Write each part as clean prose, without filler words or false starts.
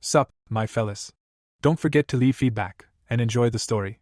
Sup, my fellas. Don't forget to leave feedback, and enjoy the story.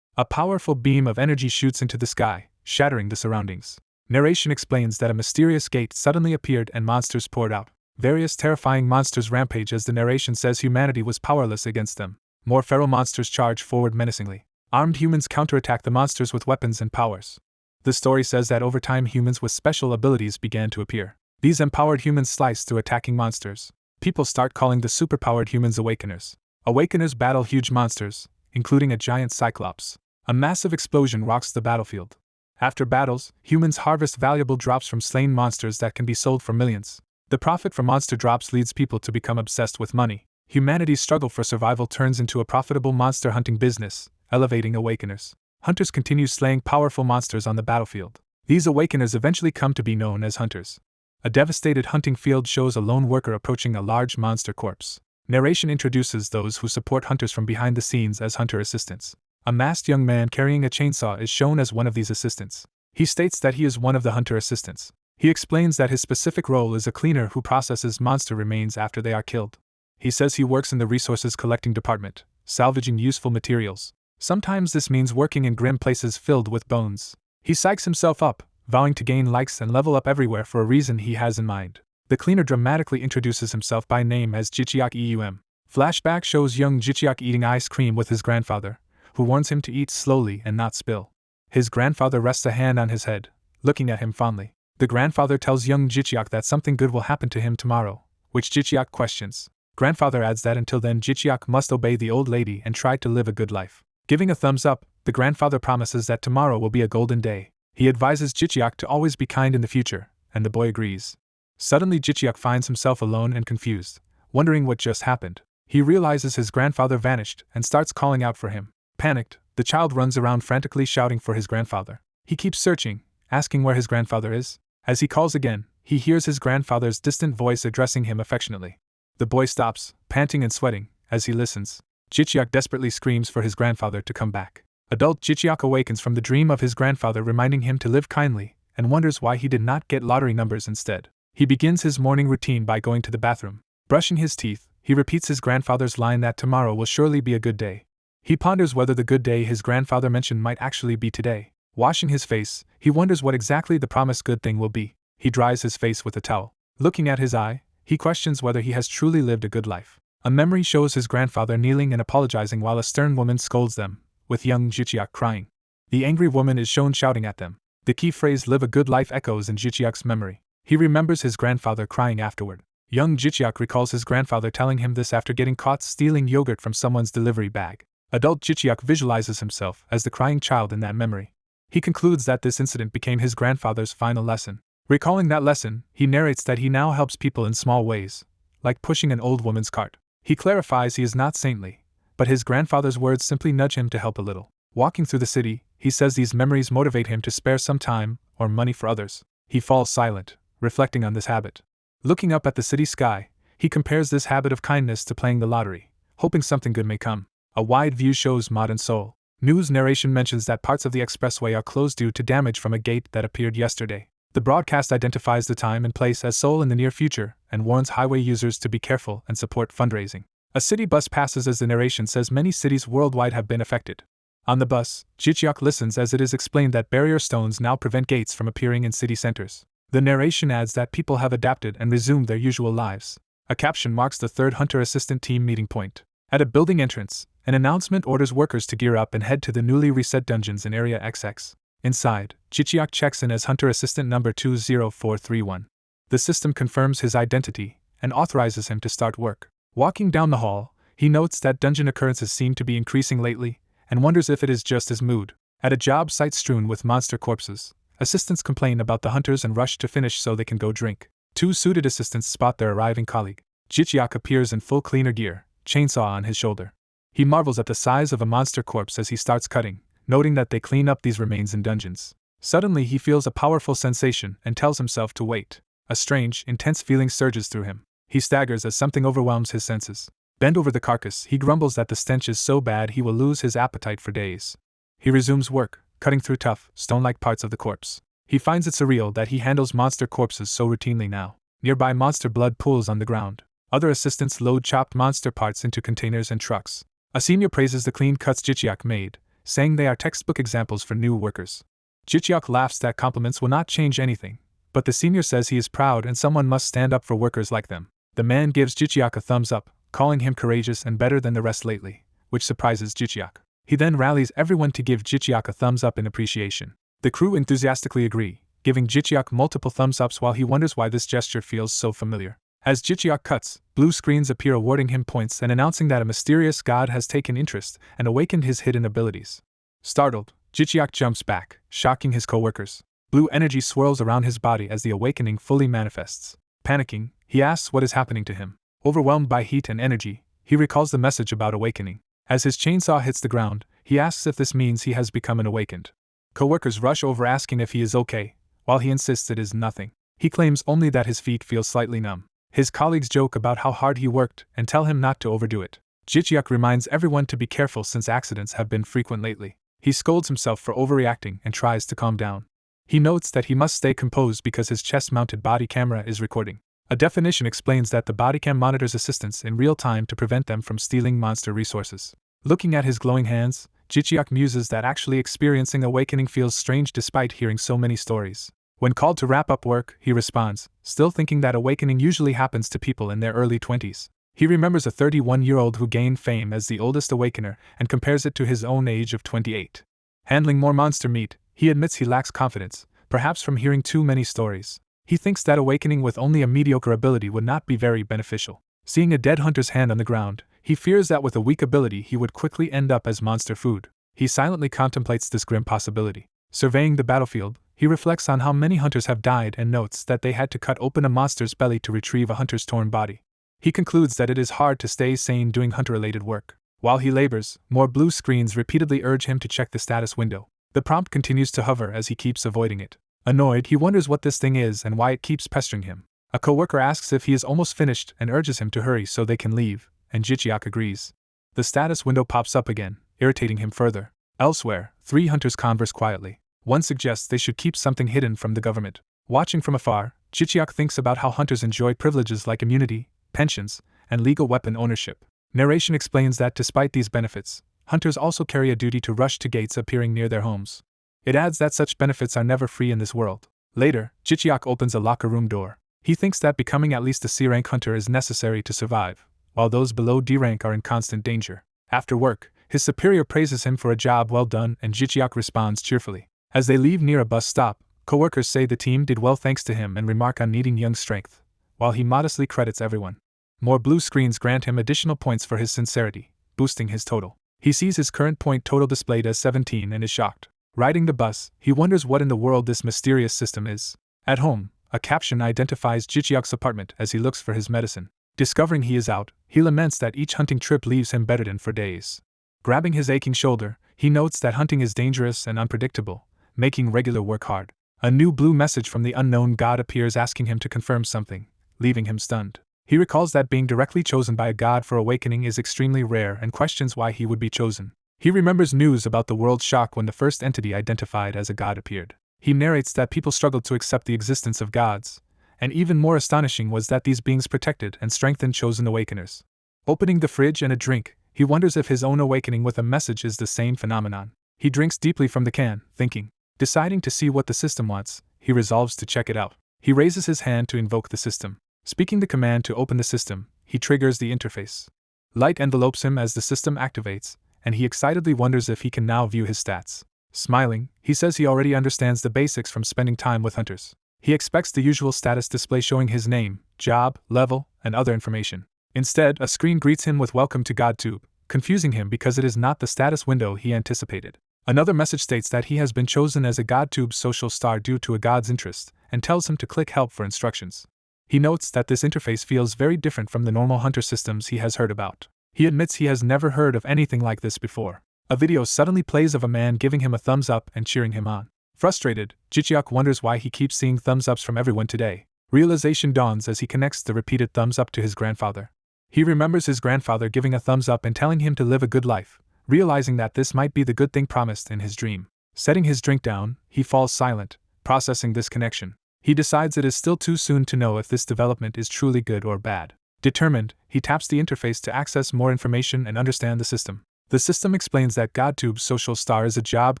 A powerful beam of energy shoots into the sky, shattering the surroundings. Narration explains that a mysterious gate suddenly appeared and monsters poured out. Various terrifying monsters rampage as the narration says humanity was powerless against them. More feral monsters charge forward menacingly. Armed humans counterattack the monsters with weapons and powers. The story says that over time humans with special abilities began to appear. These empowered humans slice through attacking monsters. People start calling the superpowered humans Awakeners. Awakeners battle huge monsters, including a giant cyclops. A massive explosion rocks the battlefield. After battles, humans harvest valuable drops from slain monsters that can be sold for millions. The profit from monster drops leads people to become obsessed with money. Humanity's struggle for survival turns into a profitable monster hunting business, elevating Awakeners. Hunters continue slaying powerful monsters on the battlefield. These Awakeners eventually come to be known as Hunters. A devastated hunting field shows a lone worker approaching a large monster corpse. Narration introduces those who support hunters from behind the scenes as hunter assistants. A masked young man carrying a chainsaw is shown as one of these assistants. He states that he is one of the hunter assistants. He explains that his specific role is a cleaner who processes monster remains after they are killed. He says he works in the resources collecting department, salvaging useful materials. Sometimes this means working in grim places filled with bones. He psychs himself up, vowing to gain likes and level up everywhere for a reason he has in mind. The cleaner dramatically introduces himself by name as Jichiak Eum. Flashback shows young Jichiak eating ice cream with his grandfather, who warns him to eat slowly and not spill. His grandfather rests a hand on his head, looking at him fondly. The grandfather tells young Jichiak that something good will happen to him tomorrow, which Jichiak questions. Grandfather adds that until then Jichiak must obey the old lady and try to live a good life. Giving a thumbs up, the grandfather promises that tomorrow will be a golden day. He advises Jichiak to always be kind in the future, and the boy agrees. Suddenly Jichiak finds himself alone and confused, wondering what just happened. He realizes his grandfather vanished and starts calling out for him. Panicked, the child runs around frantically shouting for his grandfather. He keeps searching, asking where his grandfather is. As he calls again, he hears his grandfather's distant voice addressing him affectionately. The boy stops, panting and sweating, as he listens. Jichiak desperately screams for his grandfather to come back. Adult Jichiak awakens from the dream of his grandfather reminding him to live kindly, and wonders why he did not get lottery numbers instead. He begins his morning routine by going to the bathroom. Brushing his teeth, he repeats his grandfather's line that tomorrow will surely be a good day. He ponders whether the good day his grandfather mentioned might actually be today. Washing his face, he wonders what exactly the promised good thing will be. He dries his face with a towel. Looking at his eye, he questions whether he has truly lived a good life. A memory shows his grandfather kneeling and apologizing while a stern woman scolds them, with young Jichiak crying. The angry woman is shown shouting at them. The key phrase "live a good life" echoes in Jichiak's memory. He remembers his grandfather crying afterward. Young Jichiak recalls his grandfather telling him this after getting caught stealing yogurt from someone's delivery bag. Adult Jichiak visualizes himself as the crying child in that memory. He concludes that this incident became his grandfather's final lesson. Recalling that lesson, he narrates that he now helps people in small ways, like pushing an old woman's cart. He clarifies he is not saintly, but his grandfather's words simply nudge him to help a little. Walking through the city, he says these memories motivate him to spare some time or money for others. He falls silent, reflecting on this habit. Looking up at the city sky, he compares this habit of kindness to playing the lottery, hoping something good may come. A wide view shows Mod and Seoul. News narration mentions that parts of the expressway are closed due to damage from a gate that appeared yesterday. The broadcast identifies the time and place as Seoul in the near future and warns highway users to be careful and support fundraising. A city bus passes as the narration says many cities worldwide have been affected. On the bus, Jichiak listens as it is explained that barrier stones now prevent gates from appearing in city centers. The narration adds that people have adapted and resumed their usual lives. A caption marks the third Hunter Assistant team meeting point. At a building entrance, an announcement orders workers to gear up and head to the newly reset dungeons in Area XX. Inside, Jichiak checks in as Hunter Assistant number 20431. The system confirms his identity and authorizes him to start work. Walking down the hall, he notes that dungeon occurrences seem to be increasing lately and wonders if it is just his mood. At a job site strewn with monster corpses, assistants complain about the hunters and rush to finish so they can go drink. Two suited assistants spot their arriving colleague. Jichiak appears in full cleaner gear, chainsaw on his shoulder. He marvels at the size of a monster corpse as he starts cutting, noting that they clean up these remains in dungeons. Suddenly he feels a powerful sensation and tells himself to wait. A strange, intense feeling surges through him. He staggers as something overwhelms his senses. Bent over the carcass, he grumbles that the stench is so bad he will lose his appetite for days. He resumes work, cutting through tough, stone-like parts of the corpse. He finds it surreal that he handles monster corpses so routinely now. Nearby monster blood pools on the ground. Other assistants load chopped monster parts into containers and trucks. A senior praises the clean cuts Jicheok made, saying they are textbook examples for new workers. Jicheok laughs that compliments will not change anything, but the senior says he is proud and someone must stand up for workers like them. The man gives Jicheok a thumbs up, calling him courageous and better than the rest lately, which surprises Jicheok. He then rallies everyone to give Jicheok a thumbs up in appreciation. The crew enthusiastically agree, giving Jicheok multiple thumbs ups while he wonders why this gesture feels so familiar. As Jicheok cuts, blue screens appear awarding him points and announcing that a mysterious god has taken interest and awakened his hidden abilities. Startled, Jicheok jumps back, shocking his co-workers. Blue energy swirls around his body as the awakening fully manifests. Panicking, he asks what is happening to him. Overwhelmed by heat and energy, he recalls the message about awakening. As his chainsaw hits the ground, he asks if this means he has become an awakened. Co-workers rush over asking if he is okay, while he insists it is nothing. He claims only that his feet feel slightly numb. His colleagues joke about how hard he worked and tell him not to overdo it. Jicheok reminds everyone to be careful since accidents have been frequent lately. He scolds himself for overreacting and tries to calm down. He notes that he must stay composed because his chest-mounted body camera is recording. A definition explains that the bodycam monitors assistants in real time to prevent them from stealing monster resources. Looking at his glowing hands, Jicheok muses that actually experiencing awakening feels strange despite hearing so many stories. When called to wrap up work, he responds, still thinking that awakening usually happens to people in their early 20s. He remembers a 31-year-old who gained fame as the oldest awakener and compares it to his own age of 28. Handling more monster meat, he admits he lacks confidence, perhaps from hearing too many stories. He thinks that awakening with only a mediocre ability would not be very beneficial. Seeing a dead hunter's hand on the ground, he fears that with a weak ability he would quickly end up as monster food. He silently contemplates this grim possibility. Surveying the battlefield, he reflects on how many hunters have died and notes that they had to cut open a monster's belly to retrieve a hunter's torn body. He concludes that it is hard to stay sane doing hunter-related work. While he labors, more blue screens repeatedly urge him to check the status window. The prompt continues to hover as he keeps avoiding it. Annoyed, he wonders what this thing is and why it keeps pestering him. A coworker asks if he is almost finished and urges him to hurry so they can leave, and Jicheok agrees. The status window pops up again, irritating him further. Elsewhere, 3 hunters converse quietly. One suggests they should keep something hidden from the government. Watching from afar, Jicheok thinks about how hunters enjoy privileges like immunity, pensions, and legal weapon ownership. Narration explains that despite these benefits, hunters also carry a duty to rush to gates appearing near their homes. It adds that such benefits are never free in this world. Later, Jicheok opens a locker room door. He thinks that becoming at least a C-rank hunter is necessary to survive, while those below D-rank are in constant danger. After work, his superior praises him for a job well done and Jicheok responds cheerfully. As they leave near a bus stop, co-workers say the team did well thanks to him and remark on needing young strength, while he modestly credits everyone. More blue screens grant him additional points for his sincerity, boosting his total. He sees his current point total displayed as 17 and is shocked. Riding the bus, he wonders what in the world this mysterious system is. At home, a caption identifies Jicheok's apartment as he looks for his medicine. Discovering he is out, he laments that each hunting trip leaves him bedridden for days. Grabbing his aching shoulder, he notes that hunting is dangerous and unpredictable, making regular work hard. A new blue message from the unknown god appears asking him to confirm something, leaving him stunned. He recalls that being directly chosen by a god for awakening is extremely rare and questions why he would be chosen. He remembers news about the world shock when the first entity identified as a god appeared. He narrates that people struggled to accept the existence of gods, and even more astonishing was that these beings protected and strengthened chosen awakeners. Opening the fridge and a drink, he wonders if his own awakening with a message is the same phenomenon. He drinks deeply from the can, thinking. Deciding to see what the system wants, he resolves to check it out. He raises his hand to invoke the system. Speaking the command to open the system, he triggers the interface. Light envelopes him as the system activates, and he excitedly wonders if he can now view his stats. Smiling, he says he already understands the basics from spending time with hunters. He expects the usual status display showing his name, job, level, and other information. Instead, a screen greets him with "Welcome to GodTube," confusing him because it is not the status window he anticipated. Another message states that he has been chosen as a GodTube social star due to a god's interest, and tells him to click help for instructions. He notes that this interface feels very different from the normal hunter systems he has heard about. He admits he has never heard of anything like this before. A video suddenly plays of a man giving him a thumbs up and cheering him on. Frustrated, Jicheok wonders why he keeps seeing thumbs ups from everyone today. Realization dawns as he connects the repeated thumbs up to his grandfather. He remembers his grandfather giving a thumbs up and telling him to live a good life, realizing that this might be the good thing promised in his dream. Setting his drink down, he falls silent, processing this connection. He decides it is still too soon to know if this development is truly good or bad. Determined, he taps the interface to access more information and understand the system. The system explains that GodTube's social star is a job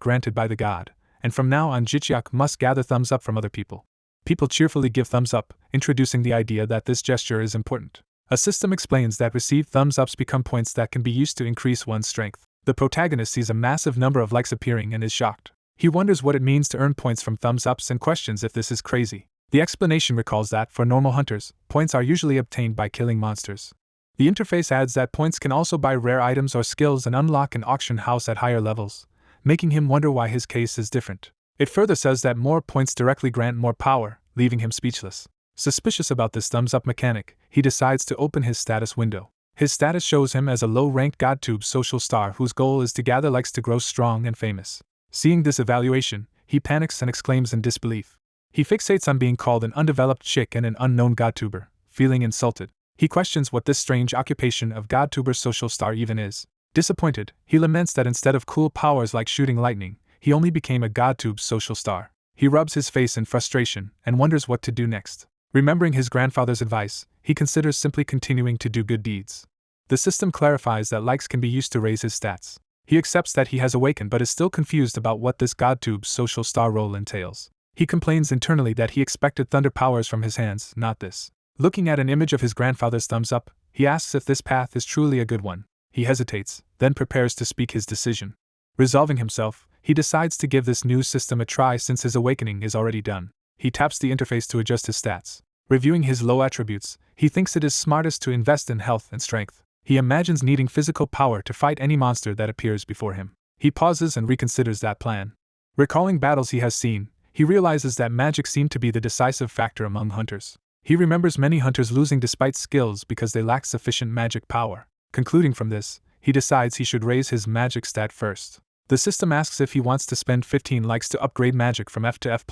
granted by the god, and from now on Jicheok must gather thumbs up from other people. People cheerfully give thumbs up, introducing the idea that this gesture is important. A system explains that received thumbs ups become points that can be used to increase one's strength. The protagonist sees a massive number of likes appearing and is shocked. He wonders what it means to earn points from thumbs ups and questions if this is crazy. The explanation recalls that, for normal hunters, points are usually obtained by killing monsters. The interface adds that points can also buy rare items or skills and unlock an auction house at higher levels, making him wonder why his case is different. It further says that more points directly grant more power, leaving him speechless. Suspicious about this thumbs-up mechanic, he decides to open his status window. His status shows him as a low-ranked GodTube social star whose goal is to gather likes to grow strong and famous. Seeing this evaluation, he panics and exclaims in disbelief. He fixates on being called an undeveloped chick and an unknown GodTuber, feeling insulted. He questions what this strange occupation of GodTuber social star even is. Disappointed, he laments that instead of cool powers like shooting lightning, he only became a GodTube social star. He rubs his face in frustration and wonders what to do next. Remembering his grandfather's advice, he considers simply continuing to do good deeds. The system clarifies that likes can be used to raise his stats. He accepts that he has awakened but is still confused about what this GodTube social star role entails. He complains internally that he expected thunder powers from his hands, not this. Looking at an image of his grandfather's thumbs up, he asks if this path is truly a good one. He hesitates, then prepares to speak his decision. Resolving himself, he decides to give this new system a try since his awakening is already done. He taps the interface to adjust his stats. Reviewing his low attributes, he thinks it is smartest to invest in health and strength. He imagines needing physical power to fight any monster that appears before him. He pauses and reconsiders that plan. Recalling battles he has seen, he realizes that magic seemed to be the decisive factor among hunters. He remembers many hunters losing despite skills because they lack sufficient magic power. Concluding from this, he decides he should raise his magic stat first. The system asks if he wants to spend 15 likes to upgrade magic from F to F+,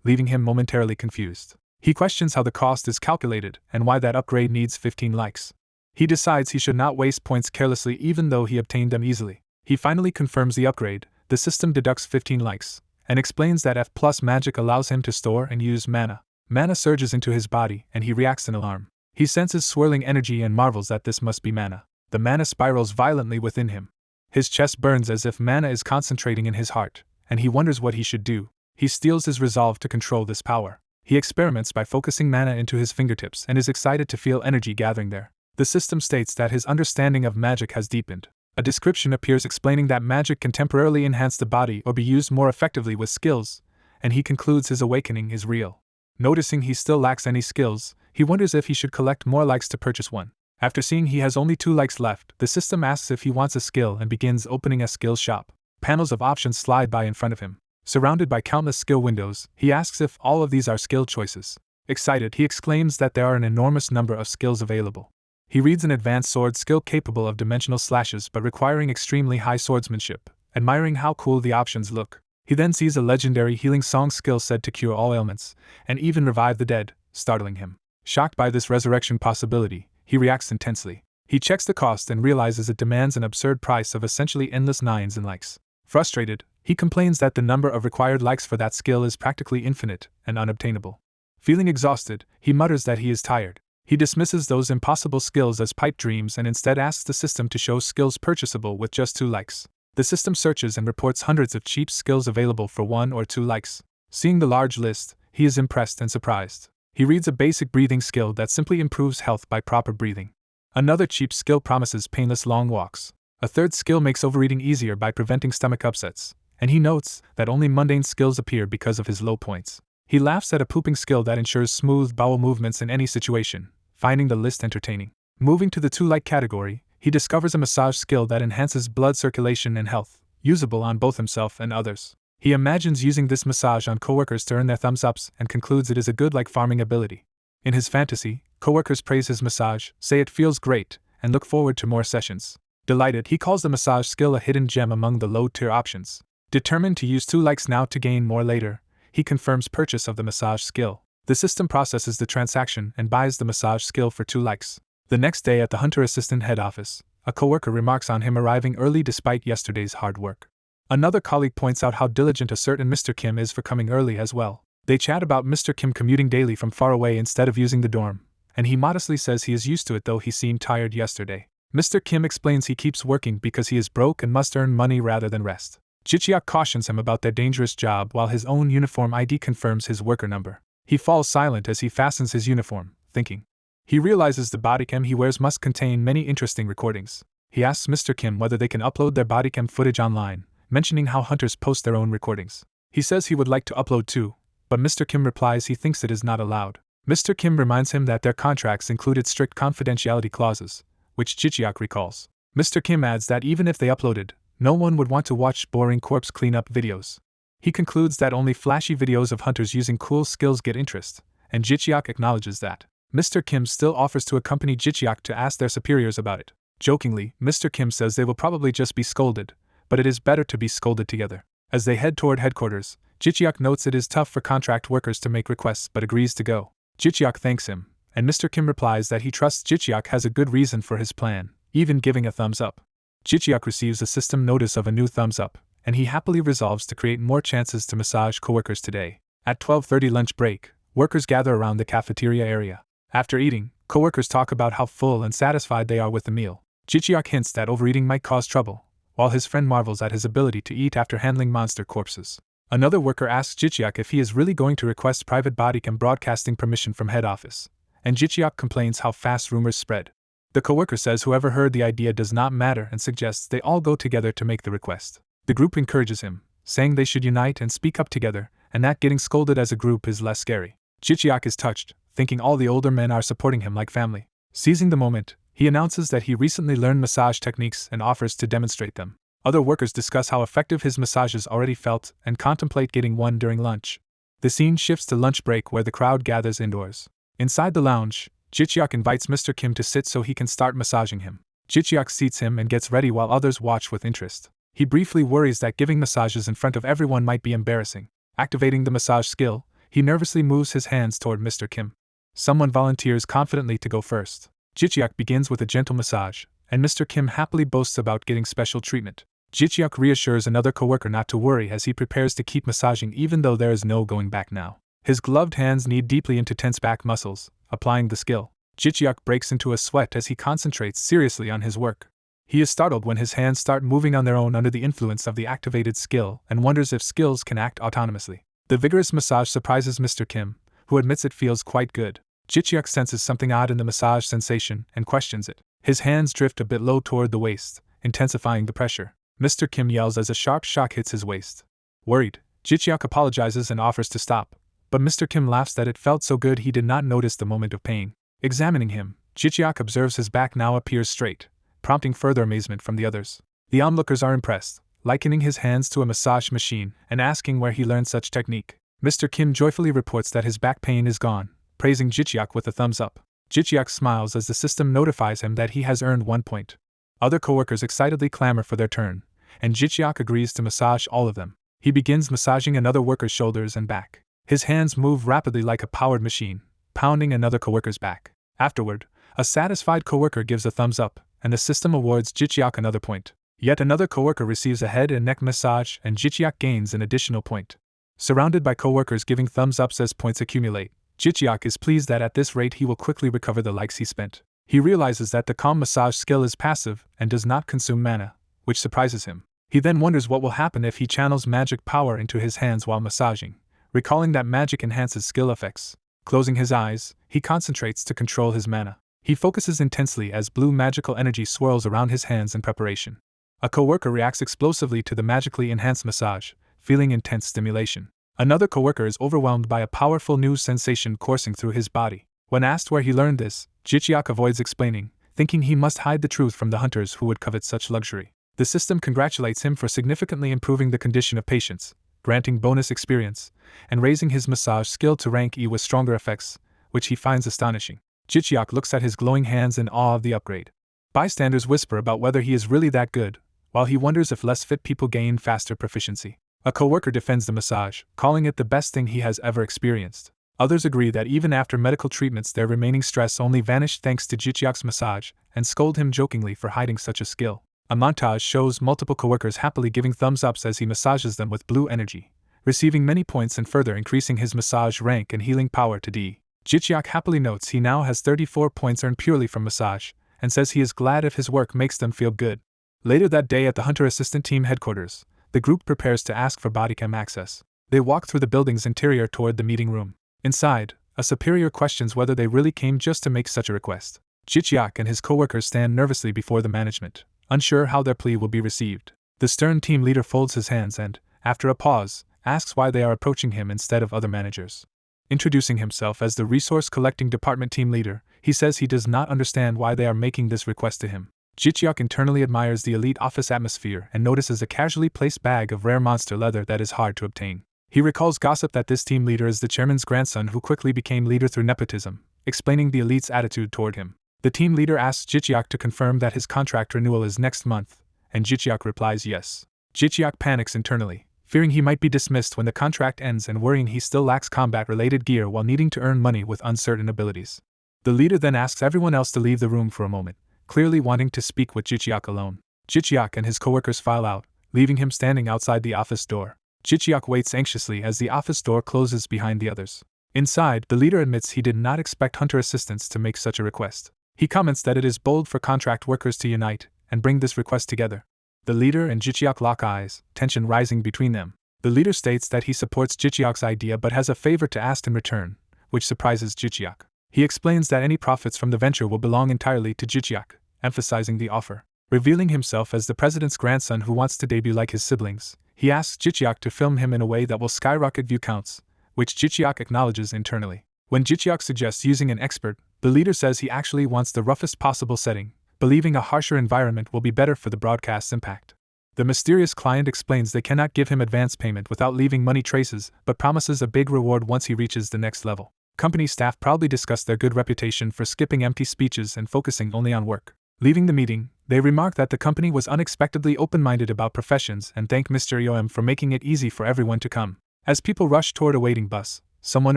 leaving him momentarily confused. He questions how the cost is calculated and why that upgrade needs 15 likes. He decides he should not waste points carelessly even though he obtained them easily. He finally confirms the upgrade. The system deducts 15 likes and explains that F+ magic allows him to store and use mana. Mana surges into his body and he reacts in alarm. He senses swirling energy and marvels that this must be mana. The mana spirals violently within him. His chest burns as if mana is concentrating in his heart, and he wonders what he should do. He steels his resolve to control this power. He experiments by focusing mana into his fingertips and is excited to feel energy gathering there. The system states that his understanding of magic has deepened. A description appears explaining that magic can temporarily enhance the body or be used more effectively with skills, and he concludes his awakening is real. Noticing he still lacks any skills, he wonders if he should collect more likes to purchase one. After seeing he has only 2 likes left, the system asks if he wants a skill and begins opening a skills shop. Panels of options slide by in front of him. Surrounded by countless skill windows, he asks if all of these are skill choices. Excited, he exclaims that there are an enormous number of skills available. He reads an advanced sword skill capable of dimensional slashes but requiring extremely high swordsmanship, admiring how cool the options look. He then sees a legendary healing song skill said to cure all ailments, and even revive the dead, startling him. Shocked by this resurrection possibility, he reacts intensely. He checks the cost and realizes it demands an absurd price of essentially endless nines and likes. Frustrated, he complains that the number of required likes for that skill is practically infinite and unobtainable. Feeling exhausted, he mutters that he is tired. He dismisses those impossible skills as pipe dreams and instead asks the system to show skills purchasable with just 2 likes. The system searches and reports hundreds of cheap skills available for 1 or 2 likes. Seeing the large list, he is impressed and surprised. He reads a basic breathing skill that simply improves health by proper breathing. Another cheap skill promises painless long walks. A third skill makes overeating easier by preventing stomach upsets, and he notes that only mundane skills appear because of his low points. He laughs at a pooping skill that ensures smooth bowel movements in any situation, finding the list entertaining. Moving to the 2-like category, he discovers a massage skill that enhances blood circulation and health, usable on both himself and others. He imagines using this massage on coworkers to earn their thumbs ups and concludes it is a good like farming ability. In his fantasy, coworkers praise his massage, say it feels great, and look forward to more sessions. Delighted, he calls the massage skill a hidden gem among the low-tier options. Determined to use 2 likes now to gain more later, he confirms purchase of the massage skill. The system processes the transaction and buys the massage skill for 2 likes. The next day at the Hunter Assistant head office, a coworker remarks on him arriving early despite yesterday's hard work. Another colleague points out how diligent a certain Mr. Kim is for coming early as well. They chat about Mr. Kim commuting daily from far away instead of using the dorm, and he modestly says he is used to it though he seemed tired yesterday. Mr. Kim explains he keeps working because he is broke and must earn money rather than rest. Jicheok cautions him about their dangerous job while his own uniform ID confirms his worker number. He falls silent as he fastens his uniform, thinking. He realizes the bodycam he wears must contain many interesting recordings. He asks Mr. Kim whether they can upload their bodycam footage online, mentioning how hunters post their own recordings. He says he would like to upload too, but Mr. Kim replies he thinks it is not allowed. Mr. Kim reminds him that their contracts included strict confidentiality clauses, which Jicheok recalls. Mr. Kim adds that even if they uploaded, no one would want to watch boring corpse cleanup videos. He concludes that only flashy videos of hunters using cool skills get interest, and Jicheok acknowledges that. Mr. Kim still offers to accompany Jicheok to ask their superiors about it. Jokingly, Mr. Kim says they will probably just be scolded, but it is better to be scolded together. As they head toward headquarters, Jicheok notes it is tough for contract workers to make requests but agrees to go. Jicheok thanks him, and Mr. Kim replies that he trusts Jicheok has a good reason for his plan, even giving a thumbs up. Jicheok receives a system notice of a new thumbs up, and he happily resolves to create more chances to massage coworkers today. At 12:30 lunch break, workers gather around the cafeteria area. After eating, coworkers talk about how full and satisfied they are with the meal. Jicheok hints that overeating might cause trouble, while his friend marvels at his ability to eat after handling monster corpses. Another worker asks Jicheok if he is really going to request private bodycam broadcasting permission from head office, and Jicheok complains how fast rumors spread. The coworker says whoever heard the idea does not matter and suggests they all go together to make the request. The group encourages him, saying they should unite and speak up together, and that getting scolded as a group is less scary. Jicheok is touched, thinking all the older men are supporting him like family. Seizing the moment, he announces that he recently learned massage techniques and offers to demonstrate them. Other workers discuss how effective his massages already felt and contemplate getting one during lunch. The scene shifts to lunch break where the crowd gathers indoors. Inside the lounge, Jicheok invites Mr. Kim to sit so he can start massaging him. Jicheok seats him and gets ready while others watch with interest. He briefly worries that giving massages in front of everyone might be embarrassing. Activating the massage skill, he nervously moves his hands toward Mr. Kim. Someone volunteers confidently to go first. Jicheok begins with a gentle massage, and Mr. Kim happily boasts about getting special treatment. Jicheok reassures another coworker not to worry as he prepares to keep massaging even though there is no going back now. His gloved hands knead deeply into tense back muscles, applying the skill. Jicheok breaks into a sweat as he concentrates seriously on his work. He is startled when his hands start moving on their own under the influence of the activated skill and wonders if skills can act autonomously. The vigorous massage surprises Mr. Kim, who admits it feels quite good. Jicheok senses something odd in the massage sensation and questions it. His hands drift a bit low toward the waist, intensifying the pressure. Mr. Kim yells as a sharp shock hits his waist. Worried, Jicheok apologizes and offers to stop, but Mr. Kim laughs that it felt so good he did not notice the moment of pain. Examining him, Jicheok observes his back now appears straight, prompting further amazement from the others. The onlookers are impressed, likening his hands to a massage machine and asking where he learned such technique. Mr. Kim joyfully reports that his back pain is gone, praising Jicheok with a thumbs up. Jicheok smiles as the system notifies him that he has earned 1 point. Other coworkers excitedly clamor for their turn, and Jicheok agrees to massage all of them. He begins massaging another worker's shoulders and back. His hands move rapidly like a powered machine, pounding another coworker's back. Afterward, a satisfied coworker gives a thumbs up, and the system awards Jicheok another point. Yet another coworker receives a head and neck massage and Jicheok gains an additional point. Surrounded by coworkers giving thumbs ups as points accumulate, Jicheok is pleased that at this rate he will quickly recover the likes he spent. He realizes that the calm massage skill is passive and does not consume mana, which surprises him. He then wonders what will happen if he channels magic power into his hands while massaging, recalling that magic enhances skill effects. Closing his eyes, he concentrates to control his mana. He focuses intensely as blue magical energy swirls around his hands in preparation. A coworker reacts explosively to the magically enhanced massage, feeling intense stimulation. Another coworker is overwhelmed by a powerful new sensation coursing through his body. When asked where he learned this, Jicheok avoids explaining, thinking he must hide the truth from the hunters who would covet such luxury. The system congratulates him for significantly improving the condition of patients, granting bonus experience, and raising his massage skill to rank E with stronger effects, which he finds astonishing. Jicheok looks at his glowing hands in awe of the upgrade. Bystanders whisper about whether he is really that good, while he wonders if less fit people gain faster proficiency. A coworker defends the massage, calling it the best thing he has ever experienced. Others agree that even after medical treatments their remaining stress only vanished thanks to Jicheok's massage, and scold him jokingly for hiding such a skill. A montage shows multiple coworkers happily giving thumbs ups as he massages them with blue energy, receiving many points and further increasing his massage rank and healing power to D. Jicheok happily notes he now has 34 points earned purely from massage, and says he is glad if his work makes them feel good. Later that day at the Hunter Assistant Team headquarters, the group prepares to ask for bodycam access. They walk through the building's interior toward the meeting room. Inside, a superior questions whether they really came just to make such a request. Jicheok and his co-workers stand nervously before the management, unsure how their plea will be received. The stern team leader folds his hands and, after a pause, asks why they are approaching him instead of other managers. Introducing himself as the Resource Collecting Department team leader, he says he does not understand why they are making this request to him. Jicheok internally admires the elite office atmosphere and notices a casually placed bag of rare monster leather that is hard to obtain. He recalls gossip that this team leader is the chairman's grandson who quickly became leader through nepotism, explaining the elite's attitude toward him. The team leader asks Jicheok to confirm that his contract renewal is next month, and Jicheok replies yes. Jicheok panics internally, fearing he might be dismissed when the contract ends and worrying he still lacks combat-related gear while needing to earn money with uncertain abilities. The leader then asks everyone else to leave the room for a moment, clearly wanting to speak with Jicheok alone. Jicheok and his coworkers file out, leaving him standing outside the office door. Jicheok waits anxiously as the office door closes behind the others. Inside, the leader admits he did not expect Hunter assistants to make such a request. He comments that it is bold for contract workers to unite and bring this request together. The leader and Jicheok lock eyes, tension rising between them. The leader states that he supports Jicheok's idea but has a favor to ask in return, which surprises Jicheok. He explains that any profits from the venture will belong entirely to Jicheok, emphasizing the offer. Revealing himself as the president's grandson who wants to debut like his siblings, he asks Jicheok to film him in a way that will skyrocket view counts, which Jicheok acknowledges internally. When Jicheok suggests using an expert, the leader says he actually wants the roughest possible setting, believing a harsher environment will be better for the broadcast's impact. The mysterious client explains they cannot give him advance payment without leaving money traces, but promises a big reward once he reaches the next level. Company staff proudly discuss their good reputation for skipping empty speeches and focusing only on work. Leaving the meeting, they remark that the company was unexpectedly open-minded about professions and thank Mr. Yoem for making it easy for everyone to come. As people rush toward a waiting bus, someone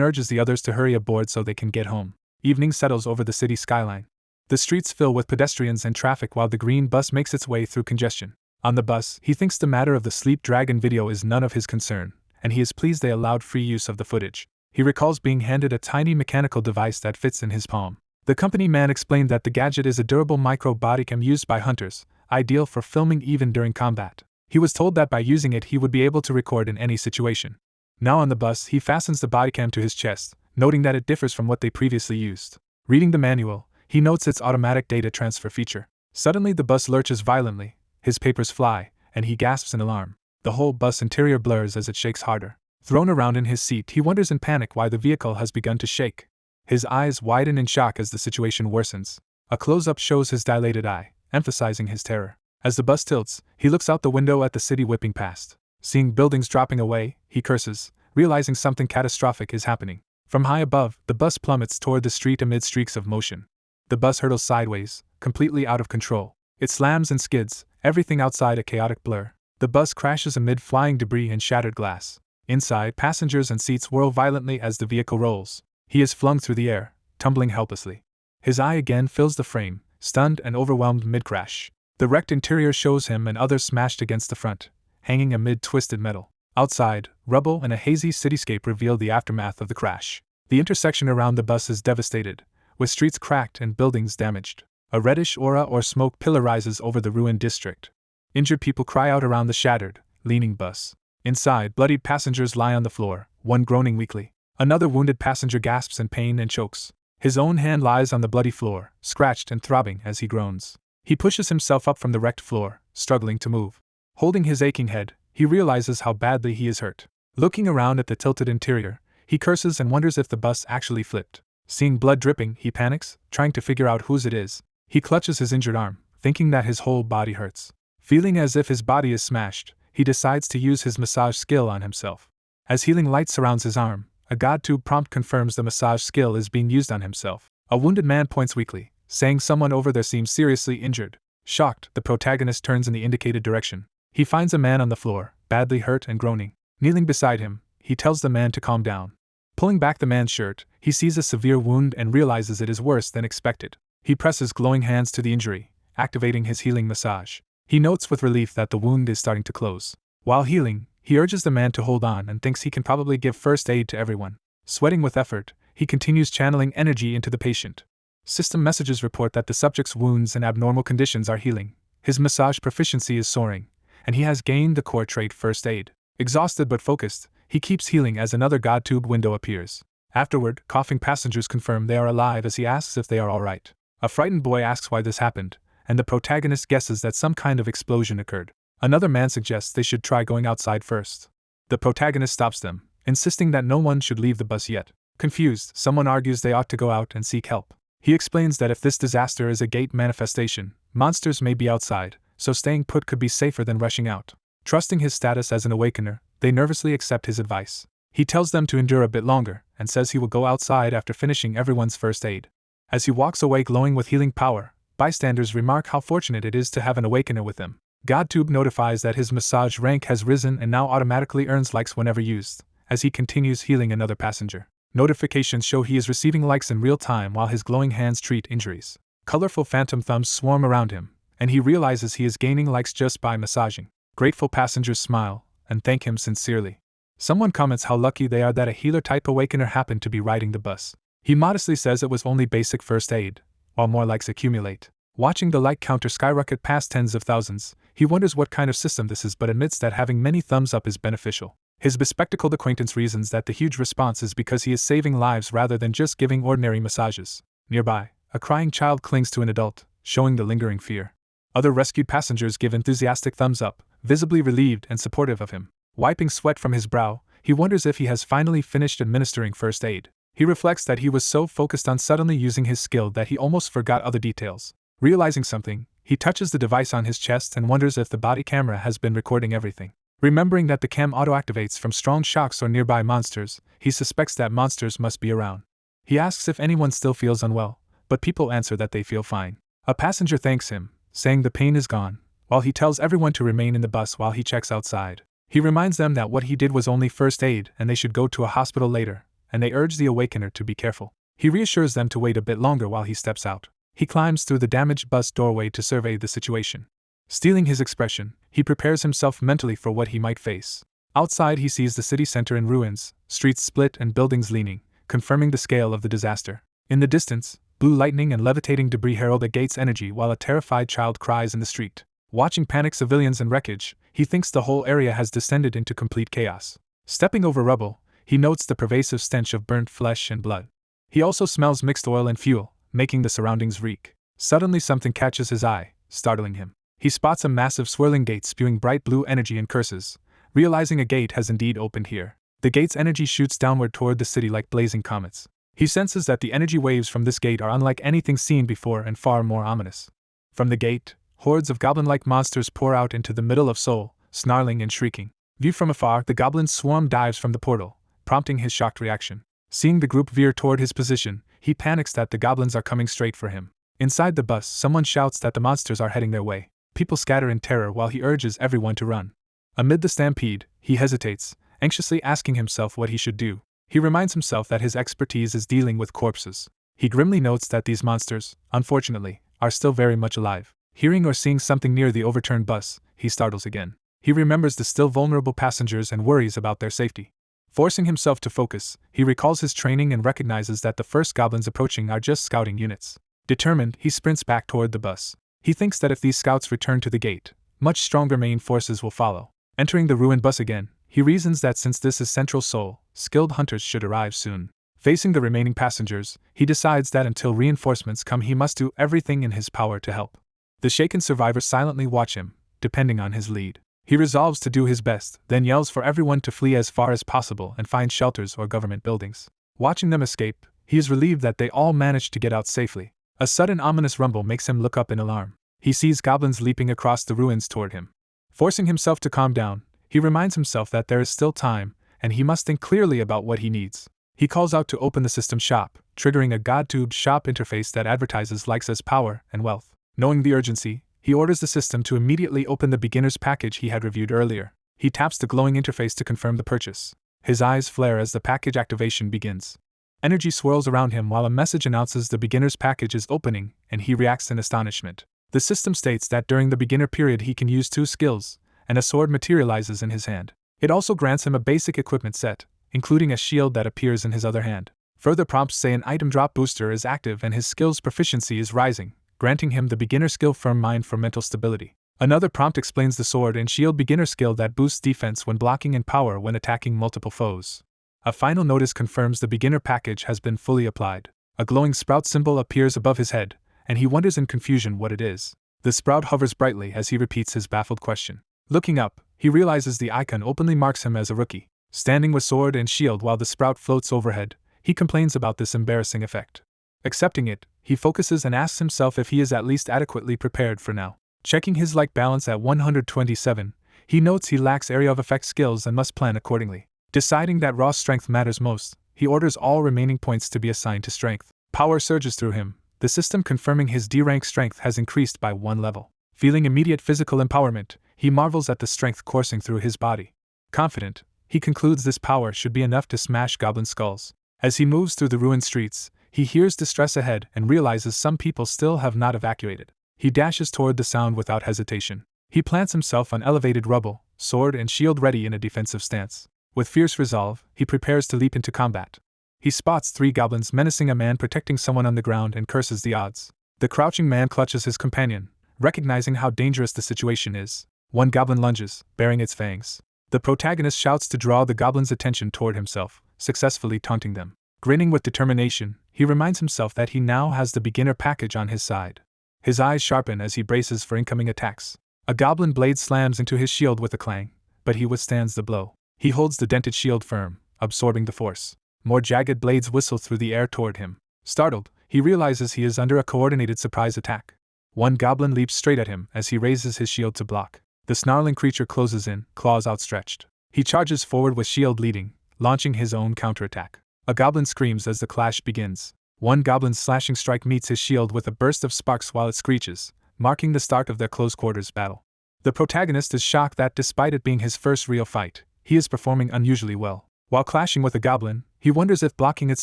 urges the others to hurry aboard so they can get home. Evening settles over the city skyline. The streets fill with pedestrians and traffic while the green bus makes its way through congestion. On the bus, he thinks the matter of the Sleep Dragon video is none of his concern, and he is pleased they allowed free use of the footage. He recalls being handed a tiny mechanical device that fits in his palm. The company man explained that the gadget is a durable micro bodycam used by hunters, ideal for filming even during combat. He was told that by using it he would be able to record in any situation. Now on the bus, he fastens the bodycam to his chest, noting that it differs from what they previously used. Reading the manual, he notes its automatic data transfer feature. Suddenly the bus lurches violently, his papers fly, and he gasps in alarm. The whole bus interior blurs as it shakes harder. Thrown around in his seat, he wonders in panic why the vehicle has begun to shake. His eyes widen in shock as the situation worsens. A close-up shows his dilated eye, emphasizing his terror. As the bus tilts, he looks out the window at the city whipping past. Seeing buildings dropping away, he curses, realizing something catastrophic is happening. From high above, the bus plummets toward the street amid streaks of motion. The bus hurtles sideways, completely out of control. It slams and skids, everything outside a chaotic blur. The bus crashes amid flying debris and shattered glass. Inside, passengers and seats whirl violently as the vehicle rolls. He is flung through the air, tumbling helplessly. His eye again fills the frame, stunned and overwhelmed mid-crash. The wrecked interior shows him and others smashed against the front, hanging amid twisted metal. Outside, rubble and a hazy cityscape reveal the aftermath of the crash. The intersection around the bus is devastated, with streets cracked and buildings damaged. A reddish aura or smoke pillar rises over the ruined district. Injured people cry out around the shattered, leaning bus. Inside, bloodied passengers lie on the floor, one groaning weakly. Another wounded passenger gasps in pain and chokes. His own hand lies on the bloody floor, scratched and throbbing as he groans. He pushes himself up from the wrecked floor, struggling to move. Holding his aching head, he realizes how badly he is hurt. Looking around at the tilted interior, he curses and wonders if the bus actually flipped. Seeing blood dripping, he panics, trying to figure out whose it is. He clutches his injured arm, thinking that his whole body hurts. Feeling as if his body is smashed, he decides to use his massage skill on himself. As healing light surrounds his arm, a god tube prompt confirms the massage skill is being used on himself. A wounded man points weakly, saying someone over there seems seriously injured. Shocked, the protagonist turns in the indicated direction. He finds a man on the floor, badly hurt and groaning. Kneeling beside him, he tells the man to calm down. Pulling back the man's shirt, he sees a severe wound and realizes it is worse than expected. He presses glowing hands to the injury, activating his healing massage. He notes with relief that the wound is starting to close. While healing, he urges the man to hold on and thinks he can probably give first aid to everyone. Sweating with effort, he continues channeling energy into the patient. System messages report that the subject's wounds and abnormal conditions are healing, his massage proficiency is soaring, and he has gained the core trait First Aid. Exhausted but focused, he keeps healing as another God tube window appears. Afterward, coughing passengers confirm they are alive as he asks if they are alright. A frightened boy asks why this happened, and the protagonist guesses that some kind of explosion occurred. Another man suggests they should try going outside first. The protagonist stops them, insisting that no one should leave the bus yet. Confused, someone argues they ought to go out and seek help. He explains that if this disaster is a gate manifestation, monsters may be outside, so staying put could be safer than rushing out. Trusting his status as an awakener, they nervously accept his advice. He tells them to endure a bit longer, and says he will go outside after finishing everyone's first aid. As he walks away glowing with healing power, bystanders remark how fortunate it is to have an awakener with them. GodTube notifies that his massage rank has risen and now automatically earns likes whenever used, as he continues healing another passenger. Notifications show he is receiving likes in real time while his glowing hands treat injuries. Colorful phantom thumbs swarm around him, and he realizes he is gaining likes just by massaging. Grateful passengers smile and thank him sincerely. Someone comments how lucky they are that a healer-type awakener happened to be riding the bus. He modestly says it was only basic first aid, while more likes accumulate. Watching the like counter skyrocket past tens of thousands, he wonders what kind of system this is but admits that having many thumbs up is beneficial. His bespectacled acquaintance reasons that the huge response is because he is saving lives rather than just giving ordinary massages. Nearby, a crying child clings to an adult, showing the lingering fear. Other rescued passengers give enthusiastic thumbs up, visibly relieved and supportive of him. Wiping sweat from his brow, he wonders if he has finally finished administering first aid. He reflects that he was so focused on suddenly using his skill that he almost forgot other details. Realizing something, he touches the device on his chest and wonders if the body camera has been recording everything. Remembering that the cam auto-activates from strong shocks or nearby monsters, he suspects that monsters must be around. He asks if anyone still feels unwell, but people answer that they feel fine. A passenger thanks him, saying the pain is gone, while he tells everyone to remain in the bus while he checks outside. He reminds them that what he did was only first aid and they should go to a hospital later, and they urge the awakener to be careful. He reassures them to wait a bit longer while he steps out. He climbs through the damaged bus doorway to survey the situation. Stealing his expression, he prepares himself mentally for what he might face. Outside he sees the city center in ruins, streets split and buildings leaning, confirming the scale of the disaster. In the distance, blue lightning and levitating debris herald the gate's energy while a terrified child cries in the street. Watching panicked civilians and wreckage, he thinks the whole area has descended into complete chaos. Stepping over rubble, he notes the pervasive stench of burnt flesh and blood. He also smells mixed oil and fuel, making the surroundings reek. Suddenly something catches his eye, startling him. He spots a massive swirling gate spewing bright blue energy and curses, realizing a gate has indeed opened here. The gate's energy shoots downward toward the city like blazing comets. He senses that the energy waves from this gate are unlike anything seen before and far more ominous. From the gate, hordes of goblin-like monsters pour out into the middle of Seoul, snarling and shrieking. Viewed from afar, the goblin swarm dives from the portal, prompting his shocked reaction. Seeing the group veer toward his position, he panics that the goblins are coming straight for him. Inside the bus, someone shouts that the monsters are heading their way. People scatter in terror while he urges everyone to run. Amid the stampede, he hesitates, anxiously asking himself what he should do. He reminds himself that his expertise is dealing with corpses. He grimly notes that these monsters, unfortunately, are still very much alive. Hearing or seeing something near the overturned bus, he startles again. He remembers the still vulnerable passengers and worries about their safety. Forcing himself to focus, he recalls his training and recognizes that the first goblins approaching are just scouting units. Determined, he sprints back toward the bus. He thinks that if these scouts return to the gate, much stronger main forces will follow. Entering the ruined bus again, he reasons that since this is Central Seoul, skilled hunters should arrive soon. Facing the remaining passengers, he decides that until reinforcements come he must do everything in his power to help. The shaken survivors silently watch him, depending on his lead. He resolves to do his best, then yells for everyone to flee as far as possible and find shelters or government buildings. Watching them escape, he is relieved that they all managed to get out safely. A sudden ominous rumble makes him look up in alarm. He sees goblins leaping across the ruins toward him. Forcing himself to calm down, he reminds himself that there is still time, and he must think clearly about what he needs. He calls out to open the system shop, triggering a GodTube shop interface that advertises likes as power and wealth. Knowing the urgency, he orders the system to immediately open the beginner's package he had reviewed earlier. He taps the glowing interface to confirm the purchase. His eyes flare as the package activation begins. Energy swirls around him while a message announces the beginner's package is opening, and he reacts in astonishment. The system states that during the beginner period he can use 2 skills, and a sword materializes in his hand. It also grants him a basic equipment set, including a shield that appears in his other hand. Further prompts say an item drop booster is active and his skills proficiency is rising, granting him the beginner skill Firm Mind for mental stability. Another prompt explains the sword and shield beginner skill that boosts defense when blocking and power when attacking multiple foes. A final notice confirms the beginner package has been fully applied. A glowing sprout symbol appears above his head, and he wonders in confusion what it is. The sprout hovers brightly as he repeats his baffled question. Looking up, he realizes the icon openly marks him as a rookie. Standing with sword and shield while the sprout floats overhead, he complains about this embarrassing effect. Accepting it, he focuses and asks himself if he is at least adequately prepared for now. Checking his like balance at 127, he notes he lacks area of effect skills and must plan accordingly. Deciding that raw strength matters most, he orders all remaining points to be assigned to strength. Power surges through him, the system confirming his D-rank strength has increased by 1 level. Feeling immediate physical empowerment, he marvels at the strength coursing through his body. Confident, he concludes this power should be enough to smash goblin skulls. As he moves through the ruined streets, he hears distress ahead and realizes some people still have not evacuated. He dashes toward the sound without hesitation. He plants himself on elevated rubble, sword and shield ready in a defensive stance. With fierce resolve, he prepares to leap into combat. He spots 3 goblins menacing a man protecting someone on the ground and curses the odds. The crouching man clutches his companion, recognizing how dangerous the situation is. 1 goblin lunges, baring its fangs. The protagonist shouts to draw the goblin's attention toward himself, successfully taunting them. Grinning with determination, he reminds himself that he now has the beginner package on his side. His eyes sharpen as he braces for incoming attacks. A goblin blade slams into his shield with a clang, but he withstands the blow. He holds the dented shield firm, absorbing the force. More jagged blades whistle through the air toward him. Startled, he realizes he is under a coordinated surprise attack. 1 goblin leaps straight at him as he raises his shield to block. The snarling creature closes in, claws outstretched. He charges forward with shield leading, launching his own counterattack. A goblin screams as the clash begins. 1 goblin's slashing strike meets his shield with a burst of sparks while it screeches, marking the start of their close-quarters battle. The protagonist is shocked that despite it being his first real fight, he is performing unusually well. While clashing with a goblin, he wonders if blocking its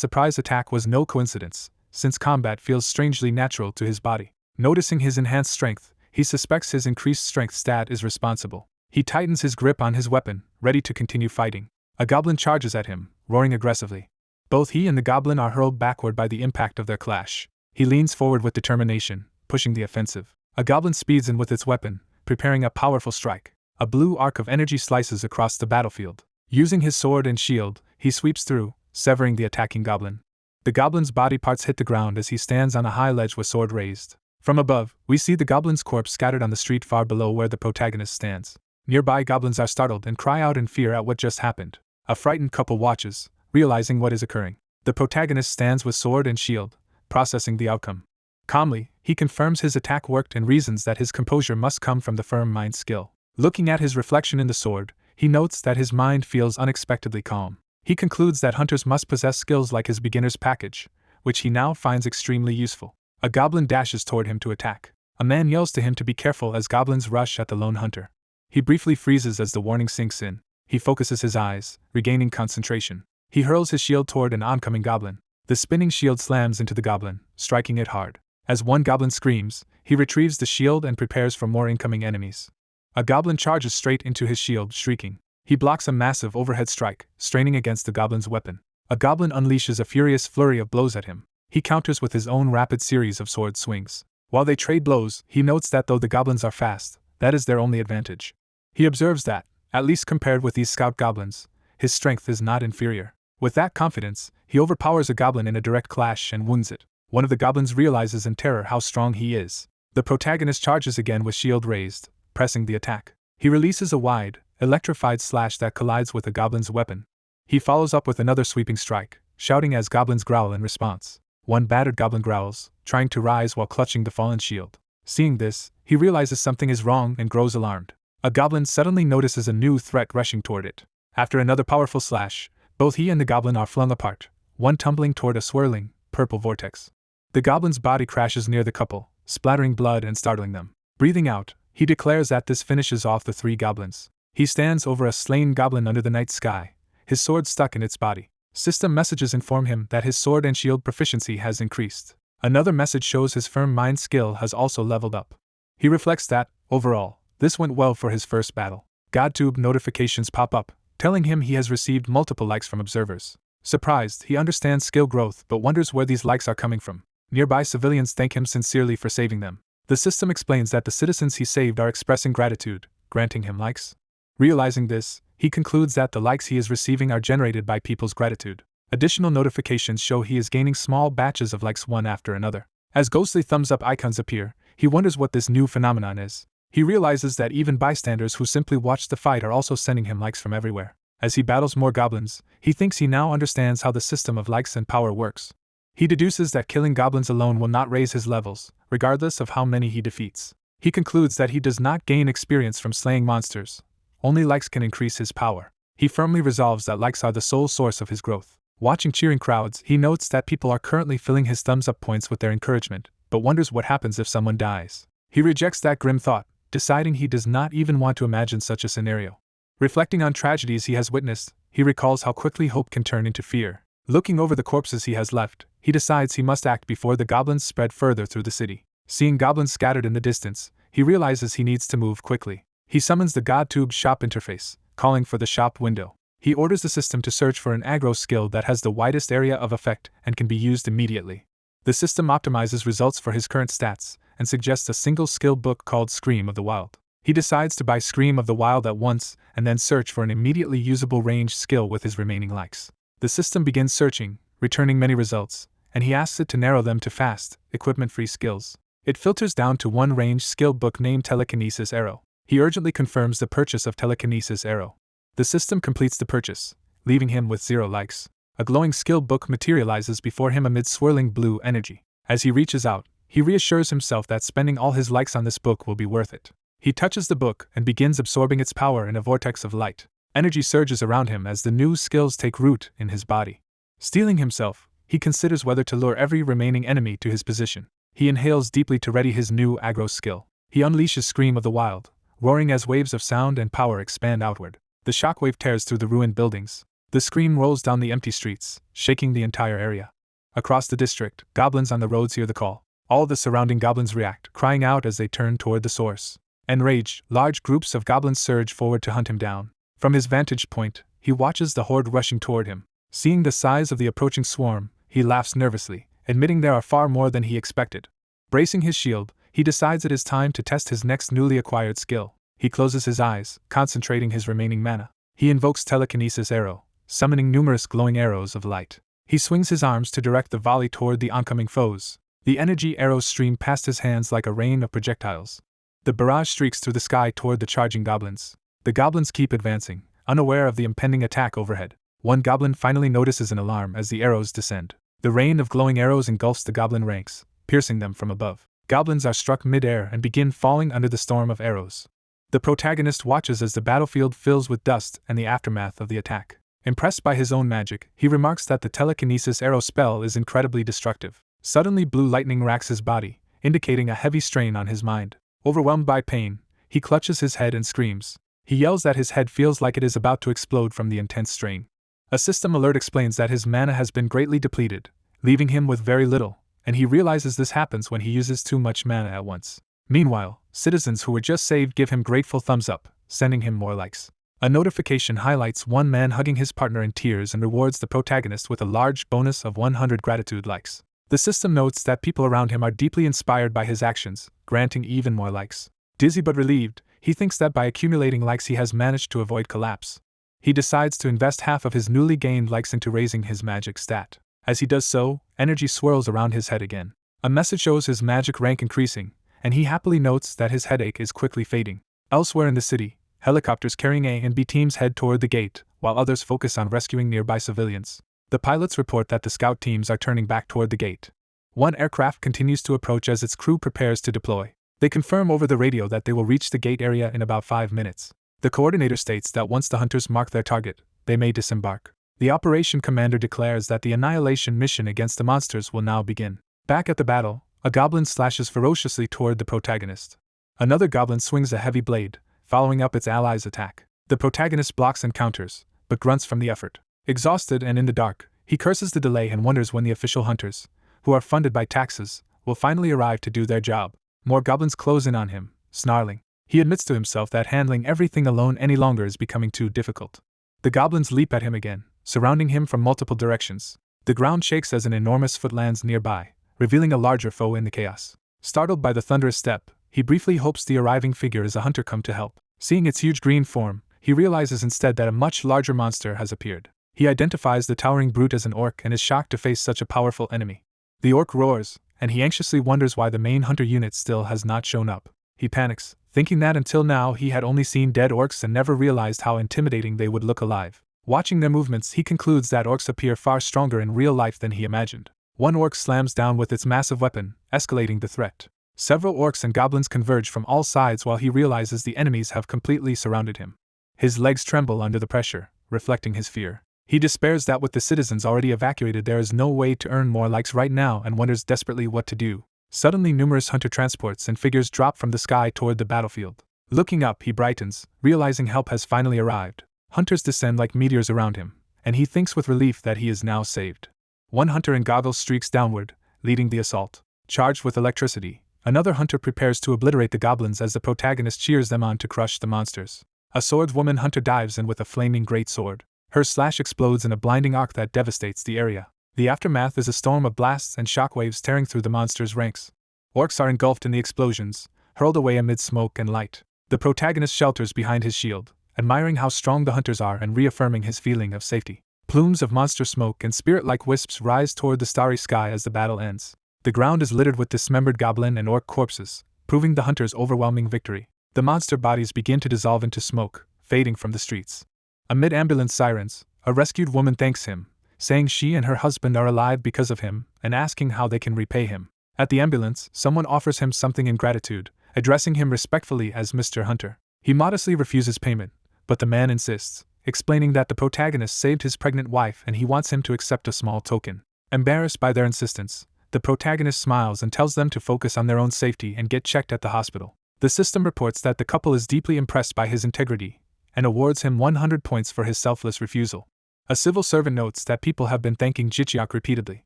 surprise attack was no coincidence, since combat feels strangely natural to his body. Noticing his enhanced strength, he suspects his increased strength stat is responsible. He tightens his grip on his weapon, ready to continue fighting. A goblin charges at him, roaring aggressively. Both he and the goblin are hurled backward by the impact of their clash. He leans forward with determination, pushing the offensive. A goblin speeds in with its weapon, preparing a powerful strike. A blue arc of energy slices across the battlefield. Using his sword and shield, he sweeps through, severing the attacking goblin. The goblin's body parts hit the ground as he stands on a high ledge with sword raised. From above, we see the goblin's corpse scattered on the street far below where the protagonist stands. Nearby goblins are startled and cry out in fear at what just happened. A frightened couple watches, realizing what is occurring. The protagonist stands with sword and shield, processing the outcome. Calmly, he confirms his attack worked and reasons that his composure must come from the firm mind skill. Looking at his reflection in the sword, he notes that his mind feels unexpectedly calm. He concludes that hunters must possess skills like his beginner's package, which he now finds extremely useful. A goblin dashes toward him to attack. A man yells to him to be careful as goblins rush at the lone hunter. He briefly freezes as the warning sinks in. He focuses his eyes, regaining concentration. He hurls his shield toward an oncoming goblin. The spinning shield slams into the goblin, striking it hard. As 1 goblin screams, he retrieves the shield and prepares for more incoming enemies. A goblin charges straight into his shield, shrieking. He blocks a massive overhead strike, straining against the goblin's weapon. A goblin unleashes a furious flurry of blows at him. He counters with his own rapid series of sword swings. While they trade blows, he notes that though the goblins are fast, that is their only advantage. He observes that, at least compared with these scout goblins, his strength is not inferior. With that confidence, he overpowers a goblin in a direct clash and wounds it. One of the goblins realizes in terror how strong he is. The protagonist charges again with shield raised, pressing the attack. He releases a wide, electrified slash that collides with the goblin's weapon. He follows up with another sweeping strike, shouting as goblins growl in response. 1 battered goblin growls, trying to rise while clutching the fallen shield. Seeing this, he realizes something is wrong and grows alarmed. A goblin suddenly notices a new threat rushing toward it. After another powerful slash, both he and the goblin are flung apart, one tumbling toward a swirling, purple vortex. The goblin's body crashes near the couple, splattering blood and startling them. Breathing out, he declares that this finishes off the 3 goblins. He stands over a slain goblin under the night sky, his sword stuck in its body. System messages inform him that his sword and shield proficiency has increased. Another message shows his firm mind skill has also leveled up. He reflects that, overall, this went well for his first battle. GodTube notifications pop up, telling him he has received multiple likes from observers. Surprised, he understands skill growth but wonders where these likes are coming from. Nearby civilians thank him sincerely for saving them. The system explains that the citizens he saved are expressing gratitude, granting him likes. Realizing this, he concludes that the likes he is receiving are generated by people's gratitude. Additional notifications show he is gaining small batches of likes one after another. As ghostly thumbs-up icons appear, he wonders what this new phenomenon is. He realizes that even bystanders who simply watch the fight are also sending him likes from everywhere. As he battles more goblins, he thinks he now understands how the system of likes and power works. He deduces that killing goblins alone will not raise his levels, regardless of how many he defeats. He concludes that he does not gain experience from slaying monsters. Only likes can increase his power. He firmly resolves that likes are the sole source of his growth. Watching cheering crowds, he notes that people are currently filling his thumbs-up points with their encouragement, but wonders what happens if someone dies. He rejects that grim thought, deciding he does not even want to imagine such a scenario. Reflecting on tragedies he has witnessed, he recalls how quickly hope can turn into fear. Looking over the corpses he has left, he decides he must act before the goblins spread further through the city. Seeing goblins scattered in the distance, he realizes he needs to move quickly. He summons the GodTube shop interface, calling for the shop window. He orders the system to search for an aggro skill that has the widest area of effect and can be used immediately. The system optimizes results for his current stats and suggests a single skill book called Scream of the Wild. He decides to buy Scream of the Wild at once and then search for an immediately usable ranged skill with his remaining likes. The system begins searching, returning many results, and he asks it to narrow them to fast, equipment-free skills. It filters down to one ranged skill book named Telekinesis Arrow. He urgently confirms the purchase of Telekinesis Arrow. The system completes the purchase, leaving him with 0 likes. A glowing skill book materializes before him amid swirling blue energy. As he reaches out, he reassures himself that spending all his likes on this book will be worth it. He touches the book and begins absorbing its power in a vortex of light. Energy surges around him as the new skills take root in his body. Steeling himself, he considers whether to lure every remaining enemy to his position. He inhales deeply to ready his new aggro skill. He unleashes Scream of the Wild, roaring as waves of sound and power expand outward. The shockwave tears through the ruined buildings. The scream rolls down the empty streets, shaking the entire area. Across the district, goblins on the roads hear the call. All the surrounding goblins react, crying out as they turn toward the source. Enraged, large groups of goblins surge forward to hunt him down. From his vantage point, he watches the horde rushing toward him. Seeing the size of the approaching swarm, he laughs nervously, admitting there are far more than he expected. Bracing his shield, he decides it is time to test his next newly acquired skill. He closes his eyes, concentrating his remaining mana. He invokes Telekinesis Arrow, summoning numerous glowing arrows of light. He swings his arms to direct the volley toward the oncoming foes. The energy arrows stream past his hands like a rain of projectiles. The barrage streaks through the sky toward the charging goblins. The goblins keep advancing, unaware of the impending attack overhead. One goblin finally notices an alarm as the arrows descend. The rain of glowing arrows engulfs the goblin ranks, piercing them from above. Goblins are struck mid-air and begin falling under the storm of arrows. The protagonist watches as the battlefield fills with dust and the aftermath of the attack. Impressed by his own magic, he remarks that the Telekinesis Arrow spell is incredibly destructive. Suddenly blue lightning racks his body, indicating a heavy strain on his mind. Overwhelmed by pain, he clutches his head and screams. He yells that his head feels like it is about to explode from the intense strain. A system alert explains that his mana has been greatly depleted, leaving him with very little, and he realizes this happens when he uses too much mana at once. Meanwhile, citizens who were just saved give him grateful thumbs up, sending him more likes. A notification highlights one man hugging his partner in tears and rewards the protagonist with a large bonus of 100 gratitude likes. The system notes that people around him are deeply inspired by his actions, granting even more likes. Dizzy but relieved, he thinks that by accumulating likes he has managed to avoid collapse. He decides to invest half of his newly gained likes into raising his magic stat. As he does so, energy swirls around his head again. A message shows his magic rank increasing, and he happily notes that his headache is quickly fading. Elsewhere in the city, helicopters carrying A and B teams head toward the gate, while others focus on rescuing nearby civilians. The pilots report that the scout teams are turning back toward the gate. One aircraft continues to approach as its crew prepares to deploy. They confirm over the radio that they will reach the gate area in about 5 minutes. The coordinator states that once the hunters mark their target, they may disembark. The operation commander declares that the annihilation mission against the monsters will now begin. Back at the battle, a goblin slashes ferociously toward the protagonist. Another goblin swings a heavy blade, following up its ally's attack. The protagonist blocks and counters, but grunts from the effort. Exhausted and in the dark, he curses the delay and wonders when the official hunters, who are funded by taxes, will finally arrive to do their job. More goblins close in on him, snarling. He admits to himself that handling everything alone any longer is becoming too difficult. The goblins leap at him again, surrounding him from multiple directions. The ground shakes as an enormous foot lands nearby, revealing a larger foe in the chaos. Startled by the thunderous step, he briefly hopes the arriving figure is a hunter come to help. Seeing its huge green form, he realizes instead that a much larger monster has appeared. He identifies the towering brute as an orc and is shocked to face such a powerful enemy. The orc roars, and he anxiously wonders why the main hunter unit still has not shown up. He panics, thinking that until now he had only seen dead orcs and never realized how intimidating they would look alive. Watching their movements, he concludes that orcs appear far stronger in real life than he imagined. One orc slams down with its massive weapon, escalating the threat. Several orcs and goblins converge from all sides while he realizes the enemies have completely surrounded him. His legs tremble under the pressure, reflecting his fear. He despairs that with the citizens already evacuated there is no way to earn more likes right now and wonders desperately what to do. Suddenly numerous hunter transports and figures drop from the sky toward the battlefield. Looking up, he brightens, realizing help has finally arrived. Hunters descend like meteors around him, and he thinks with relief that he is now saved. One hunter in goggles streaks downward, leading the assault. Charged with electricity, another hunter prepares to obliterate the goblins as the protagonist cheers them on to crush the monsters. A swordswoman hunter dives in with a flaming greatsword. Her slash explodes in a blinding arc that devastates the area. The aftermath is a storm of blasts and shockwaves tearing through the monsters' ranks. Orcs are engulfed in the explosions, hurled away amid smoke and light. The protagonist shelters behind his shield, admiring how strong the hunters are and reaffirming his feeling of safety. Plumes of monster smoke and spirit-like wisps rise toward the starry sky as the battle ends. The ground is littered with dismembered goblin and orc corpses, proving the hunters' overwhelming victory. The monster bodies begin to dissolve into smoke, fading from the streets. Amid ambulance sirens, a rescued woman thanks him, saying she and her husband are alive because of him, and asking how they can repay him. At the ambulance, someone offers him something in gratitude, addressing him respectfully as Mr. Hunter. He modestly refuses payment, but the man insists, explaining that the protagonist saved his pregnant wife and he wants him to accept a small token. Embarrassed by their insistence, the protagonist smiles and tells them to focus on their own safety and get checked at the hospital. The system reports that the couple is deeply impressed by his integrity, and awards him 100 points for his selfless refusal. A civil servant notes that people have been thanking Jichiak repeatedly.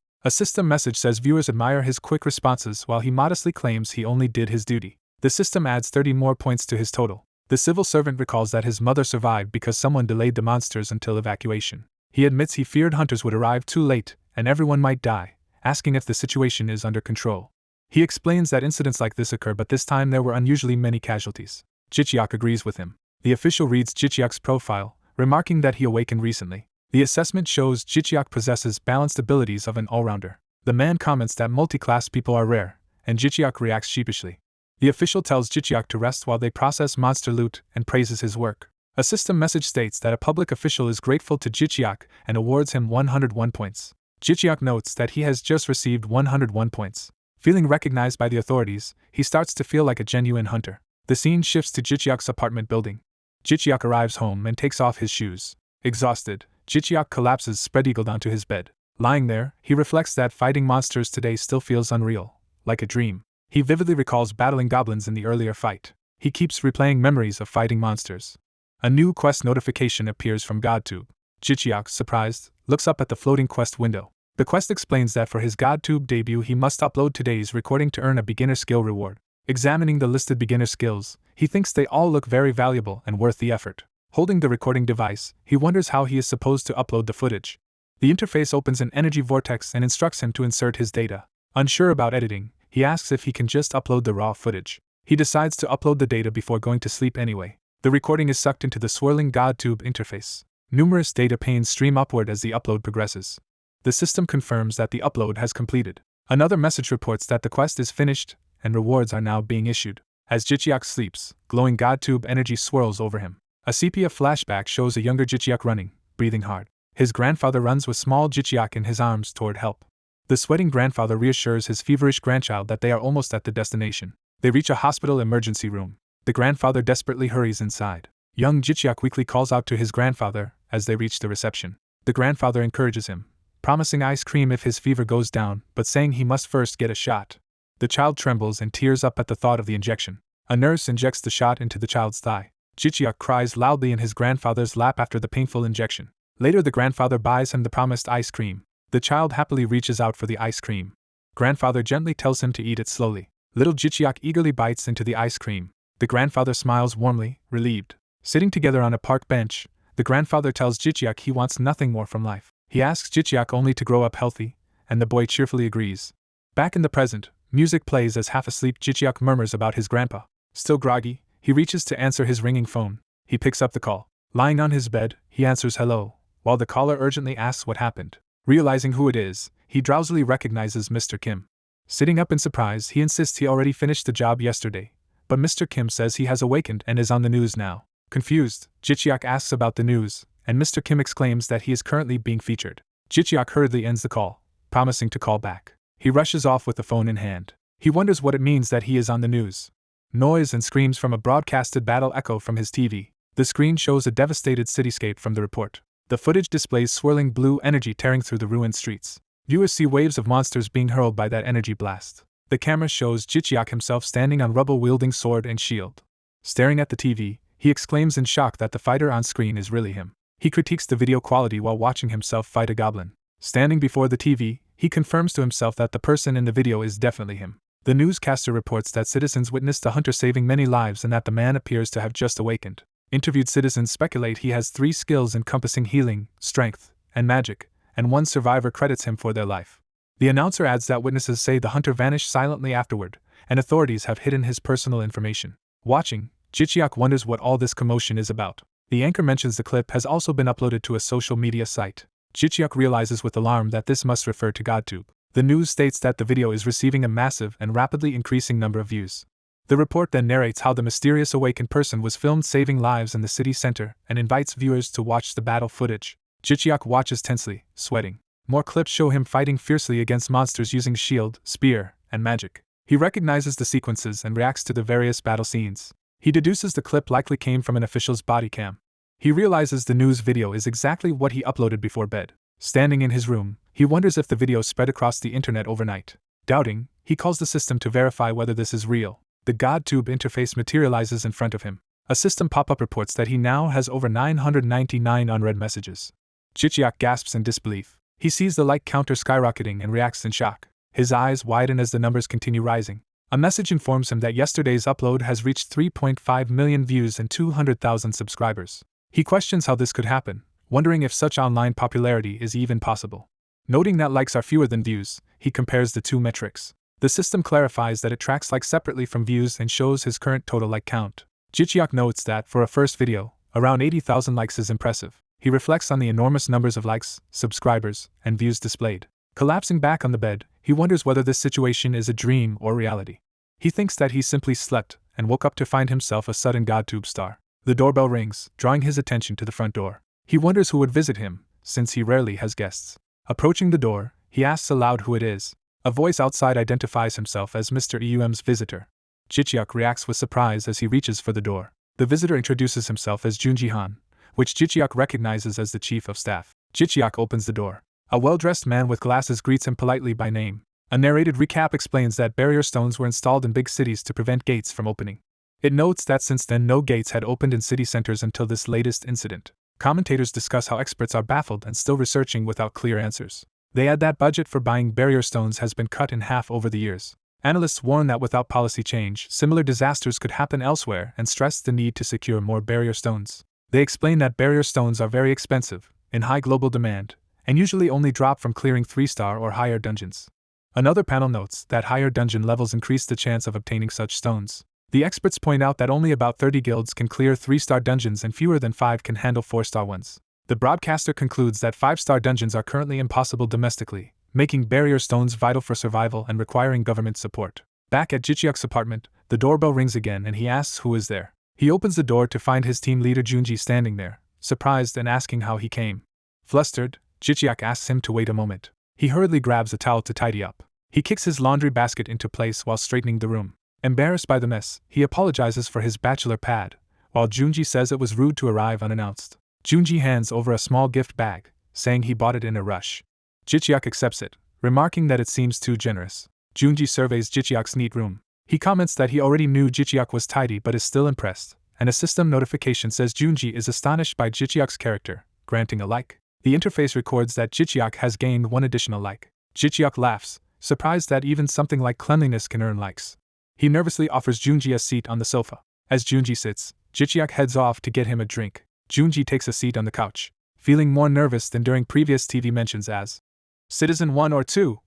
A system message says viewers admire his quick responses while he modestly claims he only did his duty. The system adds 30 more points to his total. The civil servant recalls that his mother survived because someone delayed the monsters until evacuation. He admits he feared hunters would arrive too late and everyone might die, asking if the situation is under control. He explains that incidents like this occur, but this time there were unusually many casualties. Jichiak agrees with him. The official reads Jichiak's profile, remarking that he awakened recently. The assessment shows Jichiak possesses balanced abilities of an all-rounder. The man comments that multi-class people are rare, and Jichiak reacts sheepishly. The official tells Jichiak to rest while they process monster loot and praises his work. A system message states that a public official is grateful to Jichiak and awards him 101 points. Jichiak notes that he has just received 101 points. Feeling recognized by the authorities, he starts to feel like a genuine hunter. The scene shifts to Jichiak's apartment building. Jichiak arrives home and takes off his shoes. Exhausted, Jichiak collapses spread-eagled onto his bed. Lying there, he reflects that fighting monsters today still feels unreal, like a dream. He vividly recalls battling goblins in the earlier fight. He keeps replaying memories of fighting monsters. A new quest notification appears from GodTube. Jichiak, surprised, looks up at the floating quest window. The quest explains that for his GodTube debut he must upload today's recording to earn a beginner skill reward. Examining the listed beginner skills, he thinks they all look very valuable and worth the effort. Holding the recording device, he wonders how he is supposed to upload the footage. The interface opens an energy vortex and instructs him to insert his data. Unsure about editing, he asks if he can just upload the raw footage. He decides to upload the data before going to sleep anyway. The recording is sucked into the swirling GodTube interface. Numerous data panes stream upward as the upload progresses. The system confirms that the upload has completed. Another message reports that the quest is finished, and rewards are now being issued. As Jichiak sleeps, glowing GodTube energy swirls over him. A sepia flashback shows a younger Jichiak running, breathing hard. His grandfather runs with small Jichiak in his arms toward help. The sweating grandfather reassures his feverish grandchild that they are almost at the destination. They reach a hospital emergency room. The grandfather desperately hurries inside. Young Jichiak weakly calls out to his grandfather as they reach the reception. The grandfather encourages him, promising ice cream if his fever goes down, but saying he must first get a shot. The child trembles and tears up at the thought of the injection. A nurse injects the shot into the child's thigh. Jichiak cries loudly in his grandfather's lap after the painful injection. Later the grandfather buys him the promised ice cream. The child happily reaches out for the ice cream. Grandfather gently tells him to eat it slowly. Little Jichiak eagerly bites into the ice cream. The grandfather smiles warmly, relieved. Sitting together on a park bench, The grandfather tells Jichiak he wants nothing more from life. He asks Jichiak only to grow up healthy, and the boy cheerfully agrees. Back in the present, music plays as half-asleep Jichiak murmurs about his grandpa. Still groggy, he reaches to answer his ringing phone. He picks up the call. Lying on his bed, he answers hello, while the caller urgently asks what happened. Realizing who it is, he drowsily recognizes Mr. Kim. Sitting up in surprise, he insists he already finished the job yesterday, but Mr. Kim says he has awakened and is on the news now. Confused, Jichiak asks about the news, and Mr. Kim exclaims that he is currently being featured. Jichiak hurriedly ends the call, promising to call back. He rushes off with the phone in hand. He wonders what it means that he is on the news. Noise and screams from a broadcasted battle echo from his TV. The screen shows a devastated cityscape from the report. The footage displays swirling blue energy tearing through the ruined streets. Viewers see waves of monsters being hurled by that energy blast. The camera shows Jichiak himself standing on rubble wielding sword and shield. Staring at the TV, he exclaims in shock that the fighter on screen is really him. He critiques the video quality while watching himself fight a goblin. Standing before the TV, he confirms to himself that the person in the video is definitely him. The newscaster reports that citizens witnessed a hunter saving many lives and that the man appears to have just awakened. Interviewed citizens speculate he has 3 skills encompassing healing, strength, and magic, and one survivor credits him for their life. The announcer adds that witnesses say the hunter vanished silently afterward, and authorities have hidden his personal information. Watching, Jichiak wonders what all this commotion is about. The anchor mentions the clip has also been uploaded to a social media site. Jichiak realizes with alarm that this must refer to GodTube. The news states that the video is receiving a massive and rapidly increasing number of views. The report then narrates how the mysterious awakened person was filmed saving lives in the city center and invites viewers to watch the battle footage. Jichiak watches tensely, sweating. More clips show him fighting fiercely against monsters using shield, spear, and magic. He recognizes the sequences and reacts to the various battle scenes. He deduces the clip likely came from an official's body cam. He realizes the news video is exactly what he uploaded before bed. Standing in his room, he wonders if the video spread across the internet overnight. Doubting, he calls the system to verify whether this is real. The GodTube interface materializes in front of him. A system pop-up reports that he now has over 999 unread messages. Jichiak gasps in disbelief. He sees the like counter skyrocketing and reacts in shock. His eyes widen as the numbers continue rising. A message informs him that yesterday's upload has reached 3.5 million views and 200,000 subscribers. He questions how this could happen, wondering if such online popularity is even possible. Noting that likes are fewer than views, he compares the two metrics. The system clarifies that it tracks likes separately from views and shows his current total like count. Jichiak notes that, for a first video, around 80,000 likes is impressive. He reflects on the enormous numbers of likes, subscribers, and views displayed. Collapsing back on the bed, he wonders whether this situation is a dream or reality. He thinks that he simply slept and woke up to find himself a sudden GodTube star. The doorbell rings, drawing his attention to the front door. He wonders who would visit him, since he rarely has guests. Approaching the door, he asks aloud who it is. A voice outside identifies himself as Mr. Eum's visitor. Jichiak reacts with surprise as he reaches for the door. The visitor introduces himself as Junji-han, which Jichiak recognizes as the chief of staff. Jichiak opens the door. A well-dressed man with glasses greets him politely by name. A narrated recap explains that barrier stones were installed in big cities to prevent gates from opening. It notes that since then no gates had opened in city centers until this latest incident. Commentators discuss how experts are baffled and still researching without clear answers. They add that budget for buying barrier stones has been cut in half over the years. Analysts warn that without policy change, similar disasters could happen elsewhere and stress the need to secure more barrier stones. They explain that barrier stones are very expensive, in high global demand, and usually only drop from clearing 3-star or higher dungeons. Another panel notes that higher dungeon levels increase the chance of obtaining such stones. The experts point out that only about 30 guilds can clear 3-star dungeons and fewer than 5 can handle 4-star ones. The broadcaster concludes that 5-star dungeons are currently impossible domestically, making barrier stones vital for survival and requiring government support. Back at Jichiak's apartment, the doorbell rings again and he asks who is there. He opens the door to find his team leader Junji standing there, surprised and asking how he came. Flustered, Jichiak asks him to wait a moment. He hurriedly grabs a towel to tidy up. He kicks his laundry basket into place while straightening the room. Embarrassed by the mess, he apologizes for his bachelor pad, while Junji says it was rude to arrive unannounced. Junji hands over a small gift bag, saying he bought it in a rush. Jichiak accepts it, remarking that it seems too generous. Junji surveys Jichiak's neat room. He comments that he already knew Jichiak was tidy but is still impressed, and a system notification says Junji is astonished by Jichiak's character, granting a like. The interface records that Jichiak has gained 1 additional like. Jichiak laughs, surprised that even something like cleanliness can earn likes. He nervously offers Junji a seat on the sofa. As Junji sits, Jichiak heads off to get him a drink. Junji takes a seat on the couch, feeling more nervous than during previous TV mentions as Citizen 1 or 2.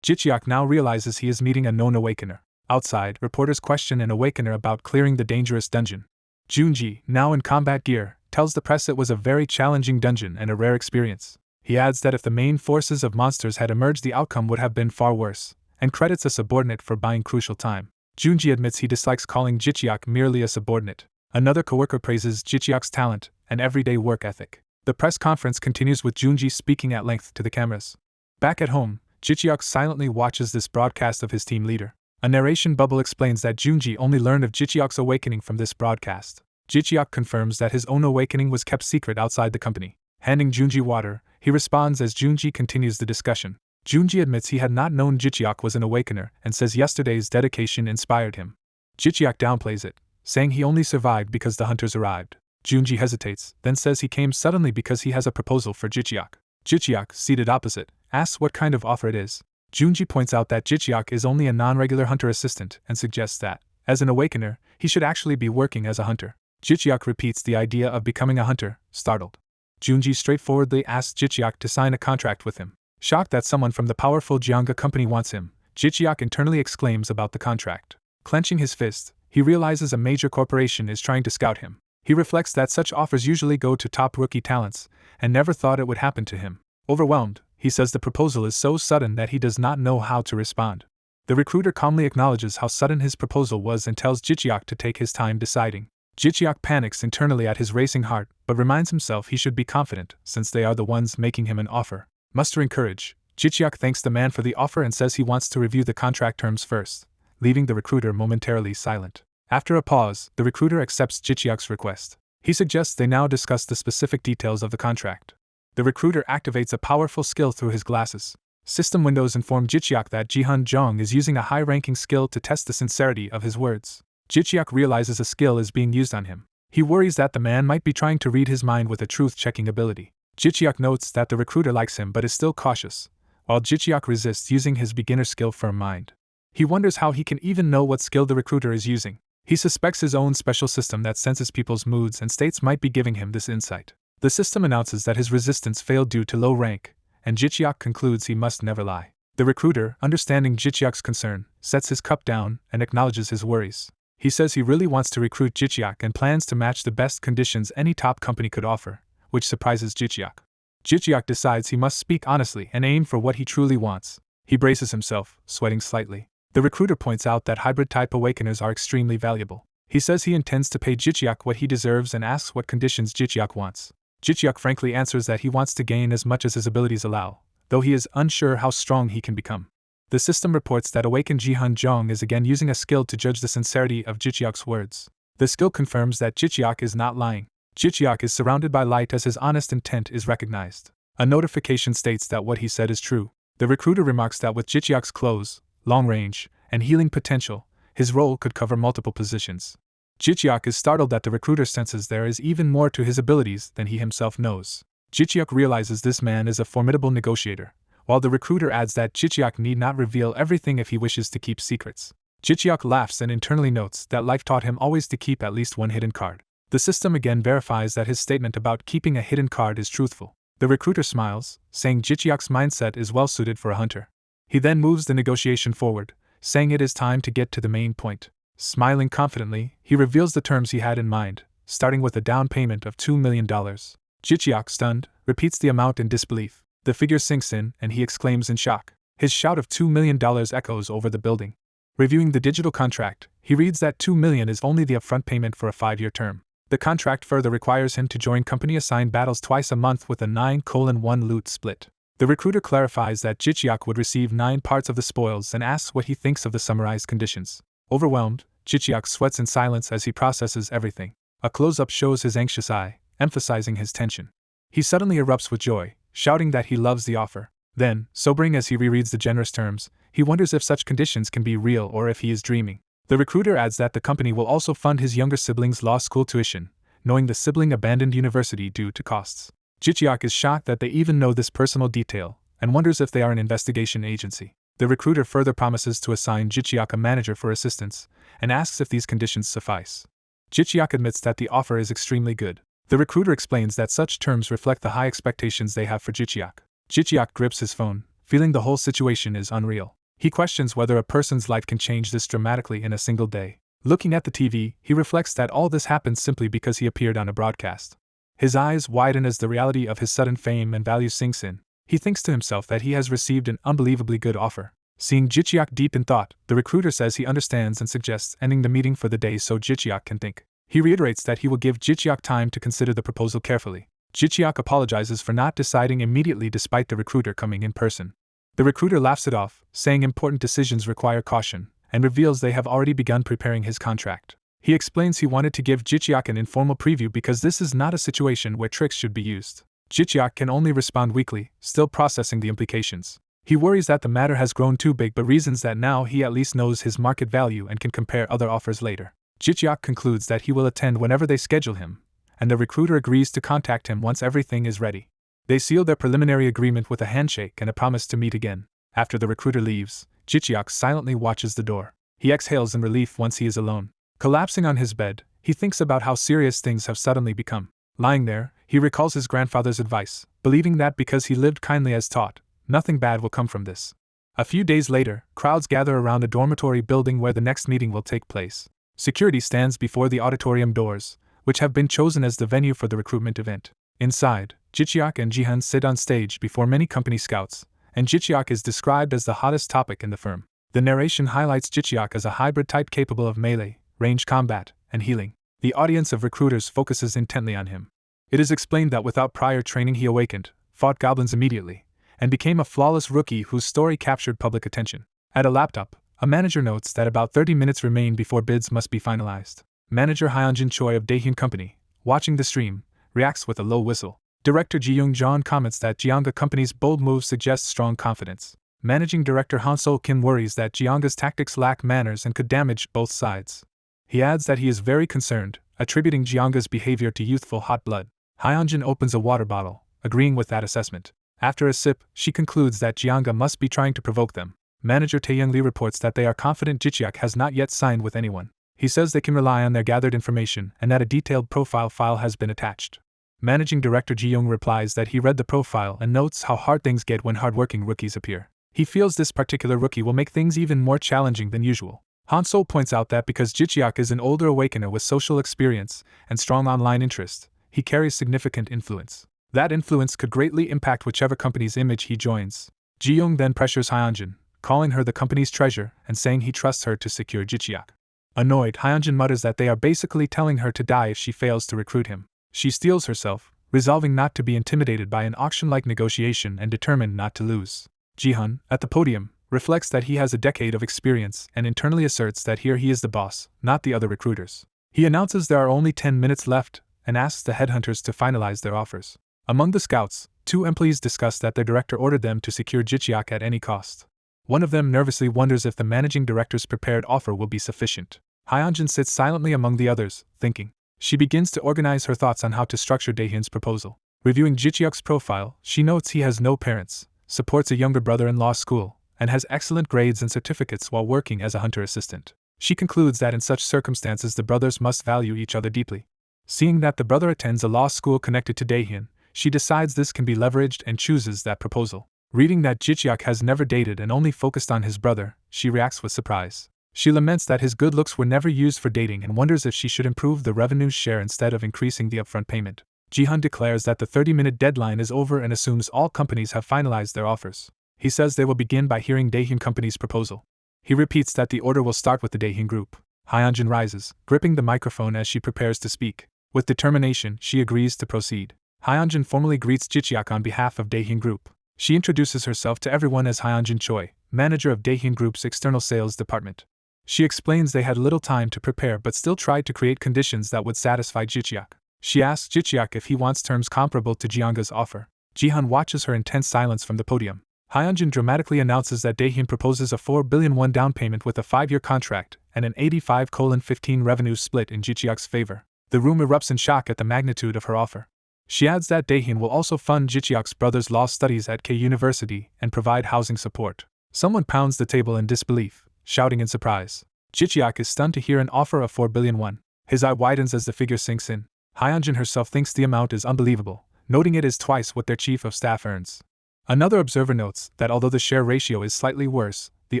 Jicheok now realizes he is meeting a known awakener. Outside, reporters question an awakener about clearing the dangerous dungeon. Junji, now in combat gear, tells the press it was a very challenging dungeon and a rare experience. He adds that if the main forces of monsters had emerged, the outcome would have been far worse, and credits a subordinate for buying crucial time. Junji admits he dislikes calling Jicheok merely a subordinate. Another coworker praises Jicheok's talent and everyday work ethic. The press conference continues with Junji speaking at length to the cameras. Back at home, Jicheok silently watches this broadcast of his team leader. A narration bubble explains that Junji only learned of Jicheok's awakening from this broadcast. Jicheok confirms that his own awakening was kept secret outside the company. Handing Junji water, he responds as Junji continues the discussion. Junji admits he had not known Jicheok was an awakener and says yesterday's dedication inspired him. Jicheok downplays it, saying he only survived because the hunters arrived. Junji hesitates, then says he came suddenly because he has a proposal for Jicheok. Jicheok, seated opposite, asks what kind of offer it is. Junji points out that Jicheok is only a non-regular hunter assistant and suggests that, as an awakener, he should actually be working as a hunter. Jicheok repeats the idea of becoming a hunter, startled. Junji straightforwardly asks Jicheok to sign a contract with him. Shocked that someone from the powerful Jianga company wants him, Jicheok internally exclaims about the contract. Clenching his fist, he realizes a major corporation is trying to scout him. He reflects that such offers usually go to top rookie talents, and never thought it would happen to him. Overwhelmed, he says the proposal is so sudden that he does not know how to respond. The recruiter calmly acknowledges how sudden his proposal was and tells Jicheok to take his time deciding. Jicheok panics internally at his racing heart, but reminds himself he should be confident, since they are the ones making him an offer. Mustering courage, Jicheok thanks the man for the offer and says he wants to review the contract terms first, leaving the recruiter momentarily silent. After a pause, the recruiter accepts Jicheok's request. He suggests they now discuss the specific details of the contract. The recruiter activates a powerful skill through his glasses. System windows inform Jicheok that Jihan Jong is using a high-ranking skill to test the sincerity of his words. Jicheok realizes a skill is being used on him. He worries that the man might be trying to read his mind with a truth-checking ability. Jicheok notes that the recruiter likes him but is still cautious, while Jicheok resists using his beginner skill firm mind. He wonders how he can even know what skill the recruiter is using. He suspects his own special system that senses people's moods and states might be giving him this insight. The system announces that his resistance failed due to low rank, and Jicheok concludes he must never lie. The recruiter, understanding Jicheok's concern, sets his cup down and acknowledges his worries. He says he really wants to recruit Jicheok and plans to match the best conditions any top company could offer, which surprises Jicheok. Jicheok decides he must speak honestly and aim for what he truly wants. He braces himself, sweating slightly. The recruiter points out that hybrid-type awakeners are extremely valuable. He says he intends to pay Jicheok what he deserves and asks what conditions Jicheok wants. Jicheok frankly answers that he wants to gain as much as his abilities allow, though he is unsure how strong he can become. The system reports that awakened Jihan Jong is again using a skill to judge the sincerity of Jicheok's words. The skill confirms that Jicheok is not lying. Jicheok is surrounded by light as his honest intent is recognized. A notification states that what he said is true. The recruiter remarks that with Jicheok's close, long range, and healing potential, his role could cover multiple positions. Jicheok is startled that the recruiter senses there is even more to his abilities than he himself knows. Jicheok realizes this man is a formidable negotiator, while the recruiter adds that Jicheok need not reveal everything if he wishes to keep secrets. Jicheok laughs and internally notes that life taught him always to keep at least one hidden card. The system again verifies that his statement about keeping a hidden card is truthful. The recruiter smiles, saying Jicheok's mindset is well suited for a hunter. He then moves the negotiation forward, saying it is time to get to the main point. Smiling confidently, he reveals the terms he had in mind, starting with a down payment of $2 million. Jicheok, stunned, repeats the amount in disbelief. The figure sinks in, and he exclaims in shock. His shout of $2 million echoes over the building. Reviewing the digital contract, he reads that $2 million is only the upfront payment for a 5-year term. The contract further requires him to join company-assigned battles twice a month with a 9:1 loot split. The recruiter clarifies that Jicheok would receive 9 parts of the spoils and asks what he thinks of the summarized conditions. Overwhelmed, Jicheok sweats in silence as he processes everything. A close-up shows his anxious eye, emphasizing his tension. He suddenly erupts with joy, shouting that he loves the offer. Then, sobering as he rereads the generous terms, he wonders if such conditions can be real or if he is dreaming. The recruiter adds that the company will also fund his younger sibling's law school tuition, knowing the sibling abandoned university due to costs. Jicheok is shocked that they even know this personal detail, and wonders if they are an investigation agency. The recruiter further promises to assign Jicheok a manager for assistance, and asks if these conditions suffice. Jicheok admits that the offer is extremely good. The recruiter explains that such terms reflect the high expectations they have for Jicheok. Jicheok grips his phone, feeling the whole situation is unreal. He questions whether a person's life can change this dramatically in a single day. Looking at the TV, he reflects that all this happened simply because he appeared on a broadcast. His eyes widen as the reality of his sudden fame and value sinks in. He thinks to himself that he has received an unbelievably good offer. Seeing Jicheok deep in thought, the recruiter says he understands and suggests ending the meeting for the day so Jicheok can think. He reiterates that he will give Jicheok time to consider the proposal carefully. Jicheok apologizes for not deciding immediately despite the recruiter coming in person. The recruiter laughs it off, saying important decisions require caution, and reveals they have already begun preparing his contract. He explains he wanted to give Jicheok an informal preview because this is not a situation where tricks should be used. Jicheok can only respond weakly, still processing the implications. He worries that the matter has grown too big but reasons that now he at least knows his market value and can compare other offers later. Jicheok concludes that he will attend whenever they schedule him, and the recruiter agrees to contact him once everything is ready. They seal their preliminary agreement with a handshake and a promise to meet again. After the recruiter leaves, Jicheok silently watches the door. He exhales in relief once he is alone. Collapsing on his bed, he thinks about how serious things have suddenly become. Lying there, he recalls his grandfather's advice, believing that because he lived kindly as taught, nothing bad will come from this. A few days later, crowds gather around a dormitory building where the next meeting will take place. Security stands before the auditorium doors, which have been chosen as the venue for the recruitment event. Inside, Jicheok and Jihyun sit on stage before many company scouts, and Jicheok is described as the hottest topic in the firm. The narration highlights Jicheok as a hybrid type capable of melee, range combat, and healing. The audience of recruiters focuses intently on him. It is explained that without prior training he awakened, fought goblins immediately, and became a flawless rookie whose story captured public attention. At a laptop, a manager notes that about 30 minutes remain before bids must be finalized. Manager Hyunjin Choi of Daehyun Company, watching the stream, reacts with a low whistle. Director Ji Young-jeon comments that Jeonga Company's bold move suggests strong confidence. Managing Director Han Sol-kim worries that Jeonga's tactics lack manners and could damage both sides. He adds that he is very concerned, attributing Jeonga's behavior to youthful hot blood. Hyunjin opens a water bottle, agreeing with that assessment. After a sip, she concludes that Jeonga must be trying to provoke them. Manager Tae-young Lee reports that they are confident Jicheok has not yet signed with anyone. He says they can rely on their gathered information and that a detailed profile file has been attached. Managing Director Ji-young replies that he read the profile and notes how hard things get when hardworking rookies appear. He feels this particular rookie will make things even more challenging than usual. Han Sol points out that because Jicheok is an older awakener with social experience and strong online interest, he carries significant influence. That influence could greatly impact whichever company's image he joins. Ji-young then pressures Hyunjin, calling her the company's treasure and saying he trusts her to secure Jicheok. Annoyed, Hyunjin mutters that they are basically telling her to die if she fails to recruit him. She steels herself, resolving not to be intimidated by an auction-like negotiation and determined not to lose. Jihyun, at the podium, reflects that he has a decade of experience and internally asserts that here he is the boss, not the other recruiters. He announces there are only 10 minutes left and asks the headhunters to finalize their offers. Among the scouts, 2 employees discuss that their director ordered them to secure Jicheok at any cost. One of them nervously wonders if the managing director's prepared offer will be sufficient. Hyunjin sits silently among the others, thinking. She begins to organize her thoughts on how to structure Daehyun's proposal. Reviewing Jicheok's profile, she notes he has no parents, supports a younger brother in law school, and has excellent grades and certificates while working as a hunter assistant. She concludes that in such circumstances the brothers must value each other deeply. Seeing that the brother attends a law school connected to Daehyun, she decides this can be leveraged and chooses that proposal. Reading that Jicheok has never dated and only focused on his brother, she reacts with surprise. She laments that his good looks were never used for dating and wonders if she should improve the revenue share instead of increasing the upfront payment. Jihyun declares that the 30-minute deadline is over and assumes all companies have finalized their offers. He says they will begin by hearing Daehyun Company's proposal. He repeats that the order will start with the Daehyun Group. Hyunjin rises, gripping the microphone as she prepares to speak. With determination, she agrees to proceed. Hyunjin formally greets Jicheok on behalf of Daehyun Group. She introduces herself to everyone as Hyunjin Choi, manager of Daehyun Group's external sales department. She explains they had little time to prepare but still tried to create conditions that would satisfy Jicheok. She asks Jicheok if he wants terms comparable to Jeonga's offer. Jihyun watches her in tense silence from the podium. Hyunjin dramatically announces that Daehyun proposes a 4 billion won down payment with a 5-year contract and an 85:15 revenue split in Jicheok's favor. The room erupts in shock at the magnitude of her offer. She adds that Daehyun will also fund Jicheok's brother's law studies at K University and provide housing support. Someone pounds the table in disbelief, shouting in surprise. Jicheok is stunned to hear an offer of 4 billion won. His eye widens as the figure sinks in. Hyunjin herself thinks the amount is unbelievable, noting it is twice what their chief of staff earns. Another observer notes that although the share ratio is slightly worse, the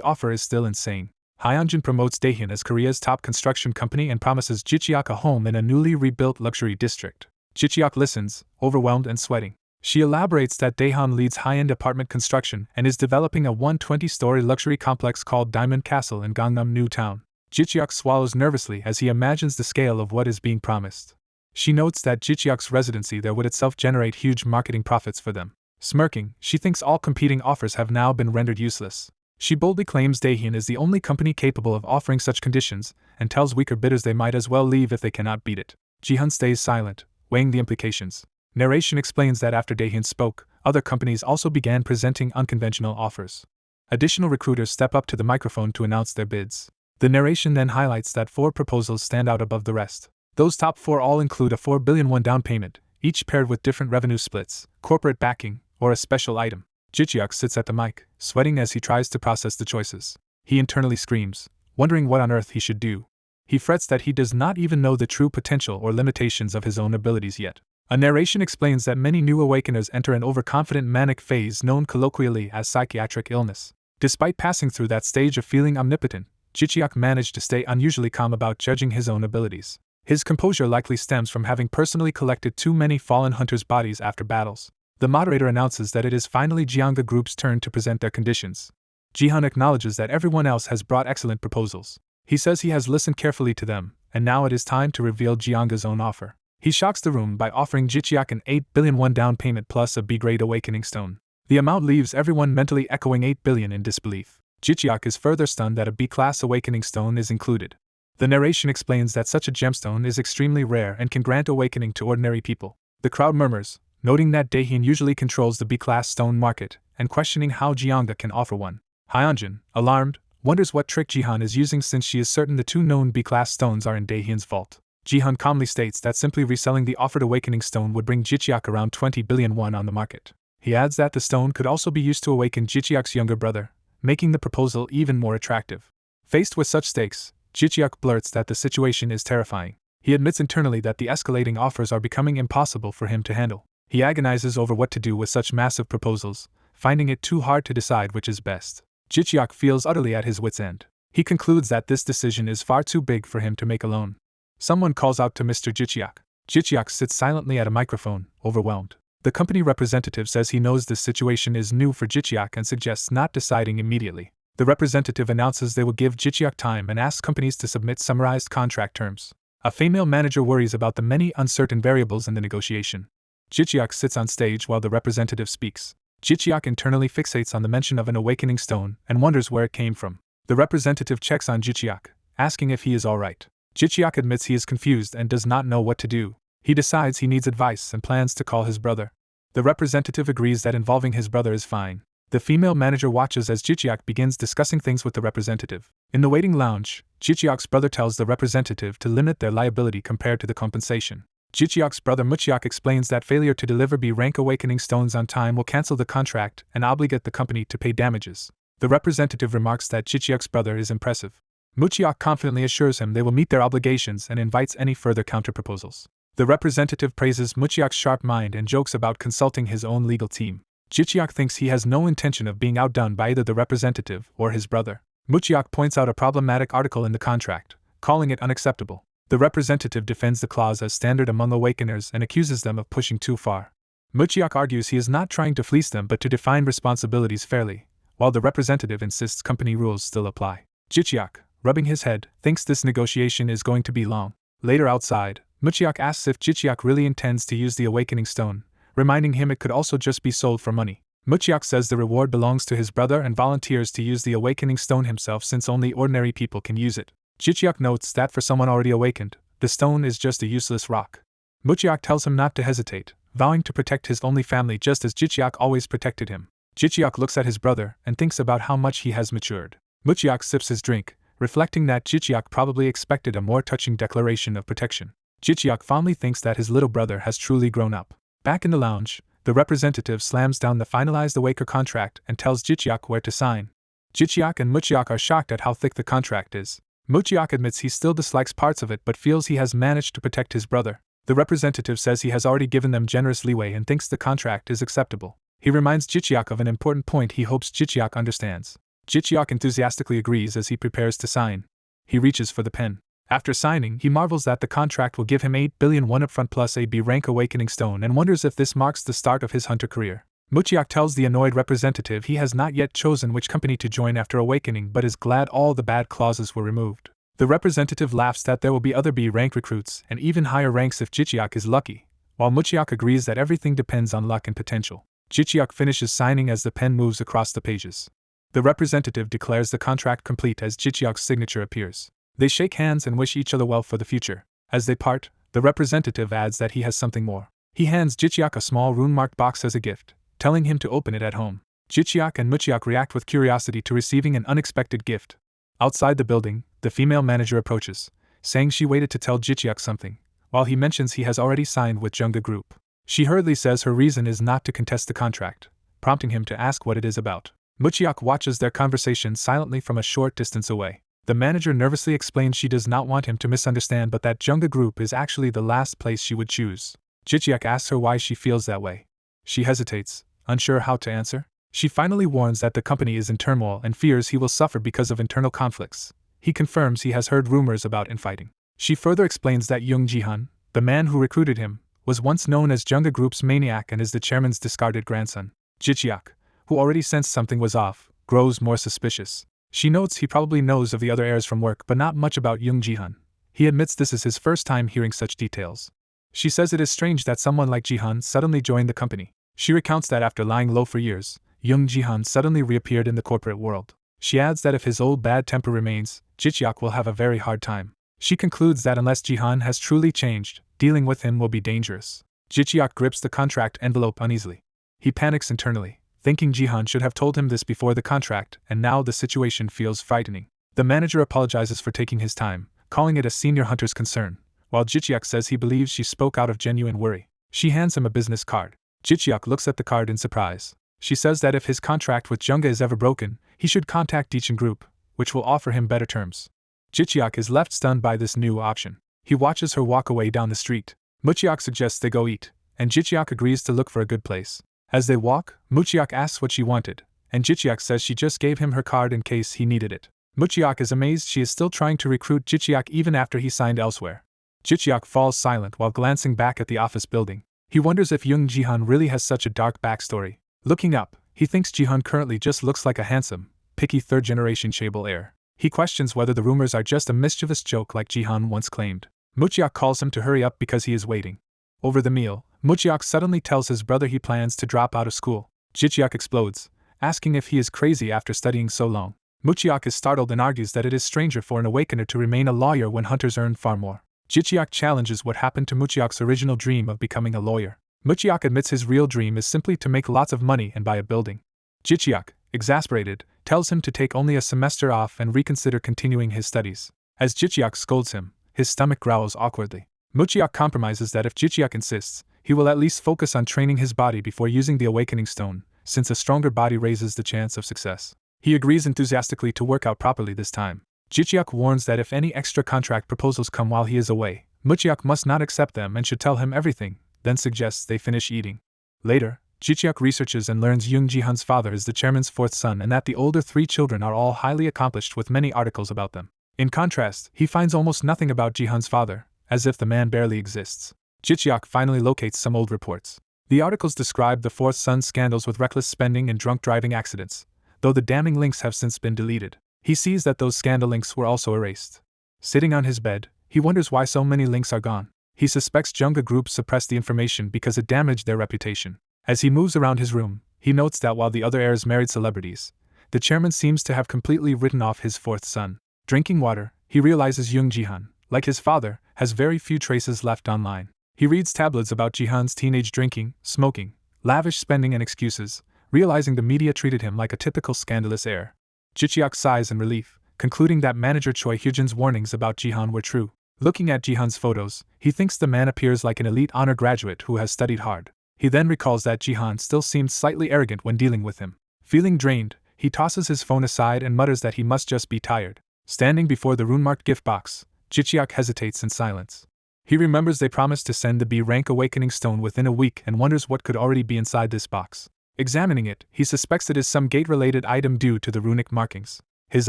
offer is still insane. Hyunjin promotes Daehyun as Korea's top construction company and promises Jicheok a home in a newly rebuilt luxury district. Jicheok listens, overwhelmed and sweating. She elaborates that Daehyun leads high-end apartment construction and is developing a 120-story luxury complex called Diamond Castle in Gangnam New Town. Jicheok swallows nervously as he imagines the scale of what is being promised. She notes that Jicheok's residency there would itself generate huge marketing profits for them. Smirking, she thinks all competing offers have now been rendered useless. She boldly claims Daehyun is the only company capable of offering such conditions, and tells weaker bidders they might as well leave if they cannot beat it. Jihyun stays silent, weighing the implications. Narration explains that after Daehyun spoke, other companies also began presenting unconventional offers. Additional recruiters step up to the microphone to announce their bids. The narration then highlights that 4 proposals stand out above the rest. Those top 4 all include a 4 billion won down payment, each paired with different revenue splits, corporate backing, or a special item. Jicheok sits at the mic, sweating as he tries to process the choices. He internally screams, wondering what on earth he should do. He frets that he does not even know the true potential or limitations of his own abilities yet. A narration explains that many new awakeners enter an overconfident manic phase known colloquially as psychiatric illness. Despite passing through that stage of feeling omnipotent, Jicheok managed to stay unusually calm about judging his own abilities. His composure likely stems from having personally collected too many fallen hunters' bodies after battles. The moderator announces that it is finally Jeonga Group's turn to present their conditions. Jihyun acknowledges that everyone else has brought excellent proposals. He says he has listened carefully to them, and now it is time to reveal Jeonga's own offer. He shocks the room by offering Jicheok an 8 billion won down payment plus a B-grade awakening stone. The amount leaves everyone mentally echoing 8 billion in disbelief. Jicheok is further stunned that a B-class awakening stone is included. The narration explains that such a gemstone is extremely rare and can grant awakening to ordinary people. The crowd murmurs, noting that Daehyun usually controls the B-class stone market, and questioning how Jeonga can offer one. Hyunjin, alarmed, wonders what trick Jihyun is using since she is certain the 2 known B-class stones are in Daehyun's vault. Jihyun calmly states that simply reselling the offered awakening stone would bring Jicheok around 20 billion won on the market. He adds that the stone could also be used to awaken Jicheok's younger brother, making the proposal even more attractive. Faced with such stakes, Jicheok blurts that the situation is terrifying. He admits internally that the escalating offers are becoming impossible for him to handle. He agonizes over what to do with such massive proposals, finding it too hard to decide which is best. Jicheok feels utterly at his wit's end. He concludes that this decision is far too big for him to make alone. Someone calls out to Mr. Jicheok. Jicheok sits silently at a microphone, overwhelmed. The company representative says he knows this situation is new for Jicheok and suggests not deciding immediately. The representative announces they will give Jicheok time and asks companies to submit summarized contract terms. A female manager worries about the many uncertain variables in the negotiation. Jicheok sits on stage while the representative speaks. Jicheok internally fixates on the mention of an awakening stone and wonders where it came from. The representative checks on Jicheok, asking if he is alright. Jicheok admits he is confused and does not know what to do. He decides he needs advice and plans to call his brother. The representative agrees that involving his brother is fine. The female manager watches as Jicheok begins discussing things with the representative. In the waiting lounge, Jicheok's brother tells the representative to limit their liability compared to the compensation. Jicheok's brother Mucheok explains that failure to deliver B-rank awakening stones on time will cancel the contract and obligate the company to pay damages. The representative remarks that Jicheok's brother is impressive. Mucheok confidently assures him they will meet their obligations and invites any further counterproposals. The representative praises Mucheok's sharp mind and jokes about consulting his own legal team. Jicheok thinks he has no intention of being outdone by either the representative or his brother. Mucheok points out a problematic article in the contract, calling it unacceptable. The representative defends the clause as standard among awakeners and accuses them of pushing too far. Mucheok argues he is not trying to fleece them but to define responsibilities fairly, while the representative insists company rules still apply. Jicheok, rubbing his head, thinks this negotiation is going to be long. Later outside, Mucheok asks if Jicheok really intends to use the awakening stone, reminding him it could also just be sold for money. Mucheok says the reward belongs to his brother and volunteers to use the awakening stone himself since only ordinary people can use it. Jicheok notes that for someone already awakened, the stone is just a useless rock. Mucheok tells him not to hesitate, vowing to protect his only family just as Jicheok always protected him. Jicheok looks at his brother and thinks about how much he has matured. Mucheok sips his drink, reflecting that Jicheok probably expected a more touching declaration of protection. Jicheok fondly thinks that his little brother has truly grown up. Back in the lounge, the representative slams down the finalized awaker contract and tells Jicheok where to sign. Jicheok and Mucheok are shocked at how thick the contract is. Mucheok admits he still dislikes parts of it but feels he has managed to protect his brother. The representative says he has already given them generous leeway and thinks the contract is acceptable. He reminds Jichiak of an important point he hopes Jichiak understands. Jichiak enthusiastically agrees as he prepares to sign. He reaches for the pen. After signing, he marvels that the contract will give him 8 billion won upfront plus a B rank awakening stone and wonders if this marks the start of his hunter career. Muchiak tells the annoyed representative he has not yet chosen which company to join after awakening but is glad all the bad clauses were removed. The representative laughs that there will be other B rank recruits and even higher ranks if Jichiak is lucky, while Muchiak agrees that everything depends on luck and potential. Jichiak finishes signing as the pen moves across the pages. The representative declares the contract complete as Jichiak's signature appears. They shake hands and wish each other well for the future. As they part, the representative adds that he has something more. He hands Jichiak a small rune-marked box as a gift, telling him to open it at home. Jichiak and Muchiak react with curiosity to receiving an unexpected gift. Outside the building, the female manager approaches, saying she waited to tell Jichiak something, while he mentions he has already signed with Junga Group. She hurriedly says her reason is not to contest the contract, prompting him to ask what it is about. Muchiak watches their conversation silently from a short distance away. The manager nervously explains she does not want him to misunderstand but that Junga Group is actually the last place she would choose. Jichiak asks her why she feels that way. She hesitates, unsure how to answer. She finally warns that the company is in turmoil and fears he will suffer because of internal conflicts. He confirms he has heard rumors about infighting. She further explains that Young Jihan, the man who recruited him, was once known as Junga Group's maniac and is the chairman's discarded grandson. Jichiak, who already sensed something was off, grows more suspicious. She notes he probably knows of the other heirs from work but not much about Young Jihan. He admits this is his first time hearing such details. She says it is strange that someone like Jihan suddenly joined the company. She recounts that after lying low for years, Young Jihan suddenly reappeared in the corporate world. She adds that if his old bad temper remains, Jichiak will have a very hard time. She concludes that unless Jihan has truly changed, dealing with him will be dangerous. Jichiak grips the contract envelope uneasily. He panics internally, thinking Jihan should have told him this before the contract, and now the situation feels frightening. The manager apologizes for taking his time, calling it a senior hunter's concern, while Jichiak says he believes she spoke out of genuine worry. She hands him a business card. Jichiak looks at the card in surprise. She says that if his contract with Junga is ever broken, he should contact Deechin Group, which will offer him better terms. Jichiak is left stunned by this new option. He watches her walk away down the street. Muchiak suggests they go eat, and Jichiak agrees to look for a good place. As they walk, Muchiak asks what she wanted, and Jichiak says she just gave him her card in case he needed it. Muchiak is amazed she is still trying to recruit Jichiak even after he signed elsewhere. Jichiak falls silent while glancing back at the office building. He wonders if Young Jihan really has such a dark backstory. Looking up, he thinks Jihan currently just looks like a handsome, picky third-generation chaebol heir. He questions whether the rumors are just a mischievous joke like Jihan once claimed. Muchiak calls him to hurry up because he is waiting. Over the meal, Muchiak suddenly tells his brother he plans to drop out of school. Jichiak explodes, asking if he is crazy after studying so long. Muchiak is startled and argues that it is stranger for an awakener to remain a lawyer when hunters earn far more. Jichiak challenges what happened to Muchiak's original dream of becoming a lawyer. Muchiak admits his real dream is simply to make lots of money and buy a building. Jichiak, exasperated, tells him to take only a semester off and reconsider continuing his studies. As Jichiak scolds him, his stomach growls awkwardly. Muchiak compromises that if Jichiak insists, he will at least focus on training his body before using the awakening stone, since a stronger body raises the chance of success. He agrees enthusiastically to work out properly this time. Jichiak warns that if any extra contract proposals come while he is away, Muchiak must not accept them and should tell him everything, then suggests they finish eating. Later, Jichiak researches and learns Young Jihan's father is the chairman's fourth son and that the older three children are all highly accomplished with many articles about them. In contrast, he finds almost nothing about Jihan's father, as if the man barely exists. Jichiak finally locates some old reports. The articles describe the fourth son's scandals with reckless spending and drunk driving accidents, though the damning links have since been deleted. He sees that those scandal links were also erased. Sitting on his bed, he wonders why so many links are gone. He suspects Junga Group suppressed the information because it damaged their reputation. As he moves around his room, he notes that while the other heirs married celebrities, the chairman seems to have completely written off his fourth son. Drinking water, he realizes Young Jihan, like his father, has very few traces left online. He reads tabloids about Jihan's teenage drinking, smoking, lavish spending and excuses, realizing the media treated him like a typical scandalous heir. Jichiak sighs in relief, concluding that manager Choi Hyujin's warnings about Jihan were true. Looking at Jihan's photos, he thinks the man appears like an elite honor graduate who has studied hard. He then recalls that Jihan still seemed slightly arrogant when dealing with him. Feeling drained, he tosses his phone aside and mutters that he must just be tired. Standing before the rune-marked gift box, Jichiak hesitates in silence. He remembers they promised to send the B-rank awakening stone within a week and wonders what could already be inside this box. Examining it, he suspects it is some gate-related item due to the runic markings. His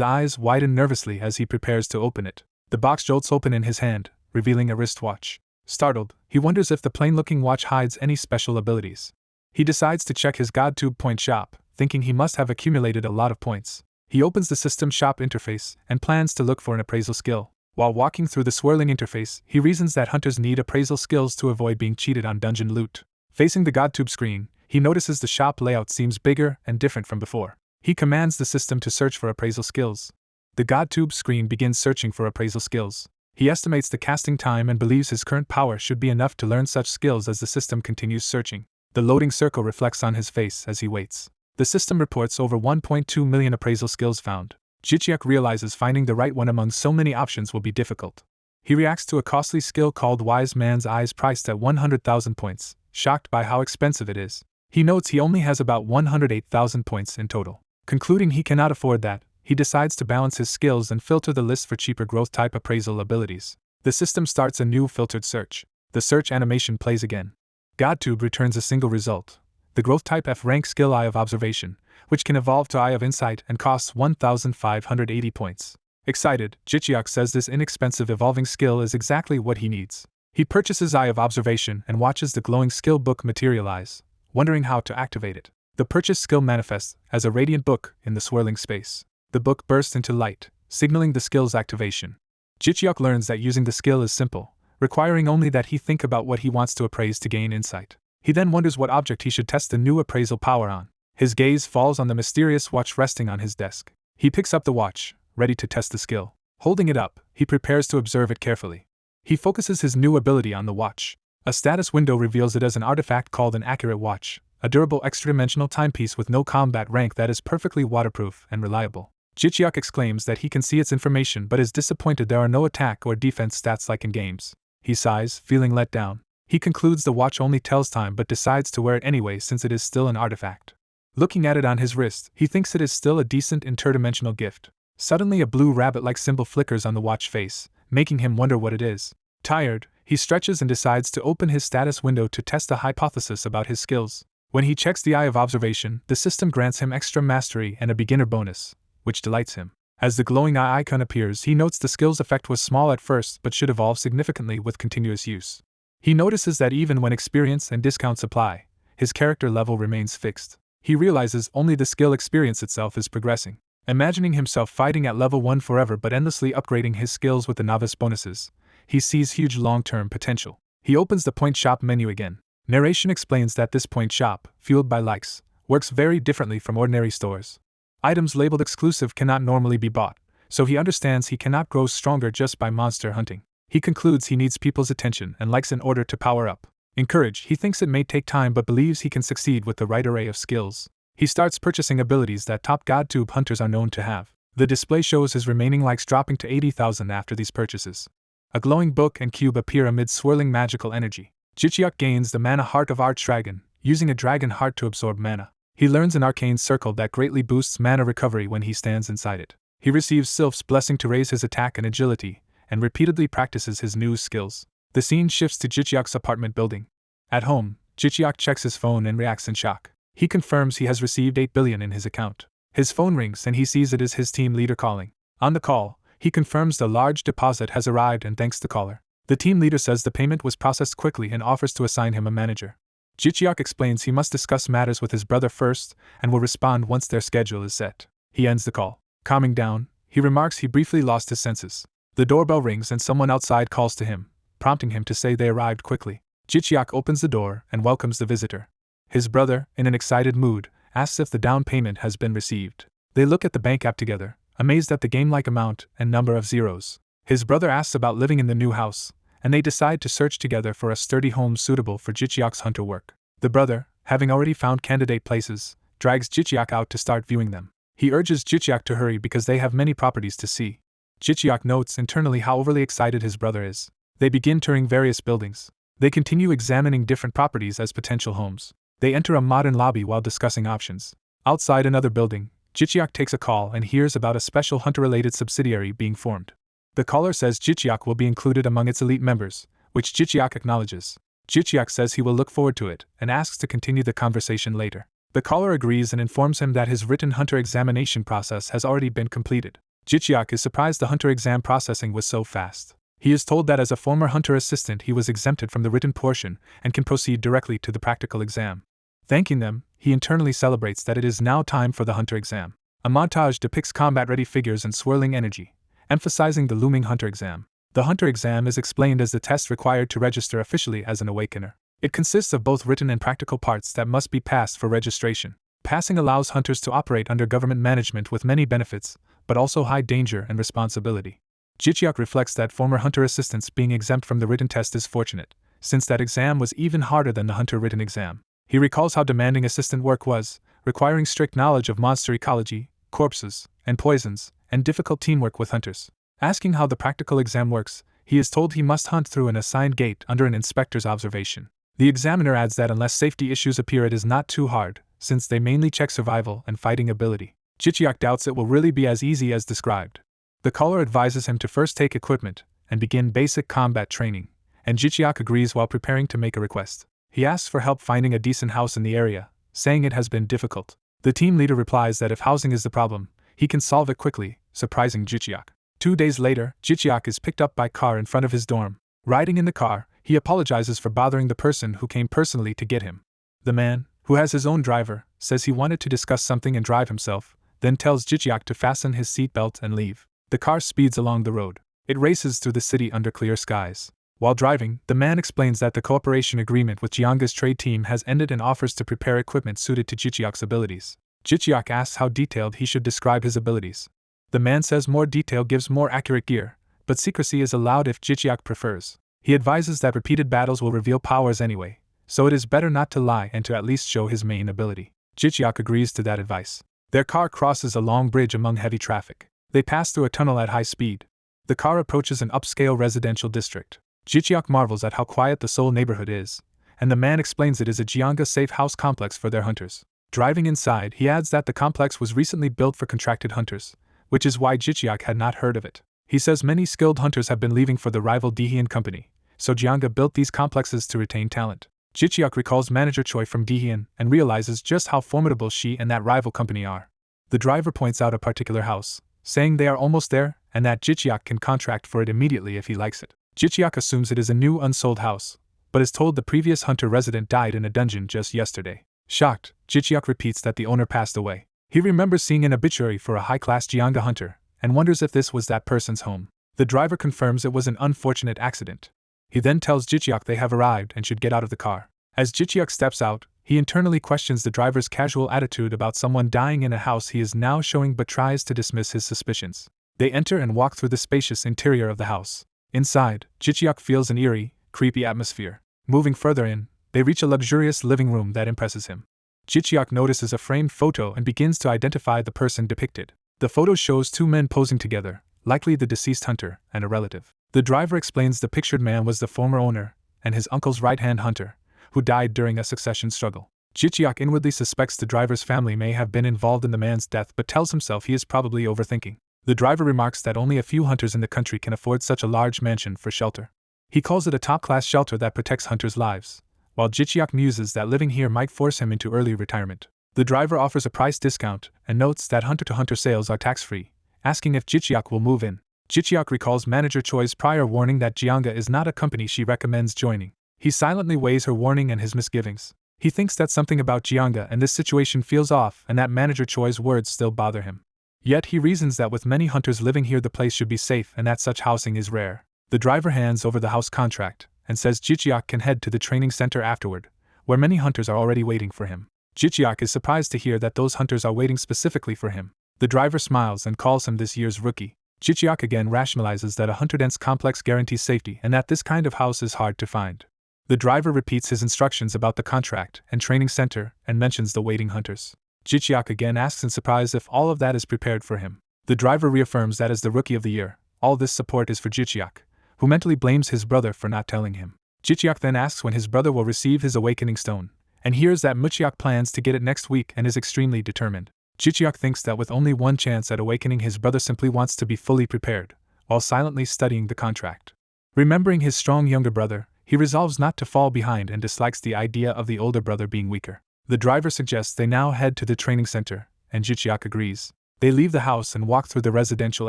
eyes widen nervously as he prepares to open it. The box jolts open in his hand, revealing a wristwatch. Startled, he wonders if the plain-looking watch hides any special abilities. He decides to check his GodTube point shop, thinking he must have accumulated a lot of points. He opens the system shop interface and plans to look for an appraisal skill. While walking through the swirling interface, he reasons that hunters need appraisal skills to avoid being cheated on dungeon loot. Facing the GodTube screen, he notices the shop layout seems bigger and different from before. He commands the system to search for appraisal skills. The GodTube screen begins searching for appraisal skills. He estimates the casting time and believes his current power should be enough to learn such skills as the system continues searching. The loading circle reflects on his face as he waits. The system reports over 1.2 million appraisal skills found. Jichiak realizes finding the right one among so many options will be difficult. He reacts to a costly skill called Wise Man's Eyes priced at 100,000 points, shocked by how expensive it is. He notes he only has about 108,000 points in total. Concluding he cannot afford that, he decides to balance his skills and filter the list for cheaper growth-type appraisal abilities. The system starts a new filtered search. The search animation plays again. GodTube returns a single result: the growth-type F-rank skill Eye of Observation, which can evolve to Eye of Insight and costs 1,580 points. Excited, Jichiak says this inexpensive evolving skill is exactly what he needs. He purchases Eye of Observation and watches the glowing skill book materialize, wondering how to activate it. The purchased skill manifests as a radiant book in the swirling space. The book bursts into light, signaling the skill's activation. Jichiak learns that using the skill is simple, requiring only that he think about what he wants to appraise to gain insight. He then wonders what object he should test the new appraisal power on. His gaze falls on the mysterious watch resting on his desk. He picks up the watch, ready to test the skill. Holding it up, he prepares to observe it carefully. He focuses his new ability on the watch. A status window reveals it as an artifact called an accurate watch, a durable extra-dimensional timepiece with no combat rank that is perfectly waterproof and reliable. Jichiak exclaims that he can see its information but is disappointed there are no attack or defense stats like in games. He sighs, feeling let down. He concludes the watch only tells time but decides to wear it anyway since it is still an artifact. Looking at it on his wrist, he thinks it is still a decent interdimensional gift. Suddenly a blue rabbit-like symbol flickers on the watch face, making him wonder what it is. Tired, he stretches and decides to open his status window to test a hypothesis about his skills. When he checks the Eye of Observation, the system grants him extra mastery and a beginner bonus, which delights him. As the glowing eye icon appears, he notes the skill's effect was small at first but should evolve significantly with continuous use. He notices that even when experience and discounts apply, his character level remains fixed. He realizes only the skill experience itself is progressing. Imagining himself fighting at level 1 forever but endlessly upgrading his skills with the novice bonuses, he sees huge long-term potential. He opens the point shop menu again. Narration explains that this point shop, fueled by likes, works very differently from ordinary stores. Items labeled exclusive cannot normally be bought, so he understands he cannot grow stronger just by monster hunting. He concludes he needs people's attention and likes in order to power up. Encouraged, he thinks it may take time but believes he can succeed with the right array of skills. He starts purchasing abilities that top GodTube hunters are known to have. The display shows his remaining likes dropping to 80,000 after these purchases. A glowing book and cube appear amid swirling magical energy. Jichiak gains the Mana Heart of Archdragon, using a dragon heart to absorb mana. He learns an arcane circle that greatly boosts mana recovery when he stands inside it. He receives Sylph's blessing to raise his attack and agility, and repeatedly practices his new skills. The scene shifts to Jichiak's apartment building. At home, Jichiak checks his phone and reacts in shock. He confirms he has received 8 billion in his account. His phone rings and he sees it is his team leader calling. On the call, he confirms the large deposit has arrived and thanks the caller. The team leader says the payment was processed quickly and offers to assign him a manager. Jichiak explains he must discuss matters with his brother first and will respond once their schedule is set. He ends the call. Calming down, he remarks he briefly lost his senses. The doorbell rings and someone outside calls to him, prompting him to say they arrived quickly. Jichiak opens the door and welcomes the visitor. His brother, in an excited mood, asks if the down payment has been received. They look at the bank app together, amazed at the game-like amount and number of zeros. His brother asks about living in the new house, and they decide to search together for a sturdy home suitable for Jichiak's hunter work. The brother, having already found candidate places, drags Jichiak out to start viewing them. He urges Jichiak to hurry because they have many properties to see. Jichiak notes internally how overly excited his brother is. They begin touring various buildings. They continue examining different properties as potential homes. They enter a modern lobby while discussing options. Outside another building, Jichiak takes a call and hears about a special hunter-related subsidiary being formed. The caller says Jichiak will be included among its elite members, which Jichiak acknowledges. Jichiak says he will look forward to it and asks to continue the conversation later. The caller agrees and informs him that his written hunter examination process has already been completed. Jichiak is surprised the hunter exam processing was so fast. He is told that as a former hunter assistant he was exempted from the written portion and can proceed directly to the practical exam. Thanking them, he internally celebrates that it is now time for the hunter exam. A montage depicts combat-ready figures and swirling energy, emphasizing the looming hunter exam. The hunter exam is explained as the test required to register officially as an awakener. It consists of both written and practical parts that must be passed for registration. Passing allows hunters to operate under government management with many benefits, but also high danger and responsibility. Jichiak reflects that former hunter assistants being exempt from the written test is fortunate, since that exam was even harder than the hunter written exam. He recalls how demanding assistant work was, requiring strict knowledge of monster ecology, corpses, and poisons, and difficult teamwork with hunters. Asking how the practical exam works, he is told he must hunt through an assigned gate under an inspector's observation. The examiner adds that unless safety issues appear it is not too hard, since they mainly check survival and fighting ability. Jichiak doubts it will really be as easy as described. The caller advises him to first take equipment and begin basic combat training, and Jichiak agrees while preparing to make a request. He asks for help finding a decent house in the area, saying it has been difficult. The team leader replies that if housing is the problem, he can solve it quickly, surprising Jichiak. 2 days later, Jichiak is picked up by car in front of his dorm. Riding in the car, he apologizes for bothering the person who came personally to get him. The man, who has his own driver, says he wanted to discuss something and drive himself, then tells Jichiak to fasten his seatbelt and leave. The car speeds along the road. It races through the city under clear skies. While driving, the man explains that the cooperation agreement with Jianga's trade team has ended and offers to prepare equipment suited to Jichiak's abilities. Jichiak asks how detailed he should describe his abilities. The man says more detail gives more accurate gear, but secrecy is allowed if Jichiak prefers. He advises that repeated battles will reveal powers anyway, so it is better not to lie and to at least show his main ability. Jichiak agrees to that advice. Their car crosses a long bridge among heavy traffic. They pass through a tunnel at high speed. The car approaches an upscale residential district. Jichiak marvels at how quiet the Seoul neighborhood is, and the man explains it is a Jianga safe house complex for their hunters. Driving inside, he adds that the complex was recently built for contracted hunters, which is why Jichiak had not heard of it. He says many skilled hunters have been leaving for the rival Daehyun company, so Jianga built these complexes to retain talent. Jichiak recalls manager Choi from Daehyun and realizes just how formidable she and that rival company are. The driver points out a particular house, saying they are almost there and that Jichiak can contract for it immediately if he likes it. Jichiak assumes it is a new unsold house, but is told the previous hunter resident died in a dungeon just yesterday. Shocked, Jichiak repeats that the owner passed away. He remembers seeing an obituary for a high-class Jianga hunter, and wonders if this was that person's home. The driver confirms it was an unfortunate accident. He then tells Jichiak they have arrived and should get out of the car. As Jichiak steps out, he internally questions the driver's casual attitude about someone dying in a house he is now showing but tries to dismiss his suspicions. They enter and walk through the spacious interior of the house. Inside, Jichiak feels an eerie, creepy atmosphere. Moving further in, they reach a luxurious living room that impresses him. Jichiak notices a framed photo and begins to identify the person depicted. The photo shows 2 men posing together, likely the deceased hunter and a relative. The driver explains the pictured man was the former owner and his uncle's right-hand hunter, who died during a succession struggle. Jichiak inwardly suspects the driver's family may have been involved in the man's death but tells himself he is probably overthinking. The driver remarks that only a few hunters in the country can afford such a large mansion for shelter. He calls it a top-class shelter that protects hunters' lives, while Jichiak muses that living here might force him into early retirement. The driver offers a price discount and notes that hunter-to-hunter sales are tax-free, asking if Jichiak will move in. Jichiak recalls manager Choi's prior warning that Jianga is not a company she recommends joining. He silently weighs her warning and his misgivings. He thinks that something about Jianga and this situation feels off and that manager Choi's words still bother him. Yet he reasons that with many hunters living here the place should be safe and that such housing is rare. The driver hands over the house contract and says Jichiak can head to the training center afterward, where many hunters are already waiting for him. Jichiak is surprised to hear that those hunters are waiting specifically for him. The driver smiles and calls him this year's rookie. Jichiak again rationalizes that a hunter-dense complex guarantees safety and that this kind of house is hard to find. The driver repeats his instructions about the contract and training center and mentions the waiting hunters. Jichiak again asks in surprise if all of that is prepared for him. The driver reaffirms that as the rookie of the year, all this support is for Jichiak, who mentally blames his brother for not telling him. Jichiak then asks when his brother will receive his awakening stone, and hears that Muchiak plans to get it next week and is extremely determined. Jichiak thinks that with only one chance at awakening his brother simply wants to be fully prepared, while silently studying the contract. Remembering his strong younger brother, he resolves not to fall behind and dislikes the idea of the older brother being weaker. The driver suggests they now head to the training center, and Jichiak agrees. They leave the house and walk through the residential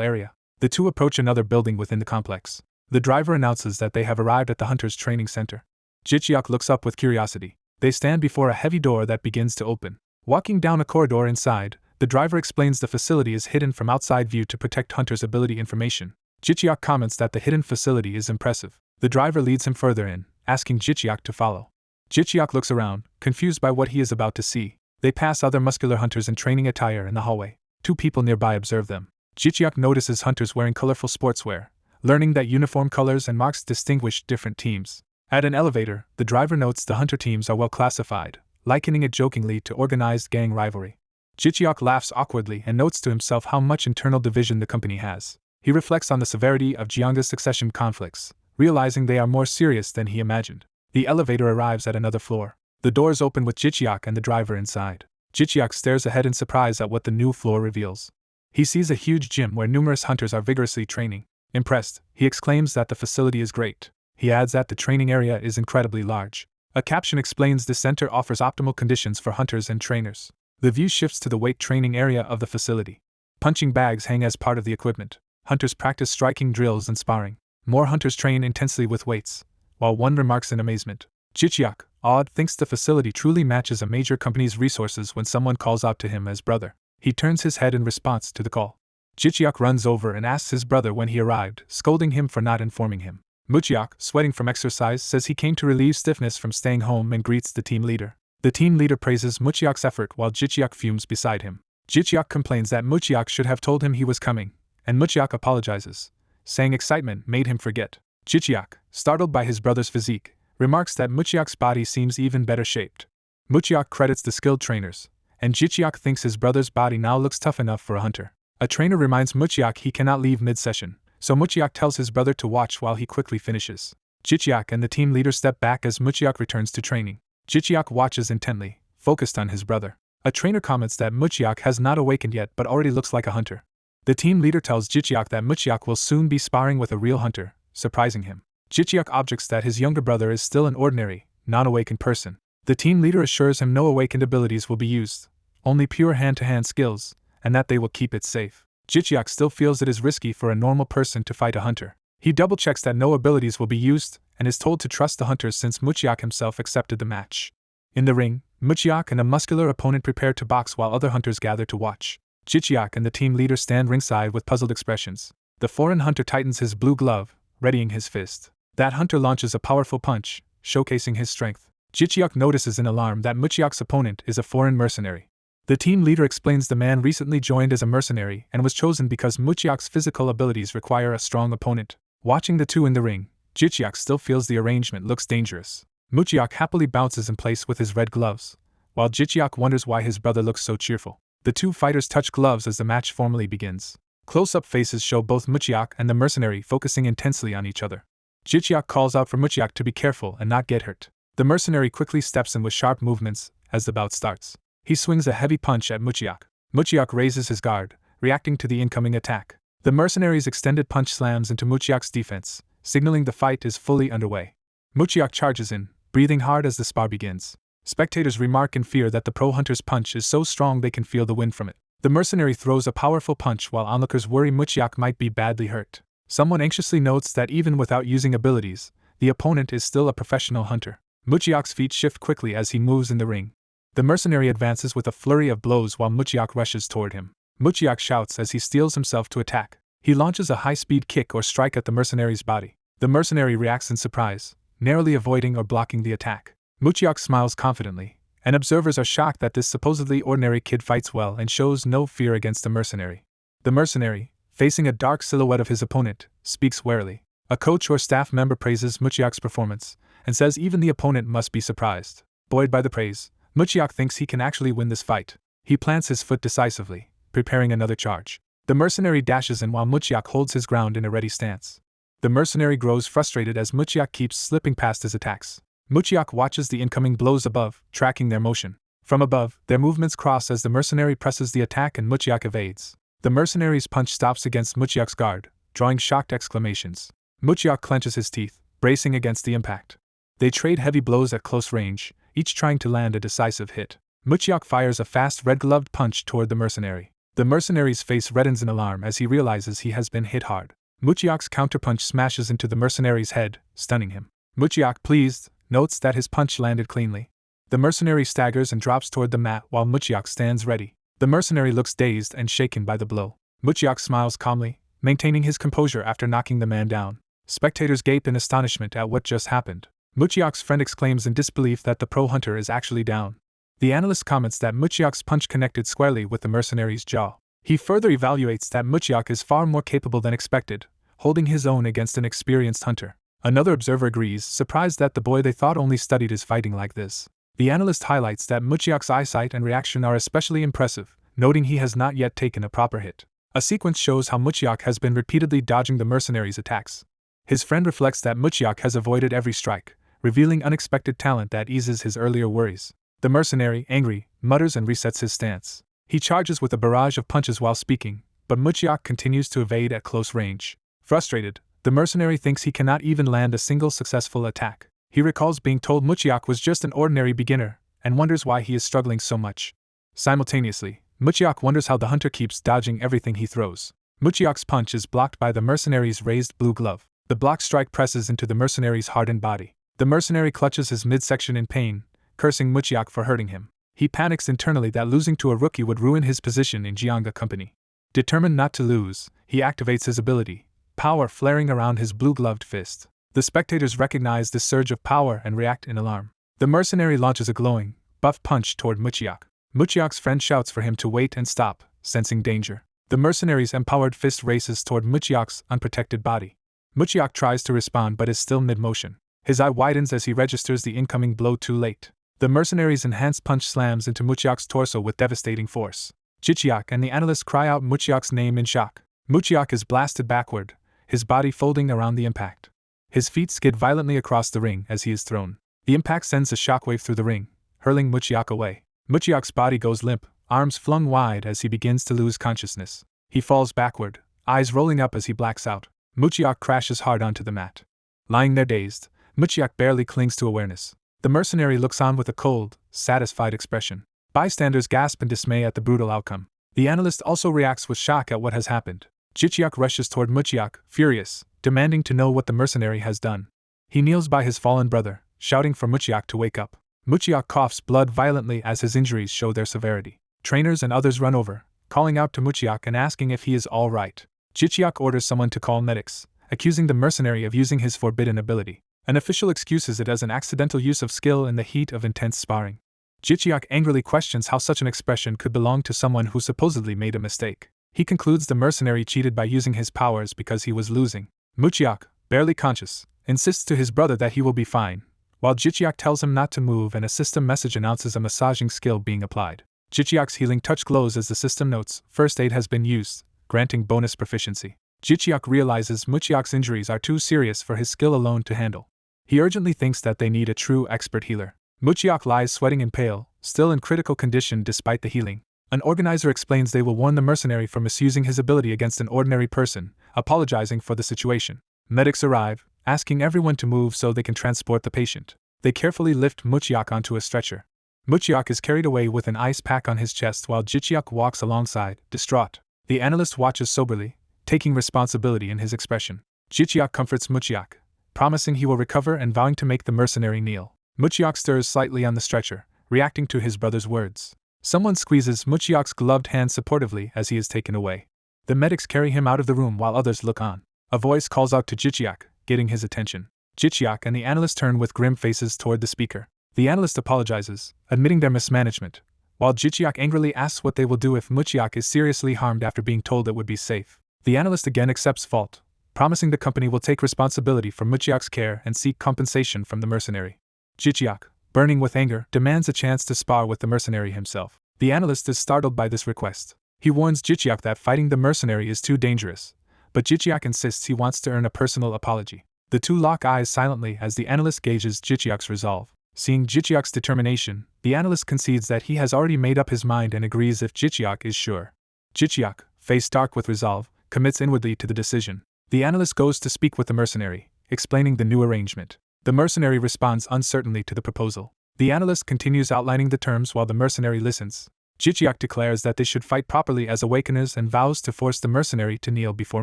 area. The two approach another building within the complex. The driver announces that they have arrived at the Hunter's training center. Jichiak looks up with curiosity. They stand before a heavy door that begins to open. Walking down a corridor inside, the driver explains the facility is hidden from outside view to protect Hunter's ability information. Jichiak comments that the hidden facility is impressive. The driver leads him further in, asking Jichiak to follow. Jichiak looks around, confused by what he is about to see. They pass other muscular hunters in training attire in the hallway. Two people nearby observe them. Jichiak notices hunters wearing colorful sportswear, learning that uniform colors and marks distinguish different teams. At an elevator, the driver notes the hunter teams are well classified, likening it jokingly to organized gang rivalry. Jichiak laughs awkwardly and notes to himself how much internal division the company has. He reflects on the severity of Jiang's succession conflicts, realizing they are more serious than he imagined. The elevator arrives at another floor. The doors open with Jichiak and the driver inside. Jichiak stares ahead in surprise at what the new floor reveals. He sees a huge gym where numerous hunters are vigorously training. Impressed, he exclaims that the facility is great. He adds that the training area is incredibly large. A caption explains the center offers optimal conditions for hunters and trainers. The view shifts to the weight training area of the facility. Punching bags hang as part of the equipment. Hunters practice striking drills and sparring. More hunters train intensely with weights, while one remarks in amazement. Jichiak, awed, thinks the facility truly matches a major company's resources when someone calls out to him as brother. He turns his head in response to the call. Jichiak runs over and asks his brother when he arrived, scolding him for not informing him. Muchiak, sweating from exercise, says he came to relieve stiffness from staying home and greets the team leader. The team leader praises Muchiak's effort while Jichiak fumes beside him. Jichiak complains that Muchiak should have told him he was coming, and Muchiak apologizes, saying excitement made him forget. Jichiak, startled by his brother's physique, remarks that Muchiak's body seems even better shaped. Muchiak credits the skilled trainers, and Jichiak thinks his brother's body now looks tough enough for a hunter. A trainer reminds Muchiak he cannot leave mid-session, so Muchiak tells his brother to watch while he quickly finishes. Jichiak and the team leader step back as Muchiak returns to training. Jichiak watches intently, focused on his brother. A trainer comments that Muchiak has not awakened yet but already looks like a hunter. The team leader tells Jichiak that Muchiak will soon be sparring with a real hunter, surprising him. Jichiak objects that his younger brother is still an ordinary, non-awakened person. The team leader assures him no awakened abilities will be used, only pure hand-to-hand skills, and that they will keep it safe. Jichiak still feels it is risky for a normal person to fight a hunter. He double-checks that no abilities will be used, and is told to trust the hunters since Muchiak himself accepted the match. In the ring, Muchiak and a muscular opponent prepare to box while other hunters gather to watch. Jichiak and the team leader stand ringside with puzzled expressions. The foreign hunter tightens his blue glove, readying his fist. That hunter launches a powerful punch, showcasing his strength. Jichiak notices in alarm that Muchiak's opponent is a foreign mercenary. The team leader explains the man recently joined as a mercenary and was chosen because Muchiak's physical abilities require a strong opponent. Watching the two in the ring, Jichiak still feels the arrangement looks dangerous. Muchiak happily bounces in place with his red gloves, while Jichiak wonders why his brother looks so cheerful. The two fighters touch gloves as the match formally begins. Close-up faces show both Muchiak and the mercenary focusing intensely on each other. Jichiak calls out for Muchiak to be careful and not get hurt. The mercenary quickly steps in with sharp movements as the bout starts. He swings a heavy punch at Muchiak. Muchiak raises his guard, reacting to the incoming attack. The mercenary's extended punch slams into Muchiak's defense, signaling the fight is fully underway. Muchiak charges in, breathing hard as the spar begins. Spectators remark in fear that the pro hunter's punch is so strong they can feel the wind from it. The mercenary throws a powerful punch while onlookers worry Muchiak might be badly hurt. Someone anxiously notes that even without using abilities, the opponent is still a professional hunter. Muchiak's feet shift quickly as he moves in the ring. The mercenary advances with a flurry of blows while Muchiak rushes toward him. Muchiak shouts as he steels himself to attack. He launches a high-speed kick or strike at the mercenary's body. The mercenary reacts in surprise, narrowly avoiding or blocking the attack. Muchiak smiles confidently, and observers are shocked that this supposedly ordinary kid fights well and shows no fear against the mercenary. The mercenary, facing a dark silhouette of his opponent, speaks warily. A coach or staff member praises Muchiak's performance, and says even the opponent must be surprised. Buoyed by the praise, Muchiak thinks he can actually win this fight. He plants his foot decisively, preparing another charge. The mercenary dashes in while Muchiak holds his ground in a ready stance. The mercenary grows frustrated as Muchiak keeps slipping past his attacks. Muchiak watches the incoming blows above, tracking their motion. From above, their movements cross as the mercenary presses the attack and Muchiak evades. The mercenary's punch stops against Muchiak's guard, drawing shocked exclamations. Muchiak clenches his teeth, bracing against the impact. They trade heavy blows at close range, each trying to land a decisive hit. Muchiak fires a fast red-gloved punch toward the mercenary. The mercenary's face reddens in alarm as he realizes he has been hit hard. Muchiak's counterpunch smashes into the mercenary's head, stunning him. Muchiak, pleased, notes that his punch landed cleanly. The mercenary staggers and drops toward the mat while Muchiak stands ready. The mercenary looks dazed and shaken by the blow. Muchiak smiles calmly, maintaining his composure after knocking the man down. Spectators gape in astonishment at what just happened. Muchiak's friend exclaims in disbelief that the pro hunter is actually down. The analyst comments that Muchiak's punch connected squarely with the mercenary's jaw. He further evaluates that Muchiak is far more capable than expected, holding his own against an experienced hunter. Another observer agrees, surprised that the boy they thought only studied is fighting like this. The analyst highlights that Muchiak's eyesight and reaction are especially impressive, noting he has not yet taken a proper hit. A sequence shows how Muchiak has been repeatedly dodging the mercenary's attacks. His friend reflects that Muchiak has avoided every strike, revealing unexpected talent that eases his earlier worries. The mercenary, angry, mutters and resets his stance. He charges with a barrage of punches while speaking, but Muchiak continues to evade at close range. Frustrated, the mercenary thinks he cannot even land a single successful attack. He recalls being told Muchiak was just an ordinary beginner, and wonders why he is struggling so much. Simultaneously, Muchiak wonders how the hunter keeps dodging everything he throws. Muchiak's punch is blocked by the mercenary's raised blue glove. The block strike presses into the mercenary's hardened body. The mercenary clutches his midsection in pain, cursing Muchiak for hurting him. He panics internally that losing to a rookie would ruin his position in Jianga Company. Determined not to lose, he activates his ability, power flaring around his blue-gloved fist. The spectators recognize this surge of power and react in alarm. The mercenary launches a glowing, buff punch toward Muchiak. Muchiak's friend shouts for him to wait and stop, sensing danger. The mercenary's empowered fist races toward Muchiak's unprotected body. Muchiak tries to respond but is still mid-motion. His eye widens as he registers the incoming blow too late. The mercenary's enhanced punch slams into Muchiak's torso with devastating force. Jichiak and the analyst cry out Muchiak's name in shock. Muchiak is blasted backward, his body folding around the impact. His feet skid violently across the ring as he is thrown. The impact sends a shockwave through the ring, hurling Muchiak away. Muchiak's body goes limp, arms flung wide as he begins to lose consciousness. He falls backward, eyes rolling up as he blacks out. Muchiak crashes hard onto the mat. Lying there dazed, Muchiak barely clings to awareness. The mercenary looks on with a cold, satisfied expression. Bystanders gasp in dismay at the brutal outcome. The analyst also reacts with shock at what has happened. Jichiak rushes toward Muchiak, furious, demanding to know what the mercenary has done. He kneels by his fallen brother, shouting for Muchiak to wake up. Muchiak coughs blood violently as his injuries show their severity. Trainers and others run over, calling out to Muchiak and asking if he is all right. Jichiak orders someone to call medics, accusing the mercenary of using his forbidden ability. An official excuses it as an accidental use of skill in the heat of intense sparring. Jichiak angrily questions how such an expression could belong to someone who supposedly made a mistake. He concludes the mercenary cheated by using his powers because he was losing. Muchiak, barely conscious, insists to his brother that he will be fine, while Jichiak tells him not to move and a system message announces a massaging skill being applied. Jichiak's healing touch glows as the system notes first aid has been used, granting bonus proficiency. Jichiak realizes Muchiak's injuries are too serious for his skill alone to handle. He urgently thinks that they need a true expert healer. Muchiak lies sweating and pale, still in critical condition despite the healing. An organizer explains they will warn the mercenary for misusing his ability against an ordinary person, apologizing for the situation. Medics arrive, asking everyone to move so they can transport the patient. They carefully lift Muchiak onto a stretcher. Muchiak is carried away with an ice pack on his chest while Jichiak walks alongside, distraught. The analyst watches soberly, taking responsibility in his expression. Jichiak comforts Muchiak, promising he will recover and vowing to make the mercenary kneel. Muchiak stirs slightly on the stretcher, reacting to his brother's words. Someone squeezes Muchiak's gloved hand supportively as he is taken away. The medics carry him out of the room while others look on. A voice calls out to Jichiak, getting his attention. Jichiak and the analyst turn with grim faces toward the speaker. The analyst apologizes, admitting their mismanagement, while Jichiak angrily asks what they will do if Muchiak is seriously harmed after being told it would be safe. The analyst again accepts fault, promising the company will take responsibility for Muchiak's care and seek compensation from the mercenary. Jichiak, burning with anger, demands a chance to spar with the mercenary himself. The analyst is startled by this request. He warns Jichiak that fighting the mercenary is too dangerous, but Jichiak insists he wants to earn a personal apology. The two lock eyes silently as the analyst gauges Jichiak's resolve. Seeing Jichiak's determination, the analyst concedes that he has already made up his mind and agrees if Jichiak is sure. Jichiak, face dark with resolve, commits inwardly to the decision. The analyst goes to speak with the mercenary, explaining the new arrangement. The mercenary responds uncertainly to the proposal. The analyst continues outlining the terms while the mercenary listens. Jichiak declares that they should fight properly as awakeners and vows to force the mercenary to kneel before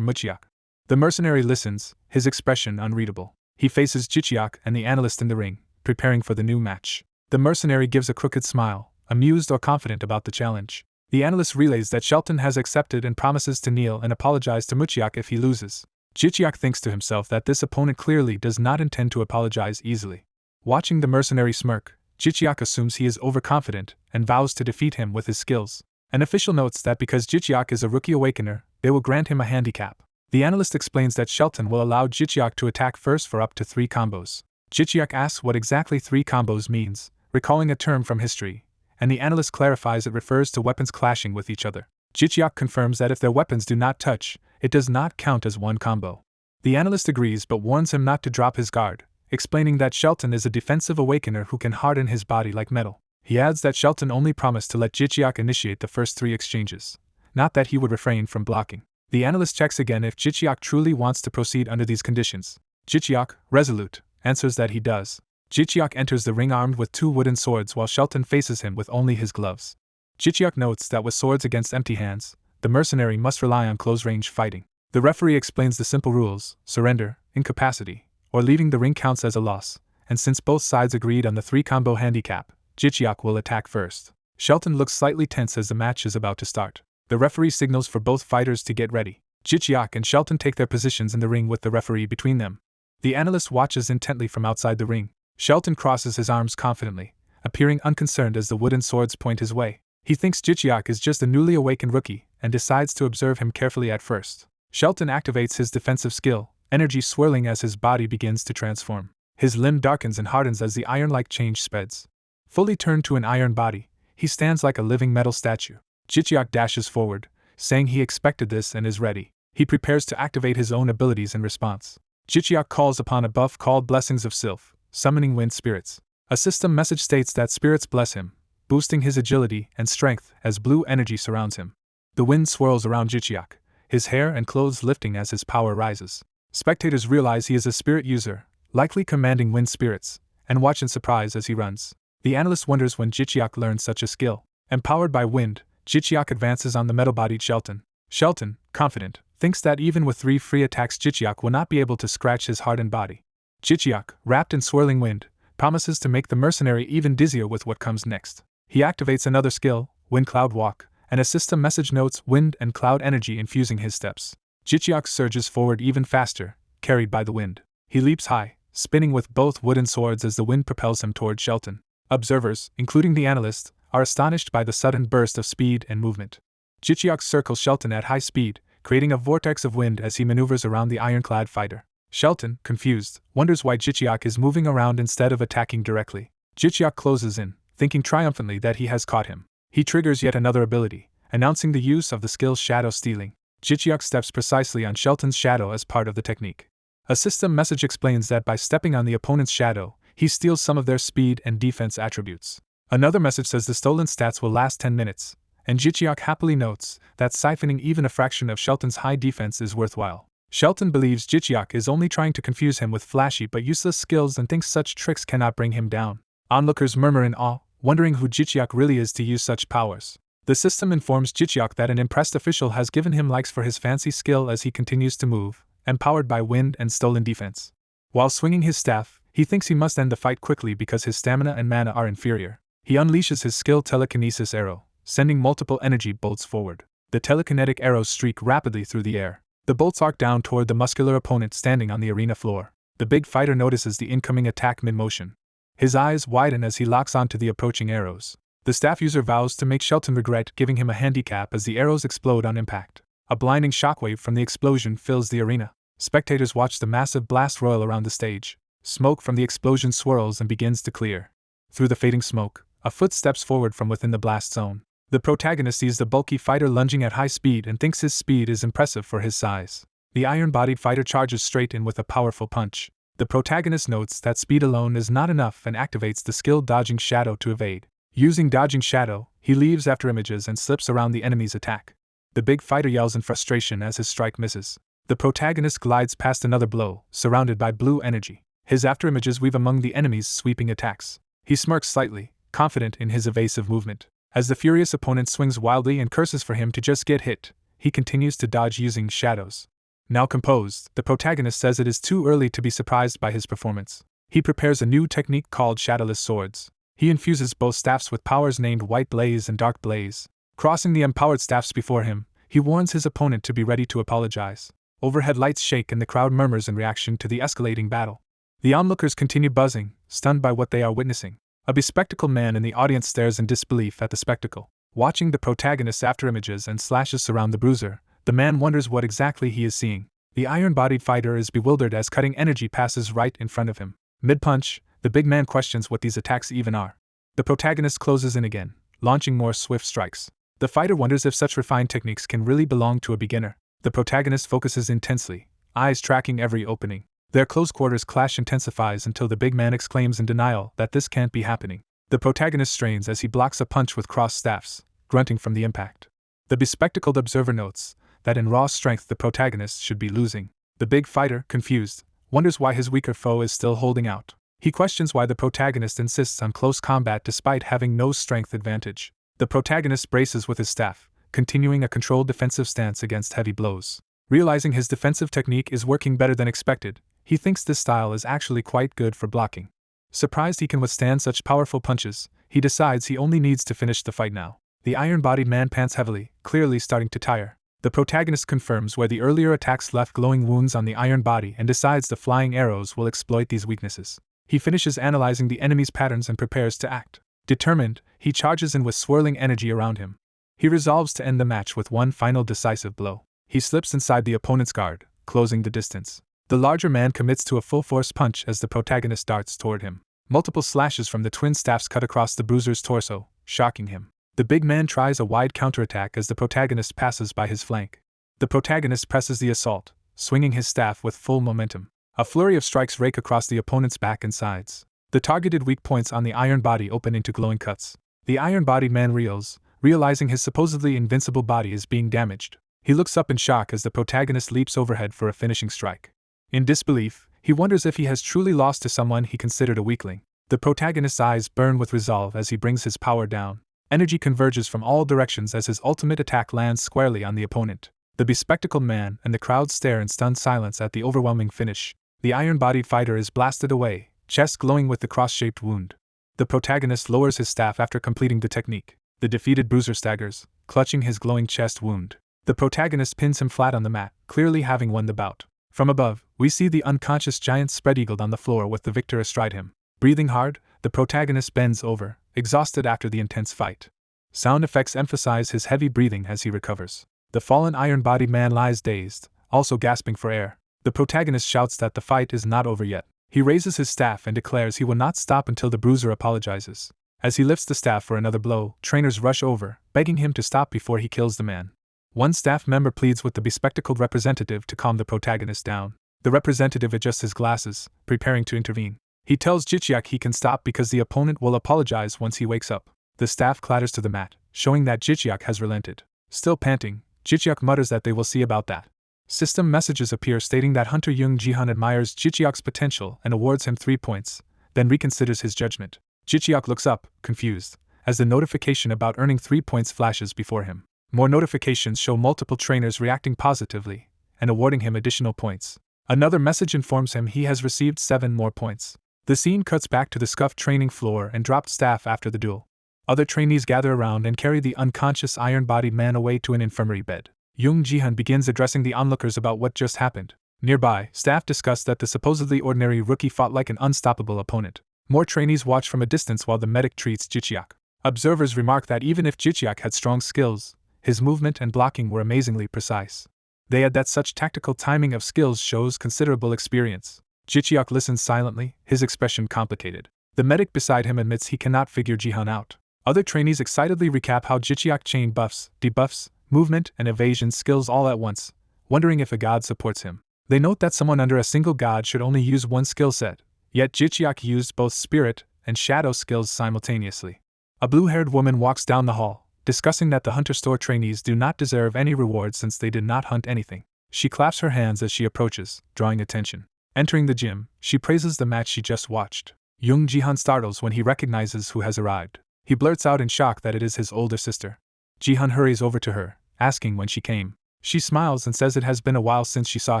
Muchiak. The mercenary listens, his expression unreadable. He faces Jichiak and the analyst in the ring, preparing for the new match. The mercenary gives a crooked smile, amused or confident about the challenge. The analyst relays that Shelton has accepted and promises to kneel and apologize to Muchiak if he loses. Jichiak thinks to himself that this opponent clearly does not intend to apologize easily. Watching the mercenary smirk, Jichiak assumes he is overconfident and vows to defeat him with his skills. An official notes that because Jichiak is a rookie awakener, they will grant him a handicap. The analyst explains that Shelton will allow Jichiak to attack first for up to 3 combos. Jichiak asks what exactly 3 combos means, recalling a term from history, and the analyst clarifies it refers to weapons clashing with each other. Jichiak confirms that if their weapons do not touch, it does not count as one combo. The analyst agrees but warns him not to drop his guard, explaining that Shelton is a defensive awakener who can harden his body like metal. He adds that Shelton only promised to let Jichiak initiate the first 3 exchanges, not that he would refrain from blocking. The analyst checks again if Jichiak truly wants to proceed under these conditions. Jichiak, resolute, answers that he does. Jichiak enters the ring armed with 2 wooden swords while Shelton faces him with only his gloves. Jichiak notes that with swords against empty hands, the mercenary must rely on close-range fighting. The referee explains the simple rules: surrender, incapacity, or leaving the ring counts as a loss, and since both sides agreed on the 3-combo handicap, Jichiak will attack first. Shelton looks slightly tense as the match is about to start. The referee signals for both fighters to get ready. Jichiak and Shelton take their positions in the ring with the referee between them. The analyst watches intently from outside the ring. Shelton crosses his arms confidently, appearing unconcerned as the wooden swords point his way. He thinks Jichiak is just a newly awakened rookie and decides to observe him carefully at first. Shelton activates his defensive skill, energy swirling as his body begins to transform. His limb darkens and hardens as the iron-like change spreads. Fully turned to an iron body, he stands like a living metal statue. Jichiak dashes forward, saying he expected this and is ready. He prepares to activate his own abilities in response. Jichiak calls upon a buff called Blessings of Sylph, summoning wind spirits. A system message states that spirits bless him, boosting his agility and strength as blue energy surrounds him. The wind swirls around Jichiak, his hair and clothes lifting as his power rises. Spectators realize he is a spirit user, likely commanding wind spirits, and watch in surprise as he runs. The analyst wonders when Jichiak learned such a skill. Empowered by wind, Jichiak advances on the metal-bodied Shelton. Shelton, confident, thinks that even with 3 free attacks Jichiak will not be able to scratch his hardened body. Jichiak, wrapped in swirling wind, promises to make the mercenary even dizzier with what comes next. He activates another skill, Wind Cloud Walk, and a system message notes wind and cloud energy infusing his steps. Jichiak surges forward even faster, carried by the wind. He leaps high, spinning with both wooden swords as the wind propels him toward Shelton. Observers, including the analyst, are astonished by the sudden burst of speed and movement. Jichiak circles Shelton at high speed, creating a vortex of wind as he maneuvers around the ironclad fighter. Shelton, confused, wonders why Jichiak is moving around instead of attacking directly. Jichiak closes in, thinking triumphantly that he has caught him. He triggers yet another ability, announcing the use of the skill Shadow Stealing. Jichiak steps precisely on Shelton's shadow as part of the technique. A system message explains that by stepping on the opponent's shadow, he steals some of their speed and defense attributes. Another message says the stolen stats will last 10 minutes, and Jichiak happily notes that siphoning even a fraction of Shelton's high defense is worthwhile. Shelton believes Jichiak is only trying to confuse him with flashy but useless skills and thinks such tricks cannot bring him down. Onlookers murmur in awe, wondering who Jichiak really is to use such powers. The system informs Jichiak that an impressed official has given him likes for his fancy skill as he continues to move, empowered by wind and stolen defense. While swinging his staff, he thinks he must end the fight quickly because his stamina and mana are inferior. He unleashes his skill Telekinesis Arrow, sending multiple energy bolts forward. The telekinetic arrows streak rapidly through the air. The bolts arc down toward the muscular opponent standing on the arena floor. The big fighter notices the incoming attack mid-motion. His eyes widen as he locks onto the approaching arrows. The staff user vows to make Shelton regret giving him a handicap as the arrows explode on impact. A blinding shockwave from the explosion fills the arena. Spectators watch the massive blast roil around the stage. Smoke from the explosion swirls and begins to clear. Through the fading smoke, a foot steps forward from within the blast zone. The protagonist sees the bulky fighter lunging at high speed and thinks his speed is impressive for his size. The iron-bodied fighter charges straight in with a powerful punch. The protagonist notes that speed alone is not enough and activates the skill Dodging Shadow to evade. Using Dodging Shadow, he leaves after images and slips around the enemy's attack. The big fighter yells in frustration as his strike misses. The protagonist glides past another blow, surrounded by blue energy. His afterimages weave among the enemy's sweeping attacks. He smirks slightly, confident in his evasive movement. As the furious opponent swings wildly and curses for him to just get hit, he continues to dodge using shadows. Now composed, the protagonist says it is too early to be surprised by his performance. He prepares a new technique called Shadowless Swords. He infuses both staffs with powers named White Blaze and Dark Blaze. Crossing the empowered staffs before him, he warns his opponent to be ready to apologize. Overhead lights shake and the crowd murmurs in reaction to the escalating battle. The onlookers continue buzzing, stunned by what they are witnessing. A bespectacled man in the audience stares in disbelief at the spectacle. Watching the protagonist's afterimages and slashes surround the bruiser, the man wonders what exactly he is seeing. The iron-bodied fighter is bewildered as cutting energy passes right in front of him. Mid-punch, the big man questions what these attacks even are. The protagonist closes in again, launching more swift strikes. The fighter wonders if such refined techniques can really belong to a beginner. The protagonist focuses intensely, eyes tracking every opening. Their close quarters clash intensifies until the big man exclaims in denial that this can't be happening. The protagonist strains as he blocks a punch with crossed staffs, grunting from the impact. The bespectacled observer notes that in raw strength the protagonist should be losing. The big fighter, confused, wonders why his weaker foe is still holding out. He questions why the protagonist insists on close combat despite having no strength advantage. The protagonist braces with his staff, continuing a controlled defensive stance against heavy blows. Realizing his defensive technique is working better than expected, he thinks this style is actually quite good for blocking. Surprised he can withstand such powerful punches, he decides he only needs to finish the fight now. The iron-bodied man pants heavily, clearly starting to tire. The protagonist confirms where the earlier attacks left glowing wounds on the iron body and decides the flying arrows will exploit these weaknesses. He finishes analyzing the enemy's patterns and prepares to act. Determined, he charges in with swirling energy around him. He resolves to end the match with one final decisive blow. He slips inside the opponent's guard, closing the distance. The larger man commits to a full-force punch as the protagonist darts toward him. Multiple slashes from the twin staffs cut across the bruiser's torso, shocking him. The big man tries a wide counterattack as the protagonist passes by his flank. The protagonist presses the assault, swinging his staff with full momentum. A flurry of strikes rake across the opponent's back and sides. The targeted weak points on the iron body open into glowing cuts. The iron-bodied man reels, realizing his supposedly invincible body is being damaged. He looks up in shock as the protagonist leaps overhead for a finishing strike. In disbelief, he wonders if he has truly lost to someone he considered a weakling. The protagonist's eyes burn with resolve as he brings his power down. Energy converges from all directions as his ultimate attack lands squarely on the opponent. The bespectacled man and the crowd stare in stunned silence at the overwhelming finish. The iron-bodied fighter is blasted away, chest glowing with the cross-shaped wound. The protagonist lowers his staff after completing the technique. The defeated bruiser staggers, clutching his glowing chest wound. The protagonist pins him flat on the mat, clearly having won the bout. From above, we see the unconscious giant spread-eagled on the floor with the victor astride him. Breathing hard, the protagonist bends over, exhausted after the intense fight. Sound effects emphasize his heavy breathing as he recovers. The fallen iron-bodied man lies dazed, also gasping for air. The protagonist shouts that the fight is not over yet. He raises his staff and declares he will not stop until the bruiser apologizes. As he lifts the staff for another blow, trainers rush over, begging him to stop before he kills the man. One staff member pleads with the bespectacled representative to calm the protagonist down. The representative adjusts his glasses, preparing to intervene. He tells Jichiak he can stop because the opponent will apologize once he wakes up. The staff clatters to the mat, showing that Jichiak has relented. Still panting, Jichiak mutters that they will see about that. System messages appear stating that Hunter Jung Jihan admires Jichiak's potential and awards him 3 points, then reconsiders his judgment. Jichiak looks up, confused, as the notification about earning 3 points flashes before him. More notifications show multiple trainers reacting positively and awarding him additional points. Another message informs him he has received 7 more points. The scene cuts back to the scuffed training floor and dropped staff after the duel. Other trainees gather around and carry the unconscious iron-bodied man away to an infirmary bed. Jung Jihan begins addressing the onlookers about what just happened. Nearby, staff discuss that the supposedly ordinary rookie fought like an unstoppable opponent. More trainees watch from a distance while the medic treats Jichiak. Observers remark that even if Jichiak had strong skills, his movement and blocking were amazingly precise. They add that such tactical timing of skills shows considerable experience. Jichiak listens silently, his expression complicated. The medic beside him admits he cannot figure Jihan out. Other trainees excitedly recap how Jichiak chain buffs, debuffs, movement, and evasion skills all at once, wondering if a god supports him. They note that someone under a single god should only use one skill set, yet Jichiak used both spirit and shadow skills simultaneously. A blue-haired woman walks down the hall, discussing that the hunter store trainees do not deserve any reward since they did not hunt anything. She claps her hands as she approaches, drawing attention. Entering the gym, she praises the match she just watched. Young Jihan startles when he recognizes who has arrived. He blurts out in shock that it is his older sister. Jihan hurries over to her, asking when she came. She smiles and says it has been a while since she saw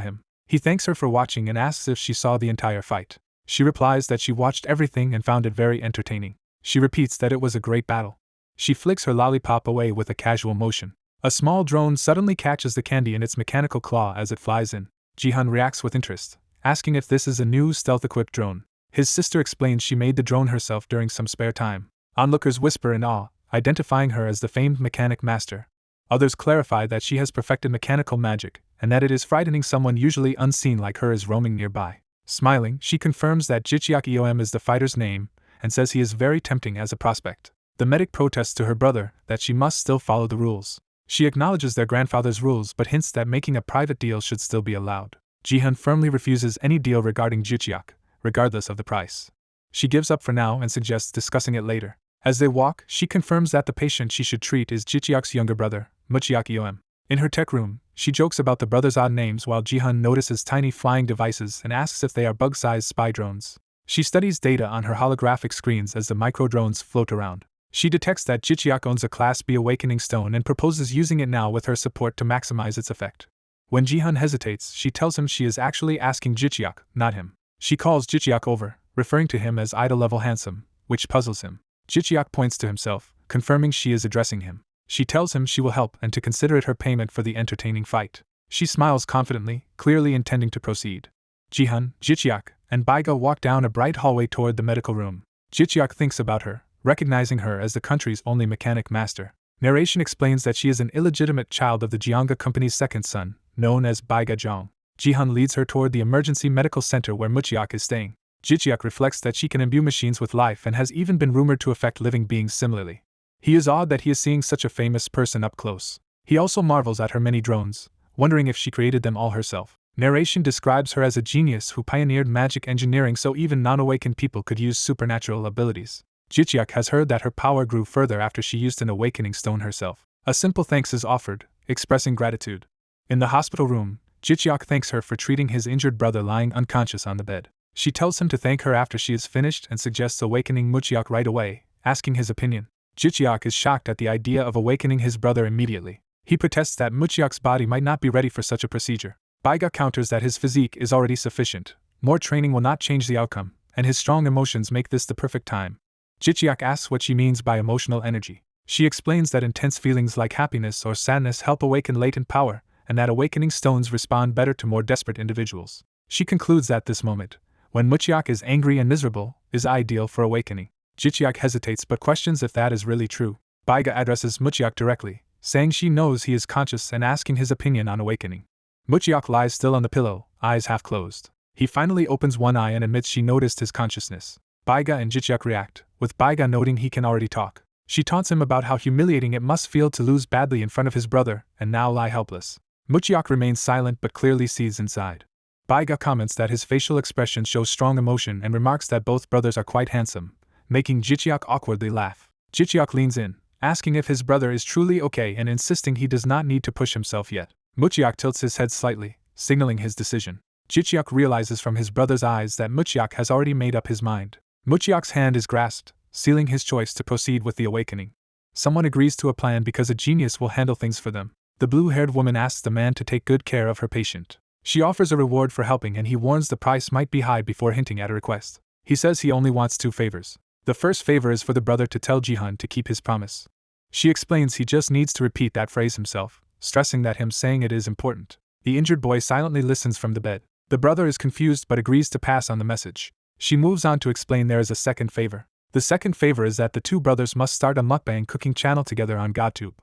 him. He thanks her for watching and asks if she saw the entire fight. She replies that she watched everything and found it very entertaining. She repeats that it was a great battle. She flicks her lollipop away with a casual motion. A small drone suddenly catches the candy in its mechanical claw as it flies in. Jihan reacts with interest, asking if this is a new stealth-equipped drone. His sister explains she made the drone herself during some spare time. Onlookers whisper in awe, identifying her as the famed mechanic master. Others clarify that she has perfected mechanical magic, and that it is frightening someone usually unseen like her is roaming nearby. Smiling, she confirms that Jichiak Eom is the fighter's name, and says he is very tempting as a prospect. The medic protests to her brother that she must still follow the rules. She acknowledges their grandfather's rules but hints that making a private deal should still be allowed. Jihan firmly refuses any deal regarding Jichiak, regardless of the price. She gives up for now and suggests discussing it later. As they walk, she confirms that the patient she should treat is Jichiak's younger brother, Muchiak Eom. In her tech room, she jokes about the brothers' odd names while Jihan notices tiny flying devices and asks if they are bug-sized spy drones. She studies data on her holographic screens as the micro-drones float around. She detects that Jichiak owns a Class B Awakening Stone and proposes using it now with her support to maximize its effect. When Jihan hesitates, she tells him she is actually asking Jichiak, not him. She calls Jichiak over, referring to him as idol-level handsome, which puzzles him. Jichiak points to himself, confirming she is addressing him. She tells him she will help and to consider it her payment for the entertaining fight. She smiles confidently, clearly intending to proceed. Jihan, Jichiak, and Baiga walk down a bright hallway toward the medical room. Jichiak thinks about her, recognizing her as the country's only mechanic master. Narration explains that she is an illegitimate child of the Jianga Company's second son, known as Baiga Zhang. Jihan leads her toward the emergency medical center where Muchiak is staying. Jichiak reflects that she can imbue machines with life and has even been rumored to affect living beings similarly. He is awed that he is seeing such a famous person up close. He also marvels at her many drones, wondering if she created them all herself. Narration describes her as a genius who pioneered magic engineering so even non-awakened people could use supernatural abilities. Jichiak has heard that her power grew further after she used an awakening stone herself. A simple thanks is offered, expressing gratitude. In the hospital room, Jichiak thanks her for treating his injured brother lying unconscious on the bed. She tells him to thank her after she is finished and suggests awakening Muchiak right away, asking his opinion. Jichiak is shocked at the idea of awakening his brother immediately. He protests that Muchiak's body might not be ready for such a procedure. Baiga counters that his physique is already sufficient, more training will not change the outcome, and his strong emotions make this the perfect time. Jichiak asks what she means by emotional energy. She explains that intense feelings like happiness or sadness help awaken latent power, and that awakening stones respond better to more desperate individuals. She concludes that this moment, when Muchiak is angry and miserable, is ideal for awakening. Jichiak hesitates but questions if that is really true. Baiga addresses Muchiak directly, saying she knows he is conscious and asking his opinion on awakening. Muchiak lies still on the pillow, eyes half closed. He finally opens one eye and admits she noticed his consciousness. Baiga and Jichiak react, with Baiga noting he can already talk. She taunts him about how humiliating it must feel to lose badly in front of his brother, and now lie helpless. Muchiak remains silent but clearly sees inside. Baiga comments that his facial expression shows strong emotion and remarks that both brothers are quite handsome, making Jichiak awkwardly laugh. Jichiak leans in, asking if his brother is truly okay and insisting he does not need to push himself yet. Muchiak tilts his head slightly, signaling his decision. Jichiak realizes from his brother's eyes that Muchiak has already made up his mind. Muchiak's hand is grasped, sealing his choice to proceed with the awakening. Someone agrees to a plan because a genius will handle things for them. The blue-haired woman asks the man to take good care of her patient. She offers a reward for helping and he warns the price might be high before hinting at a request. He says he only wants 2 favors. The first favor is for the brother to tell Jihan to keep his promise. She explains he just needs to repeat that phrase himself, stressing that him saying it is important. The injured boy silently listens from the bed. The brother is confused but agrees to pass on the message. She moves on to explain there is a second favor. The second favor is that the 2 brothers must start a mukbang cooking channel together on GodTube.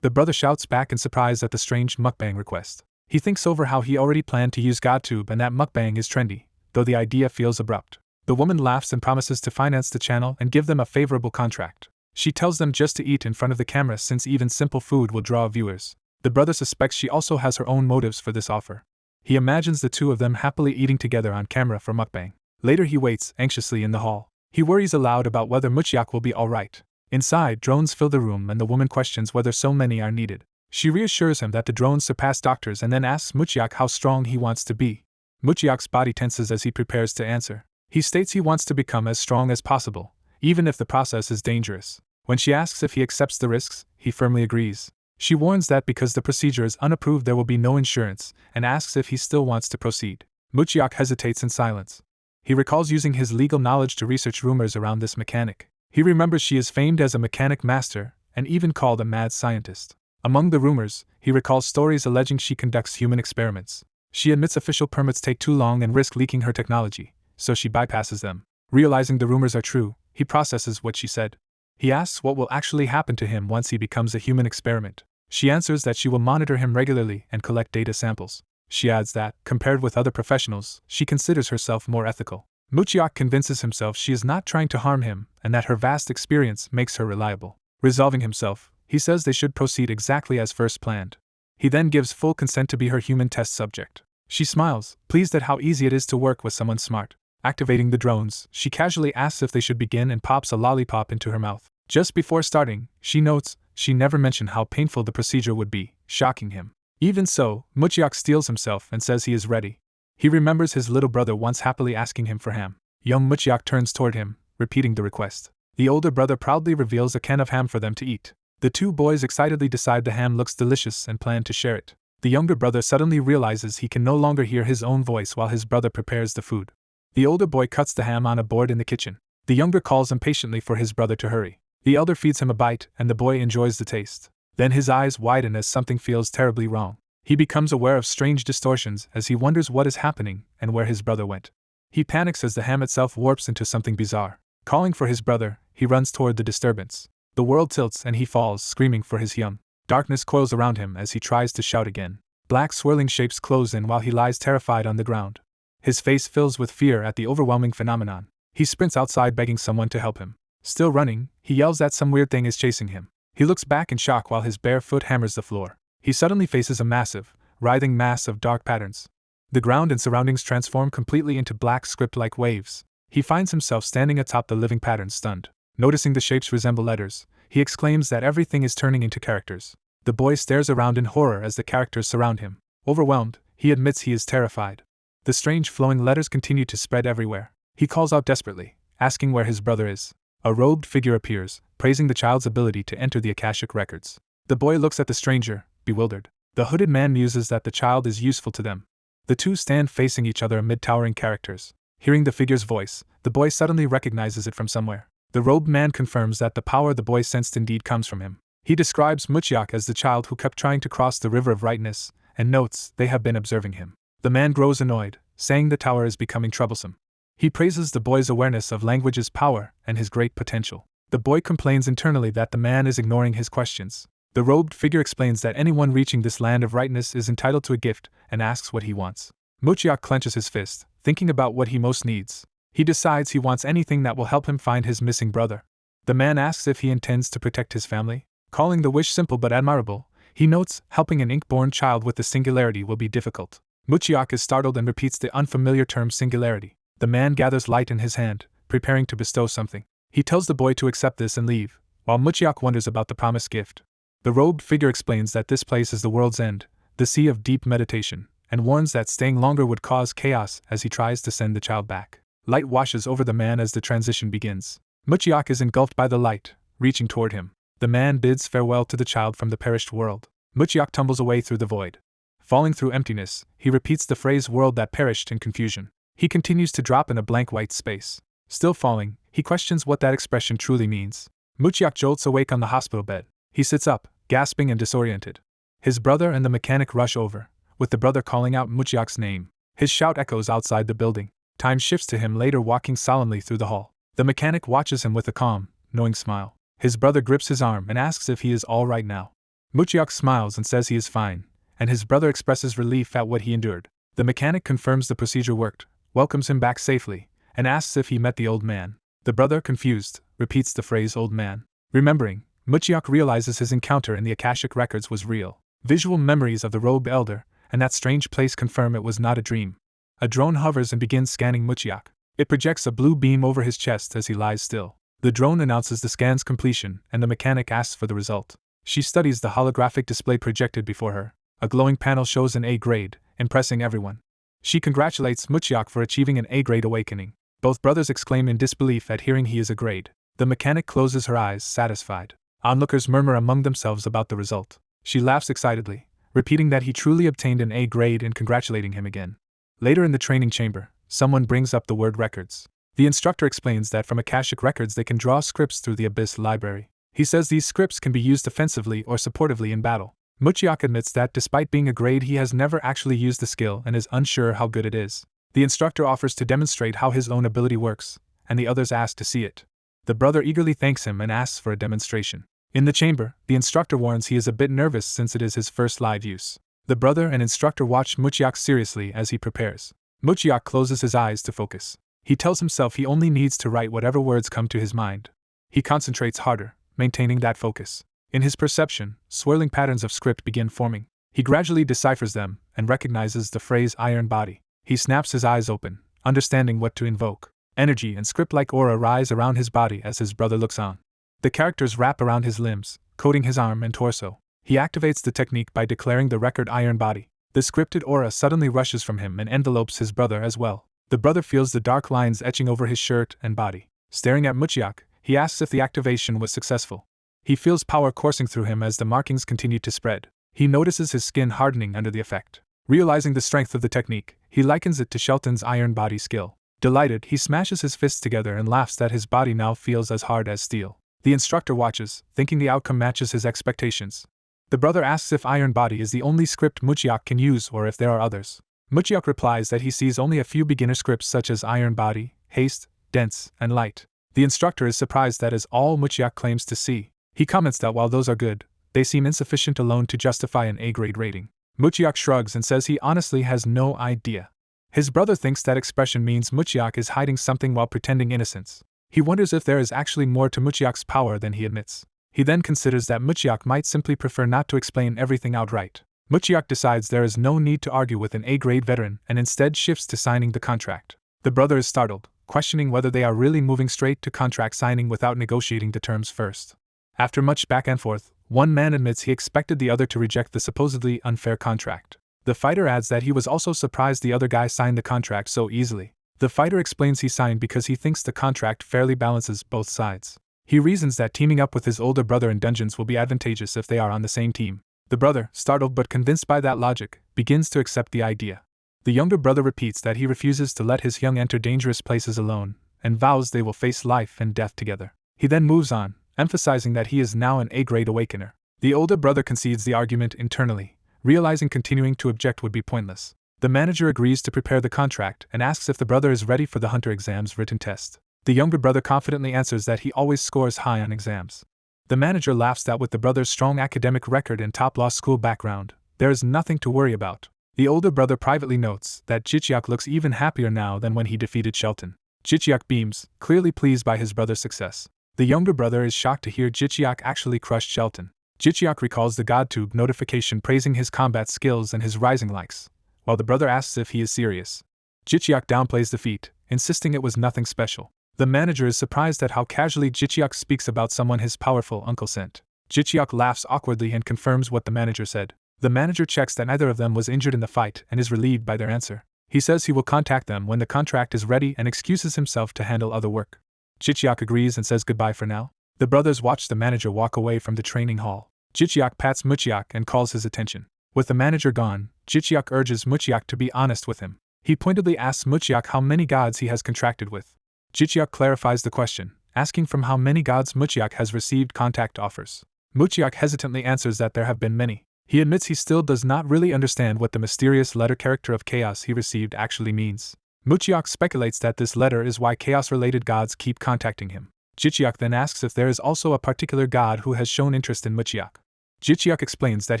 The brother shouts back in surprise at the strange mukbang request. He thinks over how he already planned to use GodTube and that mukbang is trendy, though the idea feels abrupt. The woman laughs and promises to finance the channel and give them a favorable contract. She tells them just to eat in front of the camera since even simple food will draw viewers. The brother suspects she also has her own motives for this offer. He imagines the 2 of them happily eating together on camera for mukbang. Later he waits anxiously in the hall. He worries aloud about whether Muchiak will be alright. Inside, drones fill the room and the woman questions whether so many are needed. She reassures him that the drones surpass doctors and then asks Muchiak how strong he wants to be. Muchiak's body tenses as he prepares to answer. He states he wants to become as strong as possible, even if the process is dangerous. When she asks if he accepts the risks, he firmly agrees. She warns that because the procedure is unapproved there will be no insurance, and asks if he still wants to proceed. Muchiak hesitates in silence. He recalls using his legal knowledge to research rumors around this mechanic. He remembers she is famed as a mechanic master, and even called a mad scientist. Among the rumors, he recalls stories alleging she conducts human experiments. She admits official permits take too long and risk leaking her technology, so she bypasses them. Realizing the rumors are true, he processes what she said. He asks what will actually happen to him once he becomes a human experiment. She answers that she will monitor him regularly and collect data samples. She adds that, compared with other professionals, she considers herself more ethical. Muchiak convinces himself she is not trying to harm him and that her vast experience makes her reliable. Resolving himself, he says they should proceed exactly as first planned. He then gives full consent to be her human test subject. She smiles, pleased at how easy it is to work with someone smart. Activating the drones, she casually asks if they should begin and pops a lollipop into her mouth. Just before starting, she notes she never mentioned how painful the procedure would be, shocking him. Even so, Muchiak steels himself and says he is ready. He remembers his little brother once happily asking him for ham. Young Muchiak turns toward him, repeating the request. The older brother proudly reveals a can of ham for them to eat. The two boys excitedly decide the ham looks delicious and plan to share it. The younger brother suddenly realizes he can no longer hear his own voice while his brother prepares the food. The older boy cuts the ham on a board in the kitchen. The younger calls impatiently for his brother to hurry. The elder feeds him a bite, and the boy enjoys the taste. Then his eyes widen as something feels terribly wrong. He becomes aware of strange distortions as he wonders what is happening and where his brother went. He panics as the ham itself warps into something bizarre. Calling for his brother, he runs toward the disturbance. The world tilts and he falls, screaming for his young. Darkness coils around him as he tries to shout again. Black swirling shapes close in while he lies terrified on the ground. His face fills with fear at the overwhelming phenomenon. He sprints outside begging someone to help him. Still running, he yells that some weird thing is chasing him. He looks back in shock while his bare foot hammers the floor. He suddenly faces a massive, writhing mass of dark patterns. The ground and surroundings transform completely into black script-like waves. He finds himself standing atop the living pattern, stunned. Noticing the shapes resemble letters, he exclaims that everything is turning into characters. The boy stares around in horror as the characters surround him. Overwhelmed, he admits he is terrified. The strange flowing letters continue to spread everywhere. He calls out desperately, asking where his brother is. A robed figure appears, praising the child's ability to enter the Akashic records. The boy looks at the stranger, bewildered. The hooded man muses that the child is useful to them. The two stand facing each other amid towering characters. Hearing the figure's voice, the boy suddenly recognizes it from somewhere. The robed man confirms that the power the boy sensed indeed comes from him. He describes Muchiak as the child who kept trying to cross the river of rightness, and notes they have been observing him. The man grows annoyed, saying the tower is becoming troublesome. He praises the boy's awareness of language's power and his great potential. The boy complains internally that the man is ignoring his questions. The robed figure explains that anyone reaching this land of rightness is entitled to a gift and asks what he wants. Muchiak clenches his fist, thinking about what he most needs. He decides he wants anything that will help him find his missing brother. The man asks if he intends to protect his family. Calling the wish simple but admirable, he notes helping an ink-born child with the singularity will be difficult. Muchiak is startled and repeats the unfamiliar term singularity. The man gathers light in his hand, preparing to bestow something. He tells the boy to accept this and leave, while Muchiak wonders about the promised gift. The robed figure explains that this place is the world's end, the sea of deep meditation, and warns that staying longer would cause chaos as he tries to send the child back. Light washes over the man as the transition begins. Muchiak is engulfed by the light, reaching toward him. The man bids farewell to the child from the perished world. Muchiak tumbles away through the void. Falling through emptiness, he repeats the phrase world that perished in confusion. He continues to drop in a blank white space. Still falling, he questions what that expression truly means. Muchiak jolts awake on the hospital bed. He sits up, gasping and disoriented. His brother and the mechanic rush over, with the brother calling out Muchiak's name. His shout echoes outside the building. Time shifts to him later walking solemnly through the hall. The mechanic watches him with a calm, knowing smile. His brother grips his arm and asks if he is all right now. Muchiak smiles and says he is fine, and his brother expresses relief at what he endured. The mechanic confirms the procedure worked, welcomes him back safely, and asks if he met the old man. The brother, confused, repeats the phrase old man. Remembering, Muchiak realizes his encounter in the Akashic records was real. Visual memories of the robed elder and that strange place confirm it was not a dream. A drone hovers and begins scanning Muchiak. It projects a blue beam over his chest as he lies still. The drone announces the scan's completion, and the mechanic asks for the result. She studies the holographic display projected before her. A glowing panel shows an A grade, impressing everyone. She congratulates Muchiak for achieving an A grade awakening. Both brothers exclaim in disbelief at hearing he is a grade. The mechanic closes her eyes, satisfied. Onlookers murmur among themselves about the result. She laughs excitedly, repeating that he truly obtained an A grade and congratulating him again. Later in the training chamber, someone brings up the word records. The instructor explains that from Akashic records they can draw scripts through the Abyss library. He says these scripts can be used offensively or supportively in battle. Muchiak admits that despite being a grade he has never actually used the skill and is unsure how good it is. The instructor offers to demonstrate how his own ability works, and the others ask to see it. The brother eagerly thanks him and asks for a demonstration. In the chamber, the instructor warns he is a bit nervous since it is his first live use. The brother and instructor watch Muchiak seriously as he prepares. Muchiak closes his eyes to focus. He tells himself he only needs to write whatever words come to his mind. He concentrates harder, maintaining that focus. In his perception, swirling patterns of script begin forming. He gradually deciphers them and recognizes the phrase iron body. He snaps his eyes open, understanding what to invoke. Energy and script-like aura rise around his body as his brother looks on. The characters wrap around his limbs, coating his arm and torso. He activates the technique by declaring the record iron body. The scripted aura suddenly rushes from him and envelopes his brother as well. The brother feels the dark lines etching over his shirt and body. Staring at Muchiak, he asks if the activation was successful. He feels power coursing through him as the markings continue to spread. He notices his skin hardening under the effect. Realizing the strength of the technique, he likens it to Shelton's iron body skill. Delighted, he smashes his fists together and laughs that his body now feels as hard as steel. The instructor watches, thinking the outcome matches his expectations. The brother asks if iron body is the only script Muchiak can use or if there are others. Muchiak replies that he sees only a few beginner scripts such as iron body, haste, dense, and light. The instructor is surprised that is all Muchiak claims to see. He comments that while those are good, they seem insufficient alone to justify an A-grade rating. Muchiak shrugs and says he honestly has no idea. His brother thinks that expression means Muchiak is hiding something while pretending innocence. He wonders if there is actually more to Muchiak's power than he admits. He then considers that Muchiak might simply prefer not to explain everything outright. Muchiak decides there is no need to argue with an A-grade veteran and instead shifts to signing the contract. The brother is startled, questioning whether they are really moving straight to contract signing without negotiating the terms first. After much back and forth, one man admits he expected the other to reject the supposedly unfair contract. The fighter adds that he was also surprised the other guy signed the contract so easily. The fighter explains he signed because he thinks the contract fairly balances both sides. He reasons that teaming up with his older brother in dungeons will be advantageous if they are on the same team. The brother, startled but convinced by that logic, begins to accept the idea. The younger brother repeats that he refuses to let his young enter dangerous places alone, and vows they will face life and death together. He then moves on, emphasizing that he is now an A-grade awakener. The older brother concedes the argument internally, realizing continuing to object would be pointless. The manager agrees to prepare the contract and asks if the brother is ready for the Hunter exam's written test. The younger brother confidently answers that he always scores high on exams. The manager laughs that with the brother's strong academic record and top law school background, there is nothing to worry about. The older brother privately notes that Jichiak looks even happier now than when he defeated Shelton. Jichiak beams, clearly pleased by his brother's success. The younger brother is shocked to hear Jichiak actually crushed Shelton. Jichiak recalls the GodTube notification praising his combat skills and his rising likes, while the brother asks if he is serious. Jichiak downplays the feat, insisting it was nothing special. The manager is surprised at how casually Jichiak speaks about someone his powerful uncle sent. Jichiak laughs awkwardly and confirms what the manager said. The manager checks that neither of them was injured in the fight and is relieved by their answer. He says he will contact them when the contract is ready and excuses himself to handle other work. Jichiak agrees and says goodbye for now. The brothers watch the manager walk away from the training hall. Jichiak pats Muchiak and calls his attention. With the manager gone, Jichiak urges Muchiak to be honest with him. He pointedly asks Muchiak how many gods he has contracted with. Jichiak clarifies the question, asking from how many gods Muchiak has received contact offers. Muchiak hesitantly answers that there have been many. He admits he still does not really understand what the mysterious letter character of chaos he received actually means. Muchiak speculates that this letter is why chaos-related gods keep contacting him. Jichiak then asks if there is also a particular god who has shown interest in Muchiak. Jichiak explains that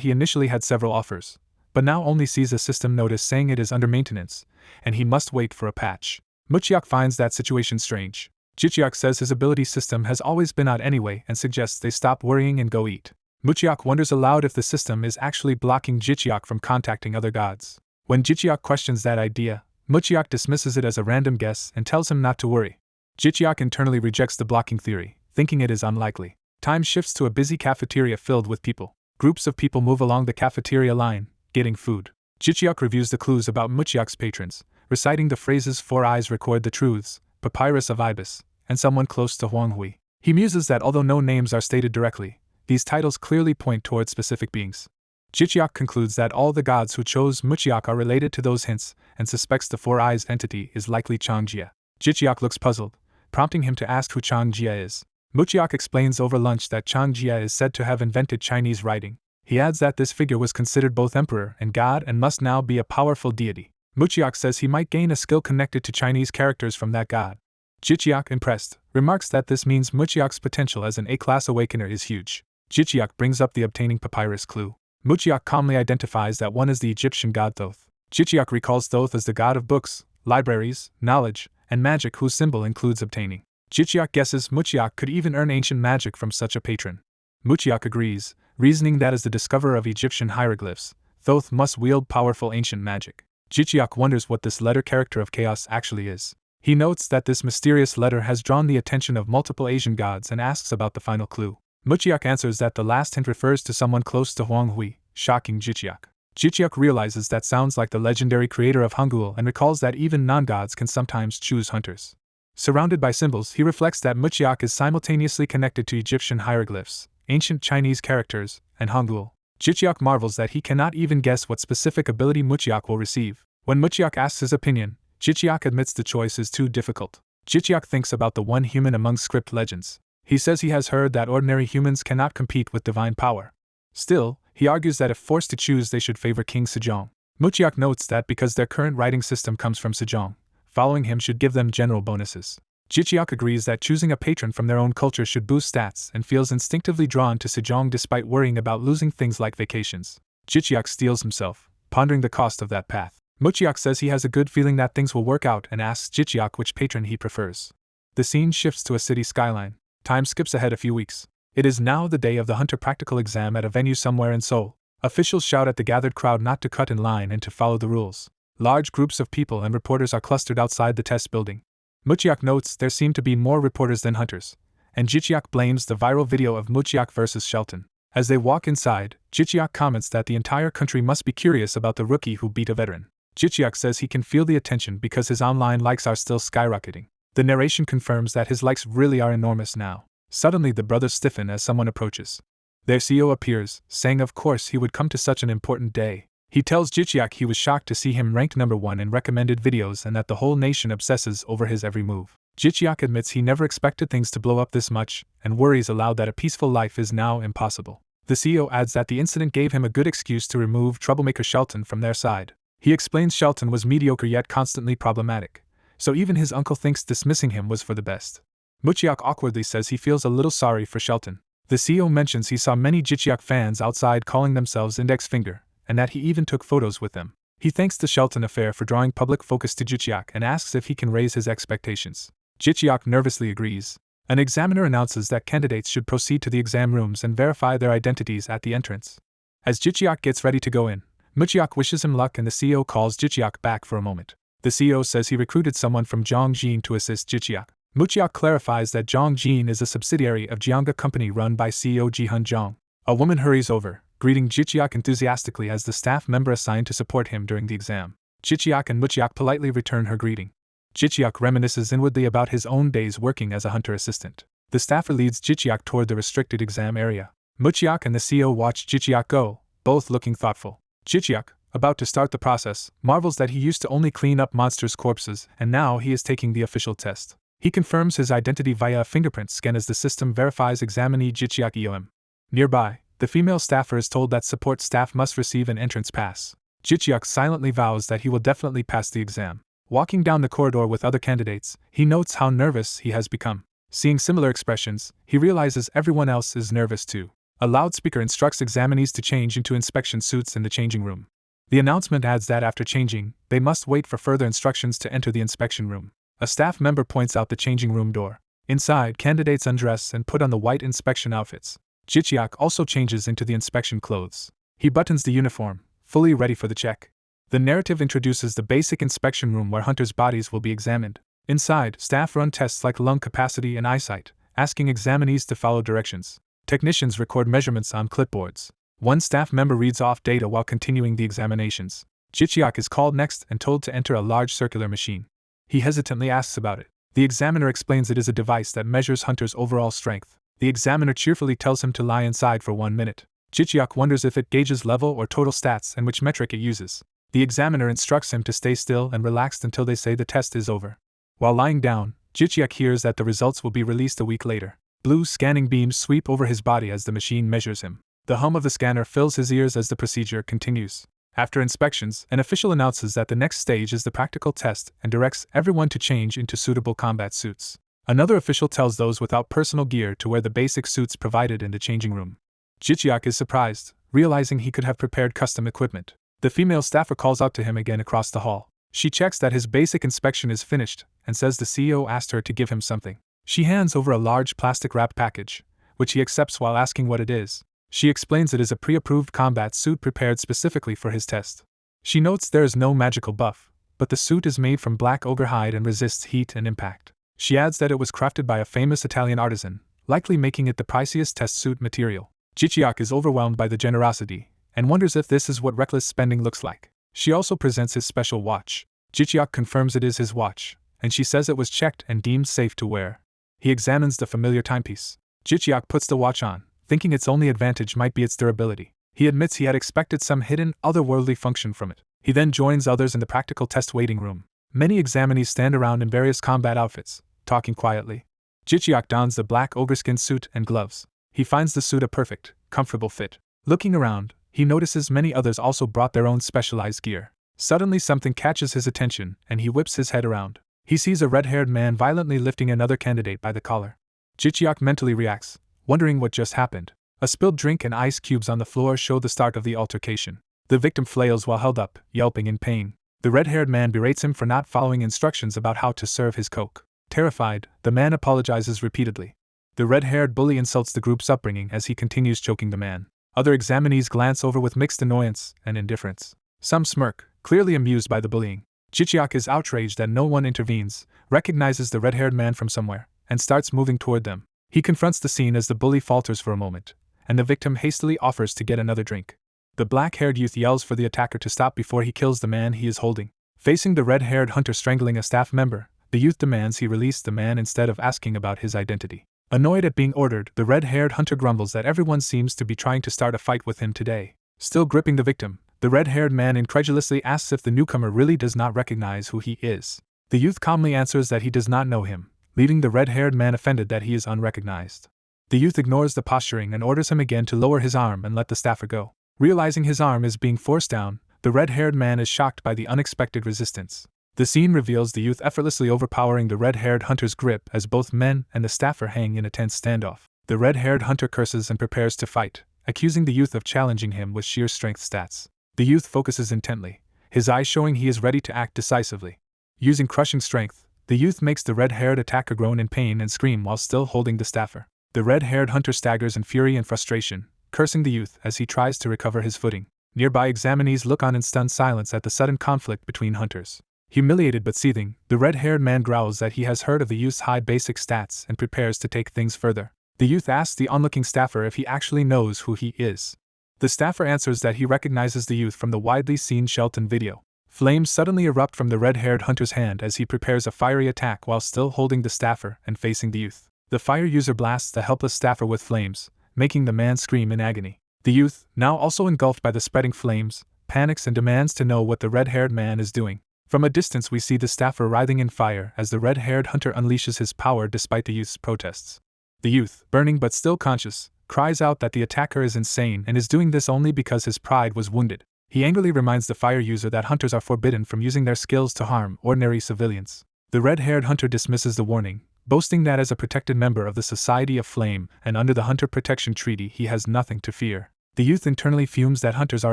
he initially had several offers, but now only sees a system notice saying it is under maintenance, and he must wait for a patch. Muchiak finds that situation strange. Jichiak says his ability system has always been out anyway and suggests they stop worrying and go eat. Muchiak wonders aloud if the system is actually blocking Jichiak from contacting other gods. When Jichiak questions that idea, Muchiak dismisses it as a random guess and tells him not to worry. Jichiak internally rejects the blocking theory, thinking it is unlikely. Time shifts to a busy cafeteria filled with people. Groups of people move along the cafeteria line, getting food. Jicheok reviews the clues about Muchiak's patrons, reciting the phrases "Four Eyes Record the Truths," "Papyrus of Ibis," and "Someone Close to Huanghui." He muses that although no names are stated directly, these titles clearly point towards specific beings. Jicheok concludes that all the gods who chose Muchiak are related to those hints, and suspects the Four Eyes entity is likely Changjia. Jicheok looks puzzled, prompting him to ask who Changjia is. Muchiak explains over lunch that Changjia is said to have invented Chinese writing. He adds that this figure was considered both emperor and god and must now be a powerful deity. Muchiak says he might gain a skill connected to Chinese characters from that god. Jicheok, impressed, remarks that this means Muchiak's potential as an A-class awakener is huge. Jicheok brings up the obtaining papyrus clue. Muchiak calmly identifies that one is the Egyptian god Thoth. Jicheok recalls Thoth as the god of books, libraries, knowledge, and magic whose symbol includes obtaining. Jicheok guesses Muchiak could even earn ancient magic from such a patron. Muchiak agrees, reasoning that as the discoverer of Egyptian hieroglyphs, Thoth must wield powerful ancient magic. Jicheok wonders what this letter character of chaos actually is. He notes that this mysterious letter has drawn the attention of multiple Asian gods and asks about the final clue. Muchiak answers that the last hint refers to someone close to Huanghui, shocking Jicheok. Jicheok realizes that sounds like the legendary creator of Hangul and recalls that even non-gods can sometimes choose hunters. Surrounded by symbols, he reflects that Muchiak is simultaneously connected to Egyptian hieroglyphs, ancient Chinese characters, and Hangul. Jicheok marvels that he cannot even guess what specific ability Muchiak will receive. When Muchiak asks his opinion, Jicheok admits the choice is too difficult. Jicheok thinks about the one human among script legends. He says he has heard that ordinary humans cannot compete with divine power. Still, he argues that if forced to choose they should favor King Sejong. Muchiak notes that because their current writing system comes from Sejong, following him should give them general bonuses. Jicheok agrees that choosing a patron from their own culture should boost stats and feels instinctively drawn to Sejong despite worrying about losing things like vacations. Jicheok steels himself, pondering the cost of that path. Muchiak says he has a good feeling that things will work out and asks Jicheok which patron he prefers. The scene shifts to a city skyline. Time skips ahead a few weeks. It is now the day of the Hunter practical exam at a venue somewhere in Seoul. Officials shout at the gathered crowd not to cut in line and to follow the rules. Large groups of people and reporters are clustered outside the test building. Muchiak notes there seem to be more reporters than hunters, and Jicheok blames the viral video of Muchiak versus Shelton. As they walk inside, Jicheok comments that the entire country must be curious about the rookie who beat a veteran. Jicheok says he can feel the attention because his online likes are still skyrocketing. The narration confirms that his likes really are enormous now. Suddenly the brothers stiffen as someone approaches. Their CEO appears, saying of course he would come to such an important day. He tells Jicheok he was shocked to see him ranked number 1 in recommended videos and that the whole nation obsesses over his every move. Jicheok admits he never expected things to blow up this much, and worries aloud that a peaceful life is now impossible. The CEO adds that the incident gave him a good excuse to remove troublemaker Shelton from their side. He explains Shelton was mediocre yet constantly problematic, so even his uncle thinks dismissing him was for the best. Muchiak awkwardly says he feels a little sorry for Shelton. The CEO mentions he saw many Jicheok fans outside calling themselves Index Finger, and that he even took photos with them. He thanks the Shelton affair for drawing public focus to Jicheok and asks if he can raise his expectations. Jicheok nervously agrees. An examiner announces that candidates should proceed to the exam rooms and verify their identities at the entrance. As Jicheok gets ready to go in, Muchiak wishes him luck and the CEO calls Jicheok back for a moment. The CEO says he recruited someone from Zhongjin to assist Jicheok. Muchiak clarifies that Zhongjin is a subsidiary of Jianga Company run by CEO Ji-hun Zhong. A woman hurries over, greeting Jicheok enthusiastically as the staff member assigned to support him during the exam. Jicheok and Muchiak politely return her greeting. Jicheok reminisces inwardly about his own days working as a hunter assistant. The staffer leads Jicheok toward the restricted exam area. Muchiak and the CEO watch Jicheok go, both looking thoughtful. Jicheok, about to start the process, marvels that he used to only clean up monsters' corpses and now he is taking the official test. He confirms his identity via a fingerprint scan as the system verifies examinee Jicheok EOM. Nearby, the female staffer is told that support staff must receive an entrance pass. Jicheok silently vows that he will definitely pass the exam. Walking down the corridor with other candidates, he notes how nervous he has become. Seeing similar expressions, he realizes everyone else is nervous too. A loudspeaker instructs examinees to change into inspection suits in the changing room. The announcement adds that after changing, they must wait for further instructions to enter the inspection room. A staff member points out the changing room door. Inside, candidates undress and put on the white inspection outfits. Jicheok also changes into the inspection clothes. He buttons the uniform, fully ready for the check. The narrative introduces the basic inspection room where hunters' bodies will be examined. Inside, staff run tests like lung capacity and eyesight, asking examinees to follow directions. Technicians record measurements on clipboards. One staff member reads off data while continuing the examinations. Jichiak is called next and told to enter a large circular machine. He hesitantly asks about it. The examiner explains it is a device that measures Hunter's overall strength. The examiner cheerfully tells him to lie inside for 1 minute. Jichiak wonders if it gauges level or total stats and which metric it uses. The examiner instructs him to stay still and relaxed until they say the test is over. While lying down, Jichiak hears that the results will be released a week later. Blue scanning beams sweep over his body as the machine measures him. The hum of the scanner fills his ears as the procedure continues. After inspections, an official announces that the next stage is the practical test and directs everyone to change into suitable combat suits. Another official tells those without personal gear to wear the basic suits provided in the changing room. Jichiak is surprised, realizing he could have prepared custom equipment. The female staffer calls out to him again across the hall. She checks that his basic inspection is finished and says the CEO asked her to give him something. She hands over a large plastic-wrapped package, which he accepts while asking what it is. She explains it is a pre-approved combat suit prepared specifically for his test. She notes there is no magical buff, but the suit is made from black ogre hide and resists heat and impact. She adds that it was crafted by a famous Italian artisan, likely making it the priciest test suit material. Jichiak is overwhelmed by the generosity, and wonders if this is what reckless spending looks like. She also presents his special watch. Jichiak confirms it is his watch, and she says it was checked and deemed safe to wear. He examines the familiar timepiece. Jichiak puts the watch on, thinking its only advantage might be its durability. He admits he had expected some hidden, otherworldly function from it. He then joins others in the practical test waiting room. Many examinees stand around in various combat outfits, talking quietly. Jichiak dons the black ogre-skin suit and gloves. He finds the suit a perfect, comfortable fit. Looking around, he notices many others also brought their own specialized gear. Suddenly something catches his attention, and he whips his head around. He sees a red-haired man violently lifting another candidate by the collar. Jichiak mentally reacts, wondering what just happened. A spilled drink and ice cubes on the floor show the start of the altercation. The victim flails while held up, yelping in pain. The red-haired man berates him for not following instructions about how to serve his coke. Terrified, the man apologizes repeatedly. The red-haired bully insults the group's upbringing as he continues choking the man. Other examinees glance over with mixed annoyance and indifference. Some smirk, clearly amused by the bullying. Jichiak is outraged that no one intervenes, recognizes the red-haired man from somewhere, and starts moving toward them. He confronts the scene as the bully falters for a moment, and the victim hastily offers to get another drink. The black-haired youth yells for the attacker to stop before he kills the man he is holding. Facing the red-haired hunter strangling a staff member, the youth demands he release the man instead of asking about his identity. Annoyed at being ordered, the red-haired hunter grumbles that everyone seems to be trying to start a fight with him today. Still gripping the victim, the red-haired man incredulously asks if the newcomer really does not recognize who he is. The youth calmly answers that he does not know him, leaving the red-haired man offended that he is unrecognized. The youth ignores the posturing and orders him again to lower his arm and let the staffer go. Realizing his arm is being forced down, the red-haired man is shocked by the unexpected resistance. The scene reveals the youth effortlessly overpowering the red-haired hunter's grip as both men and the staffer hang in a tense standoff. The red-haired hunter curses and prepares to fight, accusing the youth of challenging him with sheer strength stats. The youth focuses intently, his eyes showing he is ready to act decisively. Using crushing strength, the youth makes the red-haired attacker groan in pain and scream while still holding the staffer. The red-haired hunter staggers in fury and frustration, cursing the youth as he tries to recover his footing. Nearby examinees look on in stunned silence at the sudden conflict between hunters. Humiliated but seething, the red-haired man growls that he has heard of the youth's high basic stats and prepares to take things further. The youth asks the onlooking staffer if he actually knows who he is. The staffer answers that he recognizes the youth from the widely seen Shelton video. Flames suddenly erupt from the red-haired hunter's hand as he prepares a fiery attack while still holding the staffer and facing the youth. The fire user blasts the helpless staffer with flames, making the man scream in agony. The youth, now also engulfed by the spreading flames, panics and demands to know what the red-haired man is doing. From a distance we see the staffer writhing in fire as the red-haired hunter unleashes his power despite the youth's protests. The youth, burning but still conscious, cries out that the attacker is insane and is doing this only because his pride was wounded. He angrily reminds the fire user that hunters are forbidden from using their skills to harm ordinary civilians. The red-haired hunter dismisses the warning, boasting that as a protected member of the Society of Flame and under the Hunter Protection Treaty he has nothing to fear. The youth internally fumes that hunters are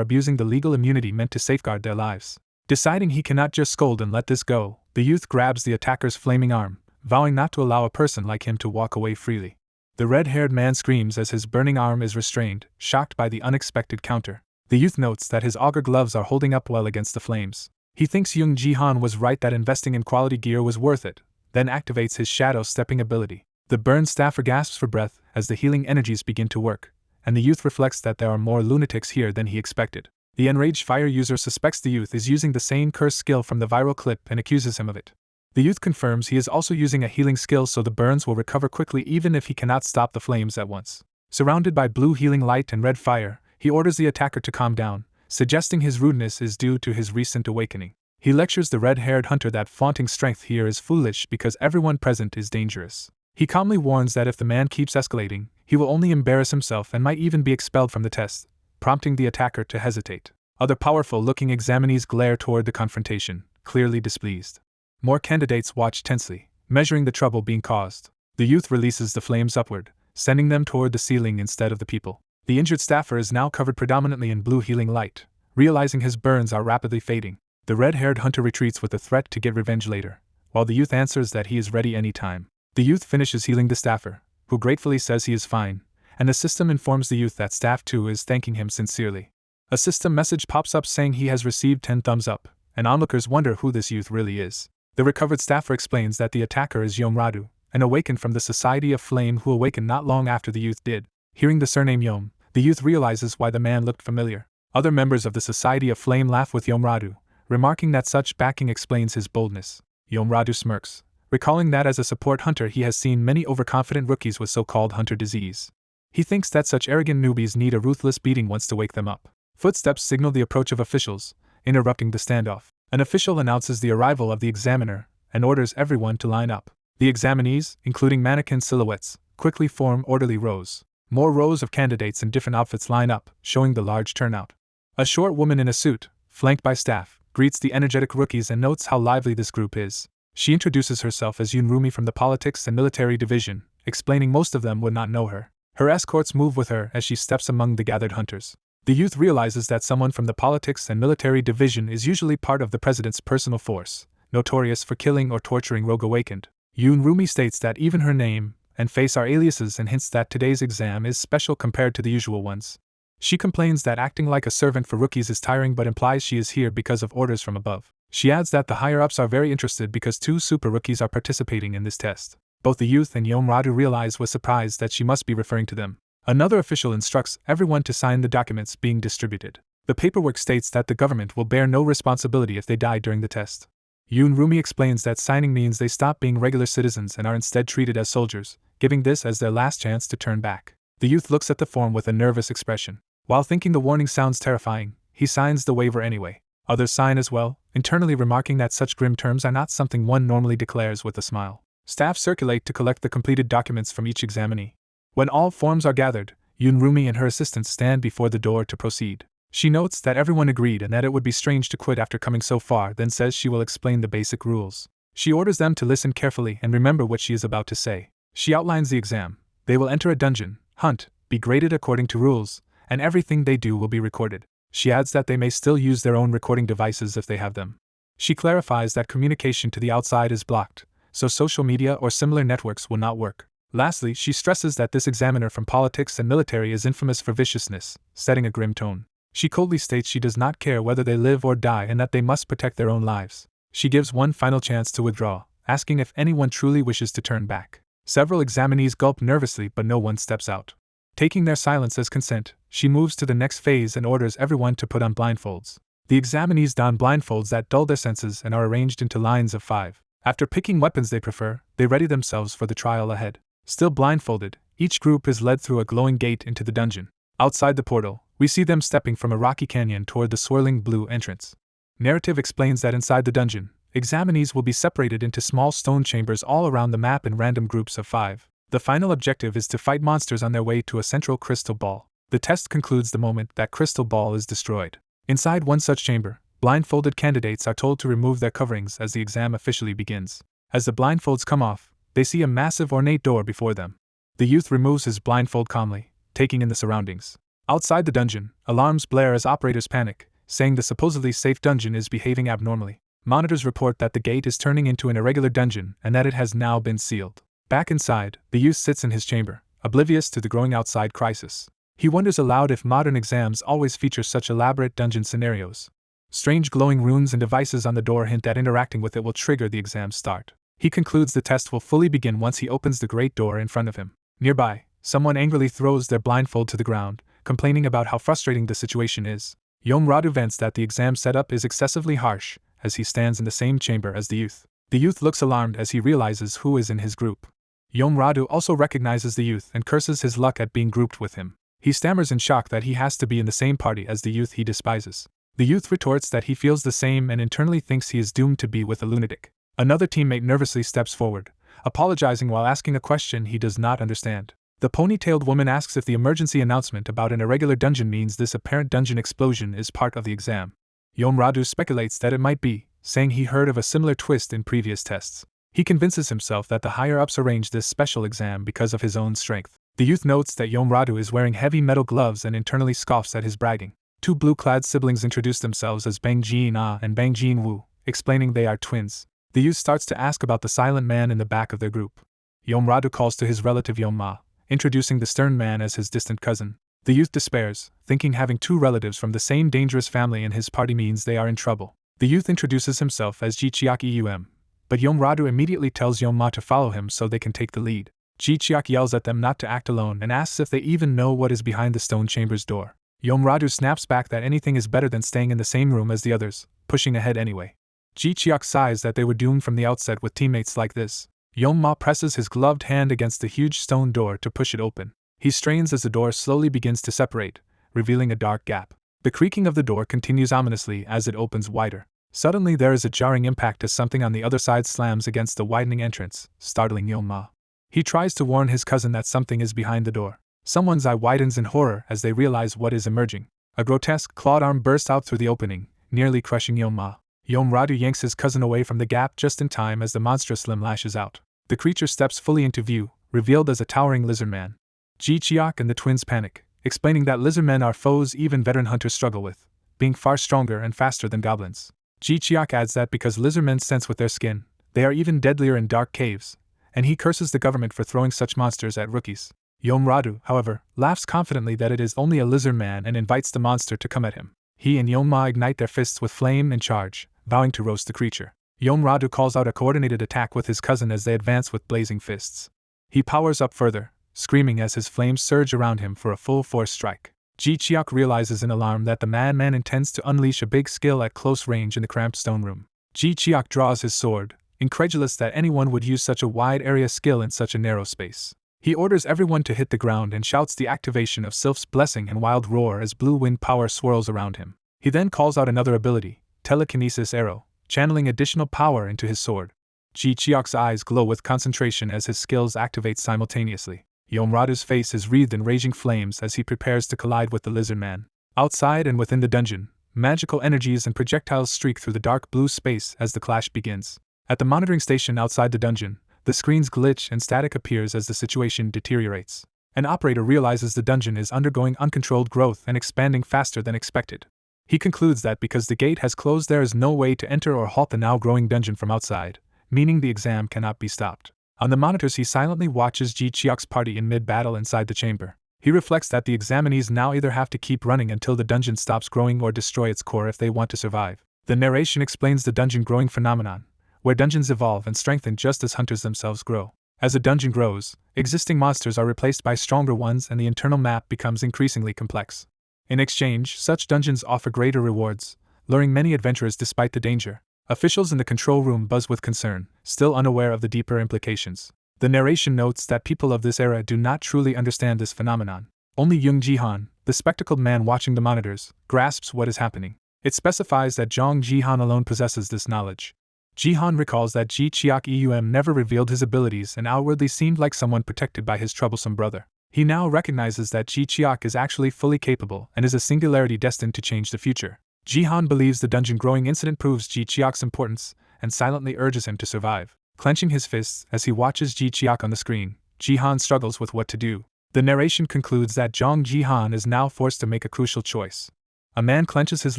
abusing the legal immunity meant to safeguard their lives. Deciding he cannot just scold and let this go, the youth grabs the attacker's flaming arm, vowing not to allow a person like him to walk away freely. The red-haired man screams as his burning arm is restrained, shocked by the unexpected counter. The youth notes that his auger gloves are holding up well against the flames. He thinks Young Ji-han was right that investing in quality gear was worth it, then activates his shadow stepping ability. The burned staffer gasps for breath as the healing energies begin to work, and the youth reflects that there are more lunatics here than he expected. The enraged fire user suspects the youth is using the same curse skill from the viral clip and accuses him of it. The youth confirms he is also using a healing skill so the burns will recover quickly even if he cannot stop the flames at once. Surrounded by blue healing light and red fire, he orders the attacker to calm down, suggesting his rudeness is due to his recent awakening. He lectures the red-haired hunter that flaunting strength here is foolish because everyone present is dangerous. He calmly warns that if the man keeps escalating, he will only embarrass himself and might even be expelled from the test, prompting the attacker to hesitate. Other powerful-looking examinees glare toward the confrontation, clearly displeased. More candidates watch tensely, measuring the trouble being caused. The youth releases the flames upward, sending them toward the ceiling instead of the people. The injured staffer is now covered predominantly in blue healing light, realizing his burns are rapidly fading. The red-haired hunter retreats with the threat to get revenge later, while the youth answers that he is ready any time. The youth finishes healing the staffer, who gratefully says he is fine, and the system informs the youth that staff 2 is thanking him sincerely. A system message pops up saying he has received 10 thumbs up, and onlookers wonder who this youth really is. The recovered staffer explains that the attacker is Yom Radu, an awakened from the Society of Flame who awakened not long after the youth did. Hearing the surname Yom, the youth realizes why the man looked familiar. Other members of the Society of Flame laugh with Yom Radu, remarking that such backing explains his boldness. Yom Radu smirks, recalling that as a support hunter he has seen many overconfident rookies with so-called hunter disease. He thinks that such arrogant newbies need a ruthless beating once to wake them up. Footsteps signal the approach of officials, interrupting the standoff. An official announces the arrival of the examiner and orders everyone to line up. The examinees, including mannequin silhouettes, quickly form orderly rows. More rows of candidates in different outfits line up, showing the large turnout. A short woman in a suit, flanked by staff, greets the energetic rookies and notes how lively this group is. She introduces herself as Yunrumi from the Politics and Military Division, explaining most of them would not know her. Her escorts move with her as she steps among the gathered hunters. The youth realizes that someone from the Politics and Military Division is usually part of the president's personal force, notorious for killing or torturing rogue awakened. Yunrumi states that even her name and face are aliases and hints that today's exam is special compared to the usual ones. She complains that acting like a servant for rookies is tiring but implies she is here because of orders from above. She adds that the higher-ups are very interested because 2 super rookies are participating in this test. Both the youth and Yom Radu realize with surprise that she must be referring to them. Another official instructs everyone to sign the documents being distributed. The paperwork states that the government will bear no responsibility if they die during the test. Yunrumi explains that signing means they stop being regular citizens and are instead treated as soldiers, giving this as their last chance to turn back. The youth looks at the form with a nervous expression. While thinking the warning sounds terrifying, he signs the waiver anyway. Others sign as well, internally remarking that such grim terms are not something one normally declares with a smile. Staff circulate to collect the completed documents from each examinee. When all forms are gathered, Yunrumi and her assistants stand before the door to proceed. She notes that everyone agreed and that it would be strange to quit after coming so far, then says she will explain the basic rules. She orders them to listen carefully and remember what she is about to say. She outlines the exam. They will enter a dungeon, hunt, be graded according to rules, and everything they do will be recorded. She adds that they may still use their own recording devices if they have them. She clarifies that communication to the outside is blocked, so social media or similar networks will not work. Lastly, she stresses that this examiner from Politics and Military is infamous for viciousness, setting a grim tone. She coldly states she does not care whether they live or die and that they must protect their own lives. She gives one final chance to withdraw, asking if anyone truly wishes to turn back. Several examinees gulp nervously but no one steps out. Taking their silence as consent, she moves to the next phase and orders everyone to put on blindfolds. The examinees don blindfolds that dull their senses and are arranged into lines of 5. After picking weapons they prefer, they ready themselves for the trial ahead. Still blindfolded, each group is led through a glowing gate into the dungeon. Outside the portal, we see them stepping from a rocky canyon toward the swirling blue entrance. Narrative explains that inside the dungeon, examinees will be separated into small stone chambers all around the map in random groups of 5. The final objective is to fight monsters on their way to a central crystal ball. The test concludes the moment that crystal ball is destroyed. Inside one such chamber, blindfolded candidates are told to remove their coverings as the exam officially begins. As the blindfolds come off, they see a massive ornate door before them. The youth removes his blindfold calmly, taking in the surroundings. Outside the dungeon, alarms blare as operators panic, saying the supposedly safe dungeon is behaving abnormally. Monitors report that the gate is turning into an irregular dungeon and that it has now been sealed. Back inside, the youth sits in his chamber, oblivious to the growing outside crisis. He wonders aloud if modern exams always feature such elaborate dungeon scenarios. Strange glowing runes and devices on the door hint that interacting with it will trigger the exam's start. He concludes the test will fully begin once he opens the great door in front of him. Nearby, someone angrily throws their blindfold to the ground, complaining about how frustrating the situation is. Radu vents that the exam setup is excessively harsh, as he stands in the same chamber as the youth. The youth looks alarmed as he realizes who is in his group. Radu also recognizes the youth and curses his luck at being grouped with him. He stammers in shock that he has to be in the same party as the youth he despises. The youth retorts that he feels the same and internally thinks he is doomed to be with a lunatic. Another teammate nervously steps forward, apologizing while asking a question he does not understand. The ponytailed woman asks if the emergency announcement about an irregular dungeon means this apparent dungeon explosion is part of the exam. Radu speculates that it might be, saying he heard of a similar twist in previous tests. He convinces himself that the higher-ups arranged this special exam because of his own strength. The youth notes that Radu is wearing heavy metal gloves and internally scoffs at his bragging. Two blue-clad siblings introduce themselves as Bang Jin-ah and Bang Jin-woo, explaining they are twins. The youth starts to ask about the silent man in the back of their group. Radu calls to his relative Ma, introducing the stern man as his distant cousin. The youth despairs, thinking having two relatives from the same dangerous family in his party means they are in trouble. The youth introduces himself as Ji-chiak Eum, but Radu immediately tells Ma to follow him so they can take the lead. Ji-chiak yells at them not to act alone and asks if they even know what is behind the stone chamber's door. Radu snaps back that anything is better than staying in the same room as the others, pushing ahead anyway. Ji-chiak sighs that they were doomed from the outset with teammates like this. Ma presses his gloved hand against the huge stone door to push it open. He strains as the door slowly begins to separate, revealing a dark gap. The creaking of the door continues ominously as it opens wider. Suddenly there is a jarring impact as something on the other side slams against the widening entrance, startling Ma. He tries to warn his cousin that something is behind the door. Someone's eye widens in horror as they realize what is emerging. A grotesque, clawed arm bursts out through the opening, nearly crushing Ma. Radu yanks his cousin away from the gap just in time as the monstrous limb lashes out. The creature steps fully into view, revealed as a towering lizard man. Ji-chiak and the twins panic, explaining that lizard men are foes even veteran hunters struggle with, being far stronger and faster than goblins. Ji-chiak adds that because lizard men sense with their skin, they are even deadlier in dark caves, and he curses the government for throwing such monsters at rookies. Radu, however, laughs confidently that it is only a lizard man and invites the monster to come at him. He and Ma ignite their fists with flame and charge, vowing to roast the creature. Radu calls out a coordinated attack with his cousin as they advance with blazing fists. He powers up further, screaming as his flames surge around him for a full-force strike. Ji-chiak realizes in alarm that the madman intends to unleash a big skill at close range in the cramped stone room. Ji-chiak draws his sword, incredulous that anyone would use such a wide-area skill in such a narrow space. He orders everyone to hit the ground and shouts the activation of Sylph's blessing and wild roar as blue wind power swirls around him. He then calls out another ability, telekinesis arrow, channeling additional power into his sword. Ji-chiak's eyes glow with concentration as his skills activate simultaneously. Radu's face is wreathed in raging flames as he prepares to collide with the lizard man. Outside and within the dungeon, magical energies and projectiles streak through the dark blue space as the clash begins. At the monitoring station outside the dungeon, the screens glitch and static appears as the situation deteriorates. An operator realizes the dungeon is undergoing uncontrolled growth and expanding faster than expected. He concludes that because the gate has closed there is no way to enter or halt the now growing dungeon from outside, meaning the exam cannot be stopped. On the monitors he silently watches Ji-chiak's party in mid-battle inside the chamber. He reflects that the examinees now either have to keep running until the dungeon stops growing or destroy its core if they want to survive. The narration explains the dungeon growing phenomenon, where dungeons evolve and strengthen just as hunters themselves grow. As a dungeon grows, existing monsters are replaced by stronger ones and the internal map becomes increasingly complex. In exchange, such dungeons offer greater rewards, luring many adventurers despite the danger. Officials in the control room buzz with concern, still unaware of the deeper implications. The narration notes that people of this era do not truly understand this phenomenon. Only Jung Ji-han, the spectacled man watching the monitors, grasps what is happening. It specifies that Jong Ji-han alone possesses this knowledge. Ji-han recalls that Ji-chiak Eum never revealed his abilities and outwardly seemed like someone protected by his troublesome brother. He now recognizes that Ji-chiak is actually fully capable and is a singularity destined to change the future. Ji-han believes the dungeon growing incident proves Ji-chiak's importance and silently urges him to survive. Clenching his fists as he watches Ji-chiak on the screen, Ji-han struggles with what to do. The narration concludes that Jong Ji-han is now forced to make a crucial choice. A man clenches his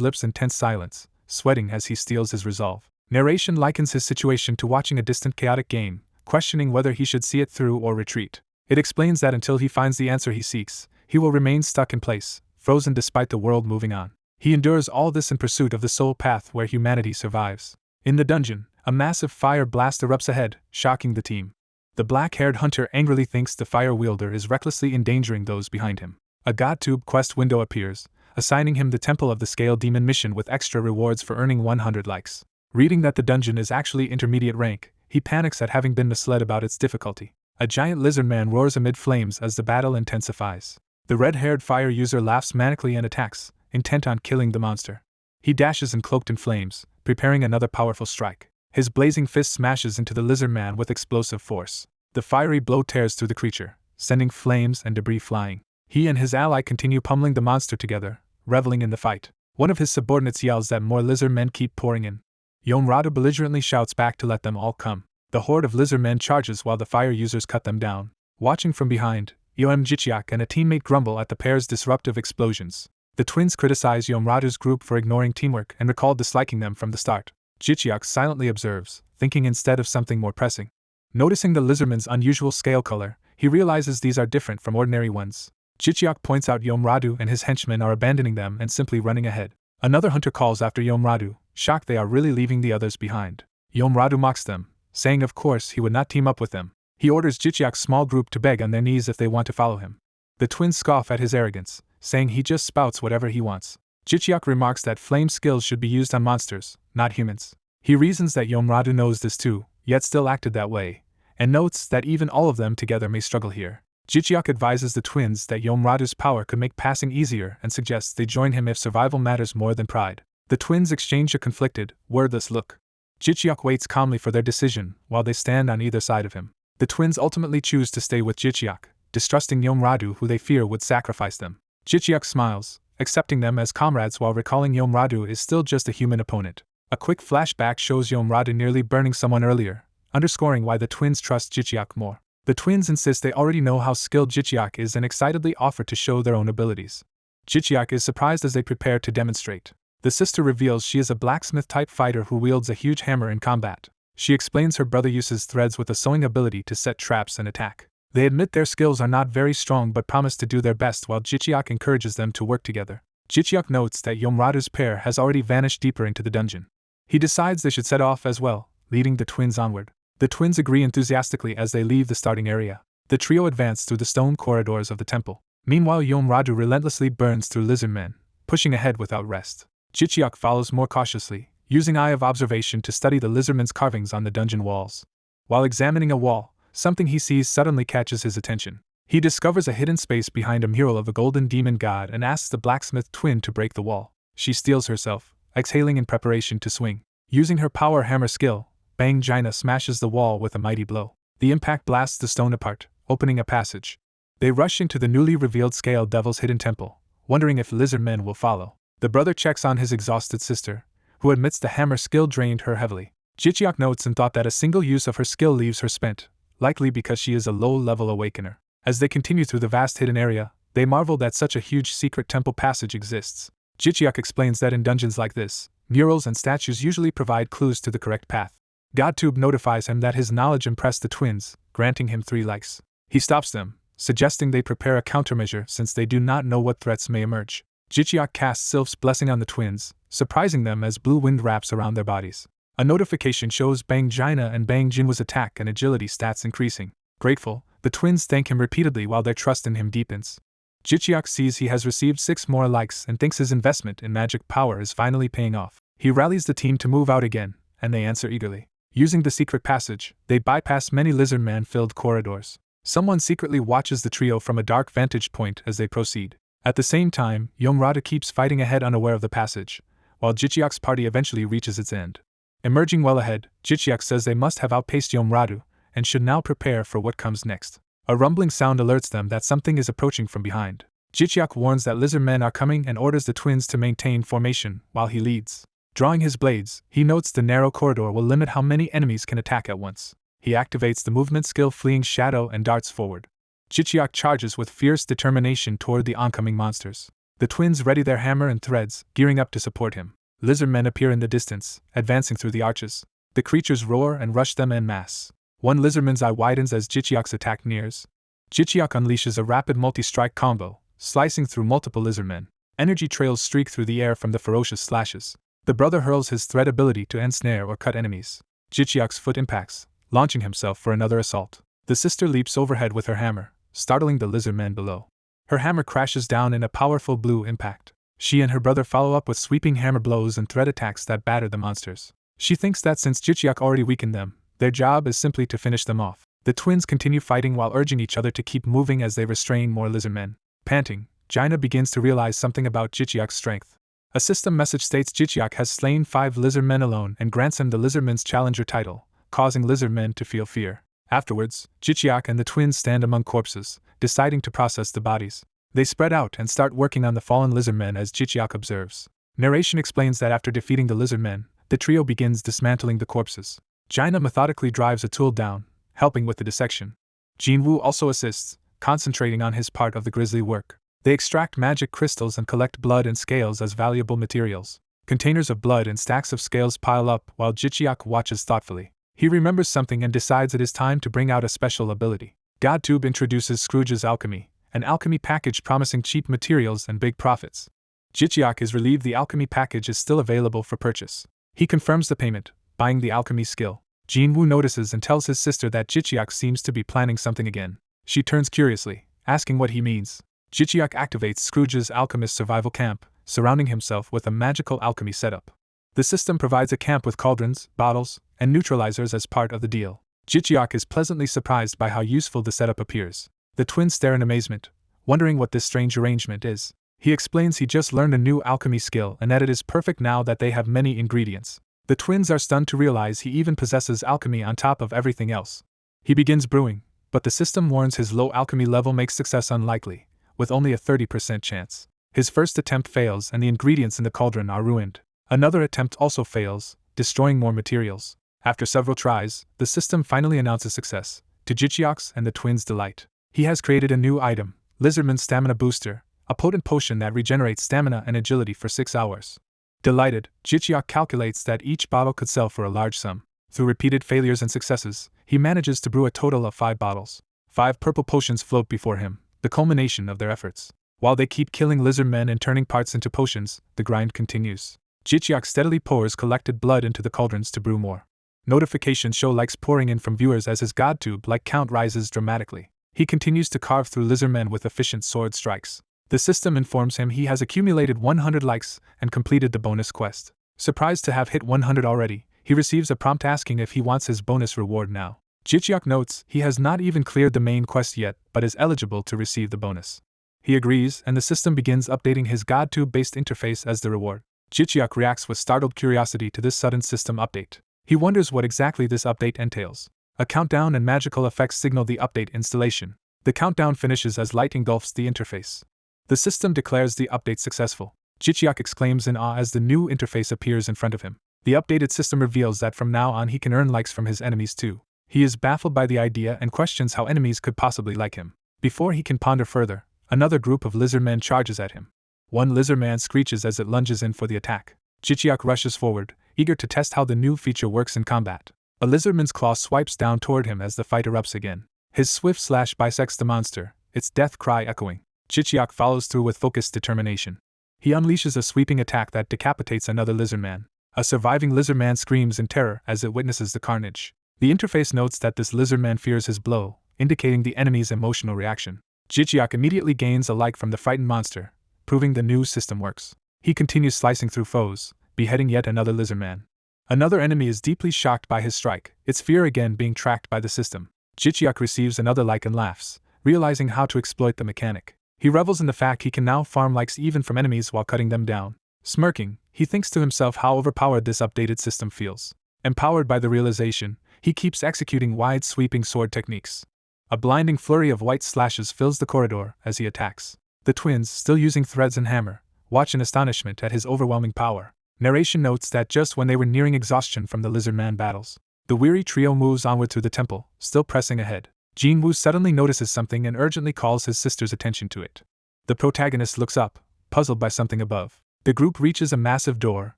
lips in tense silence, sweating as he steels his resolve. Narration likens his situation to watching a distant chaotic game, questioning whether he should see it through or retreat. It explains that until he finds the answer he seeks, he will remain stuck in place, frozen despite the world moving on. He endures all this in pursuit of the sole path where humanity survives. In the dungeon, A massive fire blast erupts ahead, shocking the team. The black-haired hunter angrily thinks the fire wielder is recklessly endangering those behind him. A GodTube quest window appears, assigning him the Temple of the Scale Demon mission with extra rewards for earning 100 likes. Reading that the dungeon is actually intermediate rank, he panics at having been misled about its difficulty. A giant lizard man roars amid flames as the battle intensifies. The red-haired fire user laughs manically and attacks, intent on killing the monster. He dashes and cloaked in flames, preparing another powerful strike. His blazing fist smashes into the lizard man with explosive force. The fiery blow tears through the creature, sending flames and debris flying. He and his ally continue pummeling the monster together, reveling in the fight. One of his subordinates yells that more lizard men keep pouring in. Yomradu belligerently shouts back to let them all come. The horde of lizard men charges while the fire users cut them down. Watching from behind, Jichiak and a teammate grumble at the pair's disruptive explosions. The twins criticize Yomradu's group for ignoring teamwork and recall disliking them from the start. Jichiak silently observes, thinking instead of something more pressing. Noticing the lizardmen's unusual scale color, he realizes these are different from ordinary ones. Jichiak points out Yomradu and his henchmen are abandoning them and simply running ahead. Another hunter calls after Yomradu, shocked they are really leaving the others behind. Yomradu mocks them, saying of course he would not team up with them. He orders Jichiak's small group to beg on their knees if they want to follow him. The twins scoff at his arrogance, saying he just spouts whatever he wants. Jichiak remarks that flame skills should be used on monsters, not humans. He reasons that Yomradu knows this too, yet still acted that way, and notes that even all of them together may struggle here. Jichiak advises the twins that Yomradu's power could make passing easier and suggests they join him if survival matters more than pride. The twins exchange a conflicted, wordless look. Jichiak waits calmly for their decision while they stand on either side of him. The twins ultimately choose to stay with Jichiak, distrusting Yomradu who they fear would sacrifice them. Jichiak smiles, accepting them as comrades while recalling Yomradu is still just a human opponent. A quick flashback shows Yomradu nearly burning someone earlier, underscoring why the twins trust Jichiak more. The twins insist they already know how skilled Jichiak is and excitedly offer to show their own abilities. Jichiak is surprised as they prepare to demonstrate. The sister reveals she is a blacksmith-type fighter who wields a huge hammer in combat. She explains her brother uses threads with a sewing ability to set traps and attack. They admit their skills are not very strong but promise to do their best while Jichiak encourages them to work together. Jichiak notes that Yomradu's pair has already vanished deeper into the dungeon. He decides they should set off as well, leading the twins onward. The twins agree enthusiastically as they leave the starting area. The trio advance through the stone corridors of the temple. Meanwhile, Yomradu relentlessly burns through lizard men, pushing ahead without rest. Jichiak follows more cautiously, using Eye of Observation to study the lizardmen's carvings on the dungeon walls. While examining a wall, something he sees suddenly catches his attention. He discovers a hidden space behind a mural of a golden demon god and asks the blacksmith twin to break the wall. She steels herself, exhaling in preparation to swing. Using her power hammer skill, Bang Jaina smashes the wall with a mighty blow. The impact blasts the stone apart, opening a passage. They rush into the newly revealed Scale Devil's hidden temple, wondering if lizard men will follow. The brother checks on his exhausted sister, who admits the hammer skill drained her heavily. Jichiak notes in thought that a single use of her skill leaves her spent, likely because she is a low-level awakener. As they continue through the vast hidden area, they marvel that such a huge secret temple passage exists. Jichiak explains that in dungeons like this, murals and statues usually provide clues to the correct path. GodTube notifies him that his knowledge impressed the twins, granting him 3 likes. He stops them, suggesting they prepare a countermeasure since they do not know what threats may emerge. Jichiak casts Sylph's blessing on the twins, surprising them as blue wind wraps around their bodies. A notification shows Bang Jaina and Bang Jinwa's attack and agility stats increasing. Grateful, the twins thank him repeatedly while their trust in him deepens. Jichiak sees he has received 6 more likes and thinks his investment in magic power is finally paying off. He rallies the team to move out again, and they answer eagerly. Using the secret passage, they bypass many lizard man-filled corridors. Someone secretly watches the trio from a dark vantage point as they proceed. At the same time, Yomradu keeps fighting ahead unaware of the passage, while Jichiak's party eventually reaches its end. Emerging well ahead, Jichiak says they must have outpaced Yomradu, and should now prepare for what comes next. A rumbling sound alerts them that something is approaching from behind. Jichiak warns that lizard men are coming and orders the twins to maintain formation while he leads. Drawing his blades, he notes the narrow corridor will limit how many enemies can attack at once. He activates the movement skill Fleeing Shadow and darts forward. Jichiak charges with fierce determination toward the oncoming monsters. The twins ready their hammer and threads, gearing up to support him. Lizard men appear in the distance, advancing through the arches. The creatures roar and rush them en masse. One lizardman's eye widens as Jichiak's attack nears. Jichiak unleashes a rapid multi-strike combo, slicing through multiple lizardmen. Energy trails streak through the air from the ferocious slashes. The brother hurls his thread ability to ensnare or cut enemies. Jichiak's foot impacts, launching himself for another assault. The sister leaps overhead with her hammer, startling the lizard men below. Her hammer crashes down in a powerful blue impact. She and her brother follow up with sweeping hammer blows and thread attacks that batter the monsters. She thinks that since Jichiak already weakened them, their job is simply to finish them off. The twins continue fighting while urging each other to keep moving as they restrain more lizard men. Panting, Jaina begins to realize something about Jichiak's strength. A system message states Jichiak has slain 5 lizard men alone and grants him the Lizardman's Challenger title, causing lizard men to feel fear. Afterwards, Jichiak and the twins stand among corpses, deciding to process the bodies. They spread out and start working on the fallen lizard men as Jichiak observes. Narration explains that after defeating the lizard men, the trio begins dismantling the corpses. Jaina methodically drives a tool down, helping with the dissection. Jinwoo also assists, concentrating on his part of the grisly work. They extract magic crystals and collect blood and scales as valuable materials. Containers of blood and stacks of scales pile up while Jichiak watches thoughtfully. He remembers something and decides it is time to bring out a special ability. Godtube introduces Scrooge's Alchemy, an alchemy package promising cheap materials and big profits. Jichiak is relieved the alchemy package is still available for purchase. He confirms the payment, buying the alchemy skill. Jinwoo notices and tells his sister that Jichiak seems to be planning something again. She turns curiously, asking what he means. Jichiak activates Scrooge's alchemist survival camp, surrounding himself with a magical alchemy setup. The system provides a camp with cauldrons, bottles, and neutralizers as part of the deal. Jichiak is pleasantly surprised by how useful the setup appears. The twins stare in amazement, wondering what this strange arrangement is. He explains he just learned a new alchemy skill and that it is perfect now that they have many ingredients. The twins are stunned to realize he even possesses alchemy on top of everything else. He begins brewing, but the system warns his low alchemy level makes success unlikely, with only a 30% chance. His first attempt fails and the ingredients in the cauldron are ruined. Another attempt also fails, destroying more materials. After several tries, the system finally announces success, to Jichiak's and the twins' delight. He has created a new item, Lizardman's Stamina Booster, a potent potion that regenerates stamina and agility for 6 hours. Delighted, Jichiak calculates that each bottle could sell for a large sum. Through repeated failures and successes, he manages to brew a total of 5 bottles. 5 purple potions float before him, the culmination of their efforts. While they keep killing lizard men and turning parts into potions, the grind continues. Jichiak steadily pours collected blood into the cauldrons to brew more. Notifications show likes pouring in from viewers as his Godtube-like count rises dramatically. He continues to carve through lizard men with efficient sword strikes. The system informs him he has accumulated 100 likes and completed the bonus quest. Surprised to have hit 100 already, he receives a prompt asking if he wants his bonus reward now. Jichiak notes he has not even cleared the main quest yet but is eligible to receive the bonus. He agrees and the system begins updating his Godtube-based interface as the reward. Jichiak reacts with startled curiosity to this sudden system update. He wonders what exactly this update entails. A countdown and magical effects signal the update installation. The countdown finishes as light engulfs the interface. The system declares the update successful. Jichiak exclaims in awe as the new interface appears in front of him. The updated system reveals that from now on he can earn likes from his enemies too. He is baffled by the idea and questions how enemies could possibly like him. Before he can ponder further, another group of lizard men charges at him. One lizard man screeches as it lunges in for the attack. Jichiak rushes forward, eager to test how the new feature works in combat. A lizardman's claw swipes down toward him as the fight erupts again. His swift slash bisects the monster, its death cry echoing. Jichiak follows through with focused determination. He unleashes a sweeping attack that decapitates another lizardman. A surviving lizardman screams in terror as it witnesses the carnage. The interface notes that this lizardman fears his blow, indicating the enemy's emotional reaction. Jichiak immediately gains a like from the frightened monster, proving the new system works. He continues slicing through foes, beheading yet another lizardman. Another enemy is deeply shocked by his strike, its fear again being tracked by the system. Jichiak receives another like and laughs, realizing how to exploit the mechanic. He revels in the fact he can now farm likes even from enemies while cutting them down. Smirking, he thinks to himself how overpowered this updated system feels. Empowered by the realization, he keeps executing wide-sweeping sword techniques. A blinding flurry of white slashes fills the corridor as he attacks. The twins, still using threads and hammer, watch in astonishment at his overwhelming power. Narration notes that just when they were nearing exhaustion from the lizardman battles, the weary trio moves onward through the temple, still pressing ahead. Jinwoo suddenly notices something and urgently calls his sister's attention to it. The protagonist looks up, puzzled by something above. The group reaches a massive door,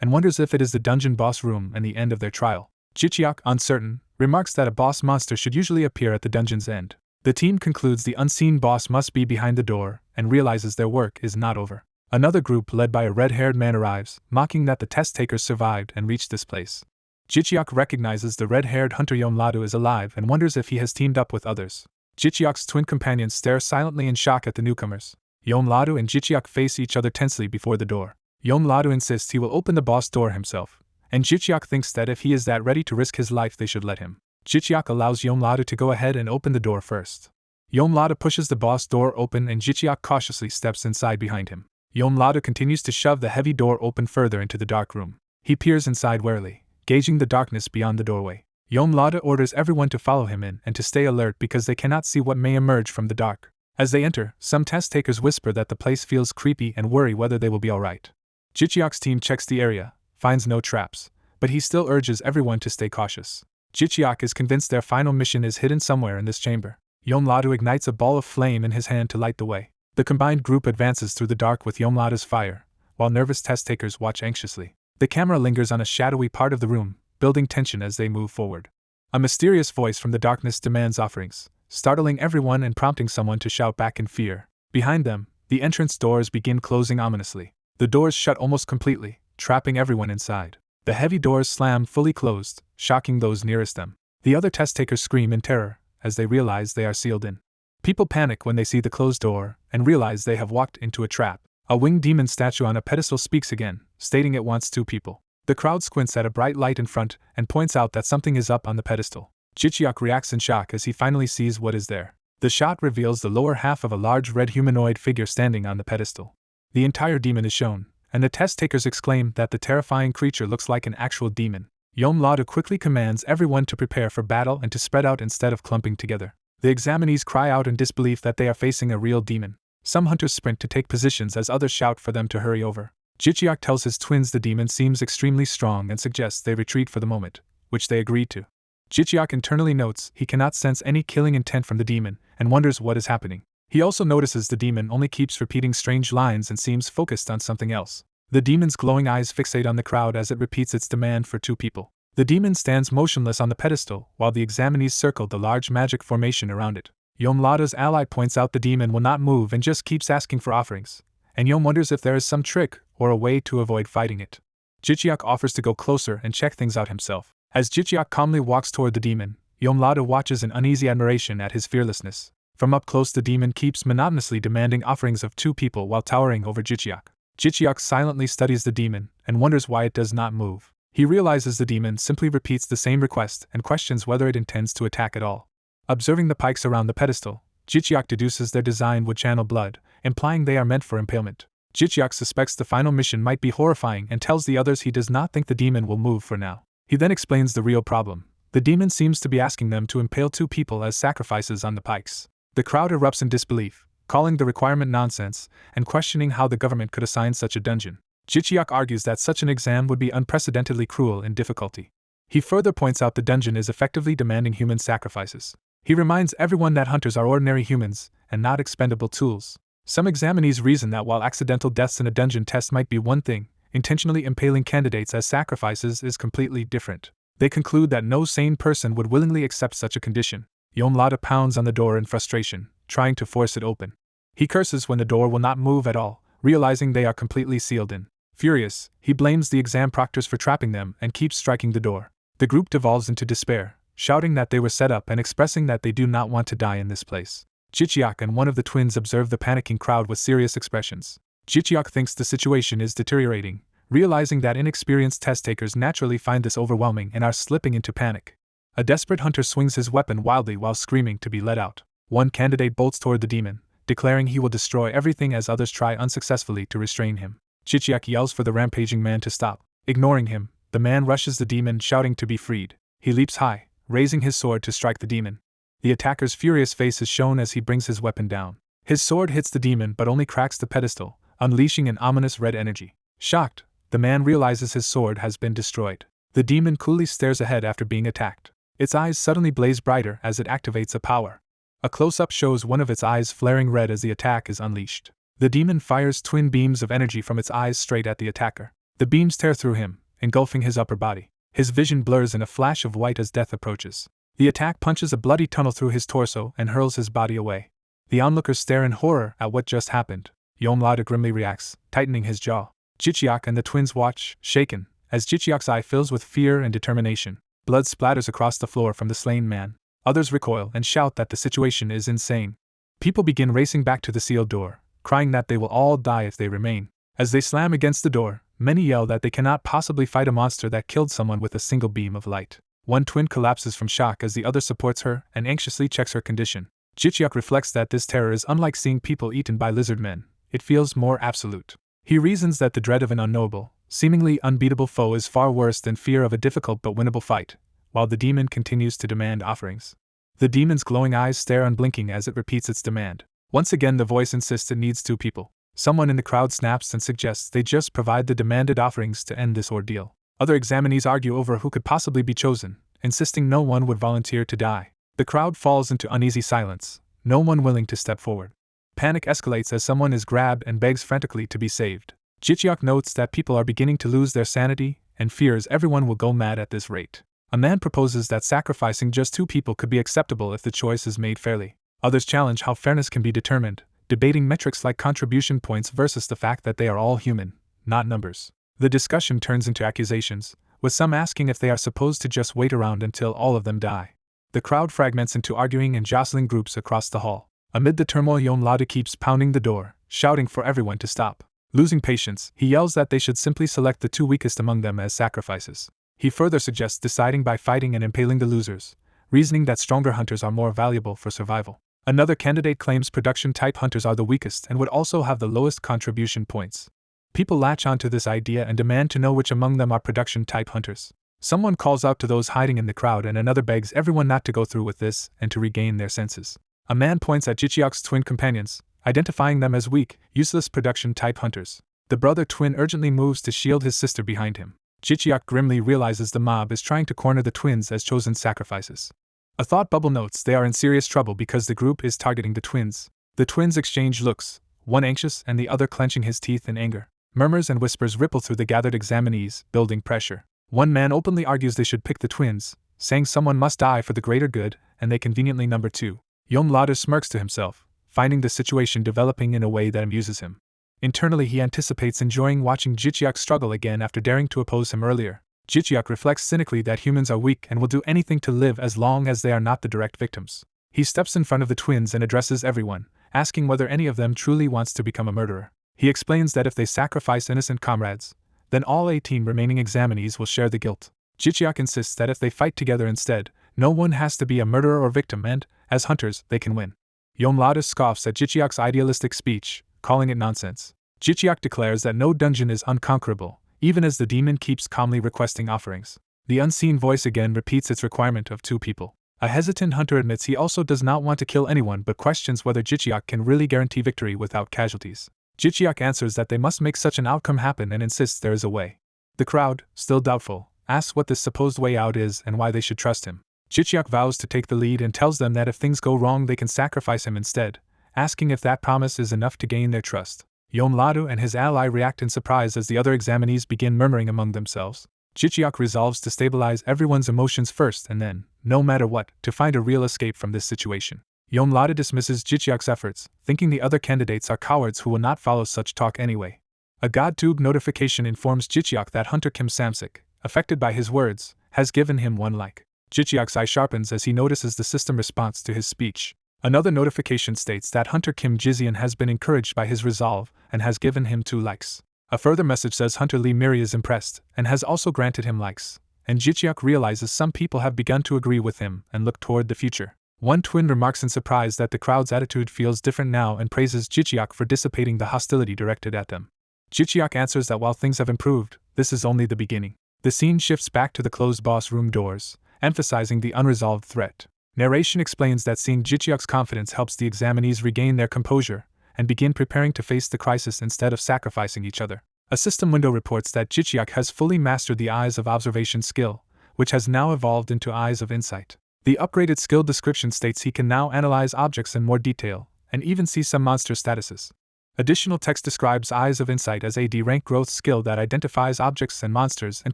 and wonders if it is the dungeon boss room and the end of their trial. Jichiak, uncertain, remarks that a boss monster should usually appear at the dungeon's end. The team concludes the unseen boss must be behind the door, and realizes their work is not over. Another group led by a red-haired man arrives, mocking that the test takers survived and reached this place. Jichiak recognizes the red-haired hunter Yomladu is alive and wonders if he has teamed up with others. Jichiak's twin companions stare silently in shock at the newcomers. Yomladu and Jichiak face each other tensely before the door. Yomladu insists he will open the boss door himself, and Jichiak thinks that if he is that ready to risk his life they should let him. Jichiak allows Yomladu to go ahead and open the door first. Yomladu pushes the boss door open and Jichiak cautiously steps inside behind him. Yomladu continues to shove the heavy door open further into the dark room. He peers inside warily, gauging the darkness beyond the doorway. Yomladu orders everyone to follow him in and to stay alert because they cannot see what may emerge from the dark. As they enter, some test takers whisper that the place feels creepy and worry whether they will be alright. Jichiak's team checks the area, finds no traps, but he still urges everyone to stay cautious. Jichiak is convinced their final mission is hidden somewhere in this chamber. Yomladu ignites a ball of flame in his hand to light the way. The combined group advances through the dark with Yomladu's fire, while nervous test takers watch anxiously. The camera lingers on a shadowy part of the room, building tension as they move forward. A mysterious voice from the darkness demands offerings, startling everyone and prompting someone to shout back in fear. Behind them, the entrance doors begin closing ominously. The doors shut almost completely, trapping everyone inside. The heavy doors slam fully closed, shocking those nearest them. The other test takers scream in terror as they realize they are sealed in. People panic when they see the closed door and realize they have walked into a trap. A winged demon statue on a pedestal speaks again, stating it wants 2 people. The crowd squints at a bright light in front and points out that something is up on the pedestal. Jichiak reacts in shock as he finally sees what is there. The shot reveals the lower half of a large red humanoid figure standing on the pedestal. The entire demon is shown, and the test takers exclaim that the terrifying creature looks like an actual demon. Yomladu quickly commands everyone to prepare for battle and to spread out instead of clumping together. The examinees cry out in disbelief that they are facing a real demon. Some hunters sprint to take positions as others shout for them to hurry over. Jichiak tells his twins the demon seems extremely strong and suggests they retreat for the moment, which they agree to. Jichiak internally notes he cannot sense any killing intent from the demon and wonders what is happening. He also notices the demon only keeps repeating strange lines and seems focused on something else. The demon's glowing eyes fixate on the crowd as it repeats its demand for 2 people. The demon stands motionless on the pedestal while the examinees circle the large magic formation around it. Yomladu's ally points out the demon will not move and just keeps asking for offerings, and Yom wonders if there is some trick or a way to avoid fighting it. Jichiak offers to go closer and check things out himself. As Jichiak calmly walks toward the demon, Yomladu watches in uneasy admiration at his fearlessness. From up close the demon keeps monotonously demanding offerings of 2 people while towering over Jichiak. Jichiak silently studies the demon and wonders why it does not move. He realizes the demon simply repeats the same request and questions whether it intends to attack at all. Observing the pikes around the pedestal, Jichiak deduces their design would channel blood, implying they are meant for impalement. Jichiak suspects the final mission might be horrifying and tells the others he does not think the demon will move for now. He then explains the real problem. The demon seems to be asking them to impale 2 people as sacrifices on the pikes. The crowd erupts in disbelief, calling the requirement nonsense and questioning how the government could assign such a dungeon. Jichiak argues that such an exam would be unprecedentedly cruel in difficulty. He further points out the dungeon is effectively demanding human sacrifices. He reminds everyone that hunters are ordinary humans and not expendable tools. Some examinees reason that while accidental deaths in a dungeon test might be one thing, intentionally impaling candidates as sacrifices is completely different. They conclude that no sane person would willingly accept such a condition. Yomladu pounds on the door in frustration, trying to force it open. He curses when the door will not move at all, realizing they are completely sealed in. Furious, he blames the exam proctors for trapping them and keeps striking the door. The group devolves into despair, shouting that they were set up and expressing that they do not want to die in this place. Jichiak and one of the twins observe the panicking crowd with serious expressions. Jichiak thinks the situation is deteriorating, realizing that inexperienced test takers naturally find this overwhelming and are slipping into panic. A desperate hunter swings his weapon wildly while screaming to be let out. One candidate bolts toward the demon, declaring he will destroy everything as others try unsuccessfully to restrain him. Jichiak yells for the rampaging man to stop. Ignoring him, the man rushes the demon, shouting to be freed. He leaps high, raising his sword to strike the demon. The attacker's furious face is shown as he brings his weapon down. His sword hits the demon but only cracks the pedestal, unleashing an ominous red energy. Shocked, the man realizes his sword has been destroyed. The demon coolly stares ahead after being attacked. Its eyes suddenly blaze brighter as it activates a power. A close-up shows one of its eyes flaring red as the attack is unleashed. The demon fires twin beams of energy from its eyes straight at the attacker. The beams tear through him, engulfing his upper body. His vision blurs in a flash of white as death approaches. The attack punches a bloody tunnel through his torso and hurls his body away. The onlookers stare in horror at what just happened. Yomladu grimly reacts, tightening his jaw. Jichiak and the twins watch, shaken, as Jichiak's eye fills with fear and determination. Blood splatters across the floor from the slain man. Others recoil and shout that the situation is insane. People begin racing back to the sealed door, crying that they will all die if they remain. As they slam against the door, many yell that they cannot possibly fight a monster that killed someone with a single beam of light. One twin collapses from shock as the other supports her and anxiously checks her condition. Jichiak reflects that this terror is unlike seeing people eaten by lizard men. It feels more absolute. He reasons that the dread of an unknowable, seemingly unbeatable foe is far worse than fear of a difficult but winnable fight, while the demon continues to demand offerings. The demon's glowing eyes stare unblinking as it repeats its demand. Once again the voice insists it needs 2 people. Someone in the crowd snaps and suggests they just provide the demanded offerings to end this ordeal. Other examinees argue over who could possibly be chosen, insisting no one would volunteer to die. The crowd falls into uneasy silence, no one willing to step forward. Panic escalates as someone is grabbed and begs frantically to be saved. Jichiak notes that people are beginning to lose their sanity and fears everyone will go mad at this rate. A man proposes that sacrificing just 2 people could be acceptable if the choice is made fairly. Others challenge how fairness can be determined, debating metrics like contribution points versus the fact that they are all human, not numbers. The discussion turns into accusations, with some asking if they are supposed to just wait around until all of them die. The crowd fragments into arguing and jostling groups across the hall. Amid the turmoil, Yom-Lada keeps pounding the door, shouting for everyone to stop. Losing patience, he yells that they should simply select the 2 weakest among them as sacrifices. He further suggests deciding by fighting and impaling the losers, reasoning that stronger hunters are more valuable for survival. Another candidate claims production-type hunters are the weakest and would also have the lowest contribution points. People latch onto this idea and demand to know which among them are production-type hunters. Someone calls out to those hiding in the crowd and another begs everyone not to go through with this and to regain their senses. A man points at Jichiak's twin companions, identifying them as weak, useless production-type hunters. The brother twin urgently moves to shield his sister behind him. Jichiak grimly realizes the mob is trying to corner the twins as chosen sacrifices. A thought bubble notes they are in serious trouble because the group is targeting the twins. The twins exchange looks, one anxious and the other clenching his teeth in anger. Murmurs and whispers ripple through the gathered examinees, building pressure. One man openly argues they should pick the twins, saying someone must die for the greater good, and they conveniently number 2. Yom-Lada smirks to himself, finding the situation developing in a way that amuses him. Internally he anticipates enjoying watching Jichiak struggle again after daring to oppose him earlier. Jichiak reflects cynically that humans are weak and will do anything to live as long as they are not the direct victims. He steps in front of the twins and addresses everyone, asking whether any of them truly wants to become a murderer. He explains that if they sacrifice innocent comrades, then all 18 remaining examinees will share the guilt. Jichiak insists that if they fight together instead, no one has to be a murderer or victim and, as hunters, they can win. Yom-Lada scoffs at Jichiak's idealistic speech, calling it nonsense. Jichiak declares that no dungeon is unconquerable, even as the demon keeps calmly requesting offerings. The unseen voice again repeats its requirement of 2 people. A hesitant hunter admits he also does not want to kill anyone but questions whether Jichiak can really guarantee victory without casualties. Jichiak answers that they must make such an outcome happen and insists there is a way. The crowd, still doubtful, asks what this supposed way out is and why they should trust him. Jichiak vows to take the lead and tells them that if things go wrong they can sacrifice him instead, asking if that promise is enough to gain their trust. Yom-Lada and his ally react in surprise as the other examinees begin murmuring among themselves. Jichiak resolves to stabilize everyone's emotions first and then, no matter what, to find a real escape from this situation. Yom-Lada dismisses Jichiak's efforts, thinking the other candidates are cowards who will not follow such talk anyway. A GodTube notification informs Jichiak that Hunter Kim Samsik, affected by his words, has given him 1 like. Jichiak's eye sharpens as he notices the system response to his speech. Another notification states that Hunter Kim Jizian has been encouraged by his resolve and has given him 2 likes. A further message says Hunter Lee Miri is impressed and has also granted him likes, and Jichiak realizes some people have begun to agree with him and look toward the future. One twin remarks in surprise that the crowd's attitude feels different now and praises Jichiak for dissipating the hostility directed at them. Jichiak answers that while things have improved, this is only the beginning. The scene shifts back to the closed boss room doors, emphasizing the unresolved threat. Narration explains that seeing Jichiak's confidence helps the examinees regain their composure and begin preparing to face the crisis instead of sacrificing each other. A system window reports that Jichiak has fully mastered the Eyes of Observation skill, which has now evolved into Eyes of Insight. The upgraded skill description states he can now analyze objects in more detail and even see some monster statuses. Additional text describes Eyes of Insight as a D-rank growth skill that identifies objects and monsters and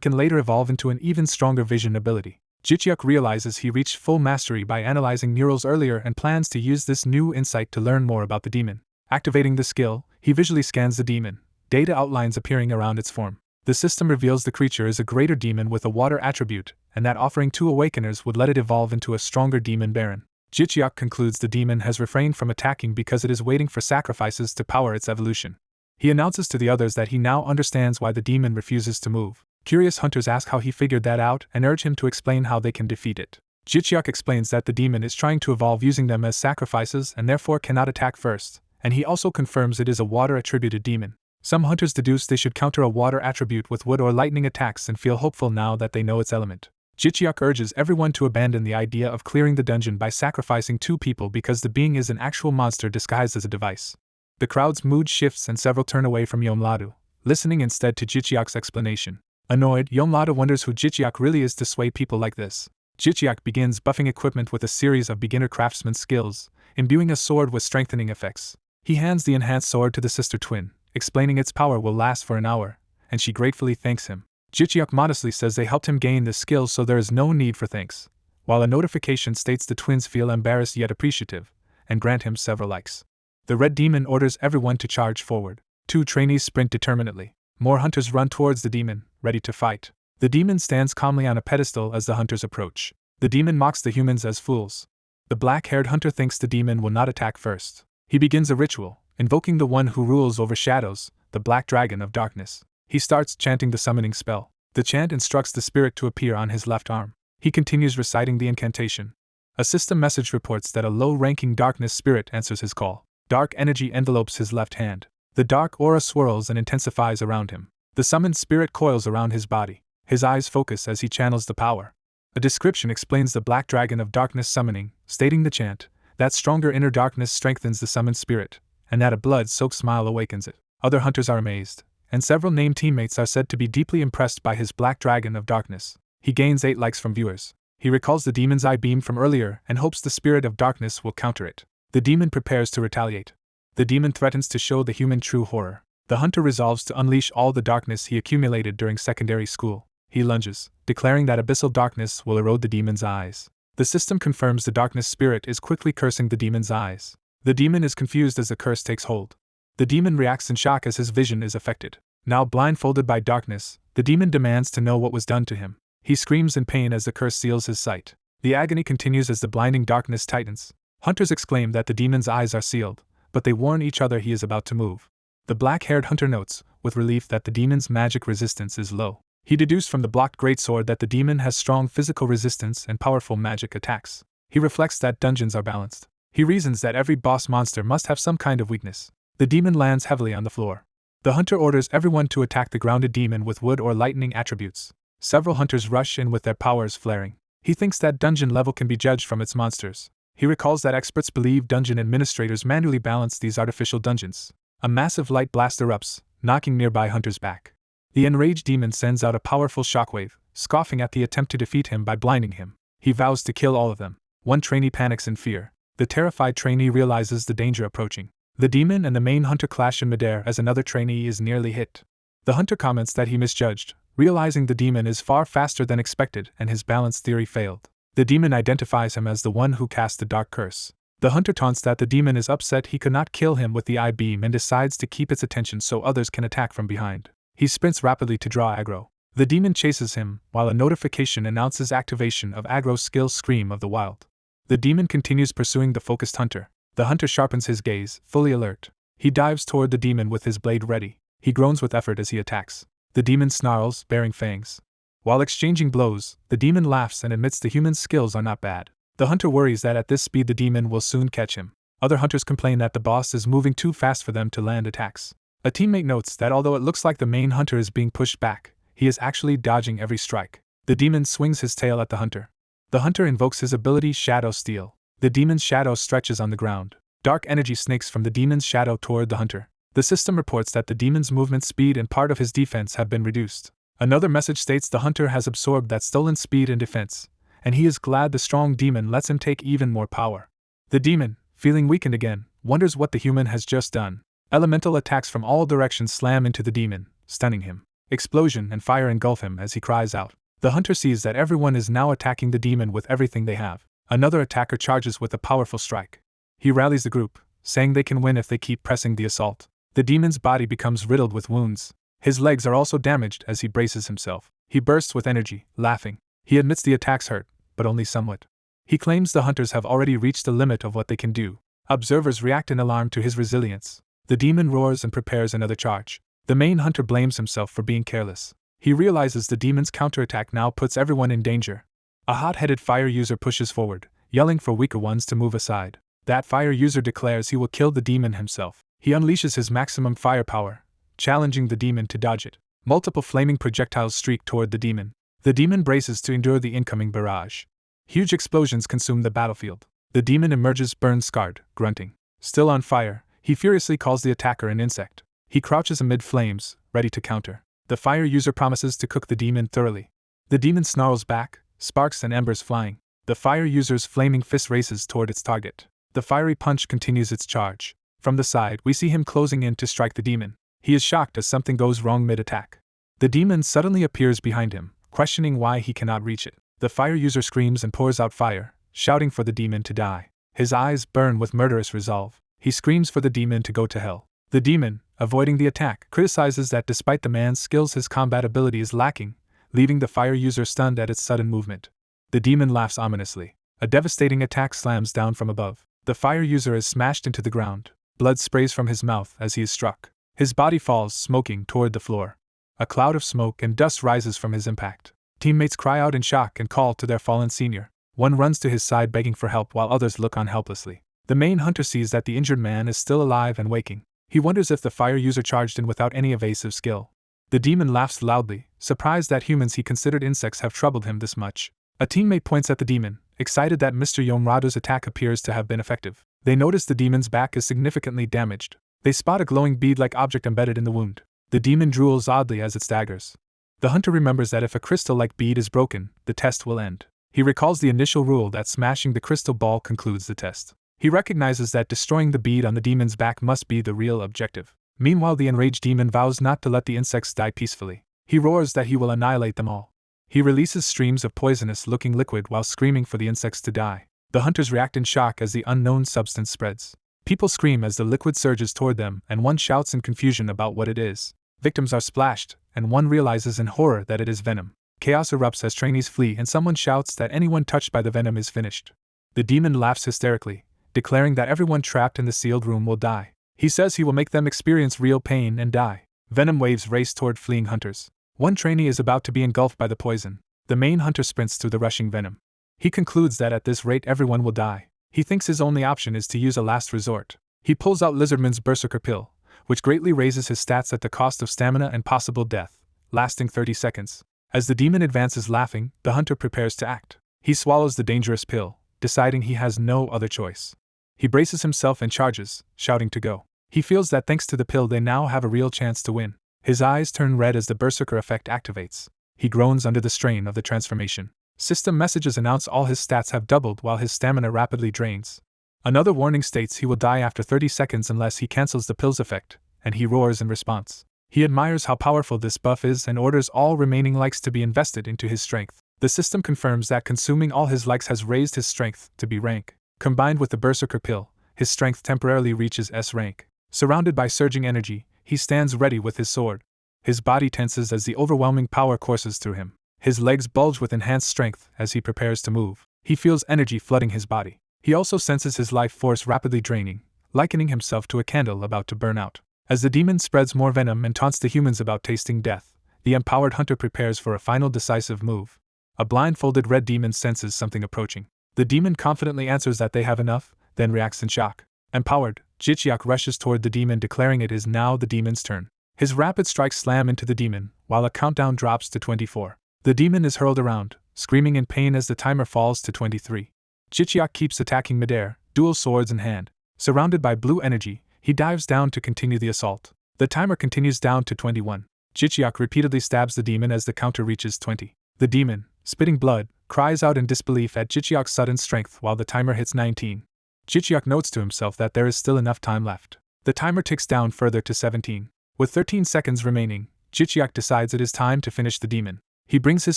can later evolve into an even stronger vision ability. Jichiak realizes he reached full mastery by analyzing murals earlier and plans to use this new insight to learn more about the demon. Activating the skill, he visually scans the demon, data outlines appearing around its form. The system reveals the creature is a greater demon with a water attribute, and that offering 2 awakeners would let it evolve into a stronger demon baron. Jicheok concludes the demon has refrained from attacking because it is waiting for sacrifices to power its evolution. He announces to the others that he now understands why the demon refuses to move. Curious hunters ask how he figured that out and urge him to explain how they can defeat it. Jicheok explains that the demon is trying to evolve using them as sacrifices and therefore cannot attack first, and he also confirms it is a water-attributed demon. Some hunters deduce they should counter a water attribute with wood or lightning attacks and feel hopeful now that they know its element. Jicheok urges everyone to abandon the idea of clearing the dungeon by sacrificing 2 people because the being is an actual monster disguised as a device. The crowd's mood shifts and several turn away from Yomladu, listening instead to Jicheok's explanation. Annoyed, Yomladu wonders who Jicheok really is to sway people like this. Jicheok begins buffing equipment with a series of beginner craftsman skills, imbuing a sword with strengthening effects. He hands the enhanced sword to the sister twin, explaining its power will last for an hour, and she gratefully thanks him. Jicheok modestly says they helped him gain this skill so there is no need for thanks, while a notification states the twins feel embarrassed yet appreciative, and grant him several likes. The red demon orders everyone to charge forward. 2 trainees sprint determinedly. More hunters run towards the demon, ready to fight. The demon stands calmly on a pedestal as the hunters approach. The demon mocks the humans as fools. The black-haired hunter thinks the demon will not attack first. He begins a ritual, invoking the one who rules over shadows, the black dragon of darkness. He starts chanting the summoning spell. The chant instructs the spirit to appear on his left arm. He continues reciting the incantation. A system message reports that a low-ranking darkness spirit answers his call. Dark energy envelopes his left hand. The dark aura swirls and intensifies around him. The summoned spirit coils around his body. His eyes focus as he channels the power. A description explains the black dragon of darkness summoning, stating the chant, that stronger inner darkness strengthens the summoned spirit, and that a blood-soaked smile awakens it. Other hunters are amazed, and several named teammates are said to be deeply impressed by his black dragon of darkness. He gains 8 likes from viewers. He recalls the demon's eye beam from earlier and hopes the spirit of darkness will counter it. The demon prepares to retaliate. The demon threatens to show the human true horror. The hunter resolves to unleash all the darkness he accumulated during secondary school. He lunges, declaring that abyssal darkness will erode the demon's eyes. The system confirms the darkness spirit is quickly cursing the demon's eyes. The demon is confused as the curse takes hold. The demon reacts in shock as his vision is affected. Now blindfolded by darkness, the demon demands to know what was done to him. He screams in pain as the curse seals his sight. The agony continues as the blinding darkness tightens. Hunters exclaim that the demon's eyes are sealed, but they warn each other he is about to move. The black-haired hunter notes, with relief, that the demon's magic resistance is low. He deduced from the blocked greatsword that the demon has strong physical resistance and powerful magic attacks. He reflects that dungeons are balanced. He reasons that every boss monster must have some kind of weakness. The demon lands heavily on the floor. The hunter orders everyone to attack the grounded demon with wood or lightning attributes. Several hunters rush in with their powers flaring. He thinks that dungeon level can be judged from its monsters. He recalls that experts believe dungeon administrators manually balance these artificial dungeons. A massive light blast erupts, knocking nearby hunters back. The enraged demon sends out a powerful shockwave, scoffing at the attempt to defeat him by blinding him. He vows to kill all of them. One trainee panics in fear. The terrified trainee realizes the danger approaching. The demon and the main hunter clash in midair as another trainee is nearly hit. The hunter comments that he misjudged, realizing the demon is far faster than expected and his balance theory failed. The demon identifies him as the one who cast the dark curse. The hunter taunts that the demon is upset he could not kill him with the eye beam and decides to keep its attention so others can attack from behind. He sprints rapidly to draw aggro. The demon chases him, while a notification announces activation of aggro's skill Scream of the Wild. The demon continues pursuing the focused hunter. The hunter sharpens his gaze, fully alert. He dives toward the demon with his blade ready. He groans with effort as he attacks. The demon snarls, baring fangs. While exchanging blows, the demon laughs and admits the human's skills are not bad. The hunter worries that at this speed the demon will soon catch him. Other hunters complain that the boss is moving too fast for them to land attacks. A teammate notes that although it looks like the main hunter is being pushed back, he is actually dodging every strike. The demon swings his tail at the hunter. The hunter invokes his ability Shadow Steel. The demon's shadow stretches on the ground. Dark energy snakes from the demon's shadow toward the hunter. The system reports that the demon's movement speed and part of his defense have been reduced. Another message states the hunter has absorbed that stolen speed and defense, and he is glad the strong demon lets him take even more power. The demon, feeling weakened again, wonders what the human has just done. Elemental attacks from all directions slam into the demon, stunning him. Explosion and fire engulf him as he cries out. The hunter sees that everyone is now attacking the demon with everything they have. Another attacker charges with a powerful strike. He rallies the group, saying they can win if they keep pressing the assault. The demon's body becomes riddled with wounds. His legs are also damaged as he braces himself. He bursts with energy, laughing. He admits the attacks hurt, but only somewhat. He claims the hunters have already reached the limit of what they can do. Observers react in alarm to his resilience. The demon roars and prepares another charge. The main hunter blames himself for being careless. He realizes the demon's counterattack now puts everyone in danger. A hot-headed fire user pushes forward, yelling for weaker ones to move aside. That fire user declares he will kill the demon himself. He unleashes his maximum firepower, challenging the demon to dodge it. Multiple flaming projectiles streak toward the demon. The demon braces to endure the incoming barrage. Huge explosions consume the battlefield. The demon emerges burn-scarred, grunting. Still on fire, he furiously calls the attacker an insect. He crouches amid flames, ready to counter. The fire user promises to cook the demon thoroughly. The demon snarls back, sparks and embers flying. The fire user's flaming fist races toward its target. The fiery punch continues its charge. From the side, we see him closing in to strike the demon. He is shocked as something goes wrong mid-attack. The demon suddenly appears behind him, questioning why he cannot reach it. The fire user screams and pours out fire, shouting for the demon to die. His eyes burn with murderous resolve. He screams for the demon to go to hell. The demon, avoiding the attack, criticizes that despite the man's skills his combat ability is lacking, leaving the fire user stunned at its sudden movement. The demon laughs ominously. A devastating attack slams down from above. The fire user is smashed into the ground. Blood sprays from his mouth as he is struck. His body falls, smoking, toward the floor. A cloud of smoke and dust rises from his impact. Teammates cry out in shock and call to their fallen senior. One runs to his side begging for help while others look on helplessly. The main hunter sees that the injured man is still alive and waking. He wonders if the fire user charged in without any evasive skill. The demon laughs loudly, surprised that humans he considered insects have troubled him this much. A teammate points at the demon, excited that Mr. Yomrado's attack appears to have been effective. They notice the demon's back is significantly damaged. They spot a glowing bead-like object embedded in the wound. The demon drools oddly as it staggers. The hunter remembers that if a crystal-like bead is broken, the test will end. He recalls the initial rule that smashing the crystal ball concludes the test. He recognizes that destroying the bead on the demon's back must be the real objective. Meanwhile, the enraged demon vows not to let the insects die peacefully. He roars that he will annihilate them all. He releases streams of poisonous-looking liquid while screaming for the insects to die. The hunters react in shock as the unknown substance spreads. People scream as the liquid surges toward them, and one shouts in confusion about what it is. Victims are splashed, and one realizes in horror that it is venom. Chaos erupts as trainees flee, and someone shouts that anyone touched by the venom is finished. The demon laughs hysterically, declaring that everyone trapped in the sealed room will die. He says he will make them experience real pain and die. Venom waves race toward fleeing hunters. One trainee is about to be engulfed by the poison. The main hunter sprints through the rushing venom. He concludes that at this rate everyone will die. He thinks his only option is to use a last resort. He pulls out Lizardman's Berserker Pill, which greatly raises his stats at the cost of stamina and possible death, lasting 30 seconds. As the demon advances laughing, the hunter prepares to act. He swallows the dangerous pill, deciding he has no other choice. He braces himself and charges, shouting to go. He feels that thanks to the pill they now have a real chance to win. His eyes turn red as the Berserker effect activates. He groans under the strain of the transformation. System messages announce all his stats have doubled while his stamina rapidly drains. Another warning states he will die after 30 seconds unless he cancels the pill's effect, and he roars in response. He admires how powerful this buff is and orders all remaining likes to be invested into his strength. The system confirms that consuming all his likes has raised his strength to B rank. Combined with the Berserker Pill, his strength temporarily reaches S rank. Surrounded by surging energy, he stands ready with his sword. His body tenses as the overwhelming power courses through him. His legs bulge with enhanced strength as he prepares to move. He feels energy flooding his body. He also senses his life force rapidly draining, likening himself to a candle about to burn out. As the demon spreads more venom and taunts the humans about tasting death, the empowered hunter prepares for a final decisive move. A blindfolded red demon senses something approaching. The demon confidently answers that they have enough, then reacts in shock. Empowered, Jichiak rushes toward the demon, declaring it is now the demon's turn. His rapid strikes slam into the demon, while a countdown drops to 24. The demon is hurled around, screaming in pain as the timer falls to 23. Jichiak keeps attacking midair, dual swords in hand. Surrounded by blue energy, he dives down to continue the assault. The timer continues down to 21. Jichiak repeatedly stabs the demon as the counter reaches 20. The demon, spitting blood, cries out in disbelief at Jichiak's sudden strength while the timer hits 19. Jichiak notes to himself that there is still enough time left. The timer ticks down further to 17. With 13 seconds remaining, Jichiak decides it is time to finish the demon. He brings his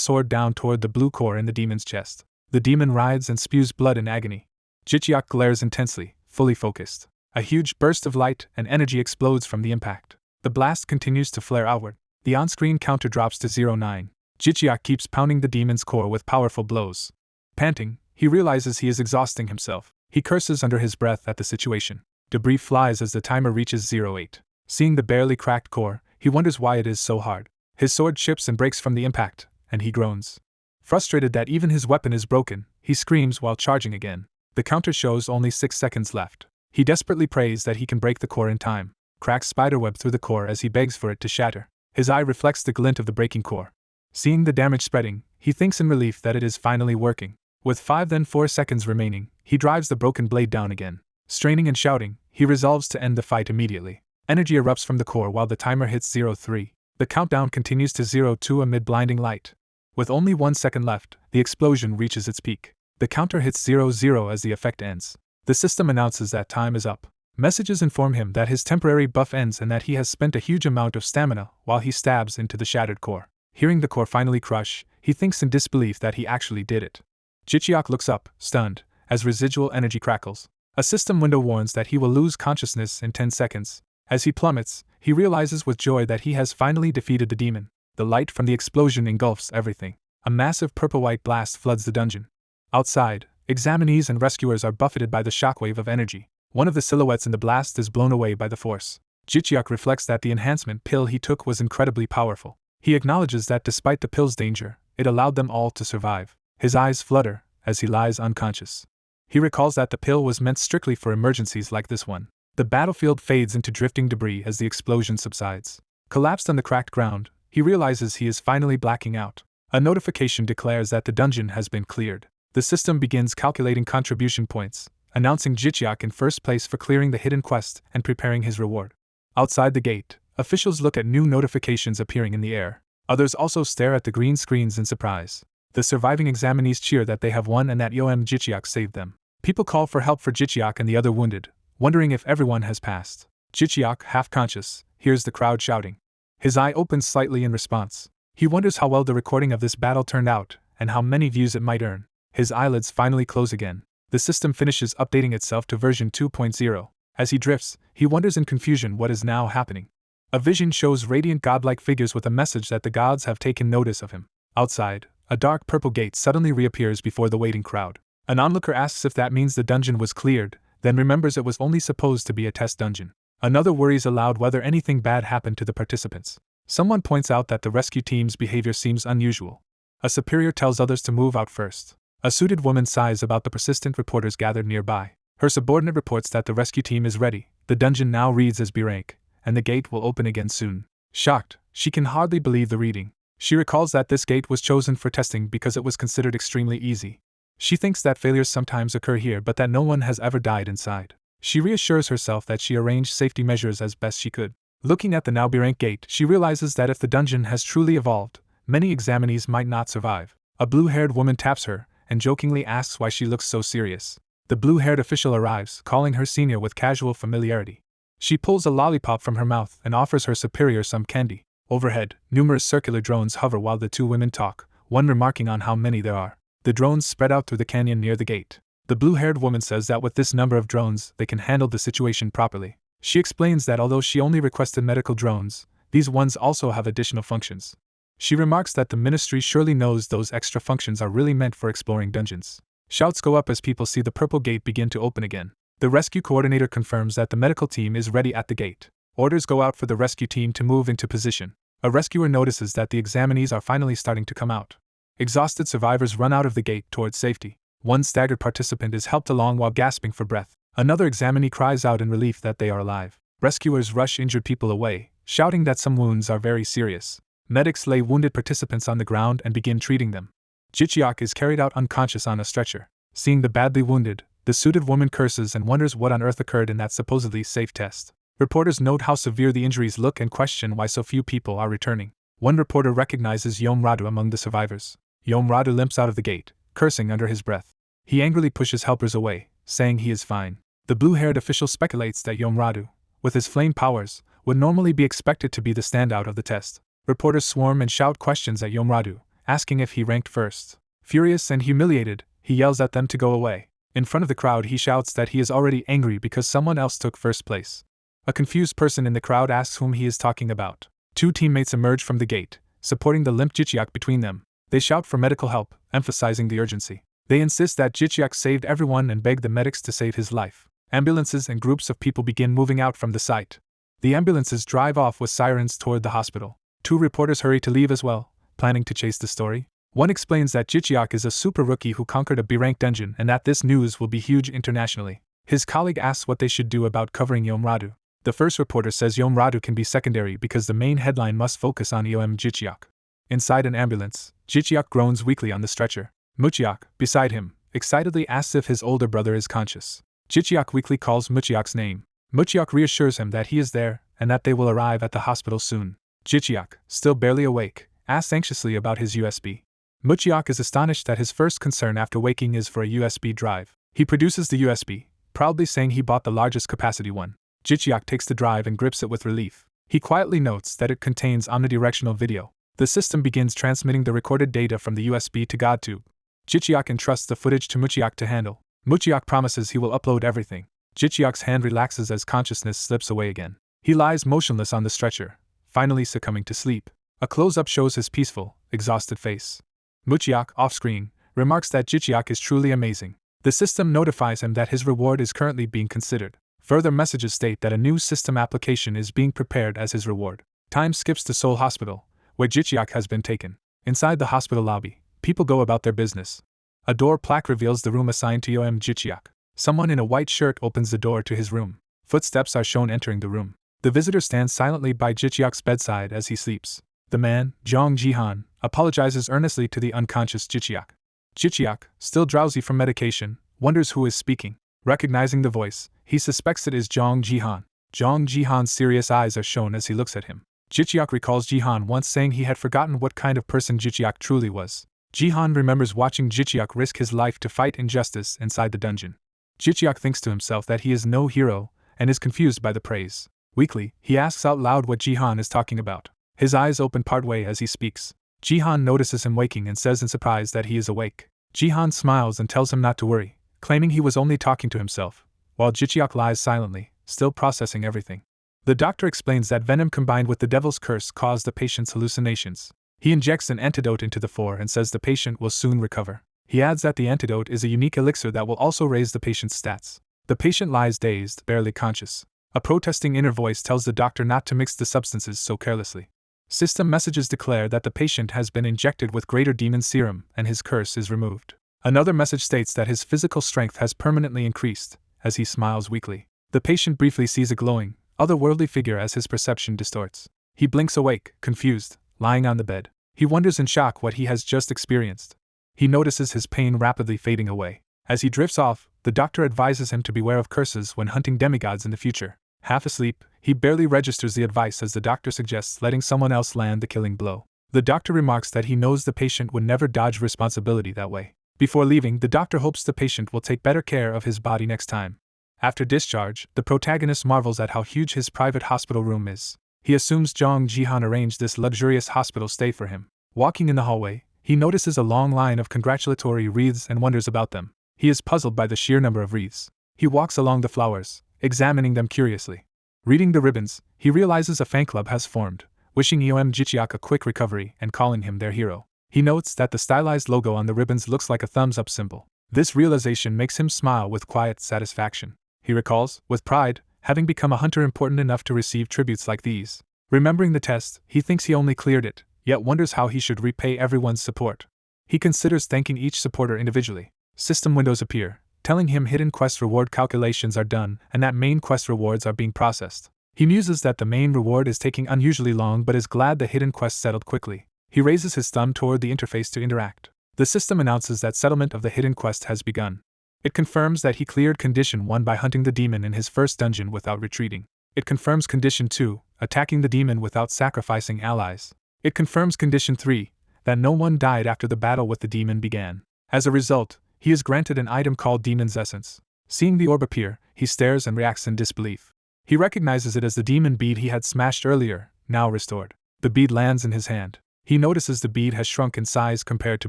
sword down toward the blue core in the demon's chest. The demon writhes and spews blood in agony. Jichiak glares intensely, fully focused. A huge burst of light and energy explodes from the impact. The blast continues to flare outward. The on-screen counter drops to 09. Jichiak keeps pounding the demon's core with powerful blows. Panting, he realizes he is exhausting himself. He curses under his breath at the situation. Debris flies as the timer reaches 08. Seeing the barely cracked core, he wonders why it is so hard. His sword chips and breaks from the impact, and he groans. Frustrated that even his weapon is broken, he screams while charging again. The counter shows only 6 seconds left. He desperately prays that he can break the core in time. Cracks spiderweb through the core as he begs for it to shatter. His eye reflects the glint of the breaking core. Seeing the damage spreading, he thinks in relief that it is finally working. With 5 then 4 seconds remaining, he drives the broken blade down again. Straining and shouting, he resolves to end the fight immediately. Energy erupts from the core while the timer hits 03. The countdown continues to 02 amid blinding light. With only 1 second left, the explosion reaches its peak. The counter hits 00 as the effect ends. The system announces that time is up. Messages inform him that his temporary buff ends and that he has spent a huge amount of stamina while he stabs into the shattered core. Hearing the core finally crush, he thinks in disbelief that he actually did it. Jichiak looks up, stunned, as residual energy crackles. A system window warns that he will lose consciousness in 10 seconds. As he plummets, he realizes with joy that he has finally defeated the demon. The light from the explosion engulfs everything. A massive purple-white blast floods the dungeon. Outside, examinees and rescuers are buffeted by the shockwave of energy. One of the silhouettes in the blast is blown away by the force. Jichiak reflects that the enhancement pill he took was incredibly powerful. He acknowledges that despite the pill's danger, it allowed them all to survive. His eyes flutter as he lies unconscious. He recalls that the pill was meant strictly for emergencies like this one. The battlefield fades into drifting debris as the explosion subsides. Collapsed on the cracked ground, he realizes he is finally blacking out. A notification declares that the dungeon has been cleared. The system begins calculating contribution points, announcing Jichiak in first place for clearing the hidden quest and preparing his reward. Outside the gate, officials look at new notifications appearing in the air. Others also stare at the green screens in surprise. The surviving examinees cheer that they have won and that Jichiak saved them. People call for help for Jichiak and the other wounded, wondering if everyone has passed. Jichiak, half-conscious, hears the crowd shouting. His eye opens slightly in response. He wonders how well the recording of this battle turned out, and how many views it might earn. His eyelids finally close again. The system finishes updating itself to version 2.0. As he drifts, he wonders in confusion what is now happening. A vision shows radiant godlike figures with a message that the gods have taken notice of him. Outside, a dark purple gate suddenly reappears before the waiting crowd. An onlooker asks if that means the dungeon was cleared, then remembers it was only supposed to be a test dungeon. Another worries aloud whether anything bad happened to the participants. Someone points out that the rescue team's behavior seems unusual. A superior tells others to move out first. A suited woman sighs about the persistent reporters gathered nearby. Her subordinate reports that the rescue team is ready. The dungeon now reads as B rank, and the gate will open again soon. Shocked, she can hardly believe the reading. She recalls that this gate was chosen for testing because it was considered extremely easy. She thinks that failures sometimes occur here but that no one has ever died inside. She reassures herself that she arranged safety measures as best she could. Looking at the now B-rank gate, she realizes that if the dungeon has truly evolved, many examinees might not survive. A blue-haired woman taps her, and jokingly asks why she looks so serious. The blue-haired official arrives, calling her senior with casual familiarity. She pulls a lollipop from her mouth and offers her superior some candy. Overhead, numerous circular drones hover while the two women talk, one remarking on how many there are. The drones spread out through the canyon near the gate. The blue-haired woman says that with this number of drones, they can handle the situation properly. She explains that although she only requested medical drones, these ones also have additional functions. She remarks that the ministry surely knows those extra functions are really meant for exploring dungeons. Shouts go up as people see the purple gate begin to open again. The rescue coordinator confirms that the medical team is ready at the gate. Orders go out for the rescue team to move into position. A rescuer notices that the examinees are finally starting to come out. Exhausted survivors run out of the gate towards safety. One staggered participant is helped along while gasping for breath. Another examinee cries out in relief that they are alive. Rescuers rush injured people away, shouting that some wounds are very serious. Medics lay wounded participants on the ground and begin treating them. Jichiak is carried out unconscious on a stretcher. Seeing the badly wounded, the suited woman curses and wonders what on earth occurred in that supposedly safe test. Reporters note how severe the injuries look and question why so few people are returning. One reporter recognizes Radu among the survivors. Radu limps out of the gate, cursing under his breath. He angrily pushes helpers away, saying he is fine. The blue-haired official speculates that Radu, with his flame powers, would normally be expected to be the standout of the test. Reporters swarm and shout questions at Radu, asking if he ranked first. Furious and humiliated, he yells at them to go away. In front of the crowd he shouts that he is already angry because someone else took first place. A confused person in the crowd asks whom he is talking about. Two teammates emerge from the gate, supporting the limp Jichiak between them. They shout for medical help, emphasizing the urgency. They insist that Jichiak saved everyone and beg the medics to save his life. Ambulances and groups of people begin moving out from the site. The ambulances drive off with sirens toward the hospital. Two reporters hurry to leave as well, planning to chase the story. One explains that Jichiak is a super rookie who conquered a B-rank dungeon and that this news will be huge internationally. His colleague asks what they should do about covering Yomradu. The first reporter says Yomradu can be secondary because the main headline must focus on Iom Jichiak. Inside an ambulance, Jichiak groans weakly on the stretcher. Muchiak, beside him, excitedly asks if his older brother is conscious. Jichiak weakly calls Muchiak's name. Muchiak reassures him that he is there and that they will arrive at the hospital soon. Jichiak, still barely awake, asks anxiously about his USB. Muchiak is astonished that his first concern after waking is for a USB drive. He produces the USB, proudly saying he bought the largest capacity one. Jichiak takes the drive and grips it with relief. He quietly notes that it contains omnidirectional video. The system begins transmitting the recorded data from the USB to GodTube. Jichiak entrusts the footage to Muchiak to handle. Muchiak promises he will upload everything. Jichiak's hand relaxes as consciousness slips away again. He lies motionless on the stretcher, finally succumbing to sleep. A close-up shows his peaceful, exhausted face. Muchiak, off-screen, remarks that Jichiak is truly amazing. The system notifies him that his reward is currently being considered. Further messages state that a new system application is being prepared as his reward. Time skips to Seoul Hospital, where Jichiak has been taken. Inside the hospital lobby, people go about their business. A door plaque reveals the room assigned to Iom Jichiak. Someone in a white shirt opens the door to his room. Footsteps are shown entering the room. The visitor stands silently by Jichiak's bedside as he sleeps. The man, Jong Jihan, apologizes earnestly to the unconscious Jichiak. Jichiak, still drowsy from medication, wonders who is speaking. Recognizing the voice, he suspects it is Jong Jihan. Jong Jihan's serious eyes are shown as he looks at him. Jichiak recalls Jihan once saying he had forgotten what kind of person Jichiak truly was. Jihan remembers watching Jichiak risk his life to fight injustice inside the dungeon. Jichiak thinks to himself that he is no hero and is confused by the praise. Weakly, he asks out loud what Jihan is talking about. His eyes open partway as he speaks. Jihan notices him waking and says in surprise that he is awake. Jihan smiles and tells him not to worry, claiming he was only talking to himself, while Jichiak lies silently, still processing everything. The doctor explains that venom combined with the devil's curse caused the patient's hallucinations. He injects an antidote into the four and says the patient will soon recover. He adds that the antidote is a unique elixir that will also raise the patient's stats. The patient lies dazed, barely conscious. A protesting inner voice tells the doctor not to mix the substances so carelessly. System messages declare that the patient has been injected with greater demon serum and his curse is removed. Another message states that his physical strength has permanently increased, as he smiles weakly. The patient briefly sees a glowing, otherworldly figure as his perception distorts. He blinks awake, confused, lying on the bed. He wonders in shock what he has just experienced. He notices his pain rapidly fading away. As he drifts off, the doctor advises him to beware of curses when hunting demigods in the future. Half asleep, he barely registers the advice as the doctor suggests letting someone else land the killing blow. The doctor remarks that he knows the patient would never dodge responsibility that way. Before leaving, the doctor hopes the patient will take better care of his body next time. After discharge, the protagonist marvels at how huge his private hospital room is. He assumes Jong Jihan arranged this luxurious hospital stay for him. Walking in the hallway, he notices a long line of congratulatory wreaths and wonders about them. He is puzzled by the sheer number of wreaths. He walks along the flowers, examining them curiously. Reading the ribbons, he realizes a fan club has formed, wishing Iom Jichiak a quick recovery and calling him their hero. He notes that the stylized logo on the ribbons looks like a thumbs-up symbol. This realization makes him smile with quiet satisfaction. He recalls, with pride, having become a hunter important enough to receive tributes like these. Remembering the test, he thinks he only cleared it, yet wonders how he should repay everyone's support. He considers thanking each supporter individually. System windows appear, telling him hidden quest reward calculations are done and that main quest rewards are being processed. He muses that the main reward is taking unusually long but is glad the hidden quest settled quickly. He raises his thumb toward the interface to interact. The system announces that settlement of the hidden quest has begun. It confirms that he cleared Condition 1 by hunting the demon in his first dungeon without retreating. It confirms Condition 2, attacking the demon without sacrificing allies. It confirms Condition 3, that no one died after the battle with the demon began. As a result, he is granted an item called Demon's Essence. Seeing the orb appear, he stares and reacts in disbelief. He recognizes it as the demon bead he had smashed earlier, now restored. The bead lands in his hand. He notices the bead has shrunk in size compared to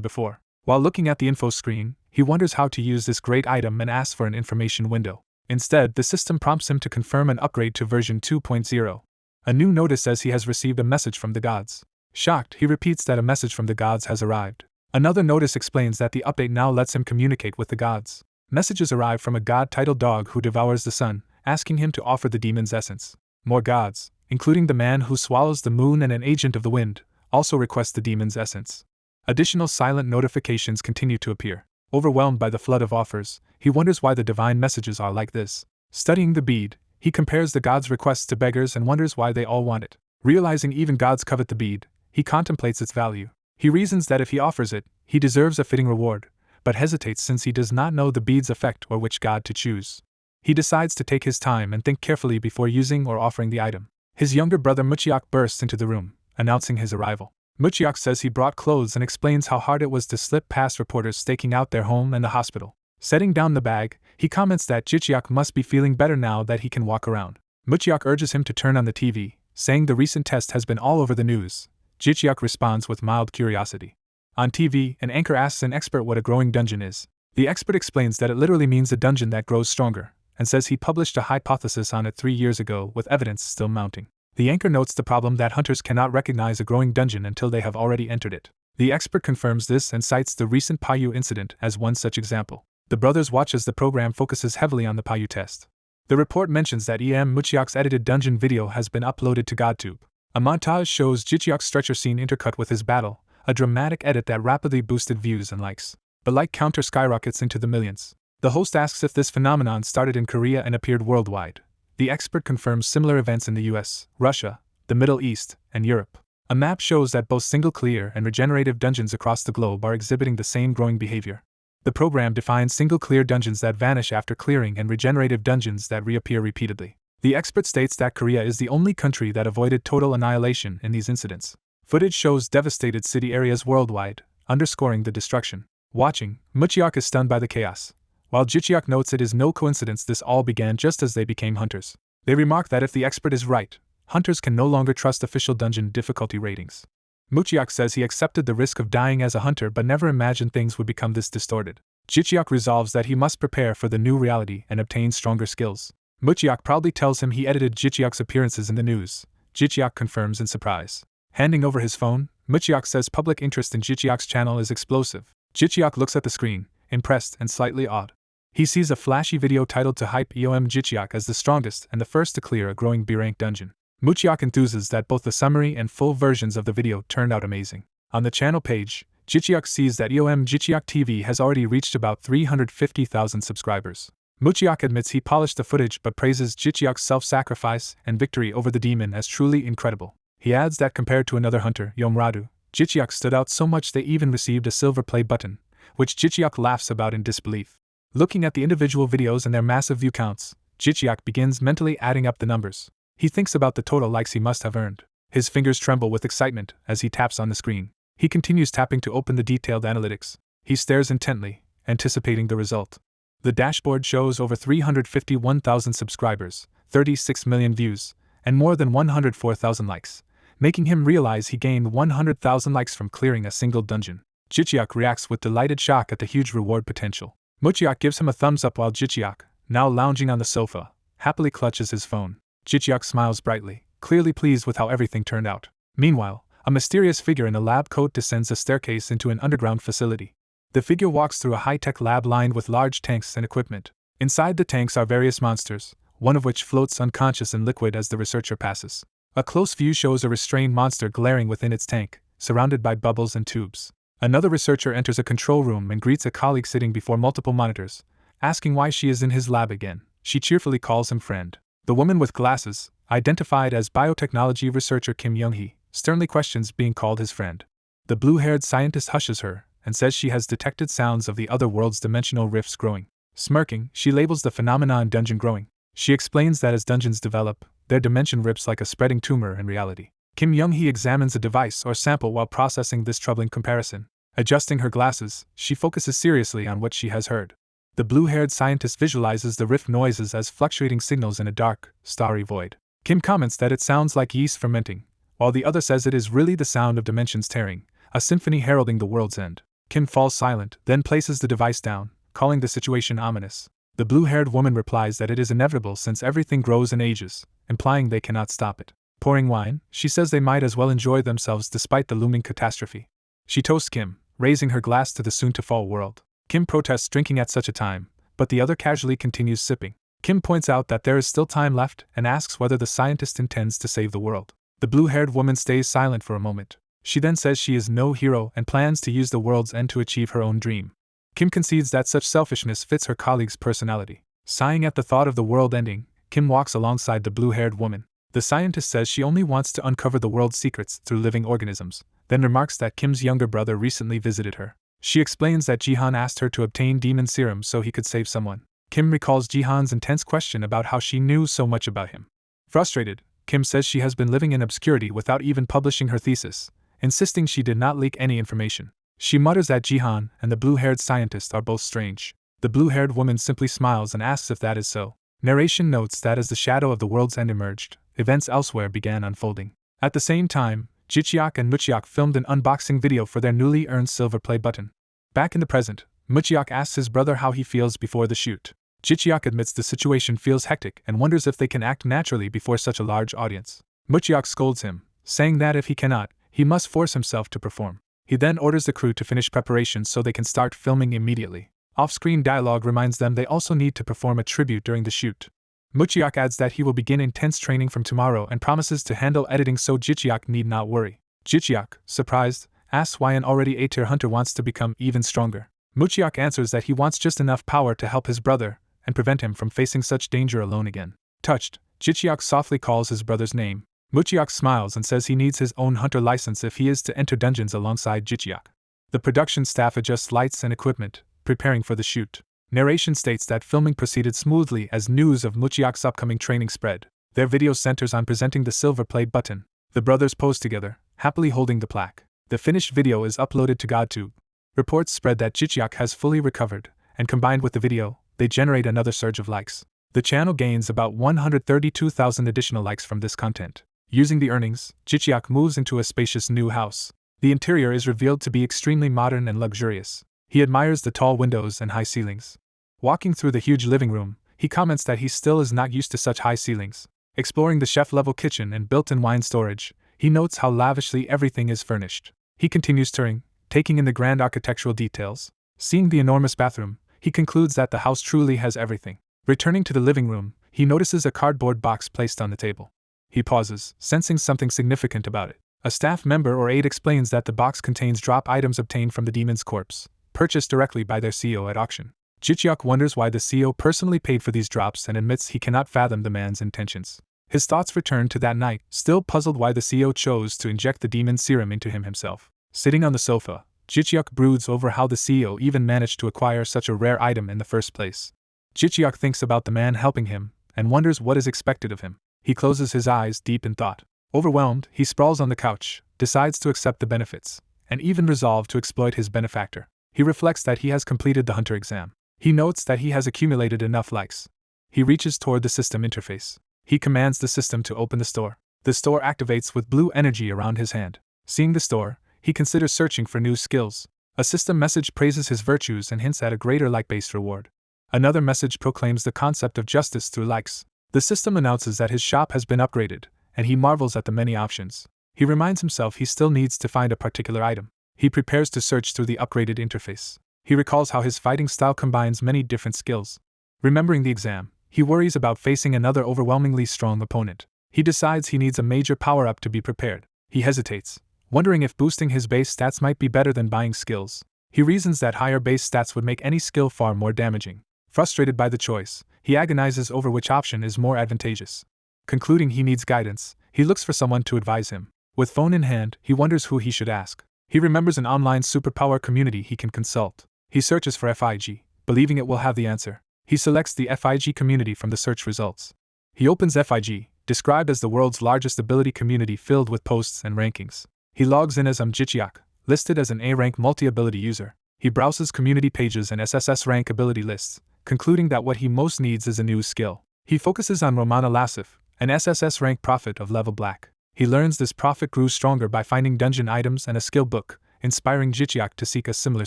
before. While looking at the info screen, he wonders how to use this great item and asks for an information window. Instead, the system prompts him to confirm an upgrade to version 2.0. A new notice says he has received a message from the gods. Shocked, he repeats that a message from the gods has arrived. Another notice explains that the update now lets him communicate with the gods. Messages arrive from a god-titled dog who devours the sun, asking him to offer the demon's essence. More gods, including the man who swallows the moon and an agent of the wind, also request the demon's essence. Additional silent notifications continue to appear. Overwhelmed by the flood of offers, he wonders why the divine messages are like this. Studying the bead, he compares the gods' requests to beggars and wonders why they all want it. Realizing even gods covet the bead, he contemplates its value. He reasons that if he offers it, he deserves a fitting reward, but hesitates since he does not know the bead's effect or which god to choose. He decides to take his time and think carefully before using or offering the item. His younger brother Muchiak bursts into the room, announcing his arrival. Muchiak says he brought clothes and explains how hard it was to slip past reporters staking out their home and the hospital. Setting down the bag, he comments that Jichiak must be feeling better now that he can walk around. Muchiak urges him to turn on the TV, saying the recent test has been all over the news. Jichiak responds with mild curiosity. On TV, an anchor asks an expert what a growing dungeon is. The expert explains that it literally means a dungeon that grows stronger, and says he published a hypothesis on it 3 years ago with evidence still mounting. The anchor notes the problem that hunters cannot recognize a growing dungeon until they have already entered it. The expert confirms this and cites the recent Payu incident as one such example. The brothers watch as the program focuses heavily on the Payu test. The report mentions that Muchiak's edited dungeon video has been uploaded to GodTube. A montage shows Jichiak's stretcher scene intercut with his battle, a dramatic edit that rapidly boosted views and likes. The like counter skyrockets into the millions. The host asks if this phenomenon started in Korea and appeared worldwide. The expert confirms similar events in the US, Russia, the Middle East, and Europe. A map shows that both single clear and regenerative dungeons across the globe are exhibiting the same growing behavior. The program defines single clear dungeons that vanish after clearing and regenerative dungeons that reappear repeatedly. The expert states that Korea is the only country that avoided total annihilation in these incidents. Footage shows devastated city areas worldwide, underscoring the destruction. Watching, Muchiak is stunned by the chaos. While Jichiak notes it is no coincidence this all began just as they became hunters. They remark that if the expert is right, hunters can no longer trust official dungeon difficulty ratings. Muchiak says he accepted the risk of dying as a hunter but never imagined things would become this distorted. Jichiak resolves that he must prepare for the new reality and obtain stronger skills. Muchiak proudly tells him he edited Jichiak's appearances in the news. Jichiak confirms in surprise. Handing over his phone, Muchiak says public interest in Jichiak's channel is explosive. Jichiak looks at the screen, impressed and slightly awed. He sees a flashy video titled to hype Jichiak as the strongest and the first to clear a growing B-rank dungeon. Muchiak enthuses that both the summary and full versions of the video turned out amazing. On the channel page, Jichiak sees that Jichiak TV has already reached about 350,000 subscribers. Muchiak admits he polished the footage but praises Jichiak's self-sacrifice and victory over the demon as truly incredible. He adds that compared to another hunter, Yomradu, Jichiak stood out so much they even received a silver play button, which Jichiak laughs about in disbelief. Looking at the individual videos and their massive view counts, Jichiak begins mentally adding up the numbers. He thinks about the total likes he must have earned. His fingers tremble with excitement as he taps on the screen. He continues tapping to open the detailed analytics. He stares intently, anticipating the result. The dashboard shows over 351,000 subscribers, 36 million views, and more than 104,000 likes, making him realize he gained 100,000 likes from clearing a single dungeon. Jichiak reacts with delighted shock at the huge reward potential. Muchiak gives him a thumbs up while Jichiak, now lounging on the sofa, happily clutches his phone. Jichiak smiles brightly, clearly pleased with how everything turned out. Meanwhile, a mysterious figure in a lab coat descends a staircase into an underground facility. The figure walks through a high-tech lab lined with large tanks and equipment. Inside the tanks are various monsters, one of which floats unconscious in liquid as the researcher passes. A close view shows a restrained monster glaring within its tank, surrounded by bubbles and tubes. Another researcher enters a control room and greets a colleague sitting before multiple monitors, asking why she is in his lab again. She cheerfully calls him friend. The woman with glasses, identified as biotechnology researcher Kim Young-hee, sternly questions being called his friend. The blue-haired scientist hushes her and says she has detected sounds of the other world's dimensional rifts growing. Smirking, she labels the phenomenon dungeon growing. She explains that as dungeons develop, their dimension rips like a spreading tumor in reality. Kim Young-hee examines a device or sample while processing this troubling comparison. Adjusting her glasses, she focuses seriously on what she has heard. The blue-haired scientist visualizes the rift noises as fluctuating signals in a dark, starry void. Kim comments that it sounds like yeast fermenting, while the other says it is really the sound of dimensions tearing, a symphony heralding the world's end. Kim falls silent, then places the device down, calling the situation ominous. The blue-haired woman replies that it is inevitable since everything grows and ages, implying they cannot stop it. Pouring wine, she says they might as well enjoy themselves despite the looming catastrophe. She toasts Kim, raising her glass to the soon-to-fall world. Kim protests drinking at such a time, but the other casually continues sipping. Kim points out that there is still time left and asks whether the scientist intends to save the world. The blue-haired woman stays silent for a moment. She then says she is no hero and plans to use the world's end to achieve her own dream. Kim concedes that such selfishness fits her colleague's personality. Sighing at the thought of the world ending, Kim walks alongside the blue-haired woman. The scientist says she only wants to uncover the world's secrets through living organisms, then remarks that Kim's younger brother recently visited her. She explains that Jihan asked her to obtain demon serum so he could save someone. Kim recalls Jihan's intense question about how she knew so much about him. Frustrated, Kim says she has been living in obscurity without even publishing her thesis, insisting she did not leak any information. She mutters that Jihan and the blue-haired scientist are both strange. The blue-haired woman simply smiles and asks if that is so. Narration notes that as the shadow of the world's end emerged, events elsewhere began unfolding. At the same time, Jicheok and Mucheok filmed an unboxing video for their newly earned silver play button. Back in the present, Mucheok asks his brother how he feels before the shoot. Jicheok admits the situation feels hectic and wonders if they can act naturally before such a large audience. Mucheok scolds him, saying that if he cannot, he must force himself to perform. He then orders the crew to finish preparations so they can start filming immediately. Off-screen dialogue reminds them they also need to perform a tribute during the shoot. Mucheok adds that he will begin intense training from tomorrow and promises to handle editing so Jicheok need not worry. Jicheok, surprised, asks why an already A-tier hunter wants to become even stronger. Mucheok answers that he wants just enough power to help his brother and prevent him from facing such danger alone again. Touched, Jicheok softly calls his brother's name. Mucheok smiles and says he needs his own hunter license if he is to enter dungeons alongside Jicheok. The production staff adjusts lights and equipment, preparing for the shoot. Narration states that filming proceeded smoothly as news of Mucheok's upcoming training spread. Their video centers on presenting the silver play button. The brothers pose together, happily holding the plaque. The finished video is uploaded to GodTube. Reports spread that Jicheok has fully recovered, and combined with the video, they generate another surge of likes. The channel gains about 132,000 additional likes from this content. Using the earnings, Jicheok moves into a spacious new house. The interior is revealed to be extremely modern and luxurious. He admires the tall windows and high ceilings. Walking through the huge living room, he comments that he still is not used to such high ceilings. Exploring the chef-level kitchen and built-in wine storage, he notes how lavishly everything is furnished. He continues touring, taking in the grand architectural details. Seeing the enormous bathroom, he concludes that the house truly has everything. Returning to the living room, he notices a cardboard box placed on the table. He pauses, sensing something significant about it. A staff member or aide explains that the box contains drop items obtained from the demon's corpse, purchased directly by their CEO at auction. Jicheok wonders why the CEO personally paid for these drops and admits he cannot fathom the man's intentions. His thoughts return to that night, still puzzled why the CEO chose to inject the demon serum into him himself. Sitting on the sofa, Jicheok broods over how the CEO even managed to acquire such a rare item in the first place. Jicheok thinks about the man helping him, and wonders what is expected of him. He closes his eyes deep in thought. Overwhelmed, he sprawls on the couch, decides to accept the benefits, and even resolve to exploit his benefactor. He reflects that he has completed the hunter exam. He notes that he has accumulated enough likes. He reaches toward the system interface. He commands the system to open the store. The store activates with blue energy around his hand. Seeing the store, he considers searching for new skills. A system message praises his virtues and hints at a greater like-based reward. Another message proclaims the concept of justice through likes. The system announces that his shop has been upgraded, and he marvels at the many options. He reminds himself he still needs to find a particular item. He prepares to search through the upgraded interface. He recalls how his fighting style combines many different skills. Remembering the exam, he worries about facing another overwhelmingly strong opponent. He decides he needs a major power-up to be prepared. He hesitates, wondering if boosting his base stats might be better than buying skills. He reasons that higher base stats would make any skill far more damaging. Frustrated by the choice, he agonizes over which option is more advantageous. Concluding he needs guidance, he looks for someone to advise him. With phone in hand, he wonders who he should ask. He remembers an online superpower community he can consult. He searches for FIG, believing it will have the answer. He selects the FIG community from the search results. He opens FIG, described as the world's largest ability community filled with posts and rankings. He logs in as Jicheok, listed as an A-rank multi-ability user. He browses community pages and SSS rank ability lists, concluding that what he most needs is a new skill. He focuses on Romana Lasif, an SSS rank prophet of level black. He learns this prophet grew stronger by finding dungeon items and a skill book, inspiring Jicheok to seek a similar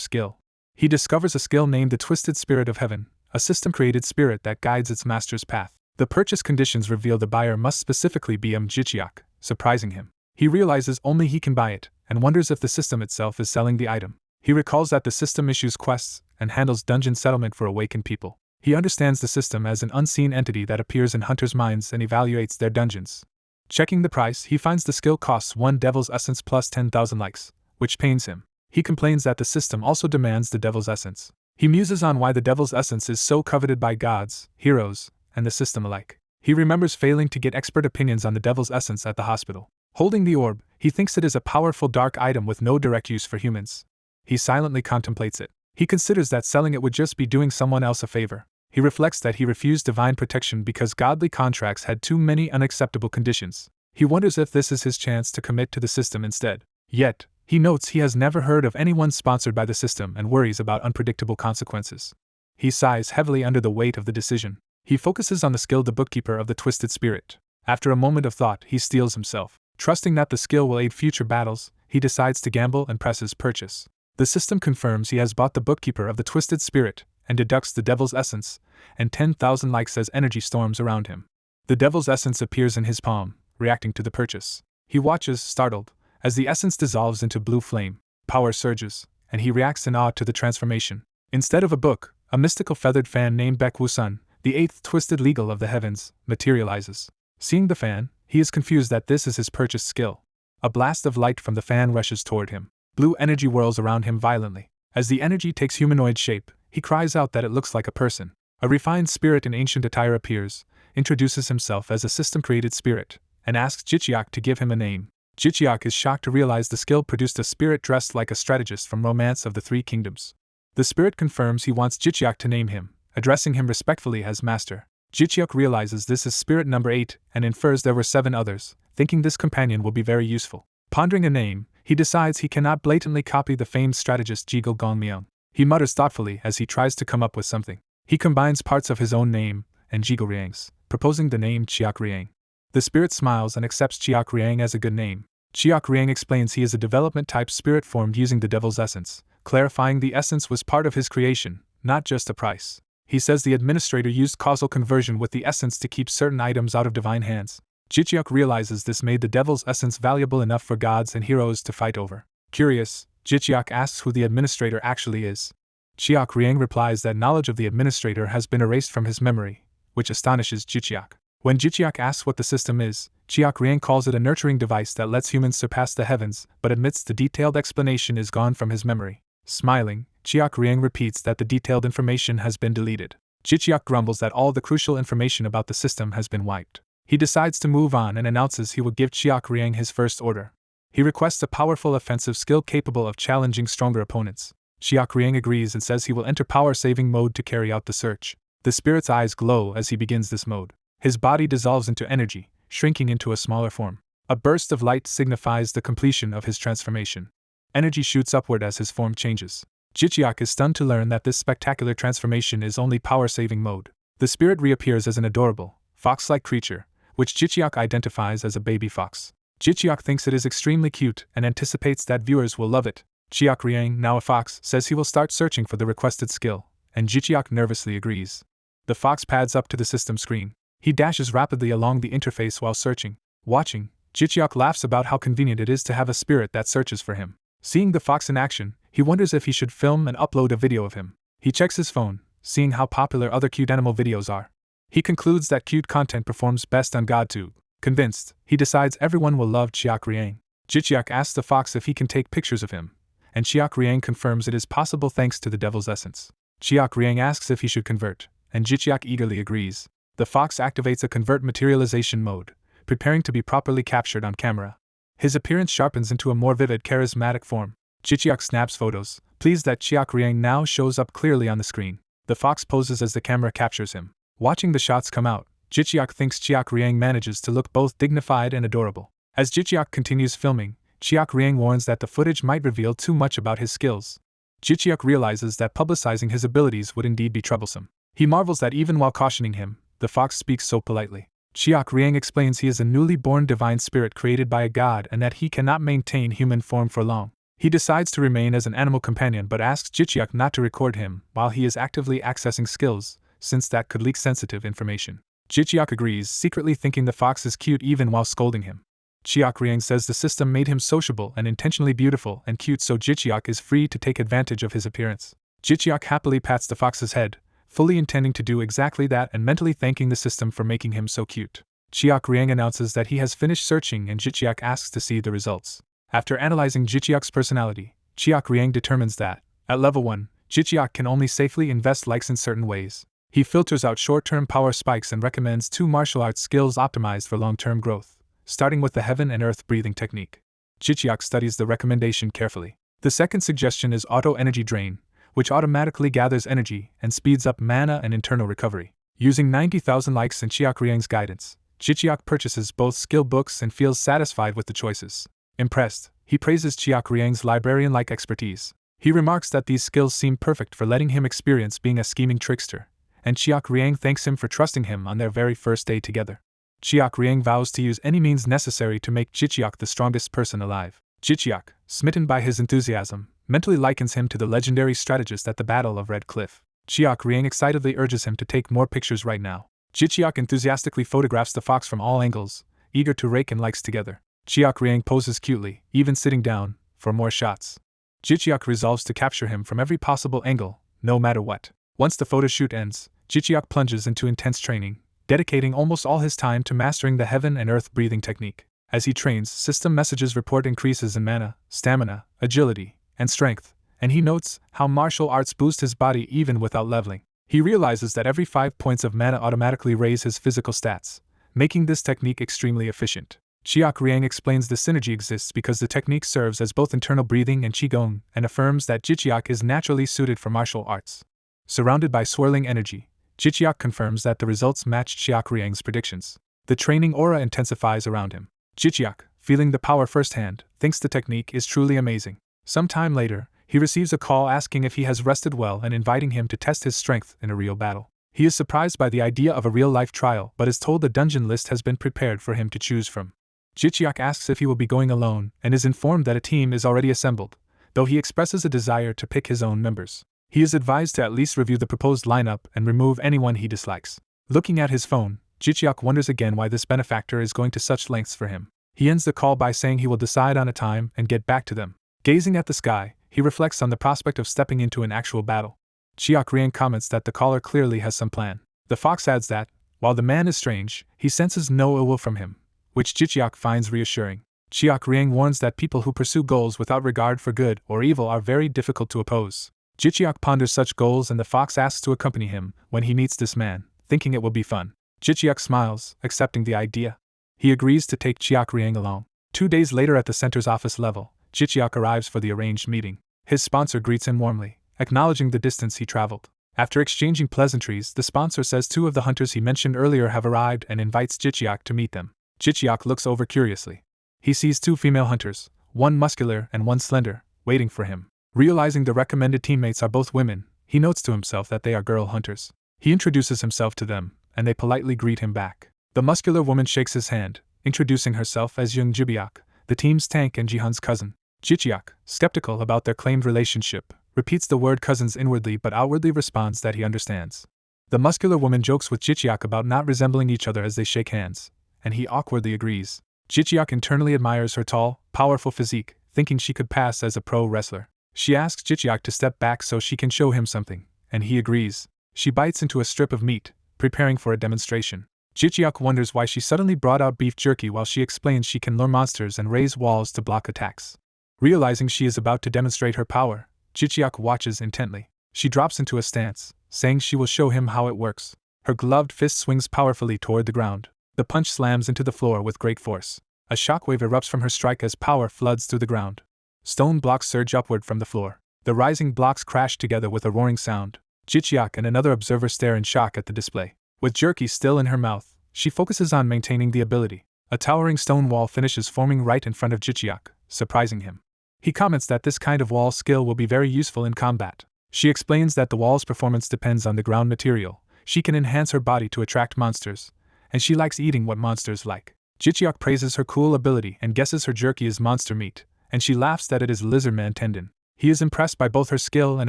skill. He discovers a skill named the Twisted Spirit of Heaven, a system-created spirit that guides its master's path. The purchase conditions reveal the buyer must specifically be Jicheok, surprising him. He realizes only he can buy it, and wonders if the system itself is selling the item. He recalls that the system issues quests and handles dungeon settlement for awakened people. He understands the system as an unseen entity that appears in hunters' minds and evaluates their dungeons. Checking the price, he finds the skill costs 1 Devil's Essence plus 10,000 likes, which pains him. He complains that the system also demands the Devil's Essence. He muses on why the Devil's Essence is so coveted by gods, heroes, and the system alike. He remembers failing to get expert opinions on the Devil's Essence at the hospital. Holding the orb, he thinks it is a powerful dark item with no direct use for humans. He silently contemplates it. He considers that selling it would just be doing someone else a favor. He reflects that he refused divine protection because godly contracts had too many unacceptable conditions. He wonders if this is his chance to commit to the system instead. Yet, he notes he has never heard of anyone sponsored by the system and worries about unpredictable consequences. He sighs heavily under the weight of the decision. He focuses on the skill the bookkeeper of the Twisted Spirit. After a moment of thought, he steels himself. Trusting that the skill will aid future battles, he decides to gamble and presses purchase. The system confirms he has bought the bookkeeper of the Twisted Spirit, and deducts the Devil's Essence, and 10,000 likes as energy storms around him. The Devil's Essence appears in his palm, reacting to the purchase. He watches, startled, as the essence dissolves into blue flame. Power surges, and he reacts in awe to the transformation. Instead of a book, a mystical feathered fan named Baek-Woo-sun, the 8th Twisted Legal of the Heavens, materializes. Seeing the fan, he is confused that this is his purchased skill. A blast of light from the fan rushes toward him. Blue energy whirls around him violently. As the energy takes humanoid shape, he cries out that it looks like a person. A refined spirit in ancient attire appears, introduces himself as a system-created spirit, and asks Jichiak to give him a name. Jichiak is shocked to realize the skill produced a spirit dressed like a strategist from Romance of the Three Kingdoms. The spirit confirms he wants Jichiak to name him, addressing him respectfully as master. Jichiak realizes this is spirit number 8 and infers there were 7 others, thinking this companion will be very useful. Pondering a name, he decides he cannot blatantly copy the famed strategist Jigul Gongmyeon. He mutters thoughtfully as he tries to come up with something. He combines parts of his own name and Jigul Ryang's, proposing the name Chiak Ryang. The spirit smiles and accepts Chiak Ryang as a good name. Chiak Ryang explains he is a development-type spirit formed using the Devil's Essence, clarifying the essence was part of his creation, not just a price. He says the administrator used causal conversion with the essence to keep certain items out of divine hands. Jichiak realizes this made the Devil's Essence valuable enough for gods and heroes to fight over. Curious, Jichiak asks who the administrator actually is. Chiak Ryang replies that knowledge of the administrator has been erased from his memory, which astonishes Jichiak. When Jichiak asks what the system is, Chiak Ryang calls it a nurturing device that lets humans surpass the heavens, but admits the detailed explanation is gone from his memory. Smiling, Chiak Ryang repeats that the detailed information has been deleted. Jichiak grumbles that all the crucial information about the system has been wiped. He decides to move on and announces he will give Chiak Ryang his first order. He requests a powerful offensive skill capable of challenging stronger opponents. Chiak Ryang agrees and says he will enter power-saving mode to carry out the search. The spirit's eyes glow as he begins this mode. His body dissolves into energy, shrinking into a smaller form. A burst of light signifies the completion of his transformation. Energy shoots upward as his form changes. Jichiak is stunned to learn that this spectacular transformation is only power-saving mode. The spirit reappears as an adorable, fox-like creature, which Jichiak identifies as a baby fox. Jichiak thinks it is extremely cute and anticipates that viewers will love it. Chiak Ryang, now a fox, says he will start searching for the requested skill, and Jichiak nervously agrees. The fox pads up to the system screen. He dashes rapidly along the interface while searching. Watching, Jichiak laughs about how convenient it is to have a spirit that searches for him. Seeing the fox in action, he wonders if he should film and upload a video of him. He checks his phone, seeing how popular other cute animal videos are. He concludes that cute content performs best on GodTube. Convinced, he decides everyone will love Chiak Ryang. Jichiak asks the fox if he can take pictures of him, and Chiak Ryang confirms it is possible thanks to the Devil's Essence. Chiak Ryang asks if he should convert, and Jichiak eagerly agrees. The fox activates a convert materialization mode, preparing to be properly captured on camera. His appearance sharpens into a more vivid, charismatic form. Jichiak snaps photos, pleased that Chiak Ryang now shows up clearly on the screen. The fox poses as the camera captures him. Watching the shots come out, Jichiak thinks Chiak Ryang manages to look both dignified and adorable. As Jichiak continues filming, Chiak Ryang warns that the footage might reveal too much about his skills. Jichiak realizes that publicizing his abilities would indeed be troublesome. He marvels that even while cautioning him, the fox speaks so politely. Chiak Ryang explains he is a newly born divine spirit created by a god and that he cannot maintain human form for long. He decides to remain as an animal companion but asks Jichiak not to record him while he is actively accessing skills, since that could leak sensitive information. Jichiak agrees, secretly thinking the fox is cute even while scolding him. Chiak Riang says the system made him sociable and intentionally beautiful and cute, so Jichiak is free to take advantage of his appearance. Jichiak happily pats the fox's head, fully intending to do exactly that and mentally thanking the system for making him so cute. Chiak Riang announces that he has finished searching and Jichiak asks to see the results. After analyzing Jichiak's personality, Chiak Riang determines that, at level 1, Jichiak can only safely invest likes in certain ways. He filters out short-term power spikes and recommends 2 martial arts skills optimized for long-term growth, starting with the heaven and earth breathing technique. Jichiak studies the recommendation carefully. The second suggestion is auto-energy drain, which automatically gathers energy and speeds up mana and internal recovery. Using 90,000 likes in Chiak Riang's guidance, Jichiak purchases both skill books and feels satisfied with the choices. Impressed, he praises Chiak Riang's librarian-like expertise. He remarks that these skills seem perfect for letting him experience being a scheming trickster, and Chiak Riang thanks him for trusting him on their very first day together. Chiak Riang vows to use any means necessary to make Jichiak the strongest person alive. Jichiak, smitten by his enthusiasm, mentally likens him to the legendary strategist at the Battle of Red Cliff. Chiak Riang excitedly urges him to take more pictures right now. Jichiak enthusiastically photographs the fox from all angles, eager to rake in likes together. Chiak Riang poses cutely, even sitting down, for more shots. Jichiak resolves to capture him from every possible angle, no matter what. Once the photo shoot ends, Jichiak plunges into intense training, dedicating almost all his time to mastering the heaven and earth breathing technique. As he trains, system messages report increases in mana, stamina, agility, and strength, and he notes how martial arts boost his body even without leveling. He realizes that every 5 points of mana automatically raise his physical stats, making this technique extremely efficient. Chiak Riang explains the synergy exists because the technique serves as both internal breathing and qigong, and affirms that Jichiak is naturally suited for martial arts. Surrounded by swirling energy, Jichiak confirms that the results match Chiak Riang's predictions. The training aura intensifies around him. Jichiak, feeling the power firsthand, thinks the technique is truly amazing. Some time later, he receives a call asking if he has rested well and inviting him to test his strength in a real battle. He is surprised by the idea of a real-life trial but is told a dungeon list has been prepared for him to choose from. Jichiak asks if he will be going alone and is informed that a team is already assembled, though he expresses a desire to pick his own members. He is advised to at least review the proposed lineup and remove anyone he dislikes. Looking at his phone, Jichiak wonders again why this benefactor is going to such lengths for him. He ends the call by saying he will decide on a time and get back to them. Gazing at the sky, he reflects on the prospect of stepping into an actual battle. Chiak Riang comments that the caller clearly has some plan. The fox adds that, while the man is strange, he senses no ill will from him, which Jichiak finds reassuring. Chiak Riang warns that people who pursue goals without regard for good or evil are very difficult to oppose. Jichiak ponders such goals and the fox asks to accompany him when he meets this man, thinking it will be fun. Jichiak smiles, accepting the idea. He agrees to take Chiak Riang along. 2 days later at the center's office level, Jichiak arrives for the arranged meeting. His sponsor greets him warmly, acknowledging the distance he traveled. After exchanging pleasantries, the sponsor says 2 of the hunters he mentioned earlier have arrived and invites Jichiak to meet them. Jichiak looks over curiously. He sees 2 female hunters, one muscular and one slender, waiting for him. Realizing the recommended teammates are both women, he notes to himself that they are girl hunters. He introduces himself to them, and they politely greet him back. The muscular woman shakes his hand, introducing herself as Young Jibiak, the team's tank and Jihan's cousin. Jichiak, skeptical about their claimed relationship, repeats the word cousins inwardly but outwardly responds that he understands. The muscular woman jokes with Jichiak about not resembling each other as they shake hands, and he awkwardly agrees. Jichiak internally admires her tall, powerful physique, thinking she could pass as a pro wrestler. She asks Jichiak to step back so she can show him something, and he agrees. She bites into a strip of meat, preparing for a demonstration. Jichiak wonders why she suddenly brought out beef jerky while she explains she can lure monsters and raise walls to block attacks. Realizing she is about to demonstrate her power, Jichiak watches intently. She drops into a stance, saying she will show him how it works. Her gloved fist swings powerfully toward the ground. The punch slams into the floor with great force. A shockwave erupts from her strike as power floods through the ground. Stone blocks surge upward from the floor. The rising blocks crash together with a roaring sound. Jichiak and another observer stare in shock at the display. With jerky still in her mouth, she focuses on maintaining the ability. A towering stone wall finishes forming right in front of Jichiak, surprising him. He comments that this kind of wall skill will be very useful in combat. She explains that the wall's performance depends on the ground material. She can enhance her body to attract monsters, and she likes eating what monsters like. Jichiak praises her cool ability and guesses her jerky is monster meat, and she laughs that it is lizardman tendon. He is impressed by both her skill and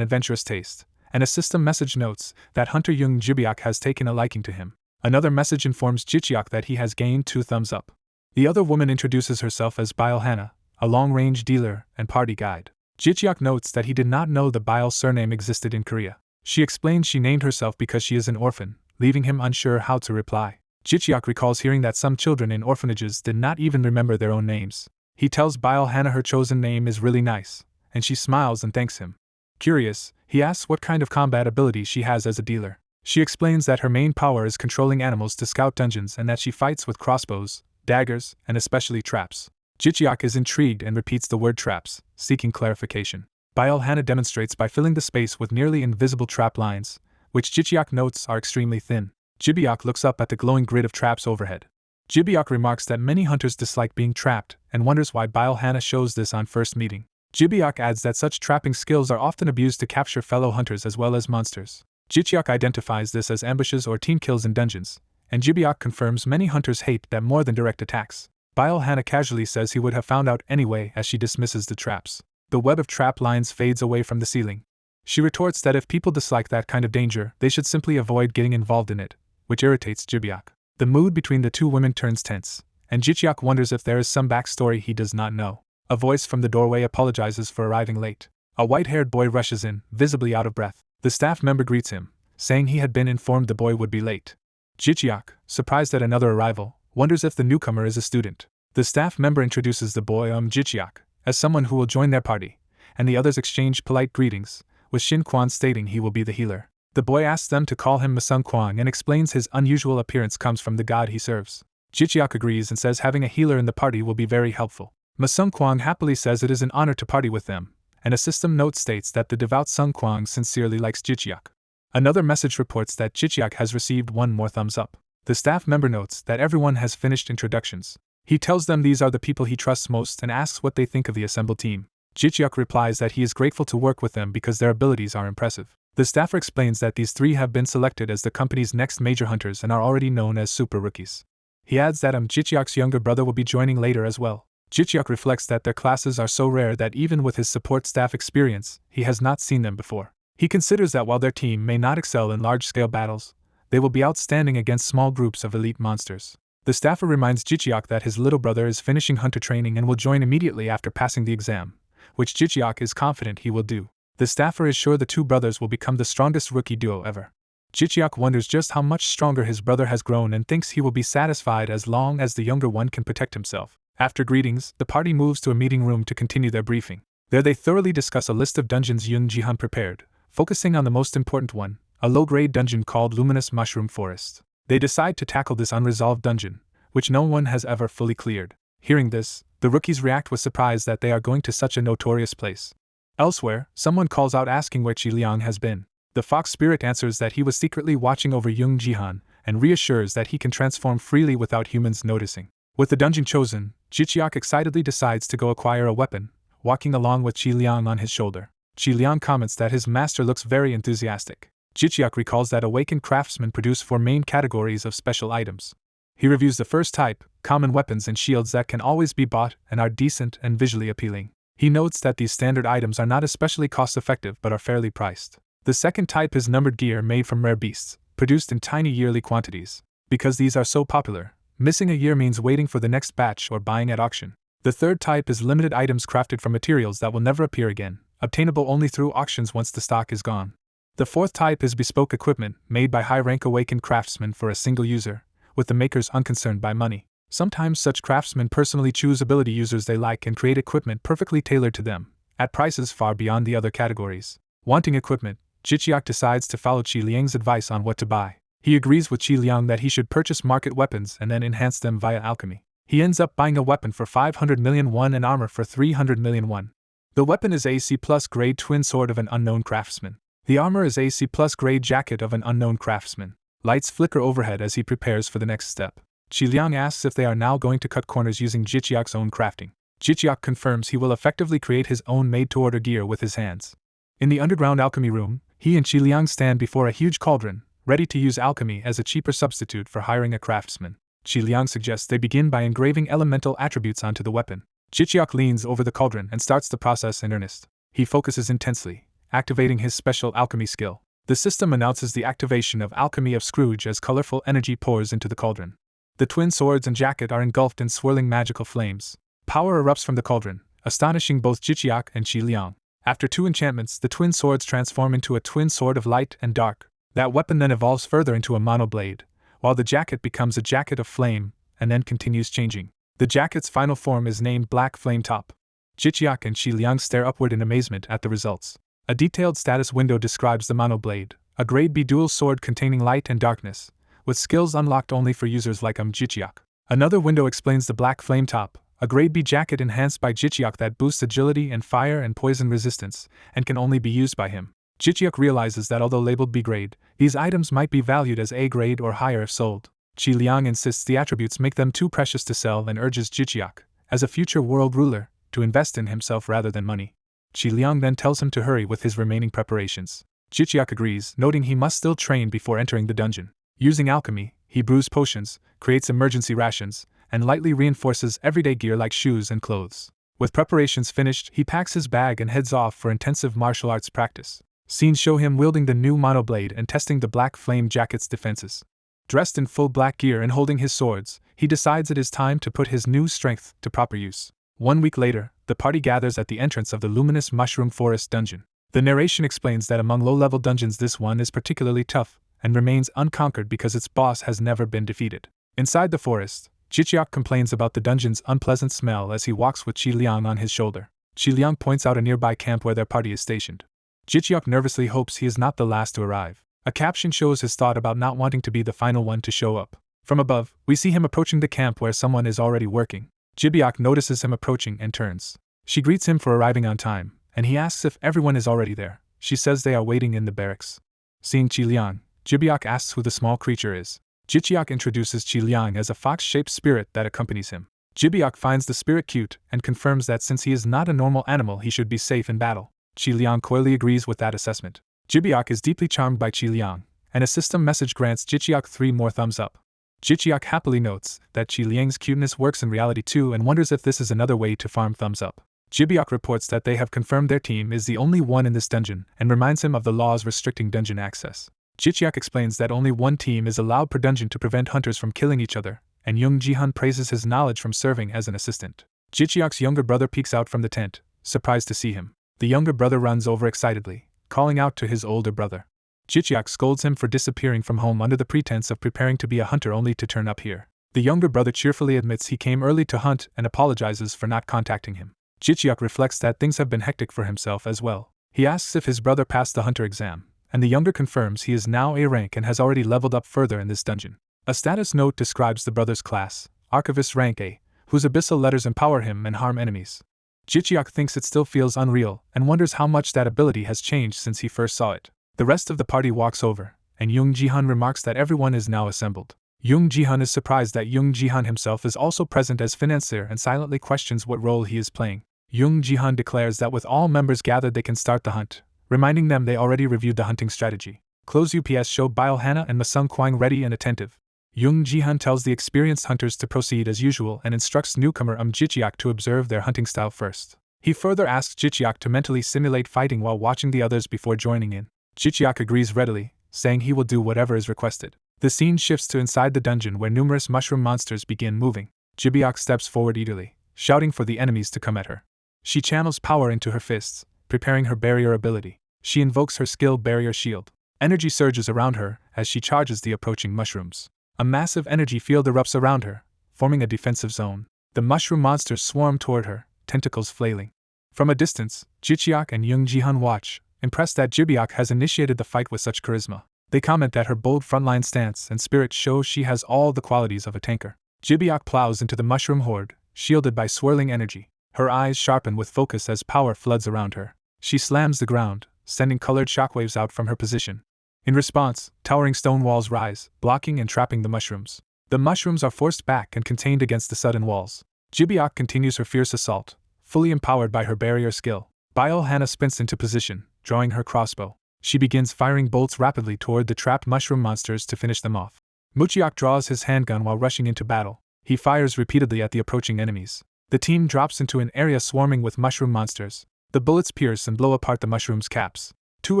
adventurous taste, and a system message notes that Hunter Young Jibiak has taken a liking to him. Another message informs Jichiak that he has gained 2 thumbs up. The other woman introduces herself as Bile Hannah, a long-range dealer and party guide. Jicheok notes that he did not know the Bile surname existed in Korea. She explains she named herself because she is an orphan, leaving him unsure how to reply. Jicheok recalls hearing that some children in orphanages did not even remember their own names. He tells Bile Hannah her chosen name is really nice, and she smiles and thanks him. Curious, he asks what kind of combat ability she has as a dealer. She explains that her main power is controlling animals to scout dungeons and that she fights with crossbows, daggers, and especially traps. Jicheok is intrigued and repeats the word traps, seeking clarification. Bile Hannah demonstrates by filling the space with nearly invisible trap lines, which Jicheok notes are extremely thin. Jicheok looks up at the glowing grid of traps overhead. Jicheok remarks that many hunters dislike being trapped and wonders why Bile Hannah shows this on first meeting. Jicheok adds that such trapping skills are often abused to capture fellow hunters as well as monsters. Jicheok identifies this as ambushes or team kills in dungeons, and Jicheok confirms many hunters hate that more than direct attacks. Bile Hannah casually says he would have found out anyway as she dismisses the traps. The web of trap lines fades away from the ceiling. She retorts that if people dislike that kind of danger, they should simply avoid getting involved in it, which irritates Jicheok. The mood between the two women turns tense, and Jicheok wonders if there is some backstory he does not know. A voice from the doorway apologizes for arriving late. A white-haired boy rushes in, visibly out of breath. The staff member greets him, saying he had been informed the boy would be late. Jicheok, surprised at another arrival, wonders if the newcomer is a student. The staff member introduces the boy Jicheok as someone who will join their party, and the others exchange polite greetings, with Shin Kwan stating he will be the healer. The boy asks them to call him Masung Kwang and explains his unusual appearance comes from the god he serves. Jicheok agrees and says having a healer in the party will be very helpful. Masung Kwang happily says it is an honor to party with them, and a system note states that the devout Sung Kwang sincerely likes Jicheok. Another message reports that Jicheok has received one more thumbs up. The staff member notes that everyone has finished introductions. He tells them these are the people he trusts most and asks what they think of the assembled team. Jicheok replies that he is grateful to work with them because their abilities are impressive. The staffer explains that these three have been selected as the company's next major hunters and are already known as super rookies. He adds that Jicheok's younger brother will be joining later as well. Jicheok reflects that their classes are so rare that even with his support staff experience, he has not seen them before. He considers that while their team may not excel in large-scale battles, they will be outstanding against small groups of elite monsters. The staffer reminds Jicheok that his little brother is finishing hunter training and will join immediately after passing the exam, which Jicheok is confident he will do. The staffer is sure the two brothers will become the strongest rookie duo ever. Jicheok wonders just how much stronger his brother has grown and thinks he will be satisfied as long as the younger one can protect himself. After greetings, the party moves to a meeting room to continue their briefing. There they thoroughly discuss a list of dungeons Yoon Ji-han prepared, focusing on the most important one, a low-grade dungeon called Luminous Mushroom Forest. They decide to tackle this unresolved dungeon, which no one has ever fully cleared. Hearing this, the rookies react with surprise that they are going to such a notorious place. Elsewhere, someone calls out asking where Chi Liang has been. The fox spirit answers that he was secretly watching over Yoon Ji-han and reassures that he can transform freely without humans noticing. With the dungeon chosen, Jicheok excitedly decides to go acquire a weapon, walking along with Chi Liang on his shoulder. Chi Liang comments that his master looks very enthusiastic. Jicheok recalls that awakened craftsmen produce 4 main categories of special items. He reviews the first type, common weapons and shields that can always be bought and are decent and visually appealing. He notes that these standard items are not especially cost-effective but are fairly priced. The second type is numbered gear made from rare beasts, produced in tiny yearly quantities. Because these are so popular, missing a year means waiting for the next batch or buying at auction. The third type is limited items crafted from materials that will never appear again, obtainable only through auctions once the stock is gone. The fourth type is bespoke equipment, made by high-rank awakened craftsmen for a single user, with the makers unconcerned by money. Sometimes such craftsmen personally choose ability users they like and create equipment perfectly tailored to them, at prices far beyond the other categories. Wanting equipment, Jicheok decides to follow Chi Liang's advice on what to buy. He agrees with Chi Liang that he should purchase market weapons and then enhance them via alchemy. He ends up buying a weapon for 500 million won and armor for 300 million won. The weapon is AC plus grade twin sword of an unknown craftsman. The armor is AC plus grade jacket of an unknown craftsman. Lights flicker overhead as he prepares for the next step. Chi Liang asks if they are now going to cut corners using Jicheok's own crafting. Jicheok confirms he will effectively create his own made-to-order gear with his hands. In the underground alchemy room, he and Chi Liang stand before a huge cauldron, ready to use alchemy as a cheaper substitute for hiring a craftsman. Chi Liang suggests they begin by engraving elemental attributes onto the weapon. Jicheok leans over the cauldron and starts the process in earnest. He focuses intensely, activating his special alchemy skill. The system announces the activation of Alchemy of Scrooge as colorful energy pours into the cauldron. The twin swords and jacket are engulfed in swirling magical flames. Power erupts from the cauldron, astonishing both Jichiak and Qi Liang. After 2 enchantments, the twin swords transform into a twin sword of light and dark. That weapon then evolves further into a monoblade, while the jacket becomes a jacket of flame, and then continues changing. The jacket's final form is named Black Flame Top. Jichiak and Qi Liang stare upward in amazement at the results. A detailed status window describes the monoblade, a grade B dual sword containing light and darkness, with skills unlocked only for users like Jichiak. Another window explains the Black Flame Top, a grade B jacket enhanced by Jichiak that boosts agility and fire and poison resistance, and can only be used by him. Jichiak realizes that although labeled B grade, these items might be valued as A grade or higher if sold. Qi Liang insists the attributes make them too precious to sell and urges Jichiak, as a future world ruler, to invest in himself rather than money. Qi Liang then tells him to hurry with his remaining preparations. Jichiak agrees, noting he must still train before entering the dungeon. Using alchemy, he brews potions, creates emergency rations, and lightly reinforces everyday gear like shoes and clothes. With preparations finished, he packs his bag and heads off for intensive martial arts practice. Scenes show him wielding the new monoblade and testing the Black Flame jacket's defenses. Dressed in full black gear and holding his swords, he decides it is time to put his new strength to proper use. 1 week later, the party gathers at the entrance of the luminous Mushroom Forest dungeon. The narration explains that among low-level dungeons this one is particularly tough, and remains unconquered because its boss has never been defeated. Inside the forest, Jichiak complains about the dungeon's unpleasant smell as he walks with Qi Liang on his shoulder. Qi Liang points out a nearby camp where their party is stationed. Jichiak nervously hopes he is not the last to arrive. A caption shows his thought about not wanting to be the final one to show up. From above, we see him approaching the camp where someone is already working. Jibiak notices him approaching and turns. She greets him for arriving on time, and he asks if everyone is already there. She says they are waiting in the barracks. Seeing Qi Liang, Jibiak asks who the small creature is. Jichiak introduces Qi Liang as a fox-shaped spirit that accompanies him. Jibiak finds the spirit cute and confirms that since he is not a normal animal he should be safe in battle. Qi Liang coyly agrees with that assessment. Jibiak is deeply charmed by Qi Liang, and a system message grants Jichiak 3 more thumbs up. Jichiak happily notes that Qi Liang's cuteness works in reality too and wonders if this is another way to farm thumbs up. Jibiak reports that they have confirmed their team is the only one in this dungeon and reminds him of the laws restricting dungeon access. Jichiak explains that only one team is allowed per dungeon to prevent hunters from killing each other, and Young Jihan praises his knowledge from serving as an assistant. Jichiak's younger brother peeks out from the tent, surprised to see him. The younger brother runs over excitedly, calling out to his older brother. Jichiak scolds him for disappearing from home under the pretense of preparing to be a hunter only to turn up here. The younger brother cheerfully admits he came early to hunt and apologizes for not contacting him. Jichiak reflects that things have been hectic for himself as well. He asks if his brother passed the hunter exam, and the younger confirms he is now A rank and has already leveled up further in this dungeon. A status note describes the brother's class, Archivist rank A, whose abyssal letters empower him and harm enemies. Jichiak thinks it still feels unreal and wonders how much that ability has changed since he first saw it. The rest of the party walks over, and Young Jihan remarks that everyone is now assembled. Young Jihan is surprised that Young Jihan himself is also present as financier and silently questions what role he is playing. Young Jihan declares that with all members gathered they can start the hunt, reminding them they already reviewed the hunting strategy. Close UPS show Bile Hana and Masung Kwang ready and attentive. Young Jihan tells the experienced hunters to proceed as usual and instructs newcomer Jichiak to observe their hunting style first. He further asks Jichiak to mentally simulate fighting while watching the others before joining in. Jichiak agrees readily, saying he will do whatever is requested. The scene shifts to inside the dungeon where numerous mushroom monsters begin moving. Jibiak steps forward eagerly, shouting for the enemies to come at her. She channels power into her fists, preparing her barrier ability. She invokes her skill Barrier Shield. Energy surges around her as she charges the approaching mushrooms. A massive energy field erupts around her, forming a defensive zone. The mushroom monsters swarm toward her, tentacles flailing. From a distance, Jichiak and Young Jihan watch, impressed that Jibiak has initiated the fight with such charisma. They comment that her bold frontline stance and spirit show she has all the qualities of a tanker. Jibiak plows into the mushroom horde, shielded by swirling energy. Her eyes sharpen with focus as power floods around her. She slams the ground, sending colored shockwaves out from her position. In response, towering stone walls rise, blocking and trapping the mushrooms. The mushrooms are forced back and contained against the sudden walls. Jibiak continues her fierce assault, fully empowered by her barrier skill. Bile Hana sprints into position, drawing her crossbow. She begins firing bolts rapidly toward the trapped mushroom monsters to finish them off. Muchiak draws his handgun while rushing into battle. He fires repeatedly at the approaching enemies. The team drops into an area swarming with mushroom monsters. The bullets pierce and blow apart the mushrooms' caps. 2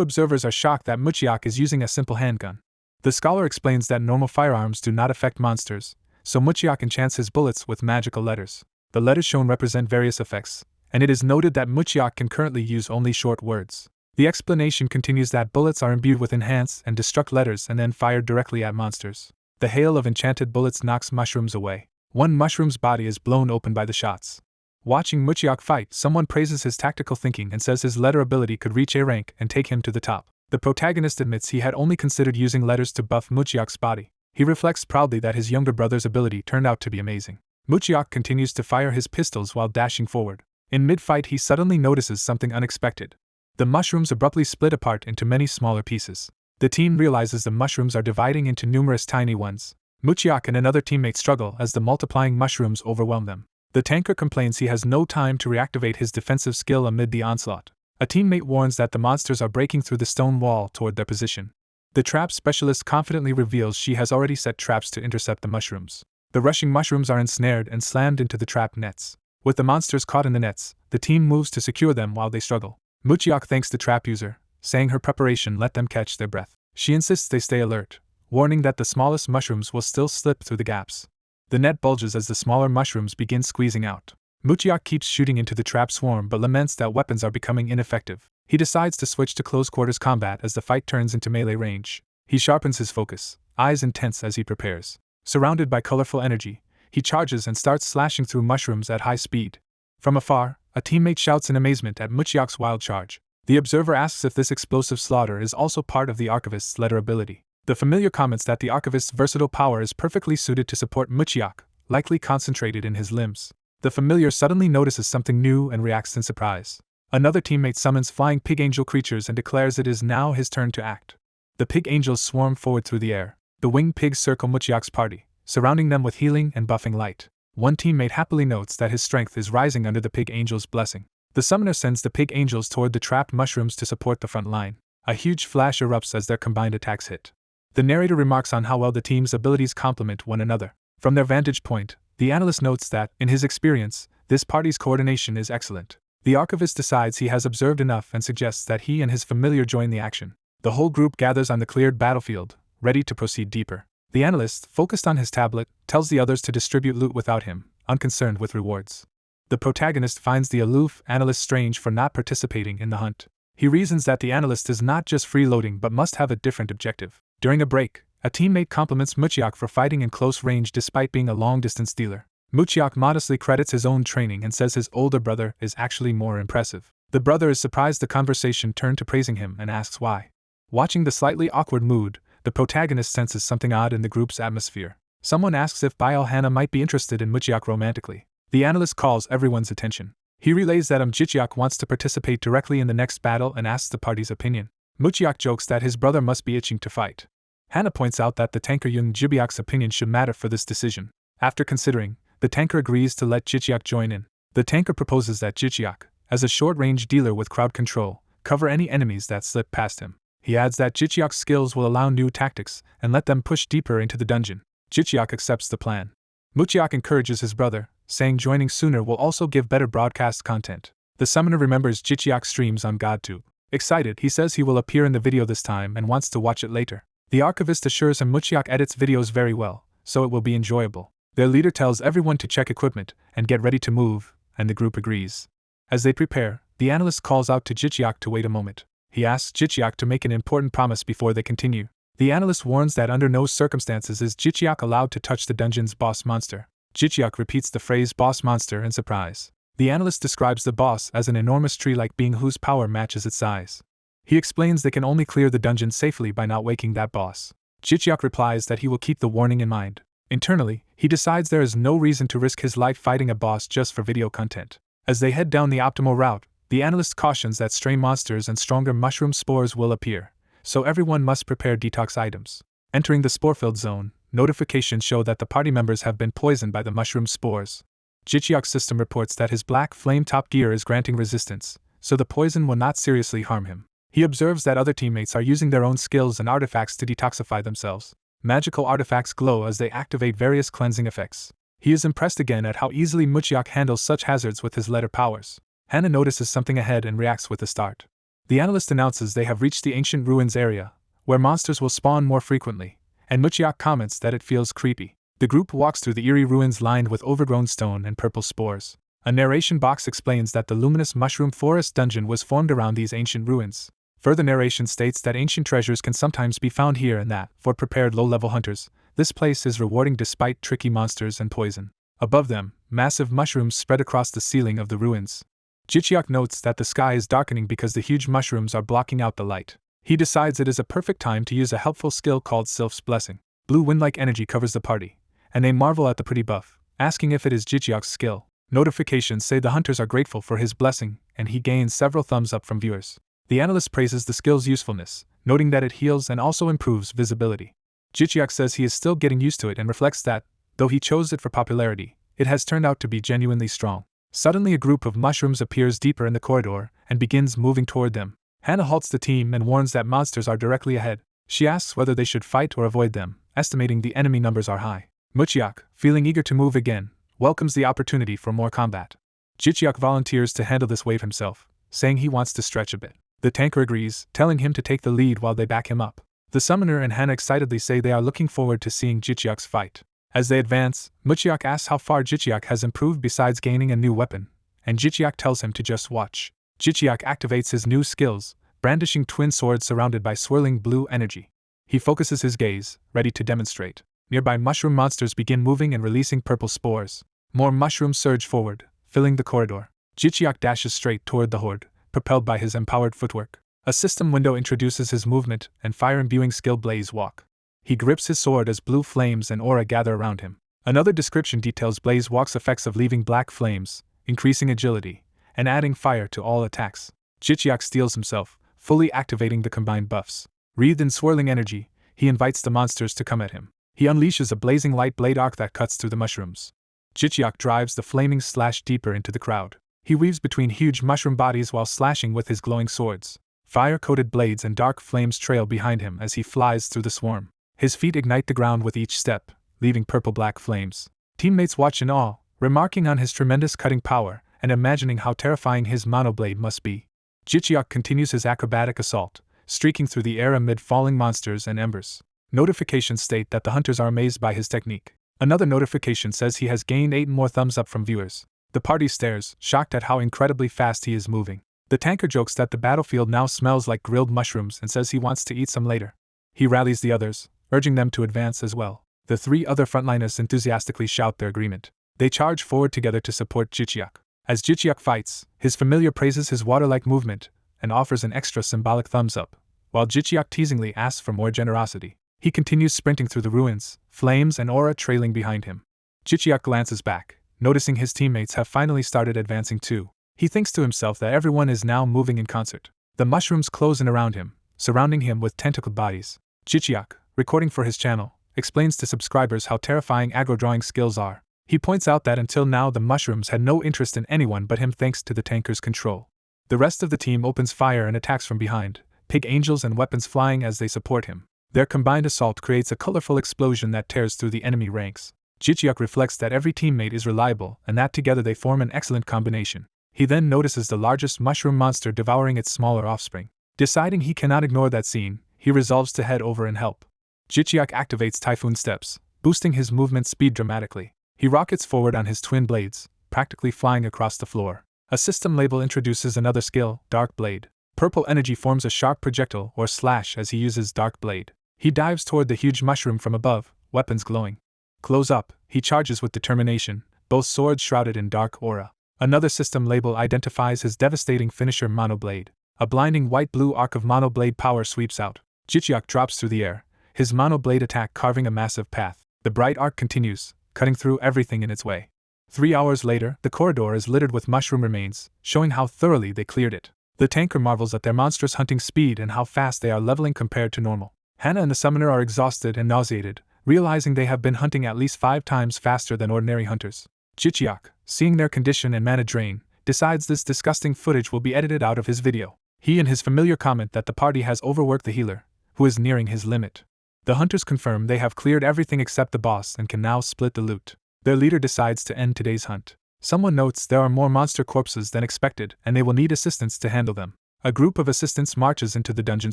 observers are shocked that Muchiak is using a simple handgun. The scholar explains that normal firearms do not affect monsters, so Muchiak enchants his bullets with magical letters. The letters shown represent various effects, and it is noted that Muchiak can currently use only short words. The explanation continues that bullets are imbued with enhance and destruct letters and then fired directly at monsters. The hail of enchanted bullets knocks mushrooms away. One mushroom's body is blown open by the shots. Watching Muchiak fight, someone praises his tactical thinking and says his letter ability could reach A rank and take him to the top. The protagonist admits he had only considered using letters to buff Muchiak's body. He reflects proudly that his younger brother's ability turned out to be amazing. Muchiak continues to fire his pistols while dashing forward. In mid-fight, he suddenly notices something unexpected. The mushrooms abruptly split apart into many smaller pieces. The team realizes the mushrooms are dividing into numerous tiny ones. Muchiak and another teammate struggle as the multiplying mushrooms overwhelm them. The tanker complains he has no time to reactivate his defensive skill amid the onslaught. A teammate warns that the monsters are breaking through the stone wall toward their position. The trap specialist confidently reveals she has already set traps to intercept the mushrooms. The rushing mushrooms are ensnared and slammed into the trap nets. With the monsters caught in the nets, the team moves to secure them while they struggle. Muchiak thanks the trap user, saying her preparation let them catch their breath. She insists they stay alert, warning that the smallest mushrooms will still slip through the gaps. The net bulges as the smaller mushrooms begin squeezing out. Muchiak keeps shooting into the trap swarm but laments that weapons are becoming ineffective. He decides to switch to close-quarters combat as the fight turns into melee range. He sharpens his focus, eyes intense as he prepares. Surrounded by colorful energy, he charges and starts slashing through mushrooms at high speed. From afar, a teammate shouts in amazement at Muchiak's wild charge. The observer asks if this explosive slaughter is also part of the Archivist's letter ability. The familiar comments that the Archivist's versatile power is perfectly suited to support Muchiak, likely concentrated in his limbs. The familiar suddenly notices something new and reacts in surprise. Another teammate summons flying pig angel creatures and declares it is now his turn to act. The pig angels swarm forward through the air. The winged pigs circle Muchiak's party, surrounding them with healing and buffing light. One teammate happily notes that his strength is rising under the pig angel's blessing. The summoner sends the pig angels toward the trapped mushrooms to support the front line. A huge flash erupts as their combined attacks hit. The narrator remarks on how well the team's abilities complement one another. From their vantage point, the analyst notes that, in his experience, this party's coordination is excellent. The archivist decides he has observed enough and suggests that he and his familiar join the action. The whole group gathers on the cleared battlefield, ready to proceed deeper. The analyst, focused on his tablet, tells the others to distribute loot without him, unconcerned with rewards. The protagonist finds the aloof analyst strange for not participating in the hunt. He reasons that the analyst is not just freeloading but must have a different objective. During a break, a teammate compliments Muchiak for fighting in close range despite being a long-distance dealer. Muchiak modestly credits his own training and says his older brother is actually more impressive. The brother is surprised the conversation turned to praising him and asks why. Watching the slightly awkward mood, the protagonist senses something odd in the group's atmosphere. Someone asks if Bail Hana might be interested in Muchiak romantically. The analyst calls everyone's attention. He relays that Muchiak wants to participate directly in the next battle and asks the party's opinion. Muchiak jokes that his brother must be itching to fight. Hana points out that the tanker Young Jibiak's opinion should matter for this decision. After considering, the tanker agrees to let Jichiak join in. The tanker proposes that Jichiak, as a short-range dealer with crowd control, cover any enemies that slip past him. He adds that Jichiak's skills will allow new tactics and let them push deeper into the dungeon. Jichiak accepts the plan. Muchiak encourages his brother, saying joining sooner will also give better broadcast content. The summoner remembers Jichiak's streams on GodTube. Excited, he says he will appear in the video this time and wants to watch it later. The archivist assures him Muchiak edits videos very well, so it will be enjoyable. Their leader tells everyone to check equipment and get ready to move, and the group agrees. As they prepare, the analyst calls out to Jichiak to wait a moment. He asks Jichiak to make an important promise before they continue. The analyst warns that under no circumstances is Jichiak allowed to touch the dungeon's boss monster. Jichiak repeats the phrase boss monster in surprise. The analyst describes the boss as an enormous tree-like being whose power matches its size. He explains they can only clear the dungeon safely by not waking that boss. Jichiak replies that he will keep the warning in mind. Internally, he decides there is no reason to risk his life fighting a boss just for video content. As they head down the optimal route, the analyst cautions that stray monsters and stronger mushroom spores will appear, so everyone must prepare detox items. Entering the spore-filled zone, notifications show that the party members have been poisoned by the mushroom spores. Jichiak's system reports that his black flame-top gear is granting resistance, so the poison will not seriously harm him. He observes that other teammates are using their own skills and artifacts to detoxify themselves. Magical artifacts glow as they activate various cleansing effects. He is impressed again at how easily Muchiak handles such hazards with his letter powers. Hana notices something ahead and reacts with a start. The analyst announces they have reached the ancient ruins area, where monsters will spawn more frequently, and Muchiak comments that it feels creepy. The group walks through the eerie ruins lined with overgrown stone and purple spores. A narration box explains that the luminous mushroom forest dungeon was formed around these ancient ruins. Further narration states that ancient treasures can sometimes be found here and that, for prepared low-level hunters, this place is rewarding despite tricky monsters and poison. Above them, massive mushrooms spread across the ceiling of the ruins. Jichiak notes that the sky is darkening because the huge mushrooms are blocking out the light. He decides it is a perfect time to use a helpful skill called Sylph's Blessing. Blue wind-like energy covers the party, and they marvel at the pretty buff, asking if it is Jichiak's skill. Notifications say the hunters are grateful for his blessing, and he gains several thumbs up from viewers. The analyst praises the skill's usefulness, noting that it heals and also improves visibility. Jichiak says he is still getting used to it and reflects that, though he chose it for popularity, it has turned out to be genuinely strong. Suddenly a group of mushrooms appears deeper in the corridor and begins moving toward them. Hana halts the team and warns that monsters are directly ahead. She asks whether they should fight or avoid them, estimating the enemy numbers are high. Muchiak, feeling eager to move again, welcomes the opportunity for more combat. Jichiak volunteers to handle this wave himself, saying he wants to stretch a bit. The tanker agrees, telling him to take the lead while they back him up. The summoner and Hana excitedly say they are looking forward to seeing Jichiak's fight. As they advance, Muchiak asks how far Jichiak has improved besides gaining a new weapon, and Jichiak tells him to just watch. Jichiak activates his new skills, brandishing twin swords surrounded by swirling blue energy. He focuses his gaze, ready to demonstrate. Nearby mushroom monsters begin moving and releasing purple spores. More mushrooms surge forward, filling the corridor. Jichiak dashes straight toward the horde, propelled by his empowered footwork. A system window introduces his movement and fire-imbuing skill Blaze Walk. He grips his sword as blue flames and aura gather around him. Another description details Blaze Walk's effects of leaving black flames, increasing agility, and adding fire to all attacks. Jichiak steels himself, fully activating the combined buffs. Wreathed in swirling energy, he invites the monsters to come at him. He unleashes a blazing light blade arc that cuts through the mushrooms. Jichiak drives the flaming slash deeper into the crowd. He weaves between huge mushroom bodies while slashing with his glowing swords. Fire-coated blades and dark flames trail behind him as he flies through the swarm. His feet ignite the ground with each step, leaving purple-black flames. Teammates watch in awe, remarking on his tremendous cutting power and imagining how terrifying his monoblade must be. Jichiak continues his acrobatic assault, streaking through the air amid falling monsters and embers. Notifications state that the hunters are amazed by his technique. Another notification says he has gained 8 more thumbs up from viewers. The party stares, shocked at how incredibly fast he is moving. The tanker jokes that the battlefield now smells like grilled mushrooms and says he wants to eat some later. He rallies the others, urging them to advance as well. The 3 other frontliners enthusiastically shout their agreement. They charge forward together to support Jichiak. As Jichiak fights, his familiar praises his water-like movement and offers an extra symbolic thumbs up, while Jichiak teasingly asks for more generosity. He continues sprinting through the ruins, flames and aura trailing behind him. Jichiak glances back, noticing his teammates have finally started advancing too. He thinks to himself that everyone is now moving in concert. The mushrooms close in around him, surrounding him with tentacled bodies. Jichiak, recording for his channel, explains to subscribers how terrifying aggro-drawing skills are. He points out that until now the mushrooms had no interest in anyone but him thanks to the tanker's control. The rest of the team opens fire and attacks from behind, pig angels and weapons flying as they support him. Their combined assault creates a colorful explosion that tears through the enemy ranks. Jichiak reflects that every teammate is reliable and that together they form an excellent combination. He then notices the largest mushroom monster devouring its smaller offspring. Deciding he cannot ignore that scene, he resolves to head over and help. Jichiak activates Typhoon Steps, boosting his movement speed dramatically. He rockets forward on his twin blades, practically flying across the floor. A system label introduces another skill, Dark Blade. Purple energy forms a sharp projectile or slash as he uses Dark Blade. He dives toward the huge mushroom from above, weapons glowing. Close up, he charges with determination, both swords shrouded in dark aura. Another system label identifies his devastating finisher Monoblade. A blinding white-blue arc of Monoblade power sweeps out. Jichiak drops through the air, his Monoblade attack carving a massive path. The bright arc continues, cutting through everything in its way. 3 hours later, the corridor is littered with mushroom remains, showing how thoroughly they cleared it. The tanker marvels at their monstrous hunting speed and how fast they are leveling compared to normal. Hana and the summoner are exhausted and nauseated, realizing they have been hunting at least 5 times faster than ordinary hunters. Jichiak, seeing their condition and mana drain, decides this disgusting footage will be edited out of his video. He and his familiar comment that the party has overworked the healer, who is nearing his limit. The hunters confirm they have cleared everything except the boss and can now split the loot. Their leader decides to end today's hunt. Someone notes there are more monster corpses than expected and they will need assistance to handle them. A group of assistants marches into the dungeon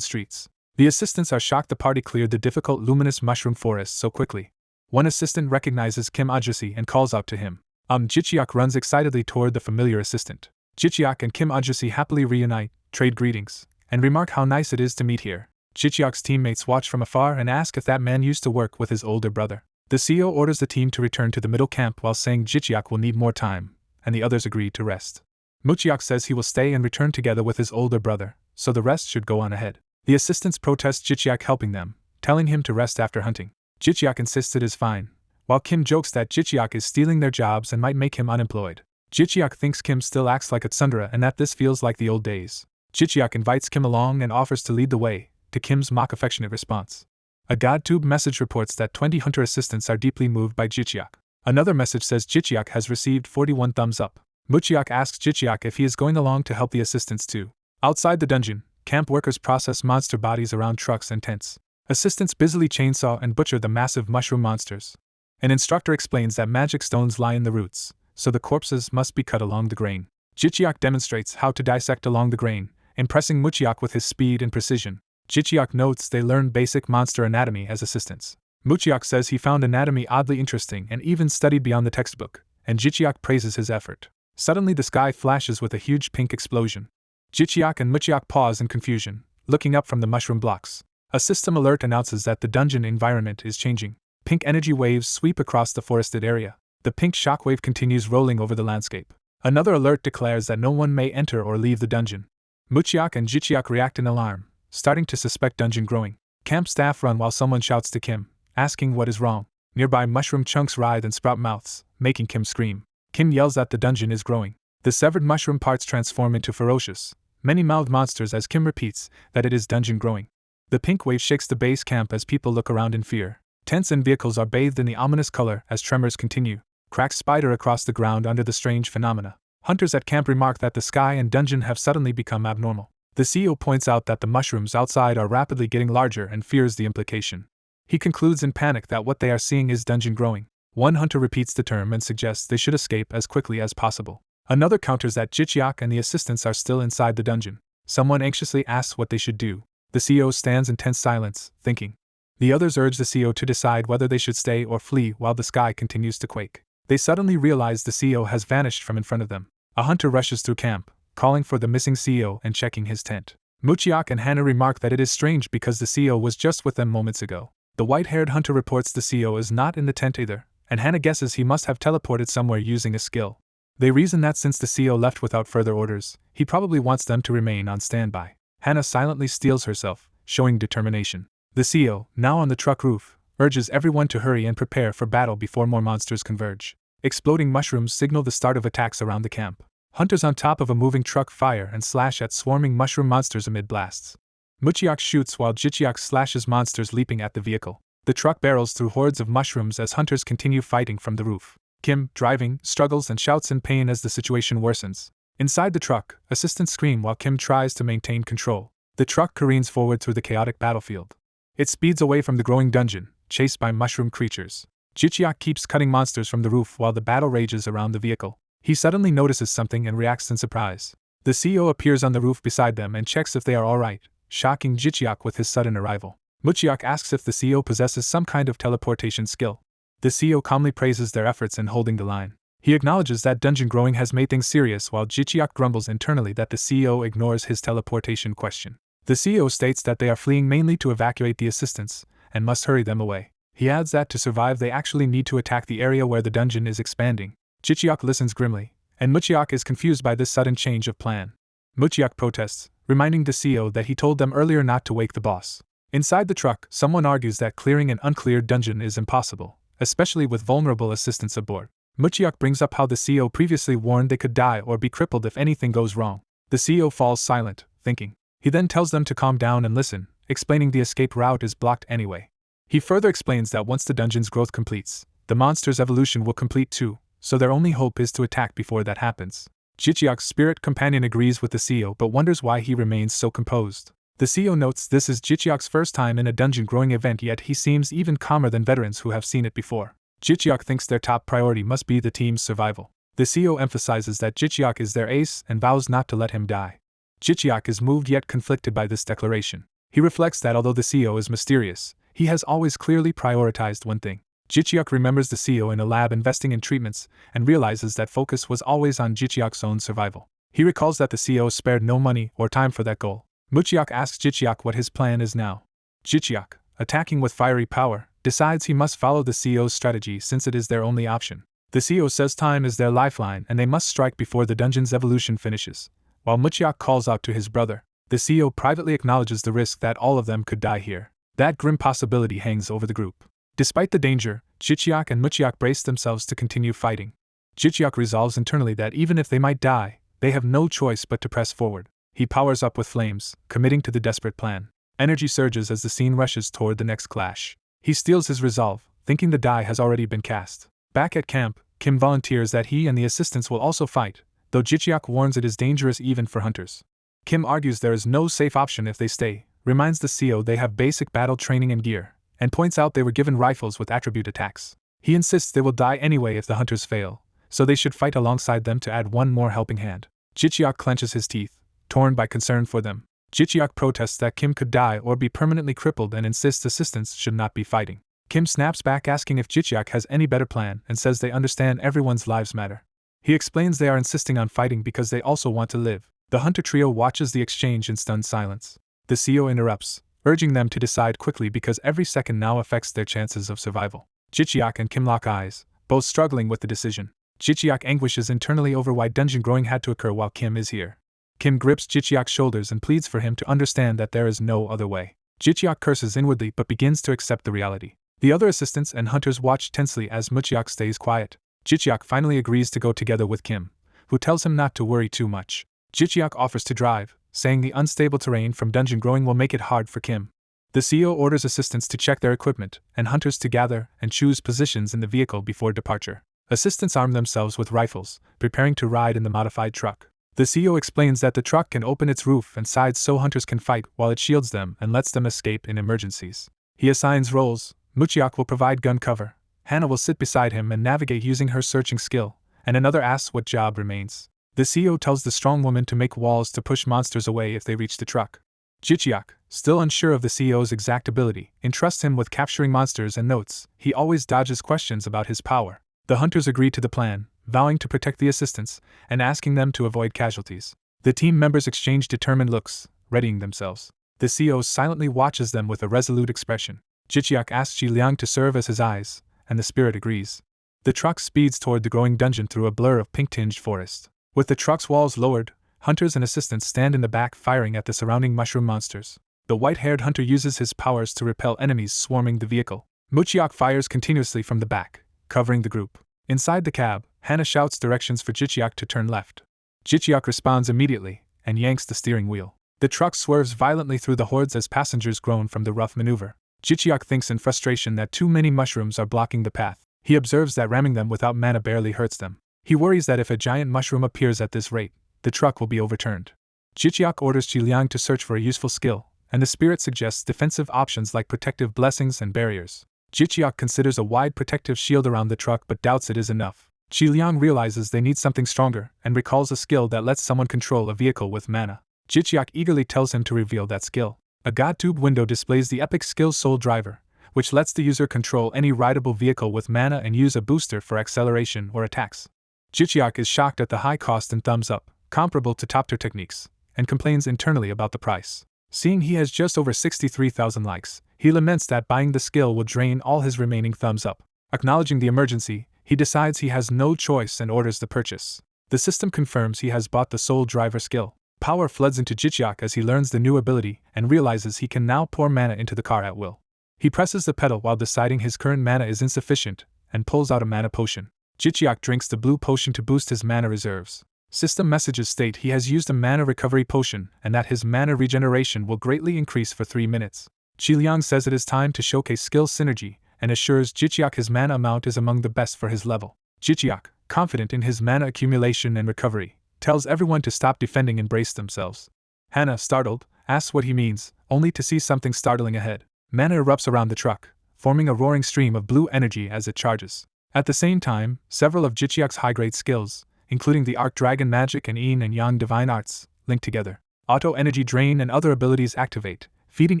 streets. The assistants are shocked the party cleared the difficult luminous mushroom forest so quickly. One assistant recognizes Kim Ajasi and calls out to him. Jicheok runs excitedly toward the familiar assistant. Jicheok and Kim Ajasi happily reunite, trade greetings, and remark how nice it is to meet here. Jicheok's teammates watch from afar and ask if that man used to work with his older brother. The CEO orders the team to return to the middle camp while saying Jicheok will need more time, and the others agree to rest. Mucheok says he will stay and return together with his older brother, so the rest should go on ahead. The assistants protest Jicheok helping them, telling him to rest after hunting. Jicheok insists it is fine, while Kim jokes that Jicheok is stealing their jobs and might make him unemployed. Jicheok thinks Kim still acts like a tsundere and that this feels like the old days. Jicheok invites Kim along and offers to lead the way, to Kim's mock affectionate response. A GodTube message reports that 20 hunter assistants are deeply moved by Jicheok. Another message says Jicheok has received 41 thumbs up. Mucheok asks Jicheok if he is going along to help the assistants too. Outside the dungeon, camp workers process monster bodies around trucks and tents. Assistants busily chainsaw and butcher the massive mushroom monsters. An instructor explains that magic stones lie in the roots, so the corpses must be cut along the grain. Jicheok demonstrates how to dissect along the grain, impressing Mucheok with his speed and precision. Jicheok notes they learned basic monster anatomy as assistants. Mucheok says he found anatomy oddly interesting and even studied beyond the textbook, and Jicheok praises his effort. Suddenly the sky flashes with a huge pink explosion. Jicheok and Mucheok pause in confusion, looking up from the mushroom blocks. A system alert announces that the dungeon environment is changing. Pink energy waves sweep across the forested area. The pink shockwave continues rolling over the landscape. Another alert declares that no one may enter or leave the dungeon. Mucheok and Jicheok react in alarm, starting to suspect dungeon growing. Camp staff run while someone shouts to Kim, asking what is wrong. Nearby mushroom chunks writhe and sprout mouths, making Kim scream. Kim yells that the dungeon is growing. The severed mushroom parts transform into ferocious, many-mouthed monsters as Kim repeats that it is dungeon growing. The pink wave shakes the base camp as people look around in fear. Tents and vehicles are bathed in the ominous color as tremors continue. Cracks spider across the ground under the strange phenomena. Hunters at camp remark that the sky and dungeon have suddenly become abnormal. The CEO points out that the mushrooms outside are rapidly getting larger and fears the implication. He concludes in panic that what they are seeing is dungeon growing. One hunter repeats the term and suggests they should escape as quickly as possible. Another counters that Jicheok and the assistants are still inside the dungeon. Someone anxiously asks what they should do. The CEO stands in tense silence, thinking. The others urge the CEO to decide whether they should stay or flee while the sky continues to quake. They suddenly realize the CEO has vanished from in front of them. A hunter rushes through camp, calling for the missing CEO and checking his tent. Mucheok and Hannah remark that it is strange because the CEO was just with them moments ago. The white-haired hunter reports the CEO is not in the tent either, and Hannah guesses he must have teleported somewhere using a skill. They reason that since the CEO left without further orders, he probably wants them to remain on standby. Hannah silently steels herself, showing determination. The CEO, now on the truck roof, urges everyone to hurry and prepare for battle before more monsters converge. Exploding mushrooms signal the start of attacks around the camp. Hunters on top of a moving truck fire and slash at swarming mushroom monsters amid blasts. Mucheok shoots while Jicheok slashes monsters leaping at the vehicle. The truck barrels through hordes of mushrooms as hunters continue fighting from the roof. Kim, driving, struggles and shouts in pain as the situation worsens. Inside the truck, assistants scream while Kim tries to maintain control. The truck careens forward through the chaotic battlefield. It speeds away from the growing dungeon, chased by mushroom creatures. Jicheok keeps cutting monsters from the roof while the battle rages around the vehicle. He suddenly notices something and reacts in surprise. The CEO appears on the roof beside them and checks if they are alright, shocking Jicheok with his sudden arrival. Mucheok asks if the CEO possesses some kind of teleportation skill. The CEO calmly praises their efforts in holding the line. He acknowledges that dungeon growing has made things serious while Jicheok grumbles internally that the CEO ignores his teleportation question. The CEO states that they are fleeing mainly to evacuate the assistants, and must hurry them away. He adds that to survive they actually need to attack the area where the dungeon is expanding. Jicheok listens grimly, and Mucheok is confused by this sudden change of plan. Mucheok protests, reminding the CEO that he told them earlier not to wake the boss. Inside the truck, someone argues that clearing an uncleared dungeon is impossible, especially with vulnerable assistants aboard. Mucheok brings up how the CEO previously warned they could die or be crippled if anything goes wrong. The CEO falls silent, thinking. He then tells them to calm down and listen, explaining the escape route is blocked anyway. He further explains that once the dungeon's growth completes, the monster's evolution will complete too, so their only hope is to attack before that happens. Jicheok's spirit companion agrees with the CEO but wonders why he remains so composed. The CEO notes this is Jicheok's first time in a dungeon growing event, yet he seems even calmer than veterans who have seen it before. Jicheok thinks their top priority must be the team's survival. The CEO emphasizes that Jicheok is their ace and vows not to let him die. Jicheok is moved yet conflicted by this declaration. He reflects that although the CEO is mysterious, he has always clearly prioritized one thing. Jichiak remembers the CEO in a lab investing in treatments and realizes that focus was always on Jichiak's own survival. He recalls that the CEO spared no money or time for that goal. Muchiak asks Jichiak what his plan is now. Jichiak, attacking with fiery power, decides he must follow the CEO's strategy since it is their only option. The CEO says time is their lifeline and they must strike before the dungeon's evolution finishes. While Muchiak calls out to his brother, the CEO privately acknowledges the risk that all of them could die here. That grim possibility hangs over the group. Despite the danger, Jichiak and Muchiak brace themselves to continue fighting. Jichiak resolves internally that even if they might die, they have no choice but to press forward. He powers up with flames, committing to the desperate plan. Energy surges as the scene rushes toward the next clash. He steels his resolve, thinking the die has already been cast. Back at camp, Kim volunteers that he and the assistants will also fight, though Jichiak warns it is dangerous even for hunters. Kim argues there is no safe option if they stay, reminds the CEO they have basic battle training and gear, and points out they were given rifles with attribute attacks. He insists they will die anyway if the hunters fail, so they should fight alongside them to add one more helping hand. Jichiak clenches his teeth, torn by concern for them. Jichiak protests that Kim could die or be permanently crippled and insists assistants should not be fighting. Kim snaps back asking if Jichiak has any better plan and says they understand everyone's lives matter. He explains they are insisting on fighting because they also want to live. The hunter trio watches the exchange in stunned silence. The CEO interrupts, urging them to decide quickly because every second now affects their chances of survival. Jichiak and Kim lock eyes, both struggling with the decision. Jichiak anguishes internally over why dungeon growing had to occur while Kim is here. Kim grips Jichiak's shoulders and pleads for him to understand that there is no other way. Jichiak curses inwardly but begins to accept the reality. The other assistants and hunters watch tensely as Muchiak stays quiet. Jichiak finally agrees to go together with Kim, who tells him not to worry too much. Jichiak offers to drive, saying the unstable terrain from dungeon growing will make it hard for Kim. The CEO orders assistants to check their equipment and hunters to gather and choose positions in the vehicle before departure. Assistants arm themselves with rifles, preparing to ride in the modified truck. The CEO explains that the truck can open its roof and sides so hunters can fight while it shields them and lets them escape in emergencies. He assigns roles. Muchiak will provide gun cover, Hannah will sit beside him and navigate using her searching skill, and another asks what job remains. The CEO tells the strong woman to make walls to push monsters away if they reach the truck. Jichiak, still unsure of the CEO's exact ability, entrusts him with capturing monsters and notes he always dodges questions about his power. The hunters agree to the plan, vowing to protect the assistants and asking them to avoid casualties. The team members exchange determined looks, readying themselves. The CEO silently watches them with a resolute expression. Jichiak asks Ji Liang to serve as his eyes, and the spirit agrees. The truck speeds toward the growing dungeon through a blur of pink-tinged forest. With the truck's walls lowered, hunters and assistants stand in the back firing at the surrounding mushroom monsters. The white-haired hunter uses his powers to repel enemies swarming the vehicle. Muchiak fires continuously from the back, covering the group. Inside the cab, Hannah shouts directions for Jichiak to turn left. Jichiak responds immediately, and yanks the steering wheel. The truck swerves violently through the hordes as passengers groan from the rough maneuver. Jichiak thinks in frustration that too many mushrooms are blocking the path. He observes that ramming them without mana barely hurts them. He worries that if a giant mushroom appears at this rate, the truck will be overturned. Jichiak orders Ji Liang to search for a useful skill, and the spirit suggests defensive options like protective blessings and barriers. Jichiak considers a wide protective shield around the truck but doubts it is enough. Ji Liang realizes they need something stronger and recalls a skill that lets someone control a vehicle with mana. Jichiak eagerly tells him to reveal that skill. A godtube window displays the epic skill Soul Driver, which lets the user control any rideable vehicle with mana and use a booster for acceleration or attacks. Jichiak is shocked at the high cost and thumbs up, comparable to top tier techniques, and complains internally about the price. Seeing he has just over 63,000 likes, he laments that buying the skill will drain all his remaining thumbs up. Acknowledging the emergency, he decides he has no choice and orders the purchase. The system confirms he has bought the Soul Driver skill. Power floods into Jichiak as he learns the new ability and realizes he can now pour mana into the car at will. He presses the pedal while deciding his current mana is insufficient and pulls out a mana potion. Jichiak drinks the blue potion to boost his mana reserves. System messages state he has used a mana recovery potion and that his mana regeneration will greatly increase for 3 minutes. Ji Liang says it is time to showcase skill synergy and assures Jichiak his mana amount is among the best for his level. Jichiak, confident in his mana accumulation and recovery, tells everyone to stop defending and brace themselves. Hannah, startled, asks what he means, only to see something startling ahead. Mana erupts around the truck, forming a roaring stream of blue energy as it charges. At the same time, several of Jichiak's high-grade skills, including the Arc Dragon Magic and Yin and Yang Divine Arts, link together. Auto Energy Drain and other abilities activate, feeding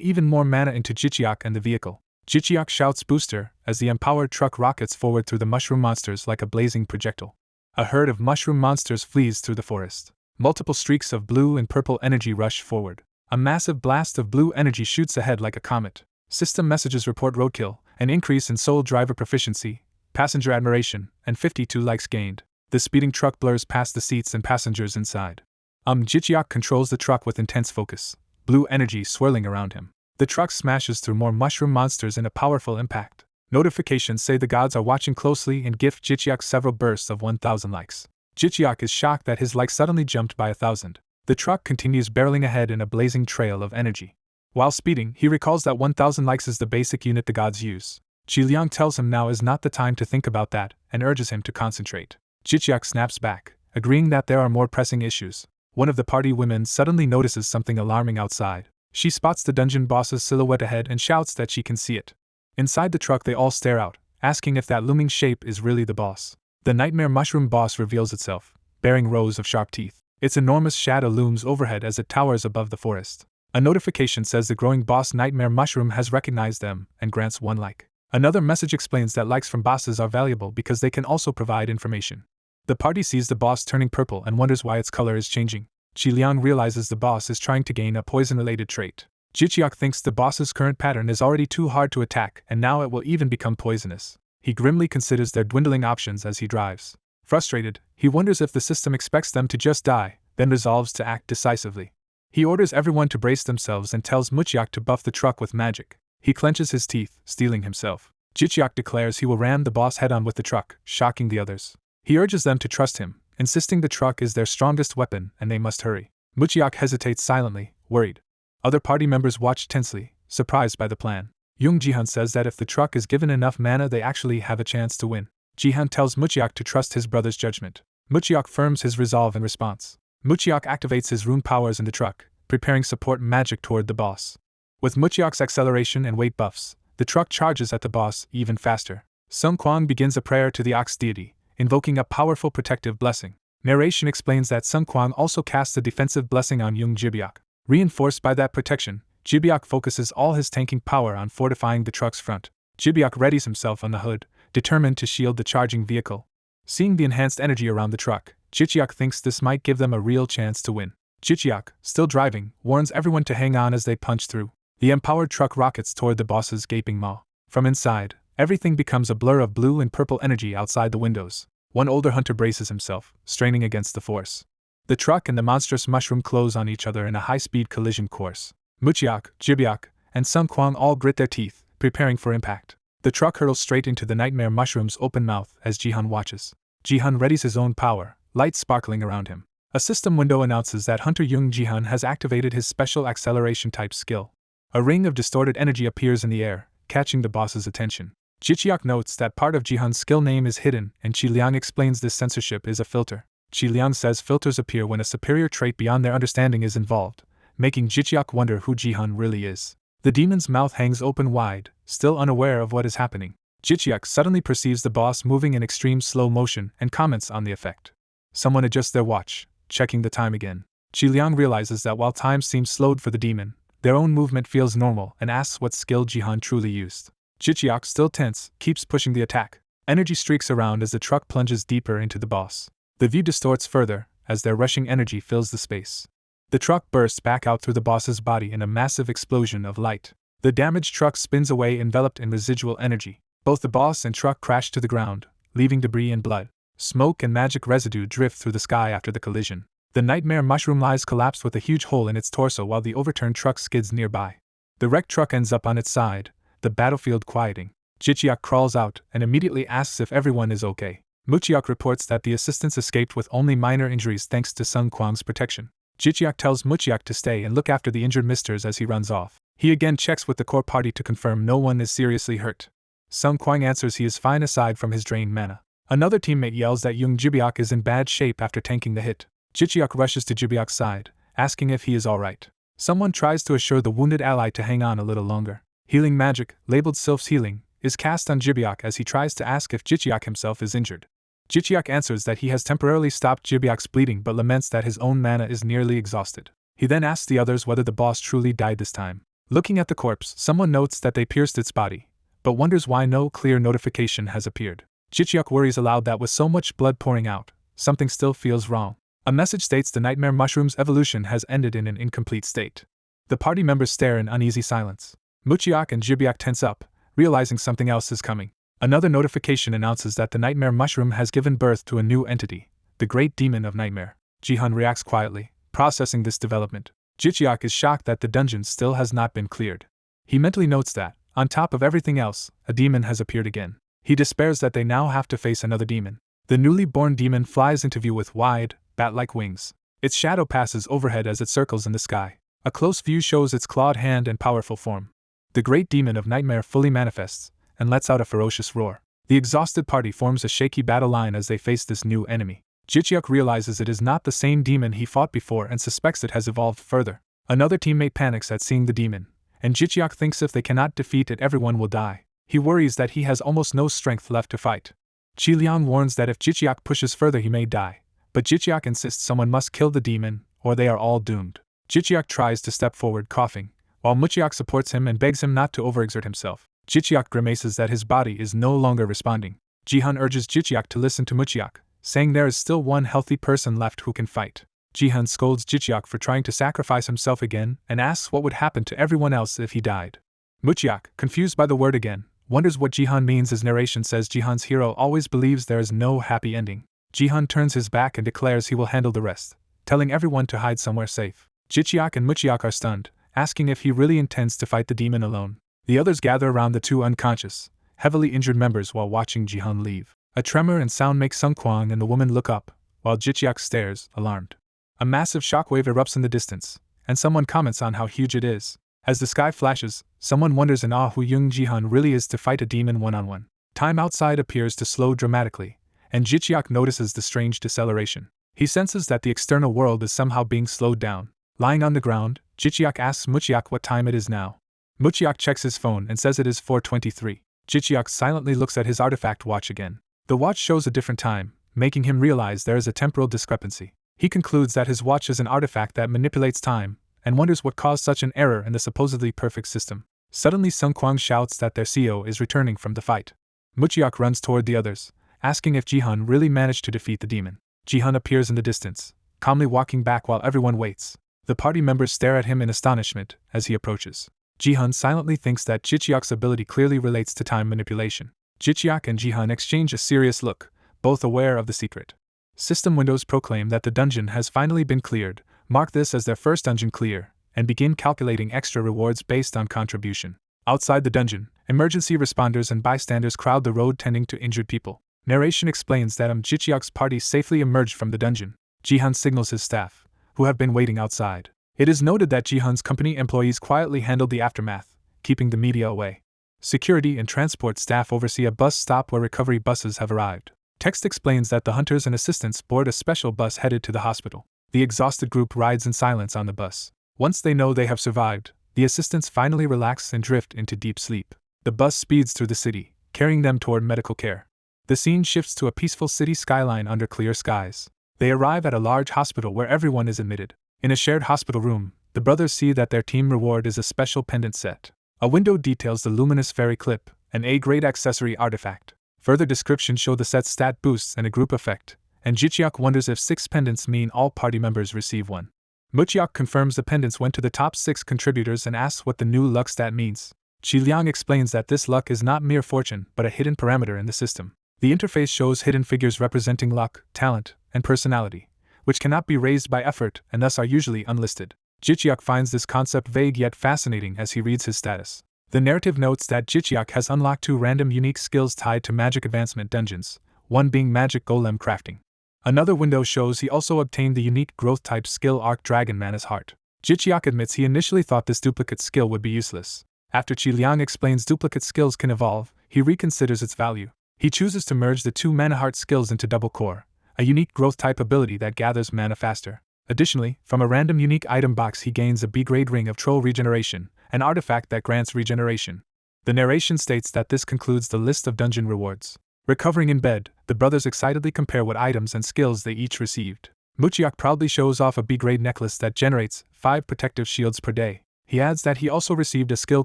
even more mana into Jichiak and the vehicle. Jichiak shouts booster as the empowered truck rockets forward through the mushroom monsters like a blazing projectile. A herd of mushroom monsters flees through the forest. Multiple streaks of blue and purple energy rush forward. A massive blast of blue energy shoots ahead like a comet. System messages report roadkill, an increase in sole driver proficiency, passenger admiration, and 52 likes gained. The speeding truck blurs past the seats and passengers inside. Jichiak controls the truck with intense focus, blue energy swirling around him. The truck smashes through more mushroom monsters in a powerful impact. Notifications say the gods are watching closely and gift Jichiak several bursts of 1,000 likes. Jichiak is shocked that his like suddenly jumped by 1,000. The truck continues barreling ahead in a blazing trail of energy. While speeding, he recalls that 1,000 likes is the basic unit the gods use. Qiliang tells him now is not the time to think about that, and urges him to concentrate. Jichiak snaps back, agreeing that there are more pressing issues. One of the party women suddenly notices something alarming outside. She spots the dungeon boss's silhouette ahead and shouts that she can see it. Inside the truck they all stare out, asking if that looming shape is really the boss. The nightmare mushroom boss reveals itself, bearing rows of sharp teeth. Its enormous shadow looms overhead as it towers above the forest. A notification says the growing boss nightmare mushroom has recognized them and grants 1 like. Another message explains that likes from bosses are valuable because they can also provide information. The party sees the boss turning purple and wonders why its color is changing. Qiliang realizes the boss is trying to gain a poison-related trait. Jichiak thinks the boss's current pattern is already too hard to attack and now it will even become poisonous. He grimly considers their dwindling options as he drives. Frustrated, he wonders if the system expects them to just die, then resolves to act decisively. He orders everyone to brace themselves and tells Muchiak to buff the truck with magic. He clenches his teeth, steeling himself. Jichiak declares he will ram the boss head-on with the truck, shocking the others. He urges them to trust him, insisting the truck is their strongest weapon and they must hurry. Muchiak hesitates silently, worried. Other party members watch tensely, surprised by the plan. Jung Jihan says that if the truck is given enough mana they actually have a chance to win. Jihan tells Muchiak to trust his brother's judgment. Muchiak firms his resolve in response. Muchiak activates his rune powers in the truck, preparing support magic toward the boss. With Muchiak's acceleration and weight buffs, the truck charges at the boss even faster. Sun Quan begins a prayer to the ox deity, invoking a powerful protective blessing. Narration explains that Sun Quan also casts a defensive blessing on Jung Jibiak. Reinforced by that protection, Jibiak focuses all his tanking power on fortifying the truck's front. Jibiak readies himself on the hood, determined to shield the charging vehicle. Seeing the enhanced energy around the truck, Jichiak thinks this might give them a real chance to win. Jichiak, still driving, warns everyone to hang on as they punch through. The empowered truck rockets toward the boss's gaping maw. From inside, everything becomes a blur of blue and purple energy outside the windows. One older hunter braces himself, straining against the force. The truck and the monstrous mushroom close on each other in a high-speed collision course. Muchiak, Jibiak, and Sun Kwang all grit their teeth, preparing for impact. The truck hurtles straight into the nightmare mushroom's open mouth as Jihan watches. Jihan readies his own power, lights sparkling around him. A system window announces that Hunter Jung Jihan has activated his special acceleration type skill. A ring of distorted energy appears in the air, catching the boss's attention. Jichiak notes that part of Jihan's skill name is hidden, and Qiliang explains this censorship is a filter. Qiliang says filters appear when a superior trait beyond their understanding is involved, making Jichiak wonder who Jihan really is. The demon's mouth hangs open wide, still unaware of what is happening. Jichiak suddenly perceives the boss moving in extreme slow motion and comments on the effect. Someone adjusts their watch, checking the time again. Qiliang realizes that while time seems slowed for the demon, their own movement feels normal and asks what skill Jihan truly used. Jichiak, still tense, keeps pushing the attack. Energy streaks around as the truck plunges deeper into the boss. The view distorts further, as their rushing energy fills the space. The truck bursts back out through the boss's body in a massive explosion of light. The damaged truck spins away enveloped in residual energy. Both the boss and truck crash to the ground, leaving debris and blood. Smoke and magic residue drift through the sky after the collision. The nightmare mushroom lies collapsed with a huge hole in its torso while the overturned truck skids nearby. The wrecked truck ends up on its side, the battlefield quieting. Jichiak crawls out and immediately asks if everyone is okay. Muchiak reports that the assistants escaped with only minor injuries thanks to Sun Kwang's protection. Jichiak tells Muchiak to stay and look after the injured misters as he runs off. He again checks with the core party to confirm no one is seriously hurt. Sun Kwang answers he is fine aside from his drained mana. Another teammate yells that Jung Jibiak is in bad shape after tanking the hit. Jichiak rushes to Jibiak's side, asking if he is alright. Someone tries to assure the wounded ally to hang on a little longer. Healing magic, labeled Sylph's Healing, is cast on Jibiak as he tries to ask if Jichiak himself is injured. Jichiak answers that he has temporarily stopped Jibiak's bleeding but laments that his own mana is nearly exhausted. He then asks the others whether the boss truly died this time. Looking at the corpse, someone notes that they pierced its body, but wonders why no clear notification has appeared. Jicheok worries aloud that with so much blood pouring out, something still feels wrong. A message states the nightmare mushroom's evolution has ended in an incomplete state. The party members stare in uneasy silence. Muchiak and Jibiak tense up, realizing something else is coming. Another notification announces that the nightmare mushroom has given birth to a new entity, the Great Demon of Nightmare. Jihan reacts quietly, processing this development. Jicheok is shocked that the dungeon still has not been cleared. He mentally notes that, on top of everything else, a demon has appeared again. He despairs that they now have to face another demon. The newly born demon flies into view with wide, bat-like wings. Its shadow passes overhead as it circles in the sky. A close view shows its clawed hand and powerful form. The Great Demon of Nightmare fully manifests, and lets out a ferocious roar. The exhausted party forms a shaky battle line as they face this new enemy. Jicheok realizes it is not the same demon he fought before and suspects it has evolved further. Another teammate panics at seeing the demon, and Jicheok thinks if they cannot defeat it everyone will die. He worries that he has almost no strength left to fight. Chi Liang warns that if Jicheok pushes further he may die, but Jicheok insists someone must kill the demon, or they are all doomed. Jicheok tries to step forward coughing, while Muchiak supports him and begs him not to overexert himself. Jicheok grimaces that his body is no longer responding. Jihan urges Jicheok to listen to Muchiak, saying there is still one healthy person left who can fight. Jihan scolds Jicheok for trying to sacrifice himself again and asks what would happen to everyone else if he died. Muchiak, confused by the word again, wonders what Jihan means as narration says Jihan's hero always believes there is no happy ending. Jihan turns his back and declares he will handle the rest, telling everyone to hide somewhere safe. Jicheok and Muchiak are stunned, asking if he really intends to fight the demon alone. The others gather around the two unconscious, heavily injured members while watching Jihan leave. A tremor and sound make Sung Kwang and the woman look up, while Jicheok stares, alarmed. A massive shockwave erupts in the distance, and someone comments on how huge it is. As the sky flashes, someone wonders in awe who young Jihan really is to fight a demon one-on-one. Time outside appears to slow dramatically, and Jicheok notices the strange deceleration. He senses that the external world is somehow being slowed down. Lying on the ground, Jicheok asks Muchiak what time it is now. Muchiak checks his phone and says it is 4:23. Jicheok silently looks at his artifact watch again. The watch shows a different time, making him realize there is a temporal discrepancy. He concludes that his watch is an artifact that manipulates time, and wonders what caused such an error in the supposedly perfect system. Suddenly Sung Kwang shouts that their CEO is returning from the fight. Muchiak runs toward the others, asking if Jihan really managed to defeat the demon. Jihan appears in the distance, calmly walking back while everyone waits. The party members stare at him in astonishment as he approaches. Jihan silently thinks that Jicheok's ability clearly relates to time manipulation. Jicheok and Jihan exchange a serious look, both aware of the secret. System windows proclaim that the dungeon has finally been cleared, mark this as their first dungeon clear, and begin calculating extra rewards based on contribution. Outside the dungeon, emergency responders and bystanders crowd the road tending to injured people. Narration explains that Jicheok's party safely emerged from the dungeon. Jihan signals his staff, who have been waiting outside. It is noted that Jihan's company employees quietly handled the aftermath, keeping the media away. Security and transport staff oversee a bus stop where recovery buses have arrived. Text explains that the hunters and assistants board a special bus headed to the hospital. The exhausted group rides in silence on the bus. Once they know they have survived, the assistants finally relax and drift into deep sleep. The bus speeds through the city, carrying them toward medical care. The scene shifts to a peaceful city skyline under clear skies. They arrive at a large hospital where everyone is admitted. In a shared hospital room, the brothers see that their team reward is a special pendant set. A window details the luminous fairy clip, an A-grade accessory artifact. Further descriptions show the set's stat boosts and a group effect, and Jicheok wonders if 6 pendants mean all party members receive one. Muchiak confirms the pendants went to the top 6 contributors and asks what the new luck stat means. Chi Liang explains that this luck is not mere fortune but a hidden parameter in the system. The interface shows hidden figures representing luck, talent, and personality, which cannot be raised by effort and thus are usually unlisted. Jicheok finds this concept vague yet fascinating as he reads his status. The narrative notes that Jicheok has unlocked 2 random unique skills tied to magic advancement dungeons, one being magic golem crafting. Another window shows he also obtained the unique growth-type skill Arc Dragon Mana's Heart. Jicheok admits he initially thought this duplicate skill would be useless. After Chi Liang explains duplicate skills can evolve, he reconsiders its value. He chooses to merge the 2 Mana Heart skills into Double Core, a unique growth-type ability that gathers mana faster. Additionally, from a random unique item box he gains a B-grade Ring of Troll Regeneration, an artifact that grants regeneration. The narration states that this concludes the list of dungeon rewards. Recovering in bed, the brothers excitedly compare what items and skills they each received. Muchiak proudly shows off a B-grade necklace that generates 5 protective shields per day. He adds that he also received a skill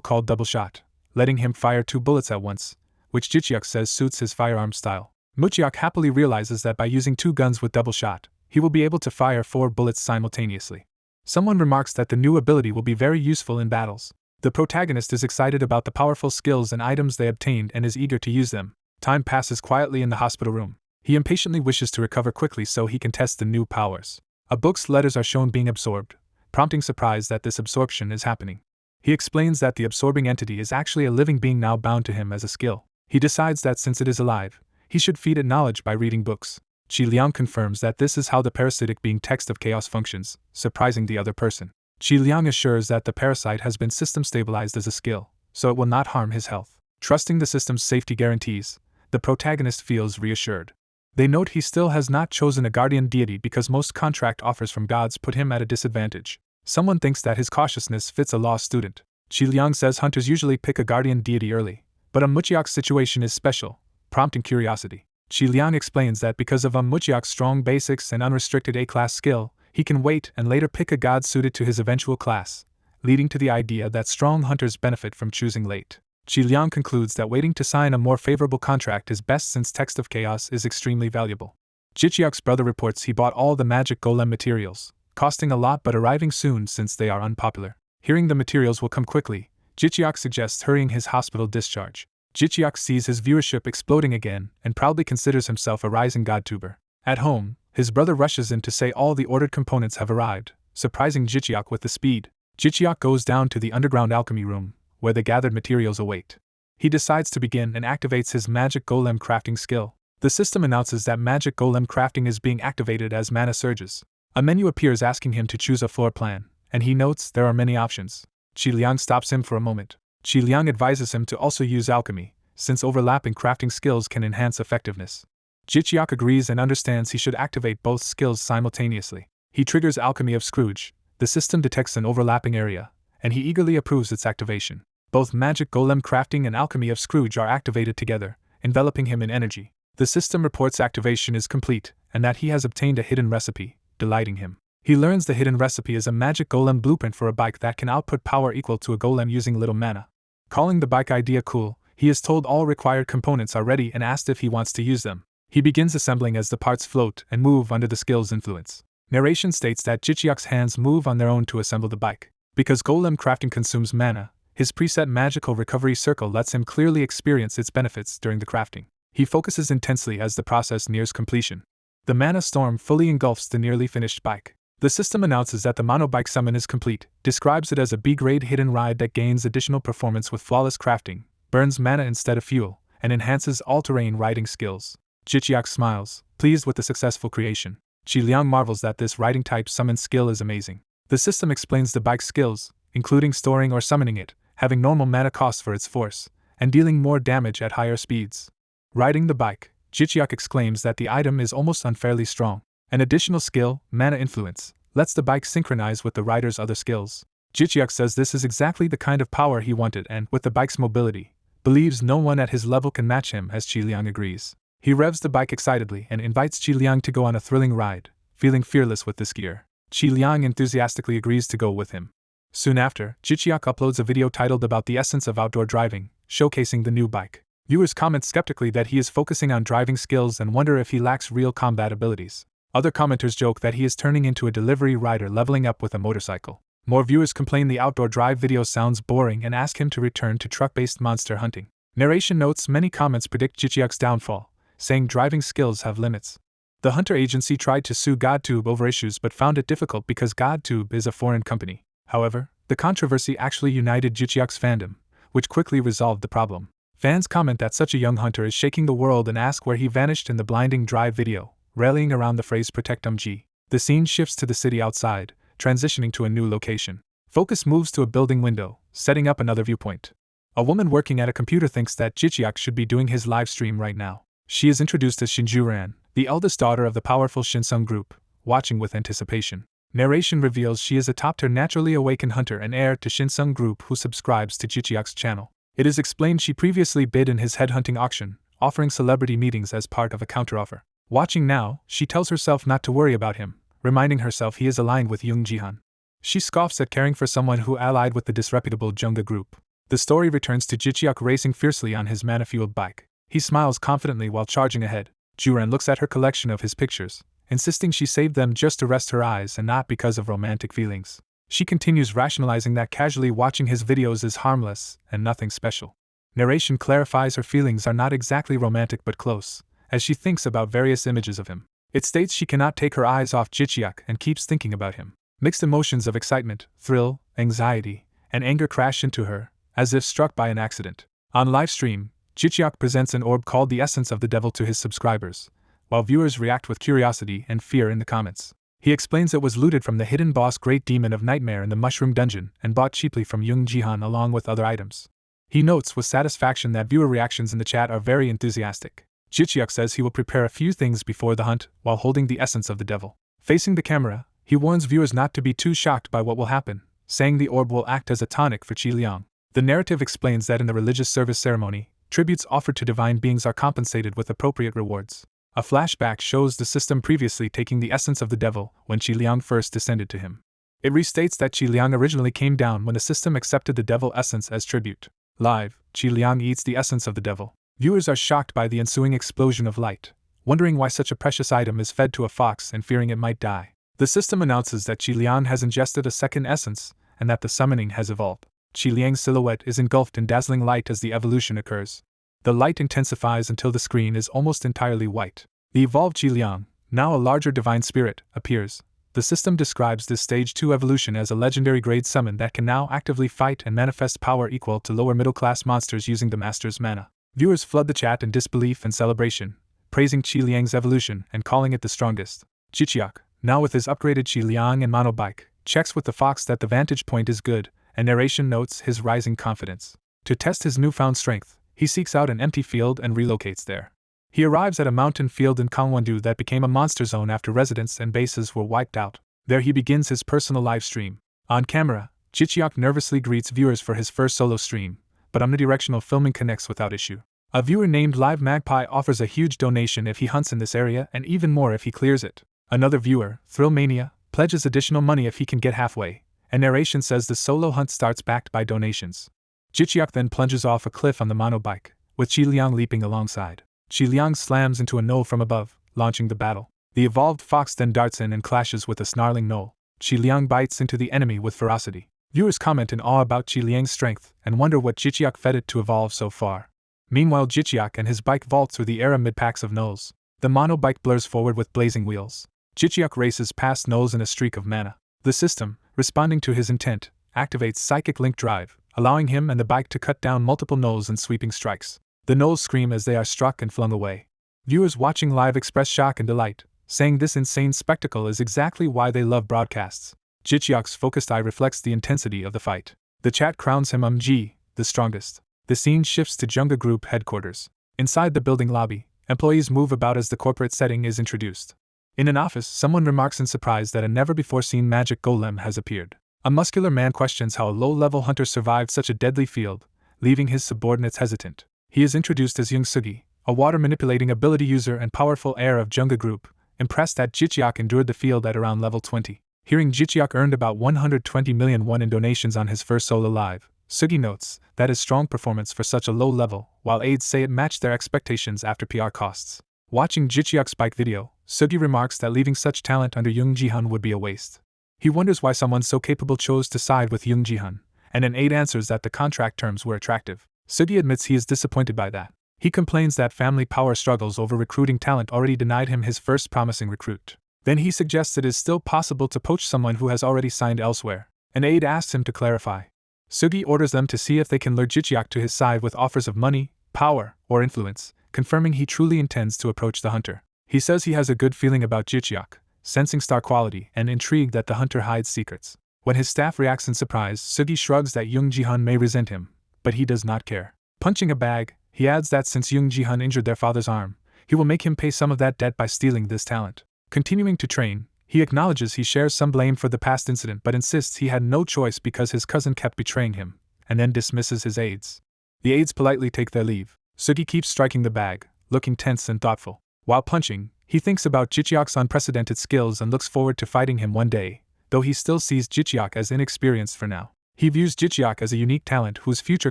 called Double Shot, letting him fire 2 bullets at once, which Jicheok says suits his firearm style. Mucheok happily realizes that by using 2 guns with double shot, he will be able to fire 4 bullets simultaneously. Someone remarks that the new ability will be very useful in battles. The protagonist is excited about the powerful skills and items they obtained and is eager to use them. Time passes quietly in the hospital room. He impatiently wishes to recover quickly so he can test the new powers. A book's letters are shown being absorbed, prompting surprise that this absorption is happening. He explains that the absorbing entity is actually a living being now bound to him as a skill. He decides that since it is alive, he should feed it knowledge by reading books. Qi Liang confirms that this is how the parasitic being text of chaos functions, surprising the other person. Qi Liang assures that the parasite has been system stabilized as a skill, so it will not harm his health. Trusting the system's safety guarantees, the protagonist feels reassured. They note he still has not chosen a guardian deity because most contract offers from gods put him at a disadvantage. Someone thinks that his cautiousness fits a law student. Qi Liang says hunters usually pick a guardian deity early, but Mucheok's situation is special, prompting curiosity. Qi Liang explains that because of Mucheok's strong basics and unrestricted A-class skill, he can wait and later pick a god suited to his eventual class, leading to the idea that strong hunters benefit from choosing late. Qi Liang concludes that waiting to sign a more favorable contract is best since Text of Chaos is extremely valuable. Jicheok's brother reports he bought all the magic golem materials, costing a lot but arriving soon since they are unpopular. Hearing the materials will come quickly, Jicheok suggests hurrying his hospital discharge. Jicheok sees his viewership exploding again and proudly considers himself a rising godtuber. At home, his brother rushes in to say all the ordered components have arrived, surprising Jicheok with the speed. Jicheok goes down to the underground alchemy room, where the gathered materials await. He decides to begin and activates his magic golem crafting skill. The system announces that magic golem crafting is being activated as mana surges. A menu appears asking him to choose a floor plan, and he notes there are many options. Qi Liang stops him for a moment. Qi Liang advises him to also use alchemy, since overlapping crafting skills can enhance effectiveness. Jicheok agrees and understands he should activate both skills simultaneously. He triggers Alchemy of Scrooge. The system detects an overlapping area, and he eagerly approves its activation. Both Magic Golem Crafting and Alchemy of Scrooge are activated together, enveloping him in energy. The system reports activation is complete, and that he has obtained a hidden recipe, delighting him. He learns the hidden recipe is a Magic Golem blueprint for a bike that can output power equal to a golem using little mana. Calling the bike idea cool, he is told all required components are ready and asked if he wants to use them. He begins assembling as the parts float and move under the skill's influence. Narration states that Jicheok's hands move on their own to assemble the bike. Because golem crafting consumes mana, his preset magical recovery circle lets him clearly experience its benefits during the crafting. He focuses intensely as the process nears completion. The mana storm fully engulfs the nearly finished bike. The system announces that the monobike summon is complete, describes it as a B-grade hidden ride that gains additional performance with flawless crafting, burns mana instead of fuel, and enhances all-terrain riding skills. Jicheok smiles, pleased with the successful creation. Qi Liang marvels that this riding type summon skill is amazing. The system explains the bike's skills, including storing or summoning it, having normal mana costs for its force, and dealing more damage at higher speeds. Riding the bike, Jicheok exclaims that the item is almost unfairly strong. An additional skill, Mana Influence, lets the bike synchronize with the rider's other skills. Jicheok says this is exactly the kind of power he wanted and, with the bike's mobility, believes no one at his level can match him as Qi Liang agrees. He revs the bike excitedly and invites Qi Liang to go on a thrilling ride, feeling fearless with this gear. Qi Liang enthusiastically agrees to go with him. Soon after, Jicheok uploads a video titled About the Essence of Outdoor Driving, showcasing the new bike. Viewers comment skeptically that he is focusing on driving skills and wonder if he lacks real combat abilities. Other commenters joke that he is turning into a delivery rider leveling up with a motorcycle. More viewers complain the outdoor drive video sounds boring and ask him to return to truck-based monster hunting. Narration notes many comments predict Jicheok's downfall, saying driving skills have limits. The Hunter Agency tried to sue GodTube over issues but found it difficult because GodTube is a foreign company. However, the controversy actually united Jicheok's fandom, which quickly resolved the problem. Fans comment that such a young hunter is shaking the world and ask where he vanished in the blinding drive video, rallying around the phrase Protect The scene shifts to the city outside, transitioning to a new location. Focus moves to a building window, setting up another viewpoint. A woman working at a computer thinks that Jicheok should be doing his live stream right now. She is introduced as Shinjuran, the eldest daughter of the powerful Shinsung group, watching with anticipation. Narration reveals she is a top-tier naturally awakened hunter and heir to Shinsung group who subscribes to Jicheok's channel. It is explained she previously bid in his headhunting auction, offering celebrity meetings as part of a counteroffer. Watching now, she tells herself not to worry about him, reminding herself he is aligned with Jung Jihan. She scoffs at caring for someone who allied with the disreputable Junga group. The story returns to Jicheok racing fiercely on his mana-fueled bike. He smiles confidently while charging ahead. Juran looks at her collection of his pictures, insisting she saved them just to rest her eyes and not because of romantic feelings. She continues rationalizing that casually watching his videos is harmless and nothing special. Narration clarifies her feelings are not exactly romantic but close, as she thinks about various images of him. It states she cannot take her eyes off Jicheok and keeps thinking about him. Mixed emotions of excitement, thrill, anxiety, and anger crash into her, as if struck by an accident. On livestream, Jicheok presents an orb called the Essence of the Devil to his subscribers, while viewers react with curiosity and fear in the comments. He explains it was looted from the hidden boss Great Demon of Nightmare in the Mushroom Dungeon and bought cheaply from Young Jihan along with other items. He notes with satisfaction that viewer reactions in the chat are very enthusiastic. Jicheok says he will prepare a few things before the hunt while holding the Essence of the Devil. Facing the camera, he warns viewers not to be too shocked by what will happen, saying the orb will act as a tonic for Qi Liang. The narrative explains that in the religious service ceremony, tributes offered to divine beings are compensated with appropriate rewards. A flashback shows the system previously taking the essence of the devil when Qi Liang first descended to him. It restates that Qi Liang originally came down when the system accepted the devil essence as tribute. Live, Qi Liang eats the essence of the devil. Viewers are shocked by the ensuing explosion of light, wondering why such a precious item is fed to a fox and fearing it might die. The system announces that Qi Liang has ingested a second essence and that the summoning has evolved. Qi Liang's silhouette is engulfed in dazzling light as the evolution occurs. The light intensifies until the screen is almost entirely white. The evolved Qi Liang, now a larger divine spirit, appears. The system describes this Stage 2 evolution as a legendary grade summon that can now actively fight and manifest power equal to lower middle-class monsters using the Master's mana. Viewers flood the chat in disbelief and celebration, praising Qi Liang's evolution and calling it the strongest. Jicheok, now with his upgraded Qi Liang and mono bike, checks with the fox that the vantage point is good, and narration notes his rising confidence. To test his newfound strength, he seeks out an empty field and relocates there. He arrives at a mountain field in Gangwon-do that became a monster zone after residents and bases were wiped out. There he begins his personal live stream. On camera, Jicheok nervously greets viewers for his first solo stream, but omnidirectional filming connects without issue. A viewer named Live Magpie offers a huge donation if he hunts in this area and even more if he clears it. Another viewer, Thrill Mania, pledges additional money if he can get halfway, and narration says the solo hunt starts backed by donations. Jicheok then plunges off a cliff on the monobike, with Qi Liang leaping alongside. Qi Liang slams into a gnoll from above, launching the battle. The evolved fox then darts in and clashes with a snarling gnoll. Qi Liang bites into the enemy with ferocity. Viewers comment in awe about Qi Liang's strength and wonder what Jicheok fed it to evolve so far. Meanwhile, Jicheok and his bike vault through the air amid packs of gnolls. The monobike blurs forward with blazing wheels. Jicheok races past gnolls in a streak of mana. The system, responding to his intent, activates Psychic Link Drive, allowing him and the bike to cut down multiple gnolls in sweeping strikes. The gnolls scream as they are struck and flung away. Viewers watching live express shock and delight, saying this insane spectacle is exactly why they love broadcasts. Jicheok's focused eye reflects the intensity of the fight. The chat crowns him the strongest. The scene shifts to Junga Group headquarters. Inside the building lobby, employees move about as the corporate setting is introduced. In an office, someone remarks in surprise that a never-before-seen magic golem has appeared. A muscular man questions how a low-level hunter survived such a deadly field, leaving his subordinates hesitant. He is introduced as Young Sugi, a water-manipulating ability user and powerful heir of Junga Group, impressed that Jicheok endured the field at around level 20. Hearing Jicheok earned about 120 million won in donations on his first solo live, Sugi notes that is strong performance for such a low level, while aides say it matched their expectations after PR costs. Watching Jicheok's bike video, Sugi remarks that leaving such talent under Young Jihan would be a waste. He wonders why someone so capable chose to side with Young Jihan, and an aide answers that the contract terms were attractive. Sugi admits he is disappointed by that. He complains that family power struggles over recruiting talent already denied him his first promising recruit. Then he suggests it is still possible to poach someone who has already signed elsewhere. An aide asks him to clarify. Sugi orders them to see if they can lure Jicheok to his side with offers of money, power, or influence, confirming he truly intends to approach the hunter. He says he has a good feeling about Jicheok, sensing star quality and intrigued that the hunter hides secrets. When his staff reacts in surprise, Sugi shrugs that Young Jihan may resent him, but he does not care. Punching a bag, he adds that since Young Jihan injured their father's arm, he will make him pay some of that debt by stealing this talent. Continuing to train, he acknowledges he shares some blame for the past incident but insists he had no choice because his cousin kept betraying him, and then dismisses his aides. The aides politely take their leave. Sugi keeps striking the bag, looking tense and thoughtful. While punching, he thinks about Jicheok's unprecedented skills and looks forward to fighting him one day, though he still sees Jicheok as inexperienced for now. He views Jichiak as a unique talent whose future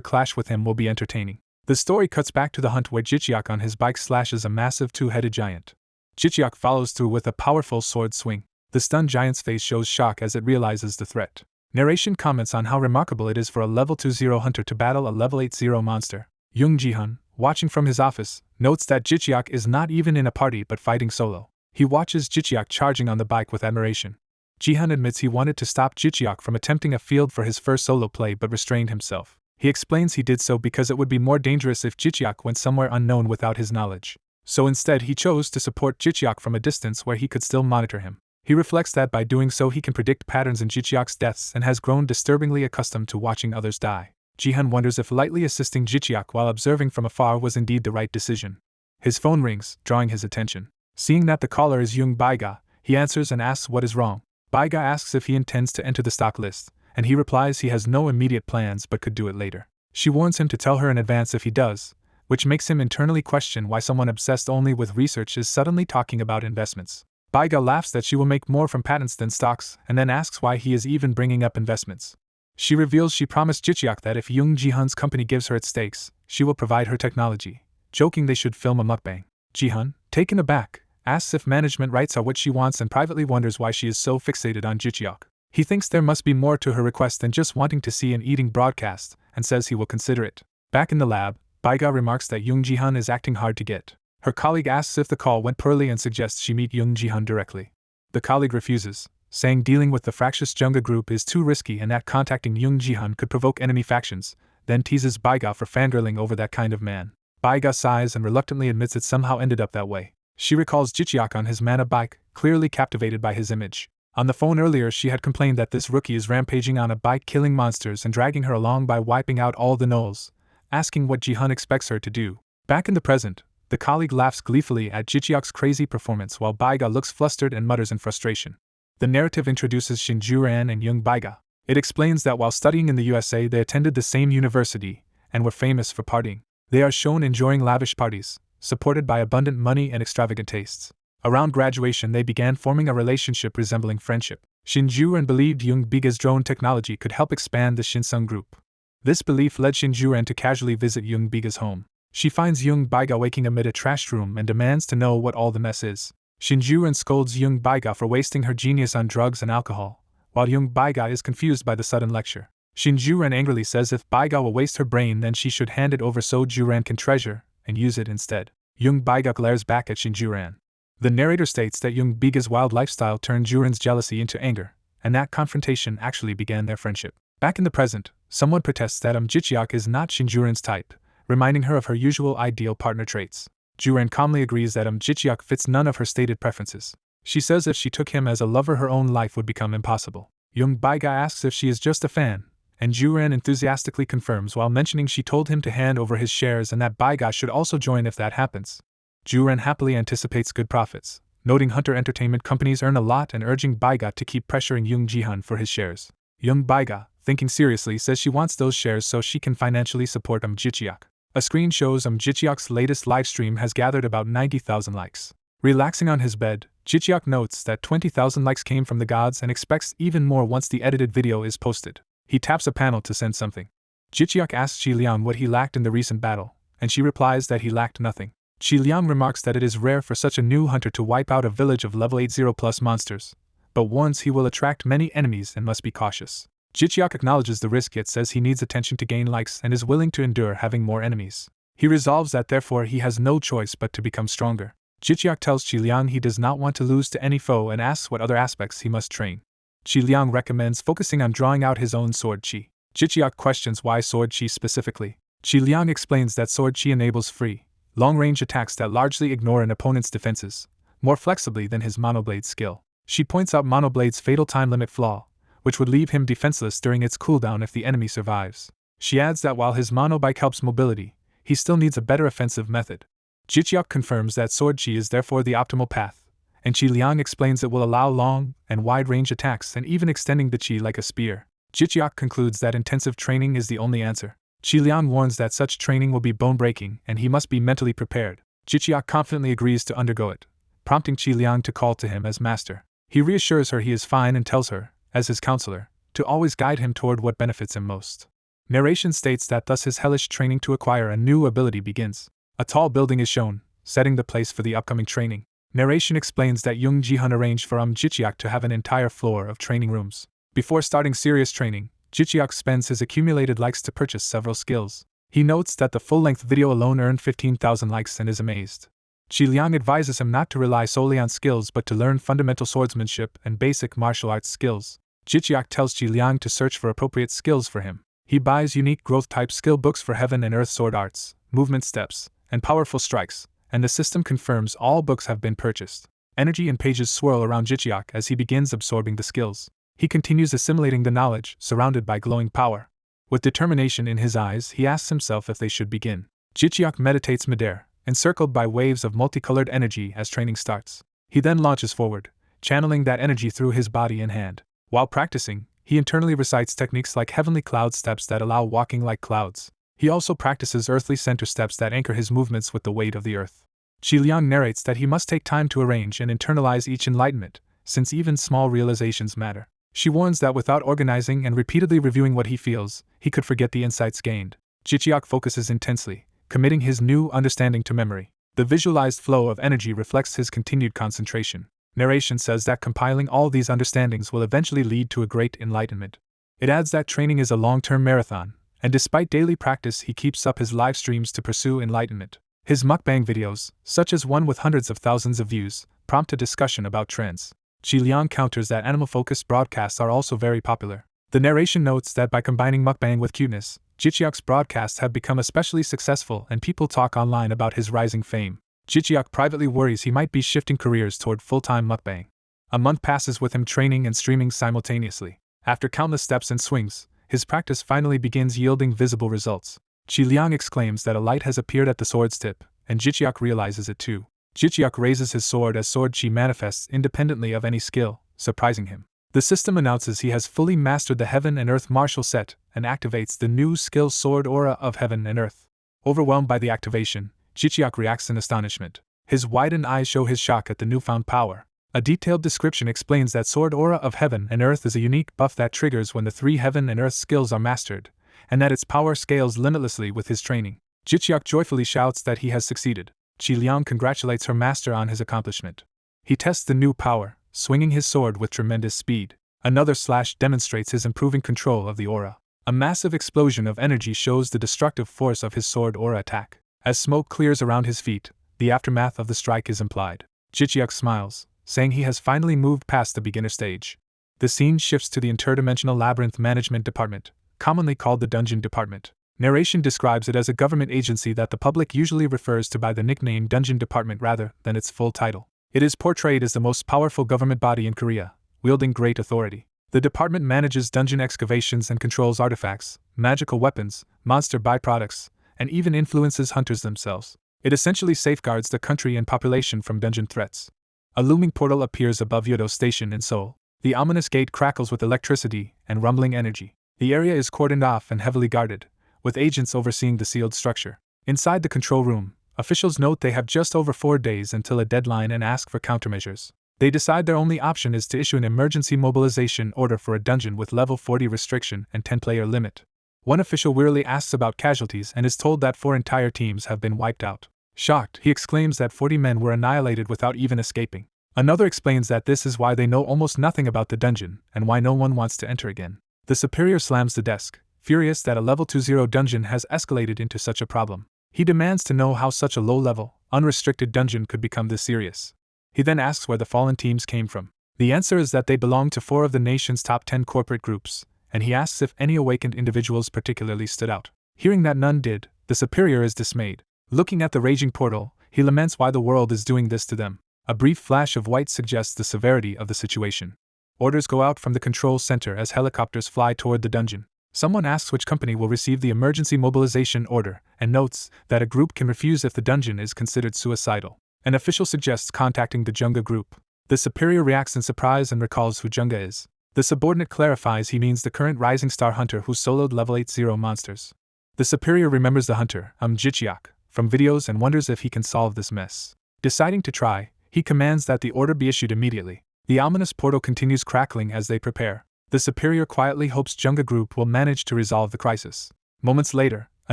clash with him will be entertaining. The story cuts back to the hunt where Jichiak on his bike slashes a massive two-headed giant. Jichiak follows through with a powerful sword swing. The stunned giant's face shows shock as it realizes the threat. Narration comments on how remarkable it is for a level 20 hunter to battle a level 80 monster. Jung Ji-hun, watching from his office, notes that Jichiak is not even in a party but fighting solo. He watches Jichiak charging on the bike with admiration. Ji-hun admits he wanted to stop Jichiak from attempting a field for his first solo play but restrained himself. He explains he did so because it would be more dangerous if Jichiak went somewhere unknown without his knowledge. So instead he chose to support Jichiak from a distance where he could still monitor him. He reflects that by doing so he can predict patterns in Jichiak's deaths and has grown disturbingly accustomed to watching others die. Ji-hun wonders if lightly assisting Jichiak while observing from afar was indeed the right decision. His phone rings, drawing his attention. Seeing that the caller is Jung Baiga, he answers and asks what is wrong. Baiga asks if he intends to enter the stock list, and he replies he has no immediate plans but could do it later. She warns him to tell her in advance if he does, which makes him internally question why someone obsessed only with research is suddenly talking about investments. Baiga laughs that she will make more from patents than stocks and then asks why he is even bringing up investments. She reveals she promised Jichiak that if Jung Ji-hun's company gives her its stakes, she will provide her technology, joking they should film a mukbang. Ji-hun, taken aback, asks if management rights are what she wants and privately wonders why she is so fixated on Jichiak. He thinks there must be more to her request than just wanting to see an eating broadcast, and says he will consider it. Back in the lab, Baiga remarks that Jung Ji-hun is acting hard to get. Her colleague asks if the call went poorly and suggests she meet Jung Ji-hun directly. The colleague refuses, saying dealing with the fractious Junga group is too risky and that contacting Jung Ji-hun could provoke enemy factions, then teases Baiga for fangirling over that kind of man. Baiga sighs and reluctantly admits it somehow ended up that way. She recalls Jichiak on his mana bike, clearly captivated by his image. On the phone earlier she had complained that this rookie is rampaging on a bike killing monsters and dragging her along by wiping out all the gnolls, asking what Ji-hun expects her to do. Back in the present, the colleague laughs gleefully at Jichiak's crazy performance while Baiga looks flustered and mutters in frustration. The narrative introduces Shinju-ran and Jung Baiga. It explains that while studying in the USA they attended the same university and were famous for partying. They are shown enjoying lavish parties, supported by abundant money and extravagant tastes. Around graduation they began forming a relationship resembling friendship. Shinju-ran believed Jung Baiga's drone technology could help expand the Shinsung group. This belief led Shinju-ran to casually visit Jung Baiga's home. She finds Jung Baiga waking amid a trash room and demands to know what all the mess is. Shinju-ran scolds Jung Baiga for wasting her genius on drugs and alcohol, while Jung Baiga is confused by the sudden lecture. Shinju-ran angrily says if Baiga will waste her brain then she should hand it over so Ju-ran can treasure and use it instead. Jung Baiga glares back at Shinju-ran. The narrator states that Jung Baiga's wild lifestyle turned Ju-ran's jealousy into anger, and that confrontation actually began their friendship. Back in the present, someone protests that Jichiak is not Shinju-ran's type, reminding her of her usual ideal partner traits. Ju-ran calmly agrees that Jichiak fits none of her stated preferences. She says if she took him as a lover her own life would become impossible. Jung Baiga asks if she is just a fan, and Ju-ran enthusiastically confirms while mentioning she told him to hand over his shares and that Baiga should also join if that happens. Ju-ran happily anticipates good profits, noting Hunter Entertainment companies earn a lot and urging Baiga to keep pressuring Jung Ji-hun for his shares. Jung Baiga, thinking seriously, says she wants those shares so she can financially support Jichiak. A screen shows Jichiak's latest livestream has gathered about 90,000 likes. Relaxing on his bed, Jichiak notes that 20,000 likes came from the gods and expects even more once the edited video is posted. He taps a panel to send something. Jichiak asks Qi Liang what he lacked in the recent battle, and she replies that he lacked nothing. Qi Liang remarks that it is rare for such a new hunter to wipe out a village of level 80+ monsters, but warns he will attract many enemies and must be cautious. Jichiak acknowledges the risk yet says he needs attention to gain likes and is willing to endure having more enemies. He resolves that therefore he has no choice but to become stronger. Jichiak tells Qi Liang he does not want to lose to any foe and asks what other aspects he must train. Qi Liang recommends focusing on drawing out his own sword chi. Jichiak questions why sword chi specifically. Qi Liang explains that sword chi enables free, long-range attacks that largely ignore an opponent's defenses, more flexibly than his monoblade skill. She points out monoblade's fatal time limit flaw, which would leave him defenseless during its cooldown if the enemy survives. She adds that while his monobike helps mobility, he still needs a better offensive method. Jichiak confirms that sword chi is therefore the optimal path, and Qi Liang explains it will allow long and wide-range attacks and even extending the chi like a spear. Jichiak concludes that intensive training is the only answer. Qi Liang warns that such training will be bone-breaking and he must be mentally prepared. Jichiak confidently agrees to undergo it, prompting Qi Liang to call to him as master. He reassures her he is fine and tells her, as his counselor, to always guide him toward what benefits him most. Narration states that thus his hellish training to acquire a new ability begins. A tall building is shown, setting the place for the upcoming training. Narration explains that Jung Ji-hun arranged for Ji-cheok to have an entire floor of training rooms. Before starting serious training, Ji-cheok spends his accumulated likes to purchase several skills. He notes that the full-length video alone earned 15,000 likes and is amazed. Ji Liang advises him not to rely solely on skills but to learn fundamental swordsmanship and basic martial arts skills. Ji-cheok tells Ji Liang to search for appropriate skills for him. He buys unique growth-type skill books for heaven and earth sword arts, movement steps, and powerful strikes, and the system confirms all books have been purchased. Energy and pages swirl around Ji-cheok as he begins absorbing the skills. He continues assimilating the knowledge, surrounded by glowing power. With determination in his eyes, he asks himself if they should begin. Ji-cheok meditates midair, encircled by waves of multicolored energy as training starts. He then launches forward, channeling that energy through his body and hand. While practicing, he internally recites techniques like heavenly cloud steps that allow walking like clouds. He also practices earthly center steps that anchor his movements with the weight of the earth. Ji Liang narrates that he must take time to arrange and internalize each enlightenment, since even small realizations matter. She warns that without organizing and repeatedly reviewing what he feels, he could forget the insights gained. Ji-cheok focuses intensely, committing his new understanding to memory. The visualized flow of energy reflects his continued concentration. Narration says that compiling all these understandings will eventually lead to a great enlightenment. It adds that training is a long-term marathon, and despite daily practice he keeps up his live streams to pursue enlightenment. His mukbang videos, such as one with hundreds of thousands of views, prompt a discussion about trends. Ji Liang counters that animal-focused broadcasts are also very popular. The narration notes that by combining mukbang with cuteness, Ji-cheok's broadcasts have become especially successful and people talk online about his rising fame. Ji-cheok privately worries he might be shifting careers toward full-time mukbang. A month passes with him training and streaming simultaneously. After countless steps and swings, his practice finally begins yielding visible results. Ji Liang exclaims that a light has appeared at the sword's tip, and Ji-cheok realizes it too. Ji-cheok raises his sword as sword chi manifests independently of any skill, surprising him. The system announces he has fully mastered the Heaven and Earth martial set and activates the new skill Sword Aura of Heaven and Earth. Overwhelmed by the activation, Ji-cheok reacts in astonishment. His widened eyes show his shock at the newfound power. A detailed description explains that Sword Aura of Heaven and Earth is a unique buff that triggers when the 3 Heaven and Earth skills are mastered, and that its power scales limitlessly with his training. Ji-cheok joyfully shouts that he has succeeded. Ji Liang congratulates her master on his accomplishment. He tests the new power, swinging his sword with tremendous speed. Another slash demonstrates his improving control of the aura. A massive explosion of energy shows the destructive force of his sword aura attack. As smoke clears around his feet, the aftermath of the strike is implied. Ji-cheok smiles, saying he has finally moved past the beginner stage. The scene shifts to the interdimensional labyrinth management department, commonly called the dungeon department. Narration describes it as a government agency that the public usually refers to by the nickname Dungeon Department rather than its full title. It is portrayed as the most powerful government body in Korea, wielding great authority. The department manages dungeon excavations and controls artifacts, magical weapons, monster byproducts, and even influences hunters themselves. It essentially safeguards the country and population from dungeon threats. A looming portal appears above Yodo Station in Seoul. The ominous gate crackles with electricity and rumbling energy. The area is cordoned off and heavily guarded, with agents overseeing the sealed structure. Inside the control room, officials note they have just over 4 days until a deadline and ask for countermeasures. They decide their only option is to issue an emergency mobilization order for a dungeon with level 40 restriction and 10-player limit. One official wearily asks about casualties and is told that 4 entire teams have been wiped out. Shocked, he exclaims that 40 men were annihilated without even escaping. Another explains that this is why they know almost nothing about the dungeon and why no one wants to enter again. The superior slams the desk, furious that a level 20 dungeon has escalated into such a problem. He demands to know how such a low-level, unrestricted dungeon could become this serious. He then asks where the fallen teams came from. The answer is that they belong to 4 of the nation's top 10 corporate groups, and he asks if any awakened individuals particularly stood out. Hearing that none did, the superior is dismayed. Looking at the raging portal, he laments why the world is doing this to them. A brief flash of white suggests the severity of the situation. Orders go out from the control center as helicopters fly toward the dungeon. Someone asks which company will receive the emergency mobilization order, and notes that a group can refuse if the dungeon is considered suicidal. An official suggests contacting the Junga group. The superior reacts in surprise and recalls who Junga is. The subordinate clarifies he means the current rising star hunter who soloed level 80 monsters. The superior remembers the hunter, Ji-cheok, from videos and wonders if he can solve this mess. Deciding to try, he commands that the order be issued immediately. The ominous portal continues crackling as they prepare. The superior quietly hopes Junga Group will manage to resolve the crisis. Moments later, a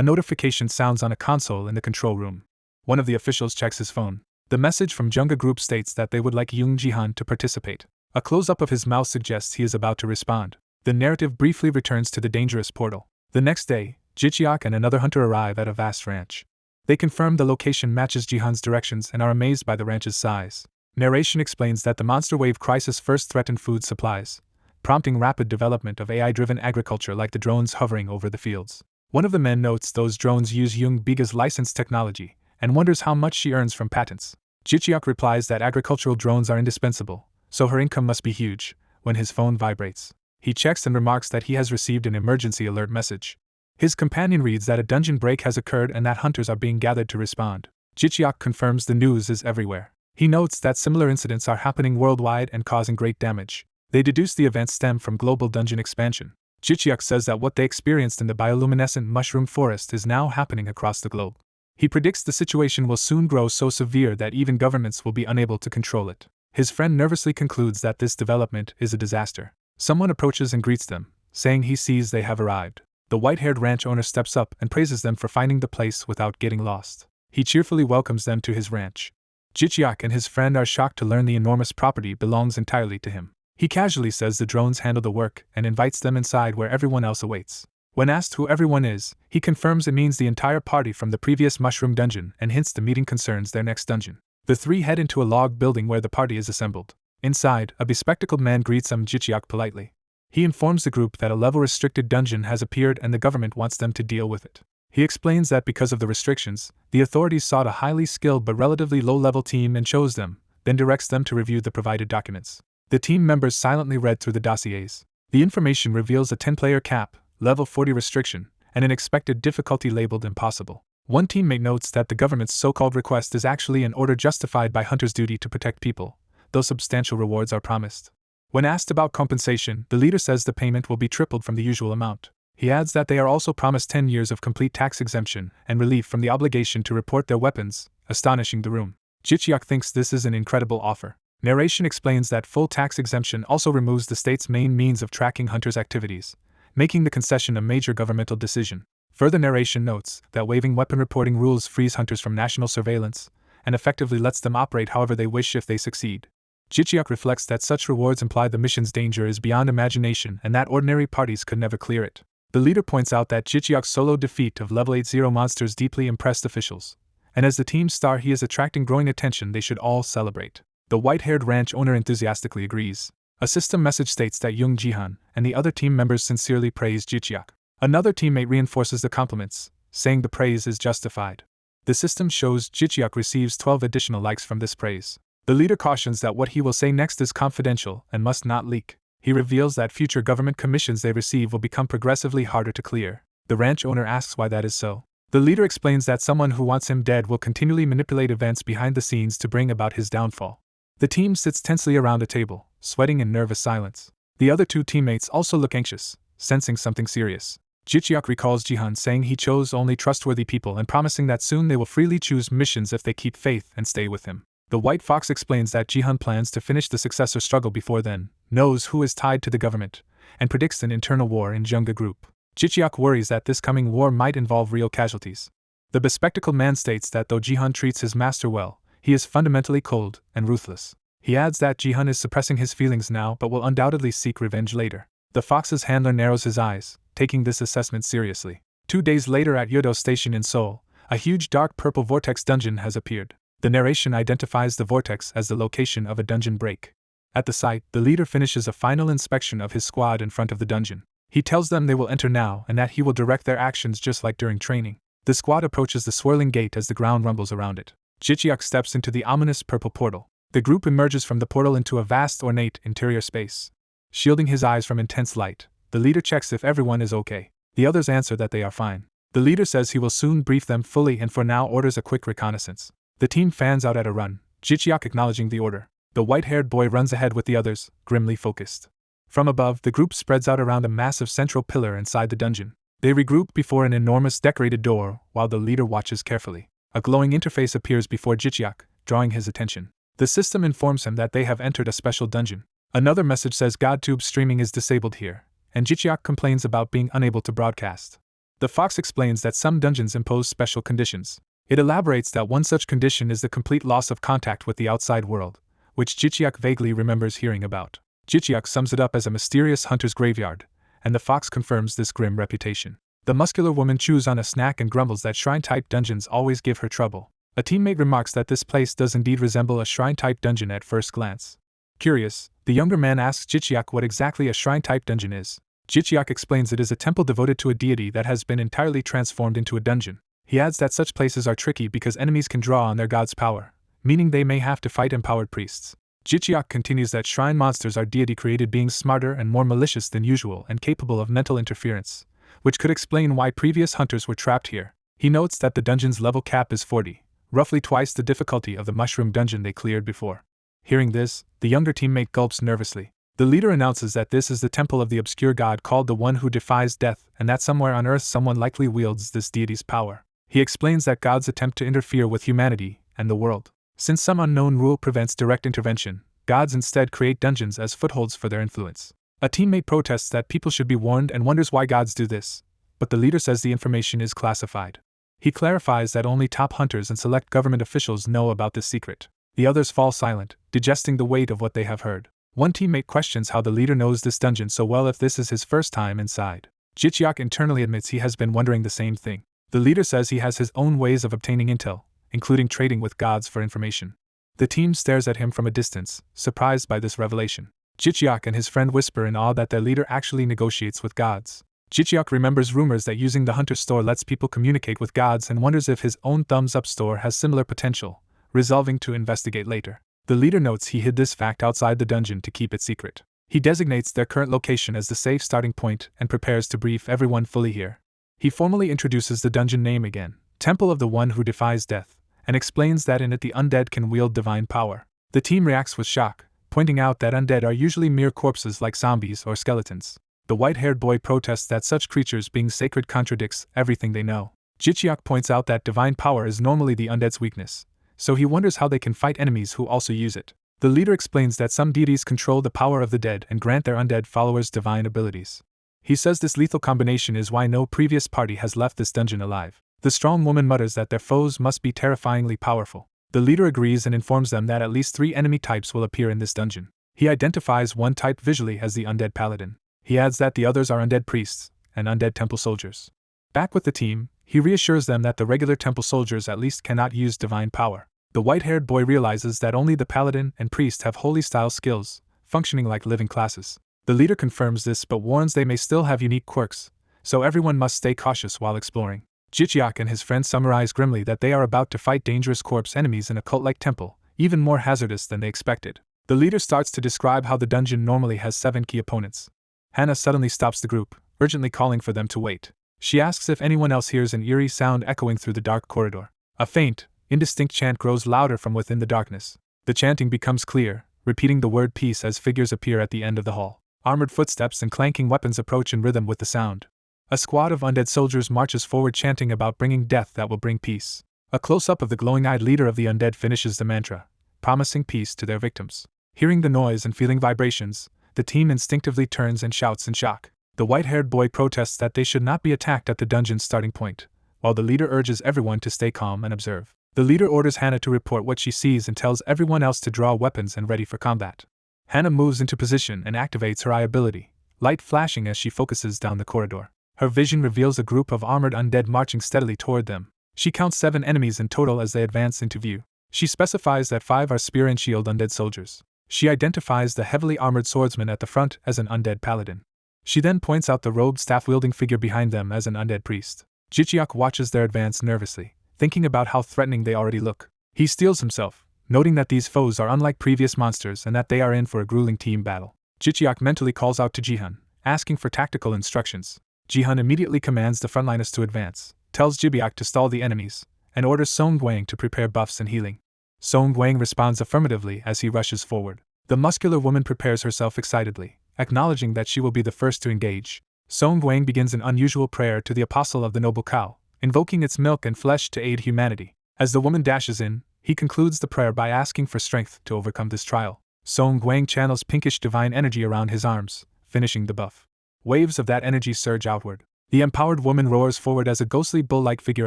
notification sounds on a console in the control room. One of the officials checks his phone. The message from Junga Group states that they would like Young Jihan to participate. A close-up of his mouth suggests he is about to respond. The narrative briefly returns to the dangerous portal. The next day, Jichiak and another hunter arrive at a vast ranch. They confirm the location matches Jihan's directions and are amazed by the ranch's size. Narration explains that the monster wave crisis first threatened food supplies, prompting rapid development of AI-driven agriculture like the drones hovering over the fields. One of the men notes those drones use Young Biga's licensed technology and wonders how much she earns from patents. Jichiak replies that agricultural drones are indispensable, so her income must be huge. When his phone vibrates, he checks and remarks that he has received an emergency alert message. His companion reads that a dungeon break has occurred and that hunters are being gathered to respond. Jichiak confirms the news is everywhere. He notes that similar incidents are happening worldwide and causing great damage. They deduce the events stem from global dungeon expansion. Jichiak says that what they experienced in the bioluminescent mushroom forest is now happening across the globe. He predicts the situation will soon grow so severe that even governments will be unable to control it. His friend nervously concludes that this development is a disaster. Someone approaches and greets them, saying he sees they have arrived. The white-haired ranch owner steps up and praises them for finding the place without getting lost. He cheerfully welcomes them to his ranch. Jichiak and his friend are shocked to learn the enormous property belongs entirely to him. He casually says the drones handle the work and invites them inside where everyone else awaits. When asked who everyone is, he confirms it means the entire party from the previous mushroom dungeon and hints the meeting concerns their next dungeon. The three head into a log building where the party is assembled. Inside, a bespectacled man greets Jichiak politely. He informs the group that a level-restricted dungeon has appeared and the government wants them to deal with it. He explains that because of the restrictions, the authorities sought a highly skilled but relatively low-level team and chose them, then directs them to review the provided documents. The team members silently read through the dossiers. The information reveals a 10-player cap, level 40 restriction, and an expected difficulty labeled impossible. One teammate notes that the government's so-called request is actually an order justified by hunters' duty to protect people, though substantial rewards are promised. When asked about compensation, the leader says the payment will be tripled from the usual amount. He adds that they are also promised 10 years of complete tax exemption and relief from the obligation to report their weapons, astonishing the room. Jichiak thinks this is an incredible offer. Narration explains that full tax exemption also removes the state's main means of tracking hunters' activities, making the concession a major governmental decision. Further narration notes that waiving weapon reporting rules frees hunters from national surveillance and effectively lets them operate however they wish if they succeed. Jichiak reflects that such rewards imply the mission's danger is beyond imagination and that ordinary parties could never clear it. The leader points out that Jichiak's solo defeat of level 80 monsters deeply impressed officials, and as the team's star he is attracting growing attention they should all celebrate. The white-haired ranch owner enthusiastically agrees. A system message states that Young Jihan and the other team members sincerely praise Jichiak. Another teammate reinforces the compliments, saying the praise is justified. The system shows Jichiak receives 12 additional likes from this praise. The leader cautions that what he will say next is confidential and must not leak. He reveals that future government commissions they receive will become progressively harder to clear. The ranch owner asks why that is so. The leader explains that someone who wants him dead will continually manipulate events behind the scenes to bring about his downfall. The team sits tensely around a table, sweating in nervous silence. The other two teammates also look anxious, sensing something serious. Jichiak recalls Jihan saying he chose only trustworthy people and promising that soon they will freely choose missions if they keep faith and stay with him. The White Fox explains that Jihan plans to finish the successor struggle before then, knows who is tied to the government, and predicts an internal war in Junga Group. Jichiak worries that this coming war might involve real casualties. The bespectacled man states that though Jihan treats his master well, he is fundamentally cold and ruthless. He adds that Jihan is suppressing his feelings now but will undoubtedly seek revenge later. The Fox's handler narrows his eyes, taking this assessment seriously. 2 days later at Yodo Station in Seoul, a huge dark purple vortex dungeon has appeared. The narration identifies the vortex as the location of a dungeon break. At the site, the leader finishes a final inspection of his squad in front of the dungeon. He tells them they will enter now and that he will direct their actions just like during training. The squad approaches the swirling gate as the ground rumbles around it. Jichiak steps into the ominous purple portal. The group emerges from the portal into a vast ornate interior space. Shielding his eyes from intense light, the leader checks if everyone is okay. The others answer that they are fine. The leader says he will soon brief them fully and for now orders a quick reconnaissance. The team fans out at a run, Jichiak acknowledging the order. The white-haired boy runs ahead with the others, grimly focused. From above, the group spreads out around a massive central pillar inside the dungeon. They regroup before an enormous decorated door while the leader watches carefully. A glowing interface appears before Jichiak, drawing his attention. The system informs him that they have entered a special dungeon. Another message says GodTube streaming is disabled here, and Jichiak complains about being unable to broadcast. The fox explains that some dungeons impose special conditions. It elaborates that one such condition is the complete loss of contact with the outside world, which Jichiak vaguely remembers hearing about. Jichiak sums it up as a mysterious hunter's graveyard, and the fox confirms this grim reputation. The muscular woman chews on a snack and grumbles that shrine-type dungeons always give her trouble. A teammate remarks that this place does indeed resemble a shrine-type dungeon at first glance. Curious, the younger man asks Jichiak what exactly a shrine-type dungeon is. Jichiak explains it is a temple devoted to a deity that has been entirely transformed into a dungeon. He adds that such places are tricky because enemies can draw on their god's power, meaning they may have to fight empowered priests. Jichiak continues that shrine monsters are deity-created beings smarter and more malicious than usual and capable of mental interference, which could explain why previous hunters were trapped here. He notes that the dungeon's level cap is 40, roughly twice the difficulty of the mushroom dungeon they cleared before. Hearing this, the younger teammate gulps nervously. The leader announces that this is the temple of the obscure god called the One Who Defies Death, and that somewhere on Earth someone likely wields this deity's power. He explains that gods attempt to interfere with humanity and the world. Since some unknown rule prevents direct intervention, gods instead create dungeons as footholds for their influence. A teammate protests that people should be warned and wonders why gods do this, but the leader says the information is classified. He clarifies that only top hunters and select government officials know about this secret. The others fall silent, digesting the weight of what they have heard. One teammate questions how the leader knows this dungeon so well if this is his first time inside. Jichiak internally admits he has been wondering the same thing. The leader says he has his own ways of obtaining intel, including trading with gods for information. The team stares at him from a distance, surprised by this revelation. Jichiak and his friend whisper in awe that their leader actually negotiates with gods. Jichiak remembers rumors that using the Hunter store lets people communicate with gods and wonders if his own Thumbs Up store has similar potential, resolving to investigate later. The leader notes he hid this fact outside the dungeon to keep it secret. He designates their current location as the safe starting point and prepares to brief everyone fully here. He formally introduces the dungeon name again, Temple of the One Who Defies Death, and explains that in it the undead can wield divine power. The team reacts with shock, pointing out that undead are usually mere corpses like zombies or skeletons. The white-haired boy protests that such creatures being sacred contradicts everything they know. Jichiak points out that divine power is normally the undead's weakness, so he wonders how they can fight enemies who also use it. The leader explains that some deities control the power of the dead and grant their undead followers divine abilities. He says this lethal combination is why no previous party has left this dungeon alive. The strong woman mutters that their foes must be terrifyingly powerful. The leader agrees and informs them that at least 3 enemy types will appear in this dungeon. He identifies one type visually as the undead paladin. He adds that the others are undead priests and undead temple soldiers. Back with the team, he reassures them that the regular temple soldiers at least cannot use divine power. The white-haired boy realizes that only the paladin and priest have holy-style skills, functioning like living classes. The leader confirms this but warns they may still have unique quirks, so everyone must stay cautious while exploring. Jichiak and his friends summarize grimly that they are about to fight dangerous corpse enemies in a cult-like temple, even more hazardous than they expected. The leader starts to describe how the dungeon normally has 7 key opponents. Hannah suddenly stops the group, urgently calling for them to wait. She asks if anyone else hears an eerie sound echoing through the dark corridor. A faint, indistinct chant grows louder from within the darkness. The chanting becomes clear, repeating the word peace as figures appear at the end of the hall. Armored footsteps and clanking weapons approach in rhythm with the sound. A squad of undead soldiers marches forward chanting about bringing death that will bring peace. A close-up of the glowing-eyed leader of the undead finishes the mantra, promising peace to their victims. Hearing the noise and feeling vibrations, the team instinctively turns and shouts in shock. The white-haired boy protests that they should not be attacked at the dungeon's starting point, while the leader urges everyone to stay calm and observe. The leader orders Hannah to report what she sees and tells everyone else to draw weapons and ready for combat. Hannah moves into position and activates her eye ability, light flashing as she focuses down the corridor. Her vision reveals a group of armored undead marching steadily toward them. She counts 7 enemies in total as they advance into view. She specifies that 5 are spear and shield undead soldiers. She identifies the heavily armored swordsman at the front as an undead paladin. She then points out the robed staff-wielding figure behind them as an undead priest. Jichiak watches their advance nervously, thinking about how threatening they already look. He steels himself, noting that these foes are unlike previous monsters and that they are in for a grueling team battle. Jichiak mentally calls out to Jihan, asking for tactical instructions. Jihan immediately commands the frontliners to advance, tells Jibiak to stall the enemies, and orders Song Guang to prepare buffs and healing. Song Guang responds affirmatively as he rushes forward. The muscular woman prepares herself excitedly, acknowledging that she will be the first to engage. Song Guang begins an unusual prayer to the apostle of the noble cow, invoking its milk and flesh to aid humanity. As the woman dashes in, he concludes the prayer by asking for strength to overcome this trial. Song Guang channels pinkish divine energy around his arms, finishing the buff. Waves of that energy surge outward. The empowered woman roars forward as a ghostly bull-like figure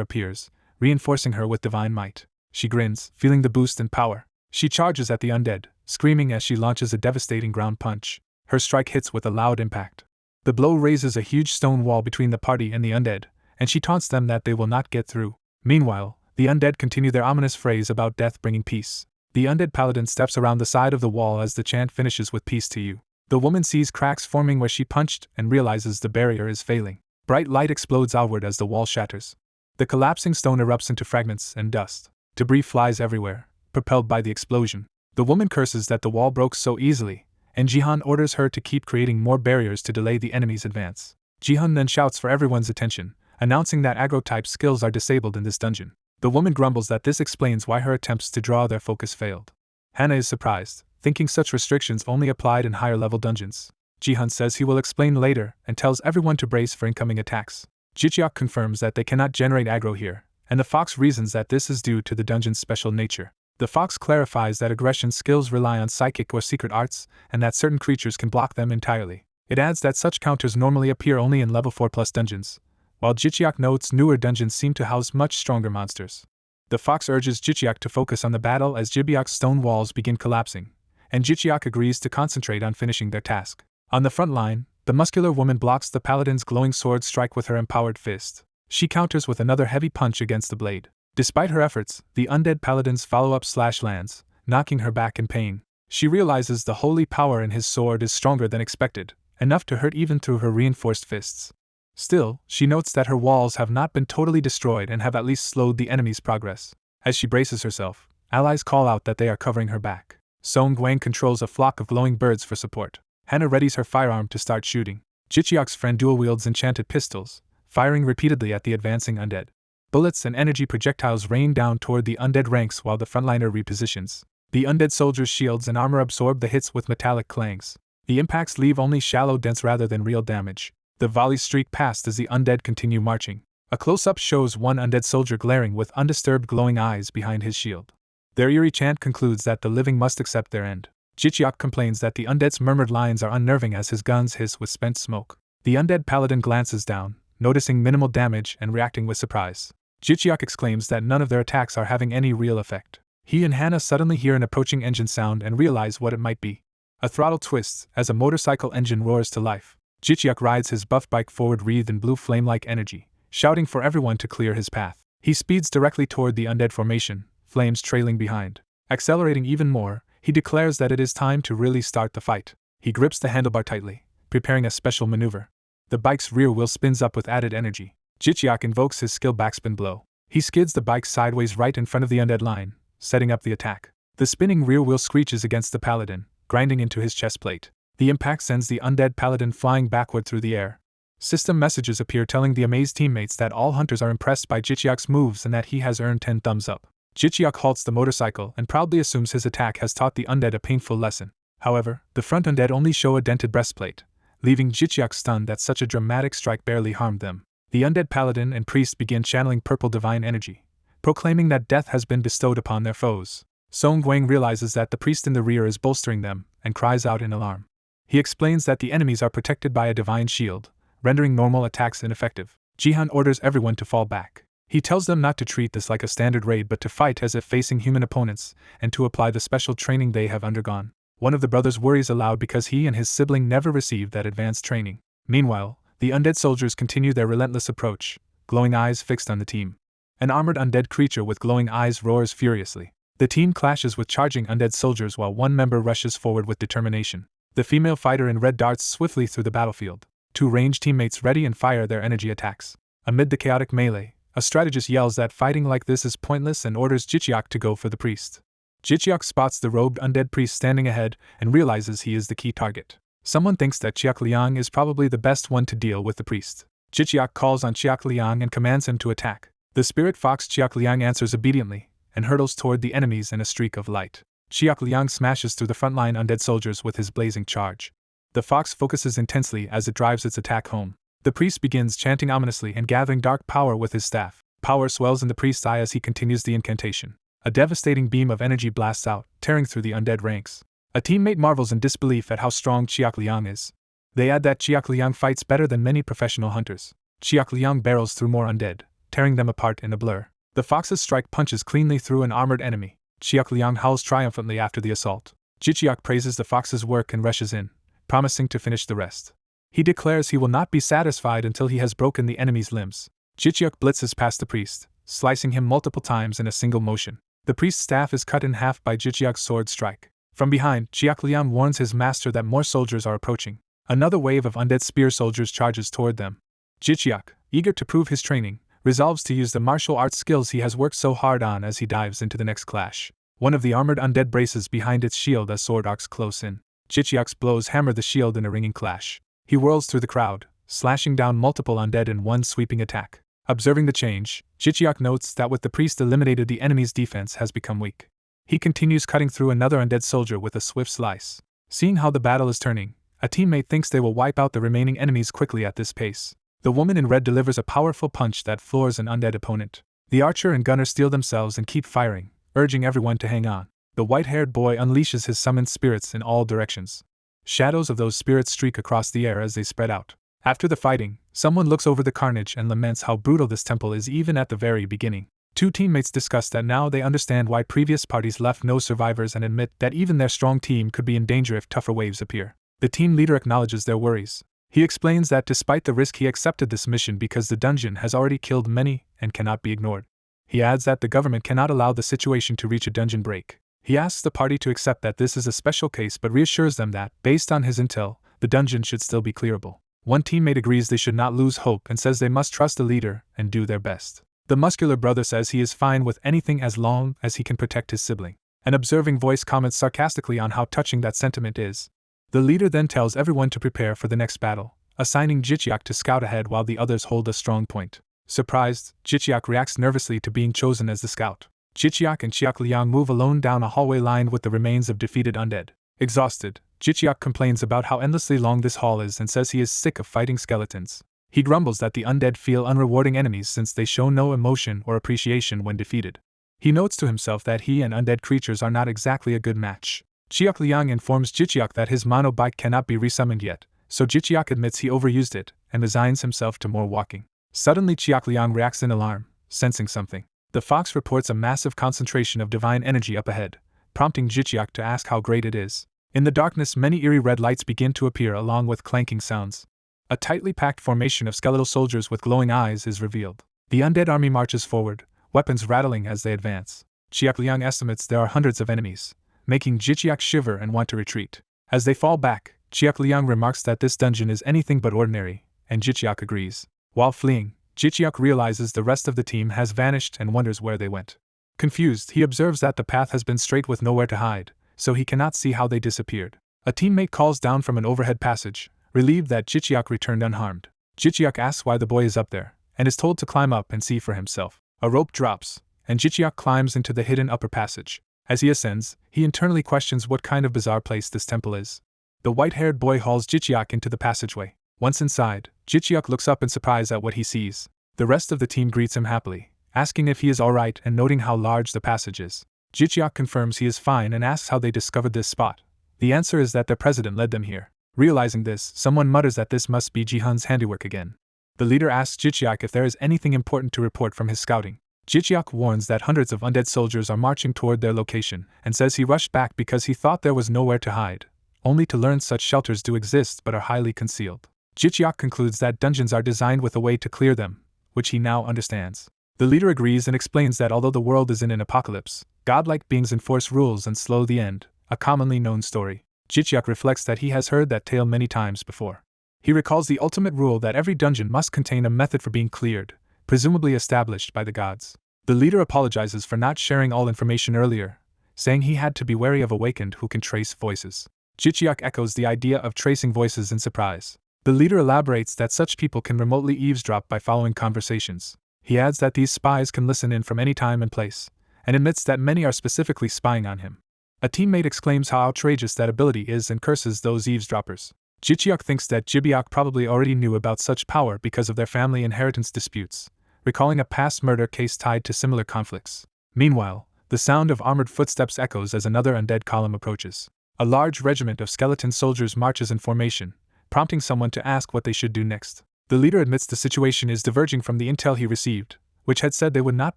appears, reinforcing her with divine might. She grins, feeling the boost in power. She charges at the undead, screaming as she launches a devastating ground punch. Her strike hits with a loud impact. The blow raises a huge stone wall between the party and the undead, and she taunts them that they will not get through. Meanwhile, the undead continue their ominous phrase about death bringing peace. The undead paladin steps around the side of the wall as the chant finishes with peace to you. The woman sees cracks forming where she punched and realizes the barrier is failing. Bright light explodes outward as the wall shatters. The collapsing stone erupts into fragments and dust. Debris flies everywhere, propelled by the explosion. The woman curses that the wall broke so easily, and Jihan orders her to keep creating more barriers to delay the enemy's advance. Jihan then shouts for everyone's attention, announcing that aggro-type skills are disabled in this dungeon. The woman grumbles that this explains why her attempts to draw their focus failed. Hannah is surprised, thinking such restrictions only applied in higher-level dungeons. Jihan says he will explain later and tells everyone to brace for incoming attacks. Jichiak confirms that they cannot generate aggro here, and the fox reasons that this is due to the dungeon's special nature. The fox clarifies that aggression skills rely on psychic or secret arts, and that certain creatures can block them entirely. It adds that such counters normally appear only in level 4+ dungeons, while Jichiak notes newer dungeons seem to house much stronger monsters. The fox urges Jichiak to focus on the battle as Jibiak's stone walls begin collapsing, and Jichiak agrees to concentrate on finishing their task. On the front line, the muscular woman blocks the paladin's glowing sword strike with her empowered fist. She counters with another heavy punch against the blade. Despite her efforts, the undead paladin's follow-up slash lands, knocking her back in pain. She realizes the holy power in his sword is stronger than expected, enough to hurt even through her reinforced fists. Still, she notes that her walls have not been totally destroyed and have at least slowed the enemy's progress. As she braces herself, allies call out that they are covering her back. Song Guang controls a flock of glowing birds for support. Hannah readies her firearm to start shooting. Jichiak's friend dual-wields enchanted pistols, firing repeatedly at the advancing undead. Bullets and energy projectiles rain down toward the undead ranks while the frontliner repositions. The undead soldiers' shields and armor absorb the hits with metallic clangs. The impacts leave only shallow dents rather than real damage. The volleys streak past as the undead continue marching. A close-up shows one undead soldier glaring with undisturbed glowing eyes behind his shield. Their eerie chant concludes that the living must accept their end. Jichiak complains that the undead's murmured lines are unnerving as his guns hiss with spent smoke. The undead paladin glances down, noticing minimal damage and reacting with surprise. Jichiak exclaims that none of their attacks are having any real effect. He and Hannah suddenly hear an approaching engine sound and realize what it might be. A throttle twists as a motorcycle engine roars to life. Jichiak rides his buff bike forward wreathed in blue flame-like energy, shouting for everyone to clear his path. He speeds directly toward the undead formation, flames trailing behind. Accelerating even more, he declares that it is time to really start the fight. He grips the handlebar tightly, preparing a special maneuver. The bike's rear wheel spins up with added energy. Jichiak invokes his skill backspin blow. He skids the bike sideways right in front of the undead line, setting up the attack. The spinning rear wheel screeches against the paladin, grinding into his chest plate. The impact sends the undead paladin flying backward through the air. System messages appear telling the amazed teammates that all hunters are impressed by Jichiak's moves and that he has earned 10 thumbs up. Jichiak halts the motorcycle and proudly assumes his attack has taught the undead a painful lesson. However, the front undead only show a dented breastplate, leaving Jichiak stunned that such a dramatic strike barely harmed them. The undead paladin and priest begin channeling purple divine energy, proclaiming that death has been bestowed upon their foes. Song Guang realizes that the priest in the rear is bolstering them, and cries out in alarm. He explains that the enemies are protected by a divine shield, rendering normal attacks ineffective. Jihan orders everyone to fall back. He tells them not to treat this like a standard raid but to fight as if facing human opponents, and to apply the special training they have undergone. One of the brothers worries aloud because he and his sibling never received that advanced training. Meanwhile, the undead soldiers continue their relentless approach, glowing eyes fixed on the team. An armored undead creature with glowing eyes roars furiously. The team clashes with charging undead soldiers while one member rushes forward with determination. The female fighter in red darts swiftly through the battlefield. Two ranged teammates ready and fire their energy attacks. Amid the chaotic melee, a strategist yells that fighting like this is pointless and orders Jichiak to go for the priest. Jichiak spots the robed undead priest standing ahead and realizes he is the key target. Someone thinks that Chiak Liang is probably the best one to deal with the priest. Jichiak calls on Chiak Liang and commands him to attack. The spirit fox Chiak Liang answers obediently and hurtles toward the enemies in a streak of light. Chiak Liang smashes through the frontline undead soldiers with his blazing charge. The fox focuses intensely as it drives its attack home. The priest begins chanting ominously and gathering dark power with his staff. Power swells in the priest's eye as he continues the incantation. A devastating beam of energy blasts out, tearing through the undead ranks. A teammate marvels in disbelief at how strong Chiak Liang is. They add that Chiak Liang fights better than many professional hunters. Chiak Liang barrels through more undead, tearing them apart in a blur. The fox's strike punches cleanly through an armored enemy. Chiak Liang howls triumphantly after the assault. Jichiak praises the fox's work and rushes in, promising to finish the rest. He declares he will not be satisfied until he has broken the enemy's limbs. Jichiak blitzes past the priest, slicing him multiple times in a single motion. The priest's staff is cut in half by Jichiak's sword strike. From behind, Chiak Liang warns his master that more soldiers are approaching. Another wave of undead spear soldiers charges toward them. Jichiak, eager to prove his training, resolves to use the martial arts skills he has worked so hard on as he dives into the next clash. One of the armored undead braces behind its shield as sword arcs close in. Jichiak's blows hammer the shield in a ringing clash. He whirls through the crowd, slashing down multiple undead in one sweeping attack. Observing the change, Jichiak notes that with the priest eliminated, the enemy's defense has become weak. He continues cutting through another undead soldier with a swift slice. Seeing how the battle is turning, a teammate thinks they will wipe out the remaining enemies quickly at this pace. The woman in red delivers a powerful punch that floors an undead opponent. The archer and gunner steel themselves and keep firing, urging everyone to hang on. The white-haired boy unleashes his summoned spirits in all directions. Shadows of those spirits streak across the air as they spread out. After the fighting, someone looks over the carnage and laments how brutal this temple is even at the very beginning. Two teammates discuss that now they understand why previous parties left no survivors and admit that even their strong team could be in danger if tougher waves appear. The team leader acknowledges their worries. He explains that despite the risk, he accepted this mission because the dungeon has already killed many and cannot be ignored. He adds that the government cannot allow the situation to reach a dungeon break. He asks the party to accept that this is a special case but reassures them that, based on his intel, the dungeon should still be clearable. One teammate agrees they should not lose hope and says they must trust the leader and do their best. The muscular brother says he is fine with anything as long as he can protect his sibling. An observing voice comments sarcastically on how touching that sentiment is. The leader then tells everyone to prepare for the next battle, assigning Jichiak to scout ahead while the others hold a strong point. Surprised, Jichiak reacts nervously to being chosen as the scout. Jichiak and Chiak Liang move alone down a hallway lined with the remains of defeated undead. Exhausted, Jichiak complains about how endlessly long this hall is and says he is sick of fighting skeletons. He grumbles that the undead feel unrewarding enemies since they show no emotion or appreciation when defeated. He notes to himself that he and undead creatures are not exactly a good match. Chiak Liang informs Jichiak that his mono bike cannot be resummoned yet, so Jichiak admits he overused it and resigns himself to more walking. Suddenly Chiak Liang reacts in alarm, sensing something. The fox reports a massive concentration of divine energy up ahead, prompting Jichiak to ask how great it is. In the darkness, many eerie red lights begin to appear along with clanking sounds. A tightly packed formation of skeletal soldiers with glowing eyes is revealed. The undead army marches forward, weapons rattling as they advance. Chiak Liang estimates there are hundreds of enemies, making Jichiak shiver and want to retreat. As they fall back, Chiak Liang remarks that this dungeon is anything but ordinary, and Jichiak agrees. While fleeing, Jichiak realizes the rest of the team has vanished and wonders where they went. Confused, he observes that the path has been straight with nowhere to hide, so he cannot see how they disappeared. A teammate calls down from an overhead passage, relieved that Jichiak returned unharmed. Jichiak asks why the boy is up there, and is told to climb up and see for himself. A rope drops, and Jichiak climbs into the hidden upper passage. As he ascends, he internally questions what kind of bizarre place this temple is. The white-haired boy hauls Jichiak into the passageway. Once inside, Jichiak looks up in surprise at what he sees. The rest of the team greets him happily, asking if he is alright and noting how large the passage is. Jichiak confirms he is fine and asks how they discovered this spot. The answer is that their president led them here. Realizing this, someone mutters that this must be Jihan's handiwork again. The leader asks Jichiak if there is anything important to report from his scouting. Jichiak warns that hundreds of undead soldiers are marching toward their location, and says he rushed back because he thought there was nowhere to hide, only to learn such shelters do exist but are highly concealed. Jichiak concludes that dungeons are designed with a way to clear them, which he now understands. The leader agrees and explains that although the world is in an apocalypse, godlike beings enforce rules and slow the end, a commonly known story. Jichiak reflects that he has heard that tale many times before. He recalls the ultimate rule that every dungeon must contain a method for being cleared, presumably established by the gods. The leader apologizes for not sharing all information earlier, saying he had to be wary of awakened who can trace voices. Jichiak echoes the idea of tracing voices in surprise. The leader elaborates that such people can remotely eavesdrop by following conversations. He adds that these spies can listen in from any time and place, and admits that many are specifically spying on him. A teammate exclaims how outrageous that ability is and curses those eavesdroppers. Jichiak thinks that Jibiak probably already knew about such power because of their family inheritance disputes, recalling a past murder case tied to similar conflicts. Meanwhile, the sound of armored footsteps echoes as another undead column approaches. A large regiment of skeleton soldiers marches in formation, prompting someone to ask what they should do next. The leader admits the situation is diverging from the intel he received, which had said they would not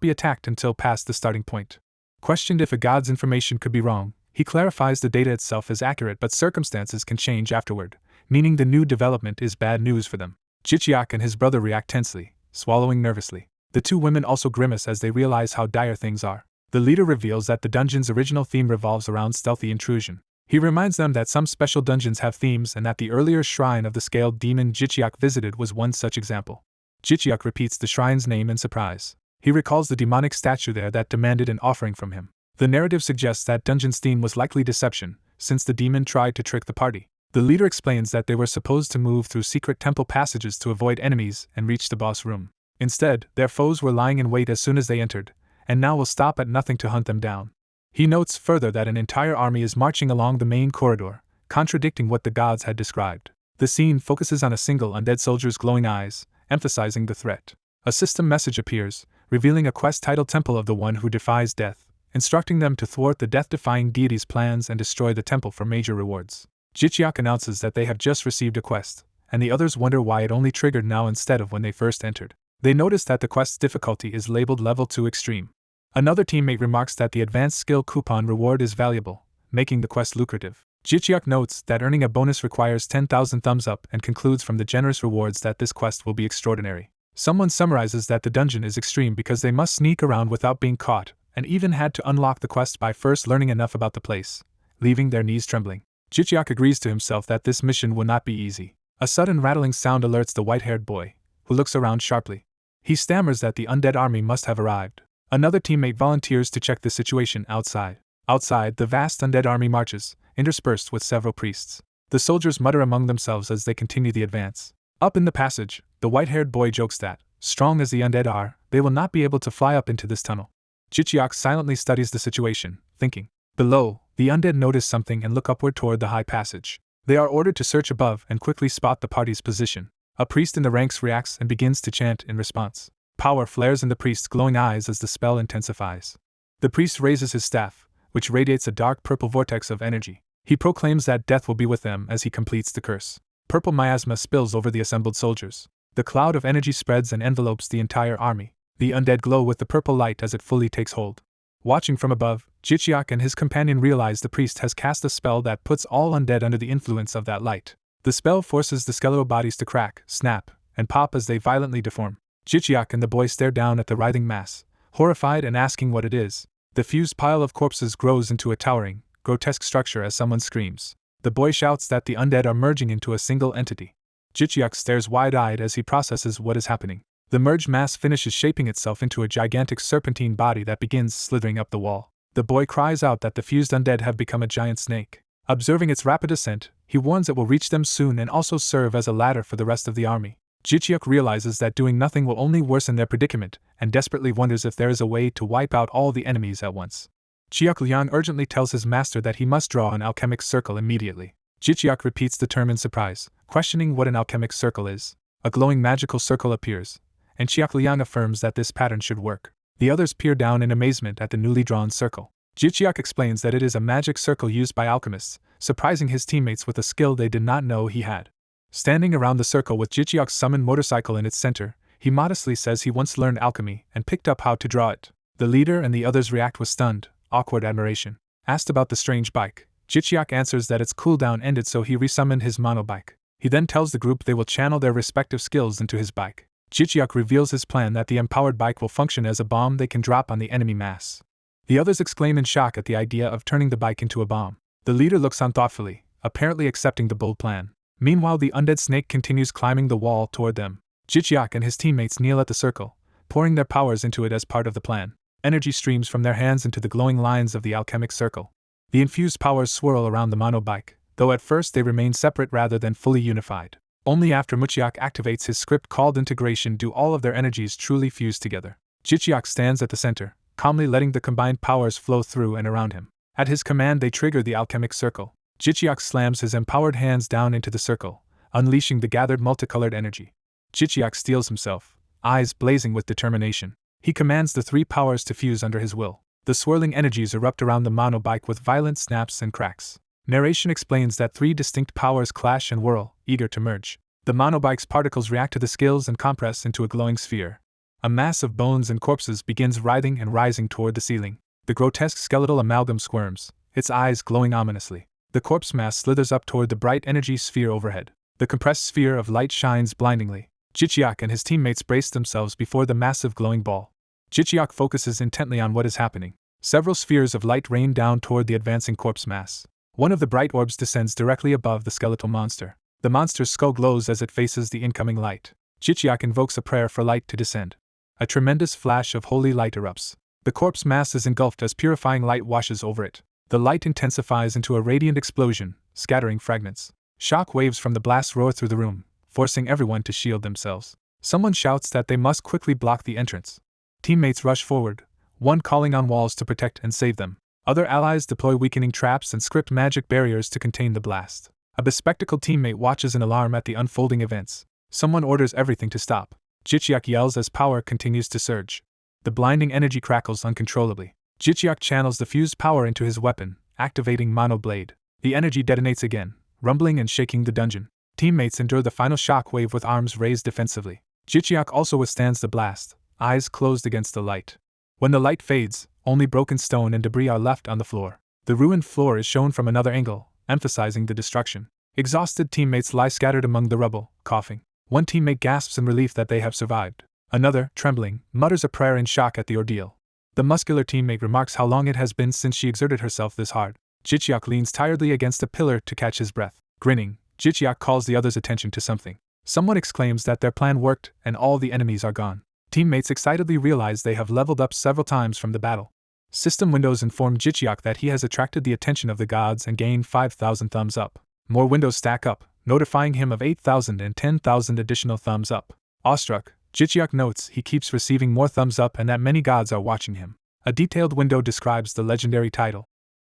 be attacked until past the starting point. Questioned if a god's information could be wrong, he clarifies the data itself is accurate but circumstances can change afterward, meaning the new development is bad news for them. Jichiak and his brother react tensely, swallowing nervously. The two women also grimace as they realize how dire things are. The leader reveals that the dungeon's original theme revolves around stealthy intrusion. He reminds them that some special dungeons have themes and that the earlier shrine of the scaled demon Jichiak visited was one such example. Jichiak repeats the shrine's name in surprise. He recalls the demonic statue there that demanded an offering from him. The narrative suggests that dungeon's theme was likely deception, since the demon tried to trick the party. The leader explains that they were supposed to move through secret temple passages to avoid enemies and reach the boss room. Instead, their foes were lying in wait as soon as they entered, and now will stop at nothing to hunt them down. He notes further that an entire army is marching along the main corridor, contradicting what the gods had described. The scene focuses on a single undead soldier's glowing eyes, emphasizing the threat. A system message appears, revealing a quest titled Temple of the One Who Defies Death, instructing them to thwart the death-defying deity's plans and destroy the temple for major rewards. Jichiak announces that they have just received a quest, and the others wonder why it only triggered now instead of when they first entered. They notice that the quest's difficulty is labeled Level 2 Extreme. Another teammate remarks that the advanced skill coupon reward is valuable, making the quest lucrative. Jichiak notes that earning a bonus requires 10,000 thumbs up and concludes from the generous rewards that this quest will be extraordinary. Someone summarizes that the dungeon is extreme because they must sneak around without being caught, and even had to unlock the quest by first learning enough about the place, leaving their knees trembling. Jichiak agrees to himself that this mission will not be easy. A sudden rattling sound alerts the white-haired boy, who looks around sharply. He stammers that the undead army must have arrived. Another teammate volunteers to check the situation outside. Outside, the vast undead army marches, interspersed with several priests. The soldiers mutter among themselves as they continue the advance. Up in the passage, the white-haired boy jokes that, strong as the undead are, they will not be able to fly up into this tunnel. Jichiak silently studies the situation, thinking. Below, the undead notice something and look upward toward the high passage. They are ordered to search above and quickly spot the party's position. A priest in the ranks reacts and begins to chant in response. Power flares in the priest's glowing eyes as the spell intensifies. The priest raises his staff, which radiates a dark purple vortex of energy. He proclaims that death will be with them as he completes the curse. Purple miasma spills over the assembled soldiers. The cloud of energy spreads and envelopes the entire army. The undead glow with the purple light as it fully takes hold. Watching from above, Jichiak and his companion realize the priest has cast a spell that puts all undead under the influence of that light. The spell forces the skeletal bodies to crack, snap, and pop as they violently deform. Jichiak and the boy stare down at the writhing mass, horrified and asking what it is. The fused pile of corpses grows into a towering, grotesque structure as someone screams. The boy shouts that the undead are merging into a single entity. Jichiak stares wide-eyed as he processes what is happening. The merged mass finishes shaping itself into a gigantic serpentine body that begins slithering up the wall. The boy cries out that the fused undead have become a giant snake. Observing its rapid ascent, he warns it will reach them soon and also serve as a ladder for the rest of the army. Jichiak realizes that doing nothing will only worsen their predicament, and desperately wonders if there is a way to wipe out all the enemies at once. Chiak Liang urgently tells his master that he must draw an alchemic circle immediately. Jichiak repeats the term in surprise, questioning what an alchemic circle is. A glowing magical circle appears, and Chiak Liang affirms that this pattern should work. The others peer down in amazement at the newly drawn circle. Jichiak explains that it is a magic circle used by alchemists, surprising his teammates with a skill they did not know he had. Standing around the circle with Jichiak's summoned motorcycle in its center, he modestly says he once learned alchemy and picked up how to draw it. The leader and the others react with stunned, awkward admiration. Asked about the strange bike, Jichiak answers that its cooldown ended so he resummoned his monobike. He then tells the group they will channel their respective skills into his bike. Jichiak reveals his plan that the empowered bike will function as a bomb they can drop on the enemy mass. The others exclaim in shock at the idea of turning the bike into a bomb. The leader looks on thoughtfully, apparently accepting the bold plan. Meanwhile, the undead snake continues climbing the wall toward them. Jichiak and his teammates kneel at the circle, pouring their powers into it as part of the plan. Energy streams from their hands into the glowing lines of the alchemic circle. The infused powers swirl around the monobike, though at first they remain separate rather than fully unified. Only after Muchiak activates his script called integration do all of their energies truly fuse together. Jichiak stands at the center, calmly letting the combined powers flow through and around him. At his command they trigger the alchemic circle. Jichiak slams his empowered hands down into the circle, unleashing the gathered multicolored energy. Jichiak steels himself, eyes blazing with determination. He commands the three powers to fuse under his will. The swirling energies erupt around the monobike with violent snaps and cracks. Narration explains that three distinct powers clash and whirl, eager to merge. The monobike's particles react to the skills and compress into a glowing sphere. A mass of bones and corpses begins writhing and rising toward the ceiling. The grotesque skeletal amalgam squirms, its eyes glowing ominously. The corpse mass slithers up toward the bright energy sphere overhead. The compressed sphere of light shines blindingly. Jichiak and his teammates brace themselves before the massive glowing ball. Jichiak focuses intently on what is happening. Several spheres of light rain down toward the advancing corpse mass. One of the bright orbs descends directly above the skeletal monster. The monster's skull glows as it faces the incoming light. Jichiak invokes a prayer for light to descend. A tremendous flash of holy light erupts. The corpse mass is engulfed as purifying light washes over it. The light intensifies into a radiant explosion, scattering fragments. Shock waves from the blast roar through the room, forcing everyone to shield themselves. Someone shouts that they must quickly block the entrance. Teammates rush forward, one calling on walls to protect and save them. Other allies deploy weakening traps and script magic barriers to contain the blast. A bespectacled teammate watches in alarm at the unfolding events. Someone orders everything to stop. Jichiak yells as power continues to surge. The blinding energy crackles uncontrollably. Jichiak channels the fused power into his weapon, activating Mono Blade. The energy detonates again, rumbling and shaking the dungeon. Teammates endure the final shock wave with arms raised defensively. Jichiak also withstands the blast, eyes closed against the light. When the light fades, only broken stone and debris are left on the floor. The ruined floor is shown from another angle, emphasizing the destruction. Exhausted teammates lie scattered among the rubble, coughing. One teammate gasps in relief that they have survived. Another, trembling, mutters a prayer in shock at the ordeal. The muscular teammate remarks how long it has been since she exerted herself this hard. Jichiak leans tiredly against a pillar to catch his breath. Grinning, Jichiak calls the others' attention to something. Someone exclaims that their plan worked and all the enemies are gone. Teammates excitedly realize they have leveled up several times from the battle. System windows inform Jichiak that he has attracted the attention of the gods and gained 5,000 thumbs up. More windows stack up, notifying him of 8,000 and 10,000 additional thumbs up. Awestruck, Jichiak notes he keeps receiving more thumbs up and that many gods are watching him. A detailed window describes the legendary title,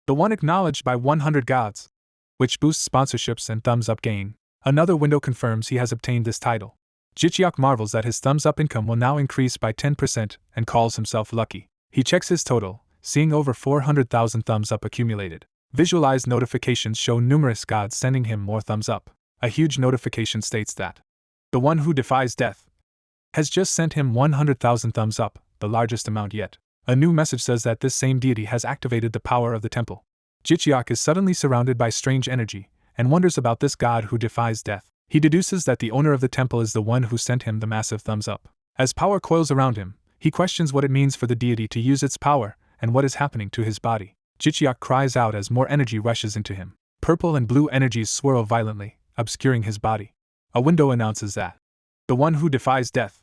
the one acknowledged by 100 gods, which boosts sponsorships and thumbs up gain. Another window confirms he has obtained this title. Jichiak marvels that his thumbs up income will now increase by 10% and calls himself lucky. He checks his total, seeing over 400,000 thumbs up accumulated. Visualized notifications show numerous gods sending him more thumbs up. A huge notification states that the one who defies death has just sent him 100,000 thumbs up, the largest amount yet. A new message says that this same deity has activated the power of the temple. Jichiak is suddenly surrounded by strange energy, and wonders about this god who defies death. He deduces that the owner of the temple is the one who sent him the massive thumbs up. As power coils around him, he questions what it means for the deity to use its power, and what is happening to his body. Jichiak cries out as more energy rushes into him. Purple and blue energies swirl violently, obscuring his body. A window announces that the one who defies death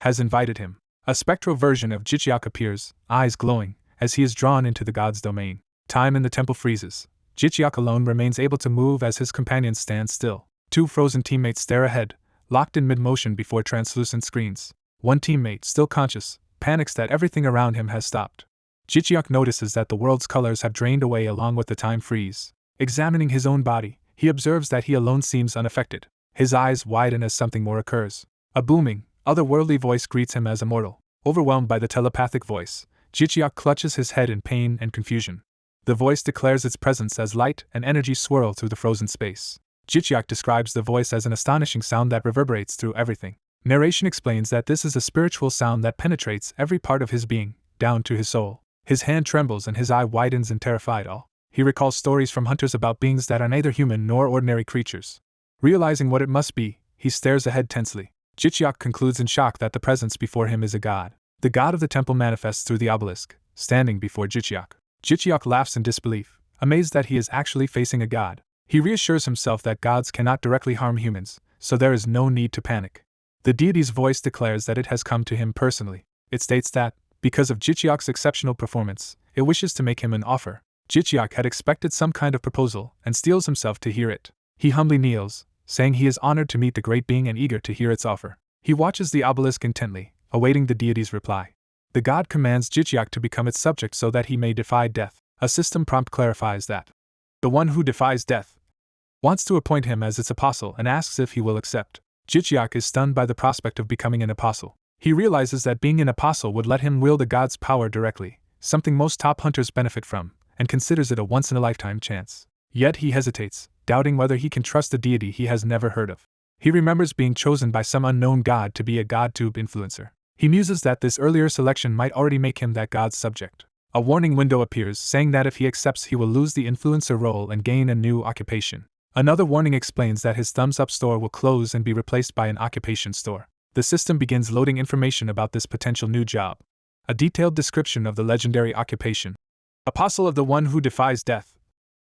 has invited him. A spectral version of Jichiak appears, eyes glowing, as he is drawn into the god's domain. Time in the temple freezes. Jichiak alone remains able to move as his companions stand still. Two frozen teammates stare ahead, locked in mid-motion before translucent screens. One teammate, still conscious, panics that everything around him has stopped. Jichiak notices that the world's colors have drained away along with the time freeze. Examining his own body, he observes that he alone seems unaffected. His eyes widen as something more occurs. A booming, otherworldly voice greets him as immortal. Overwhelmed by the telepathic voice, Jichiak clutches his head in pain and confusion. The voice declares its presence as light and energy swirl through the frozen space. Jichiak describes the voice as an astonishing sound that reverberates through everything. Narration explains that this is a spiritual sound that penetrates every part of his being, down to his soul. His hand trembles and his eye widens in terrified awe. He recalls stories from hunters about beings that are neither human nor ordinary creatures. Realizing what it must be, he stares ahead tensely. Jichiak concludes in shock that the presence before him is a god. The god of the temple manifests through the obelisk, standing before Jichiak. Jichiak laughs in disbelief, amazed that he is actually facing a god. He reassures himself that gods cannot directly harm humans, so there is no need to panic. The deity's voice declares that it has come to him personally. It states that, because of Jichiak's exceptional performance, it wishes to make him an offer. Jichiak had expected some kind of proposal and steels himself to hear it. He humbly kneels, saying he is honored to meet the great being and eager to hear its offer. He watches the obelisk intently, awaiting the deity's reply. The god commands Jichiak to become its subject so that he may defy death. A system prompt clarifies that the one who defies death wants to appoint him as its apostle and asks if he will accept. Jichiak is stunned by the prospect of becoming an apostle. He realizes that being an apostle would let him wield a god's power directly, something most top hunters benefit from, and considers it a once-in-a-lifetime chance. Yet he hesitates, doubting whether he can trust a deity he has never heard of. He remembers being chosen by some unknown god to be a GodTube influencer. He muses that this earlier selection might already make him that god's subject. A warning window appears saying that if he accepts he will lose the influencer role and gain a new occupation. Another warning explains that his thumbs up store will close and be replaced by an occupation store. The system begins loading information about this potential new job. A detailed description of the legendary occupation, Apostle of the One Who Defies Death,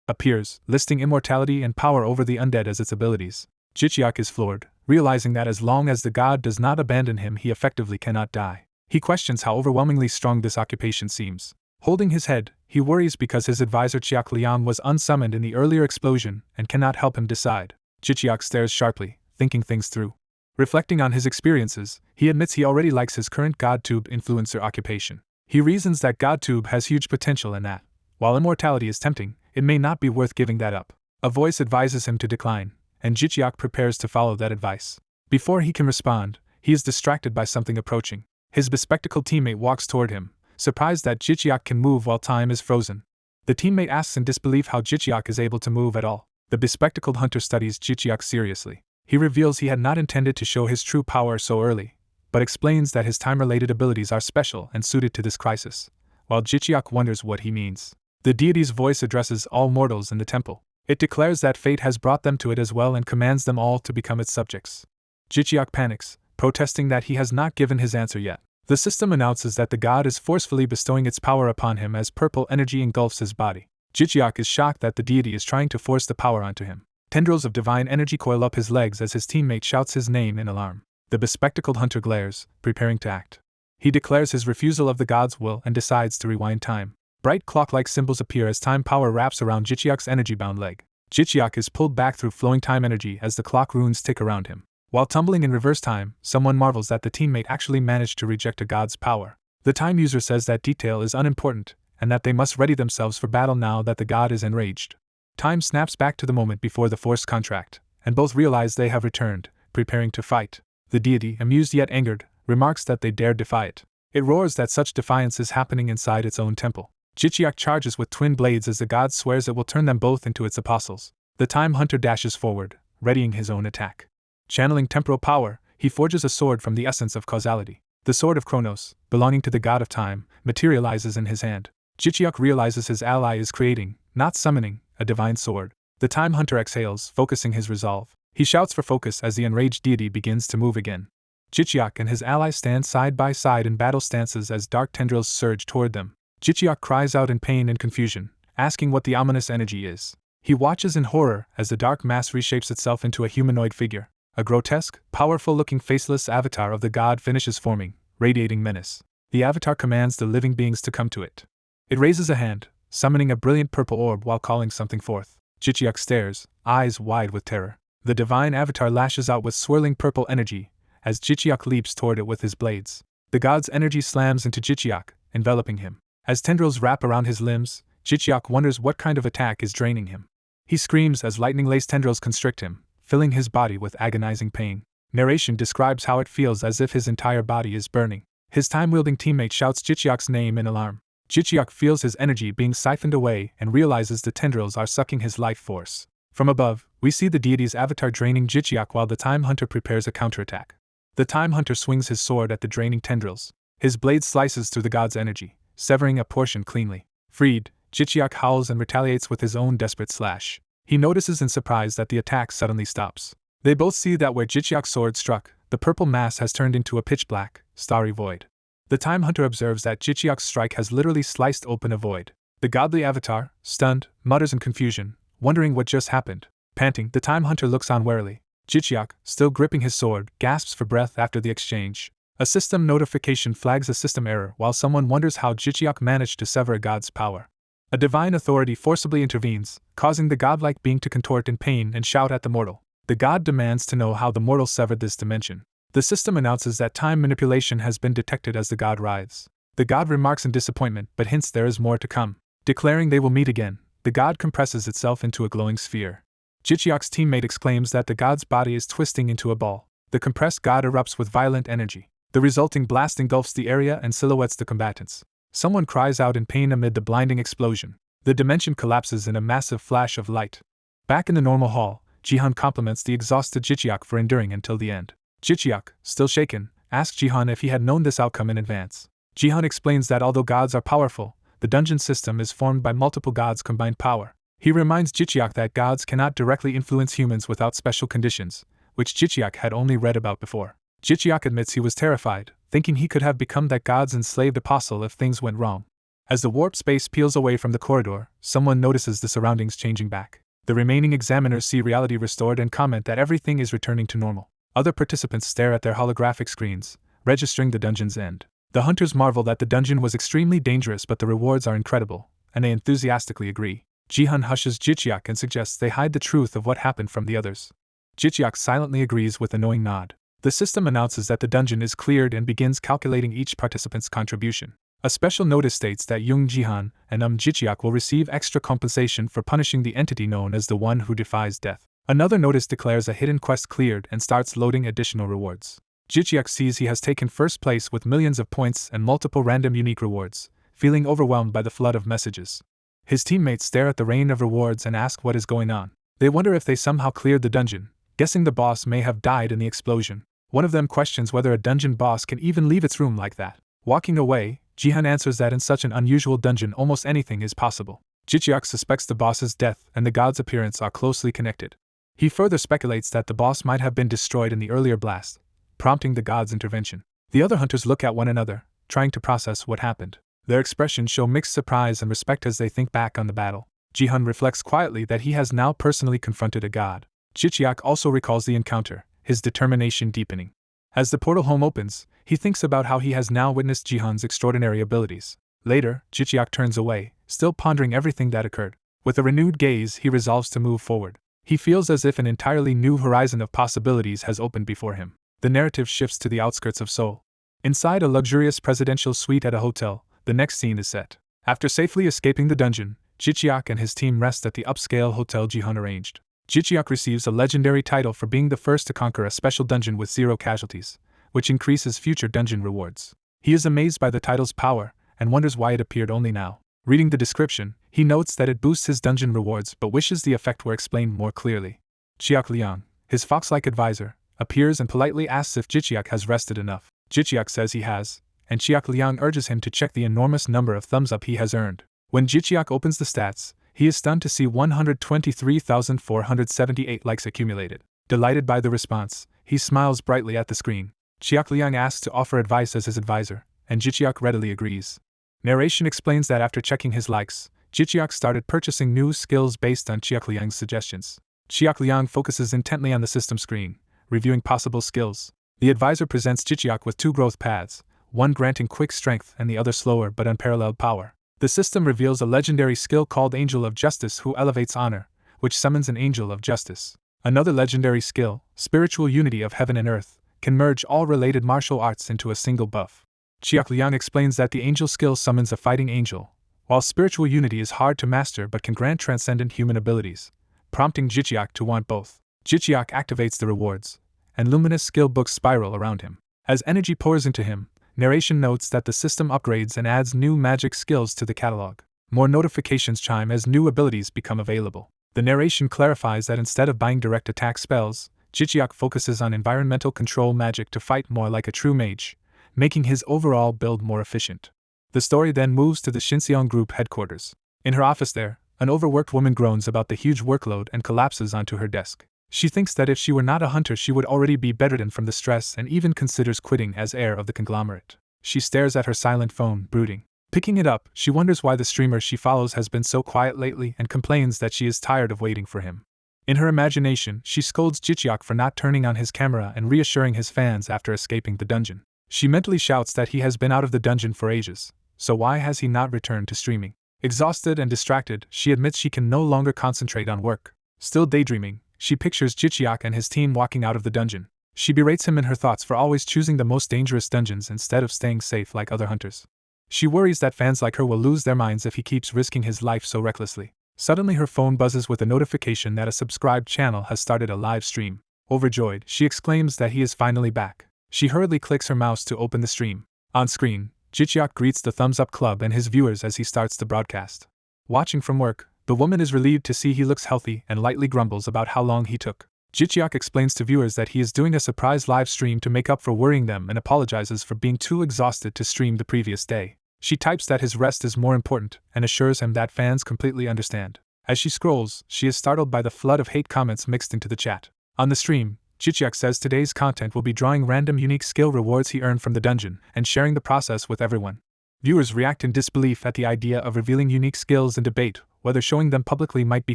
appears, listing immortality and power over the undead as its abilities. Jichiak is floored, realizing that as long as the god does not abandon him he effectively cannot die. He questions how overwhelmingly strong this occupation seems. Holding his head, he worries because his advisor Chiak Liang was unsummoned in the earlier explosion and cannot help him decide. Jichiak stares sharply, thinking things through. Reflecting on his experiences, he admits he already likes his current GodTube influencer occupation. He reasons that GodTube has huge potential and that, while immortality is tempting, it may not be worth giving that up. A voice advises him to decline, and Jichiak prepares to follow that advice. Before he can respond, he is distracted by something approaching. His bespectacled teammate walks toward him, surprised that Jichiak can move while time is frozen. The teammate asks in disbelief how Jichiak is able to move at all. The bespectacled hunter studies Jichiak seriously. He reveals he had not intended to show his true power so early, but explains that his time-related abilities are special and suited to this crisis, while Jichiak wonders what he means. The deity's voice addresses all mortals in the temple. It declares that fate has brought them to it as well and commands them all to become its subjects. Jichiak panics, protesting that he has not given his answer yet. The system announces that the god is forcefully bestowing its power upon him as purple energy engulfs his body. Jichiak is shocked that the deity is trying to force the power onto him. Tendrils of divine energy coil up his legs as his teammate shouts his name in alarm. The bespectacled hunter glares, preparing to act. He declares his refusal of the god's will and decides to rewind time. Bright clock-like symbols appear as time power wraps around Jichiak's energy-bound leg. Jichiak is pulled back through flowing time energy as the clock runes tick around him. While tumbling in reverse time, someone marvels that the teammate actually managed to reject a god's power. The time user says that detail is unimportant, and that they must ready themselves for battle now that the god is enraged. Time snaps back to the moment before the forced contract, and both realize they have returned, preparing to fight. The deity, amused yet angered, remarks that they dare defy it. It roars that such defiance is happening inside its own temple. Jichiak charges with twin blades as the god swears it will turn them both into its apostles. The time hunter dashes forward, readying his own attack. Channeling temporal power, he forges a sword from the essence of causality. The sword of Chronos, belonging to the god of time, materializes in his hand. Jichiak realizes his ally is creating, not summoning, a divine sword. The time hunter exhales, focusing his resolve. He shouts for focus as the enraged deity begins to move again. Jichiak and his ally stand side by side in battle stances as dark tendrils surge toward them. Jichiak cries out in pain and confusion, asking what the ominous energy is. He watches in horror as the dark mass reshapes itself into a humanoid figure. A grotesque, powerful-looking faceless avatar of the god finishes forming, radiating menace. The avatar commands the living beings to come to it. It raises a hand, summoning a brilliant purple orb while calling something forth. Jichiak stares, eyes wide with terror. The divine avatar lashes out with swirling purple energy, as Jichiak leaps toward it with his blades. The god's energy slams into Jichiak, enveloping him. As tendrils wrap around his limbs, Jichiak wonders what kind of attack is draining him. He screams as lightning-laced tendrils constrict him, filling his body with agonizing pain. Narration describes how it feels as if his entire body is burning. His time-wielding teammate shouts Jichiak's name in alarm. Jichiak feels his energy being siphoned away and realizes the tendrils are sucking his life force. From above, we see the deity's avatar draining Jichiak while the time hunter prepares a counterattack. The time hunter swings his sword at the draining tendrils. His blade slices through the god's energy, severing a portion cleanly. Freed, Jichiak howls and retaliates with his own desperate slash. He notices in surprise that the attack suddenly stops. They both see that where Jichiak's sword struck, the purple mass has turned into a pitch-black, starry void. The time hunter observes that Jichiak's strike has literally sliced open a void. The godly avatar, stunned, mutters in confusion, wondering what just happened. Panting, the time hunter looks on warily. Jichiak, still gripping his sword, gasps for breath after the exchange. A system notification flags a system error while someone wonders how Jichiak managed to sever a god's power. A divine authority forcibly intervenes, causing the godlike being to contort in pain and shout at the mortal. The god demands to know how the mortal severed this dimension. The system announces that time manipulation has been detected as the god writhes. The god remarks in disappointment but hints there is more to come. Declaring they will meet again, the god compresses itself into a glowing sphere. Jichiak's teammate exclaims that the god's body is twisting into a ball. The compressed god erupts with violent energy. The resulting blast engulfs the area and silhouettes the combatants. Someone cries out in pain amid the blinding explosion. The dimension collapses in a massive flash of light. Back in the normal hall, Jihan compliments the exhausted Jichiak for enduring until the end. Jichiak, still shaken, asks Jihan if he had known this outcome in advance. Jihan explains that although gods are powerful, the dungeon system is formed by multiple gods' combined power. He reminds Jichiak that gods cannot directly influence humans without special conditions, which Jichiak had only read about before. Jichiak admits he was terrified, thinking he could have become that god's enslaved apostle if things went wrong. As the warp space peels away from the corridor, someone notices the surroundings changing back. The remaining examiners see reality restored and comment that everything is returning to normal. Other participants stare at their holographic screens, registering the dungeon's end. The hunters marvel that the dungeon was extremely dangerous, but the rewards are incredible, and they enthusiastically agree. Jihan hushes Jichiak and suggests they hide the truth of what happened from the others. Jichiak silently agrees with a knowing nod. The system announces that the dungeon is cleared and begins calculating each participant's contribution. A special notice states that Jung Jihan and Jichiak will receive extra compensation for punishing the entity known as the one who defies death. Another notice declares a hidden quest cleared and starts loading additional rewards. Jichiak sees he has taken first place with millions of points and multiple random unique rewards, feeling overwhelmed by the flood of messages. His teammates stare at the rain of rewards and ask what is going on. They wonder if they somehow cleared the dungeon, guessing the boss may have died in the explosion. One of them questions whether a dungeon boss can even leave its room like that. Walking away, Jihan answers that in such an unusual dungeon almost anything is possible. Jichiak suspects the boss's death and the god's appearance are closely connected. He further speculates that the boss might have been destroyed in the earlier blast, prompting the god's intervention. The other hunters look at one another, trying to process what happened. Their expressions show mixed surprise and respect as they think back on the battle. Jihan reflects quietly that he has now personally confronted a god. Jichiak also recalls the encounter, his determination deepening. As the portal home opens, he thinks about how he has now witnessed Jihan's extraordinary abilities. Later, Jichiak turns away, still pondering everything that occurred. With a renewed gaze, he resolves to move forward. He feels as if an entirely new horizon of possibilities has opened before him. The narrative shifts to the outskirts of Seoul. Inside a luxurious presidential suite at a hotel, the next scene is set. After safely escaping the dungeon, Jichiak and his team rest at the upscale hotel Jihan arranged. Jichiak receives a legendary title for being the first to conquer a special dungeon with 0 casualties, which increases future dungeon rewards. He is amazed by the title's power and wonders why it appeared only now. Reading the description, he notes that it boosts his dungeon rewards but wishes the effect were explained more clearly. Chiak Liang, his fox-like advisor, appears and politely asks if Jichiak has rested enough. Jichiak says he has, and Chiak Liang urges him to check the enormous number of thumbs up he has earned. When Jichiak opens the stats, he is stunned to see 123,478 likes accumulated. Delighted by the response, he smiles brightly at the screen. Chiak Liang asks to offer advice as his advisor, and Jichiak readily agrees. Narration explains that after checking his likes, Jichiak started purchasing new skills based on Chiak Liang's suggestions. Chiak Liang focuses intently on the system screen, reviewing possible skills. The advisor presents Jichiak with 2 growth paths, one granting quick strength and the other slower but unparalleled power. The system reveals a legendary skill called Angel of Justice who elevates honor, which summons an Angel of Justice. Another legendary skill, Spiritual Unity of Heaven and Earth, can merge all related martial arts into a single buff. Chiak Liang explains that the Angel skill summons a fighting angel, while Spiritual Unity is hard to master but can grant transcendent human abilities, prompting Jichiak to want both. Jichiak activates the rewards, and luminous skill books spiral around him. As energy pours into him, narration notes that the system upgrades and adds new magic skills to the catalog. More notifications chime as new abilities become available. The narration clarifies that instead of buying direct attack spells, Jichiak focuses on environmental control magic to fight more like a true mage, making his overall build more efficient. The story then moves to the Shinseong Group headquarters. In her office there, an overworked woman groans about the huge workload and collapses onto her desk. She thinks that if she were not a hunter she would already be bedridden from the stress and even considers quitting as heir of the conglomerate. She stares at her silent phone, brooding. Picking it up, she wonders why the streamer she follows has been so quiet lately and complains that she is tired of waiting for him. In her imagination, she scolds Jichiak for not turning on his camera and reassuring his fans after escaping the dungeon. She mentally shouts that he has been out of the dungeon for ages, so why has he not returned to streaming? Exhausted and distracted, she admits she can no longer concentrate on work. Still daydreaming, she pictures Jichiak and his team walking out of the dungeon. She berates him in her thoughts for always choosing the most dangerous dungeons instead of staying safe like other hunters. She worries that fans like her will lose their minds if he keeps risking his life so recklessly. Suddenly her phone buzzes with a notification that a subscribed channel has started a live stream. Overjoyed, she exclaims that he is finally back. She hurriedly clicks her mouse to open the stream. On screen, Jichiak greets the Thumbs Up Club and his viewers as he starts the broadcast. Watching from work, the woman is relieved to see he looks healthy and lightly grumbles about how long he took. Jicheok explains to viewers that he is doing a surprise live stream to make up for worrying them and apologizes for being too exhausted to stream the previous day. She types that his rest is more important and assures him that fans completely understand. As she scrolls, she is startled by the flood of hate comments mixed into the chat. On the stream, Jicheok says today's content will be drawing random unique skill rewards he earned from the dungeon and sharing the process with everyone. Viewers react in disbelief at the idea of revealing unique skills and debate whether showing them publicly might be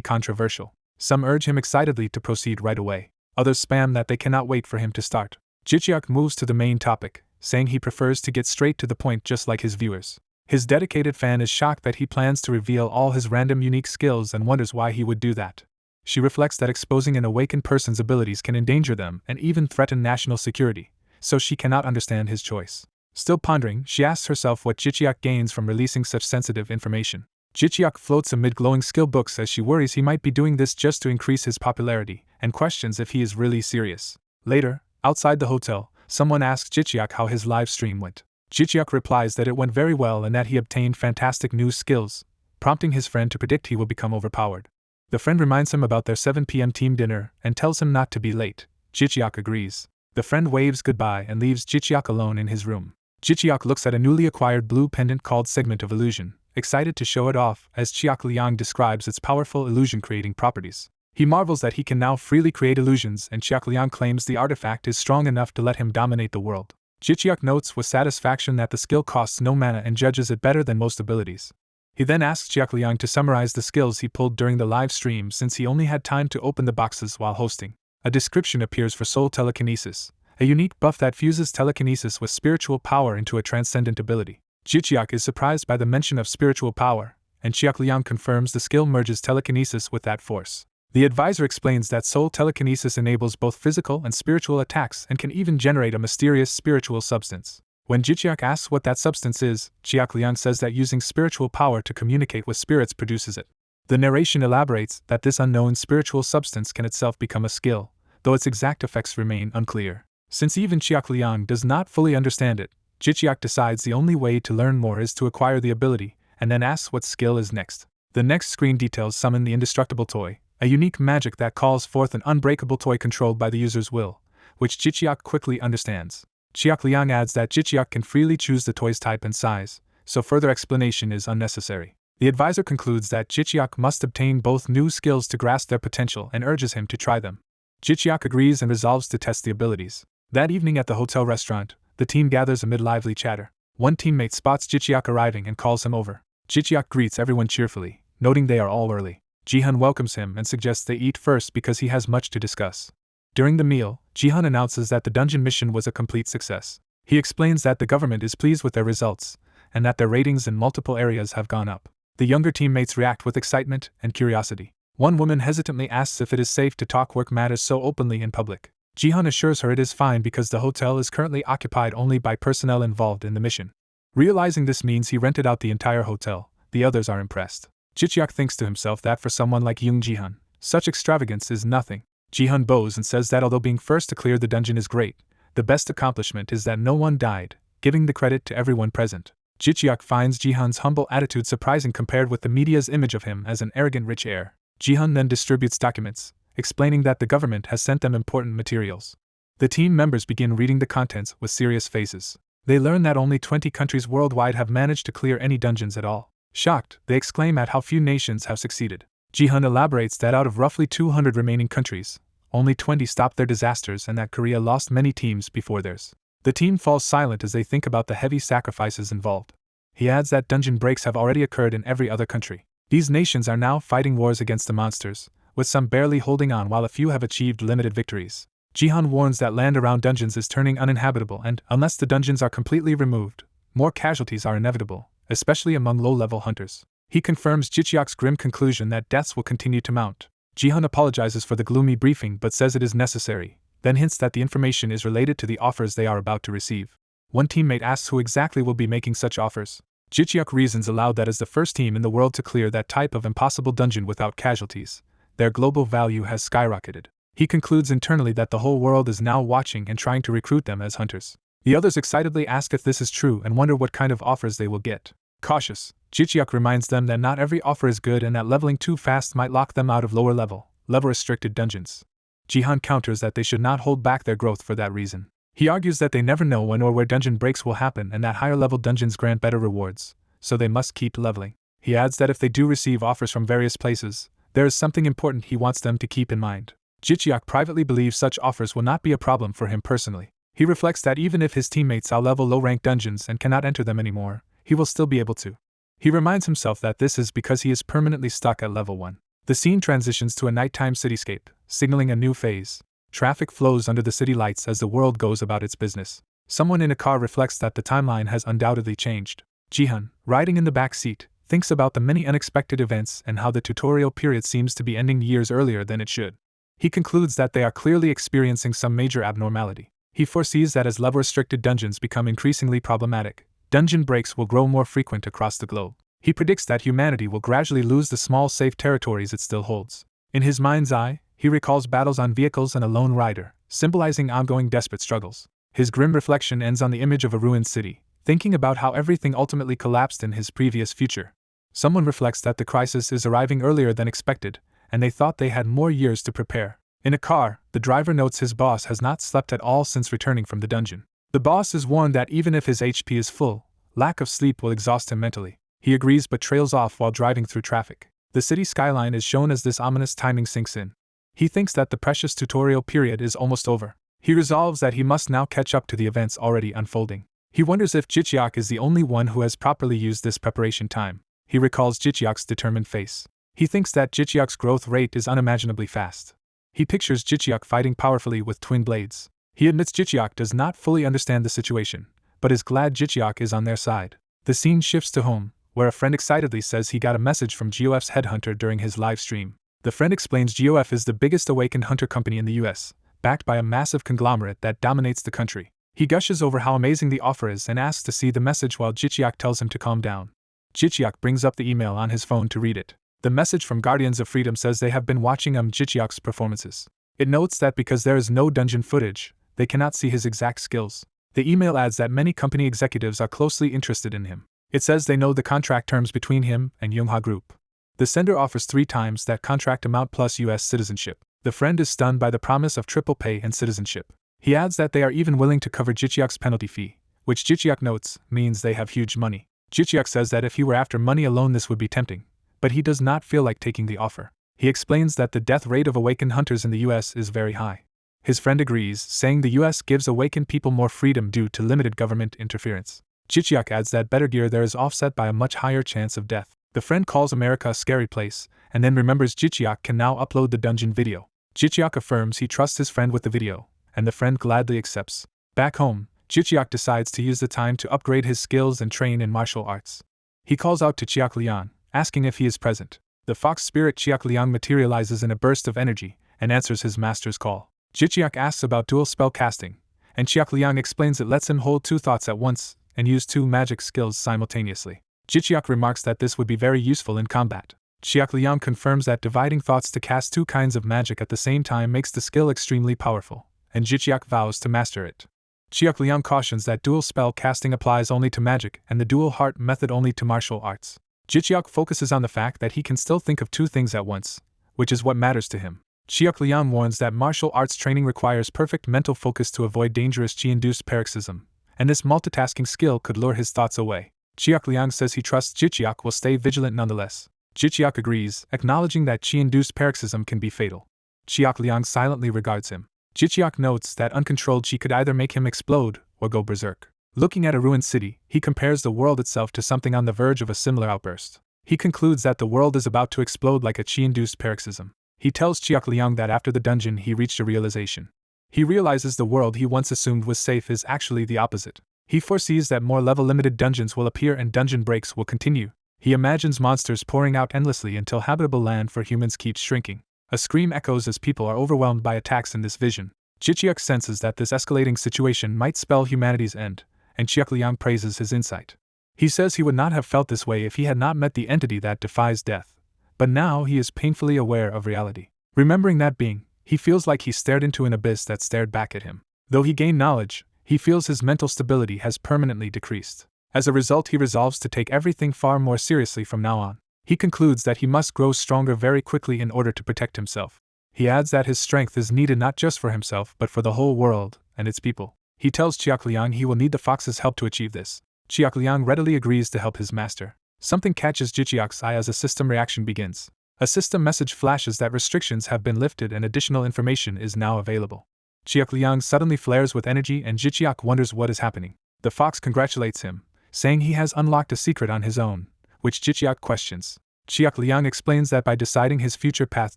controversial. Some urge him excitedly to proceed right away. Others spam that they cannot wait for him to start. Jicheok moves to the main topic, saying he prefers to get straight to the point just like his viewers. His dedicated fan is shocked that he plans to reveal all his random unique skills and wonders why he would do that. She reflects that exposing an awakened person's abilities can endanger them and even threaten national security, so she cannot understand his choice. Still pondering, she asks herself what Jicheok gains from releasing such sensitive information. Jicheok floats amid glowing skill books as she worries he might be doing this just to increase his popularity, and questions if he is really serious. Later, outside the hotel, someone asks Jicheok how his live stream went. Jicheok replies that it went very well and that he obtained fantastic new skills, prompting his friend to predict he will become overpowered. The friend reminds him about their 7 p.m. team dinner and tells him not to be late. Jicheok agrees. The friend waves goodbye and leaves Jicheok alone in his room. Jicheok looks at a newly acquired blue pendant called Segment of Illusion, excited to show it off as Cheok Liang describes its powerful illusion-creating properties. He marvels that he can now freely create illusions, and Cheok Liang claims the artifact is strong enough to let him dominate the world. Jicheok notes with satisfaction that the skill costs no mana and judges it better than most abilities. He then asks Cheok Liang to summarize the skills he pulled during the live stream since he only had time to open the boxes while hosting. A description appears for Soul Telekinesis, a unique buff that fuses telekinesis with spiritual power into a transcendent ability. Jicheok is surprised by the mention of spiritual power, and Cheok Liang confirms the skill merges telekinesis with that force. The advisor explains that soul telekinesis enables both physical and spiritual attacks and can even generate a mysterious spiritual substance. When Jicheok asks what that substance is, Cheok Liang says that using spiritual power to communicate with spirits produces it. The narration elaborates that this unknown spiritual substance can itself become a skill, though its exact effects remain unclear. Since even Cheok Liang does not fully understand it, Jicheok decides the only way to learn more is to acquire the ability, and then asks what skill is next. The next screen details summon the indestructible toy, a unique magic that calls forth an unbreakable toy controlled by the user's will, which Jicheok quickly understands. Cheok Liang adds that Jicheok can freely choose the toy's type and size, so further explanation is unnecessary. The advisor concludes that Jicheok must obtain both new skills to grasp their potential and urges him to try them. Jicheok agrees and resolves to test the abilities. That evening at the hotel restaurant, the team gathers amid lively chatter. One teammate spots Jicheok arriving and calls him over. Jicheok greets everyone cheerfully, noting they are all early. Jihan welcomes him and suggests they eat first because he has much to discuss. During the meal, Jihan announces that the dungeon mission was a complete success. He explains that the government is pleased with their results, and that their ratings in multiple areas have gone up. The younger teammates react with excitement and curiosity. One woman hesitantly asks if it is safe to talk work matters so openly in public. Jihan assures her it is fine because the hotel is currently occupied only by personnel involved in the mission. Realizing this means he rented out the entire hotel, the others are impressed. Jicheok thinks to himself that for someone like young Jihan, such extravagance is nothing. Jihan bows and says that although being first to clear the dungeon is great, the best accomplishment is that no one died, giving the credit to everyone present. Jicheok finds Jihan's humble attitude surprising compared with the media's image of him as an arrogant rich heir. Jihan then distributes documents, explaining that the government has sent them important materials. The team members begin reading the contents with serious faces. They learn that only 20 countries worldwide have managed to clear any dungeons at all. Shocked, they exclaim at how few nations have succeeded. Jihan elaborates that out of roughly 200 remaining countries, only 20 stopped their disasters and that Korea lost many teams before theirs. The team falls silent as they think about the heavy sacrifices involved. He adds that dungeon breaks have already occurred in every other country. These nations are now fighting wars against the monsters, with some barely holding on while a few have achieved limited victories. Jihan warns that land around dungeons is turning uninhabitable and, unless the dungeons are completely removed, more casualties are inevitable, especially among low-level hunters. He confirms Jicheok's grim conclusion that deaths will continue to mount. Jihan apologizes for the gloomy briefing but says it is necessary, then hints that the information is related to the offers they are about to receive. One teammate asks who exactly will be making such offers. Jicheok reasons aloud that as the first team in the world to clear that type of impossible dungeon without casualties, their global value has skyrocketed. He concludes internally that the whole world is now watching and trying to recruit them as hunters. The others excitedly ask if this is true and wonder what kind of offers they will get. Cautious, Jichiak reminds them that not every offer is good and that leveling too fast might lock them out of level-restricted dungeons. Jihan counters that they should not hold back their growth for that reason. He argues that they never know when or where dungeon breaks will happen and that higher-level dungeons grant better rewards, so they must keep leveling. He adds that if they do receive offers from various places, there is something important he wants them to keep in mind. Jichiak privately believes such offers will not be a problem for him personally. He reflects that even if his teammates outlevel low-ranked dungeons and cannot enter them anymore, he will still be able to. He reminds himself that this is because he is permanently stuck at level 1. The scene transitions to a nighttime cityscape, signaling a new phase. Traffic flows under the city lights as the world goes about its business. Someone in a car reflects that the timeline has undoubtedly changed. Jihan, riding in the back seat, thinks about the many unexpected events and how the tutorial period seems to be ending years earlier than it should. He concludes that they are clearly experiencing some major abnormality. He foresees that as level-restricted dungeons become increasingly problematic, dungeon breaks will grow more frequent across the globe. He predicts that humanity will gradually lose the small safe territories it still holds. In his mind's eye, he recalls battles on vehicles and a lone rider, symbolizing ongoing desperate struggles. His grim reflection ends on the image of a ruined city, thinking about how everything ultimately collapsed in his previous future. Someone reflects that the crisis is arriving earlier than expected, and they thought they had more years to prepare. In a car, the driver notes his boss has not slept at all since returning from the dungeon. The boss is warned that even if his HP is full, lack of sleep will exhaust him mentally. He agrees but trails off while driving through traffic. The city skyline is shown as this ominous timing sinks in. He thinks that the precious tutorial period is almost over. He resolves that he must now catch up to the events already unfolding. He wonders if Jichiak is the only one who has properly used this preparation time. He recalls Jichiak's determined face. He thinks that Jichiak's growth rate is unimaginably fast. He pictures Jichiak fighting powerfully with twin blades. He admits Jichiak does not fully understand the situation, but is glad Jichiak is on their side. The scene shifts to home, where a friend excitedly says he got a message from GOF's headhunter during his live stream. The friend explains GOF is the biggest awakened hunter company in the US, backed by a massive conglomerate that dominates the country. He gushes over how amazing the offer is and asks to see the message while Jichiak tells him to calm down. Jichiak brings up the email on his phone to read it. The message from Guardians of Freedom says they have been watching Jichiak's performances. It notes that because there is no dungeon footage, they cannot see his exact skills. The email adds that many company executives are closely interested in him. It says they know the contract terms between him and Yonghwa Group. The sender offers 3 times that contract amount plus US citizenship. The friend is stunned by the promise of triple pay and citizenship. He adds that they are even willing to cover Jichiak's penalty fee, which Jichiak notes means they have huge money. Jichiak says that if he were after money alone this would be tempting, but he does not feel like taking the offer. He explains that the death rate of awakened hunters in the US is very high. His friend agrees, saying the US gives awakened people more freedom due to limited government interference. Jichiak adds that better gear there is offset by a much higher chance of death. The friend calls America a scary place, and then remembers Jichiak can now upload the dungeon video. Jichiak affirms he trusts his friend with the video, and the friend gladly accepts. Back home, Jichiak decides to use the time to upgrade his skills and train in martial arts. He calls out to Chiak Liang, asking if he is present. The fox spirit Chiak Liang materializes in a burst of energy and answers his master's call. Jichiak asks about dual spell casting, and Chiak Liang explains it lets him hold 2 thoughts at once and use 2 magic skills simultaneously. Jichiak remarks that this would be very useful in combat. Chiak Liang confirms that dividing thoughts to cast 2 kinds of magic at the same time makes the skill extremely powerful, and Jichiak vows to master it. Chiak Liang cautions that dual spell casting applies only to magic and the dual heart method only to martial arts. Jichiak focuses on the fact that he can still think of 2 things at once, which is what matters to him. Chiak Liang warns that martial arts training requires perfect mental focus to avoid dangerous chi-induced paroxysm, and this multitasking skill could lure his thoughts away. Chiak Liang says he trusts Jichiak will stay vigilant nonetheless. Jichiak agrees, acknowledging that chi-induced paroxysm can be fatal. Chiak Liang silently regards him. Jichiak notes that uncontrolled chi could either make him explode or go berserk. Looking at a ruined city, he compares the world itself to something on the verge of a similar outburst. He concludes that the world is about to explode like a chi-induced paroxysm. He tells Chiak Liang that after the dungeon he reached a realization. He realizes the world he once assumed was safe is actually the opposite. He foresees that more level-limited dungeons will appear and dungeon breaks will continue. He imagines monsters pouring out endlessly until habitable land for humans keeps shrinking. A scream echoes as people are overwhelmed by attacks in this vision. Jichiak senses that this escalating situation might spell humanity's end, and Chiak Liang praises his insight. He says he would not have felt this way if he had not met the entity that defies death, but now he is painfully aware of reality. Remembering that being, he feels like he stared into an abyss that stared back at him. Though he gained knowledge, he feels his mental stability has permanently decreased. As a result, he resolves to take everything far more seriously from now on. He concludes that he must grow stronger very quickly in order to protect himself. He adds that his strength is needed not just for himself but for the whole world and its people. He tells Qiaoliang he will need the fox's help to achieve this. Qiaoliang readily agrees to help his master. Something catches Jiqiak's eye as a system reaction begins. A system message flashes that restrictions have been lifted and additional information is now available. Qiaoliang suddenly flares with energy and Jiqiak wonders what is happening. The fox congratulates him, saying he has unlocked a secret on his own, which Jiqiak questions. Qiaoliang explains that by deciding his future path,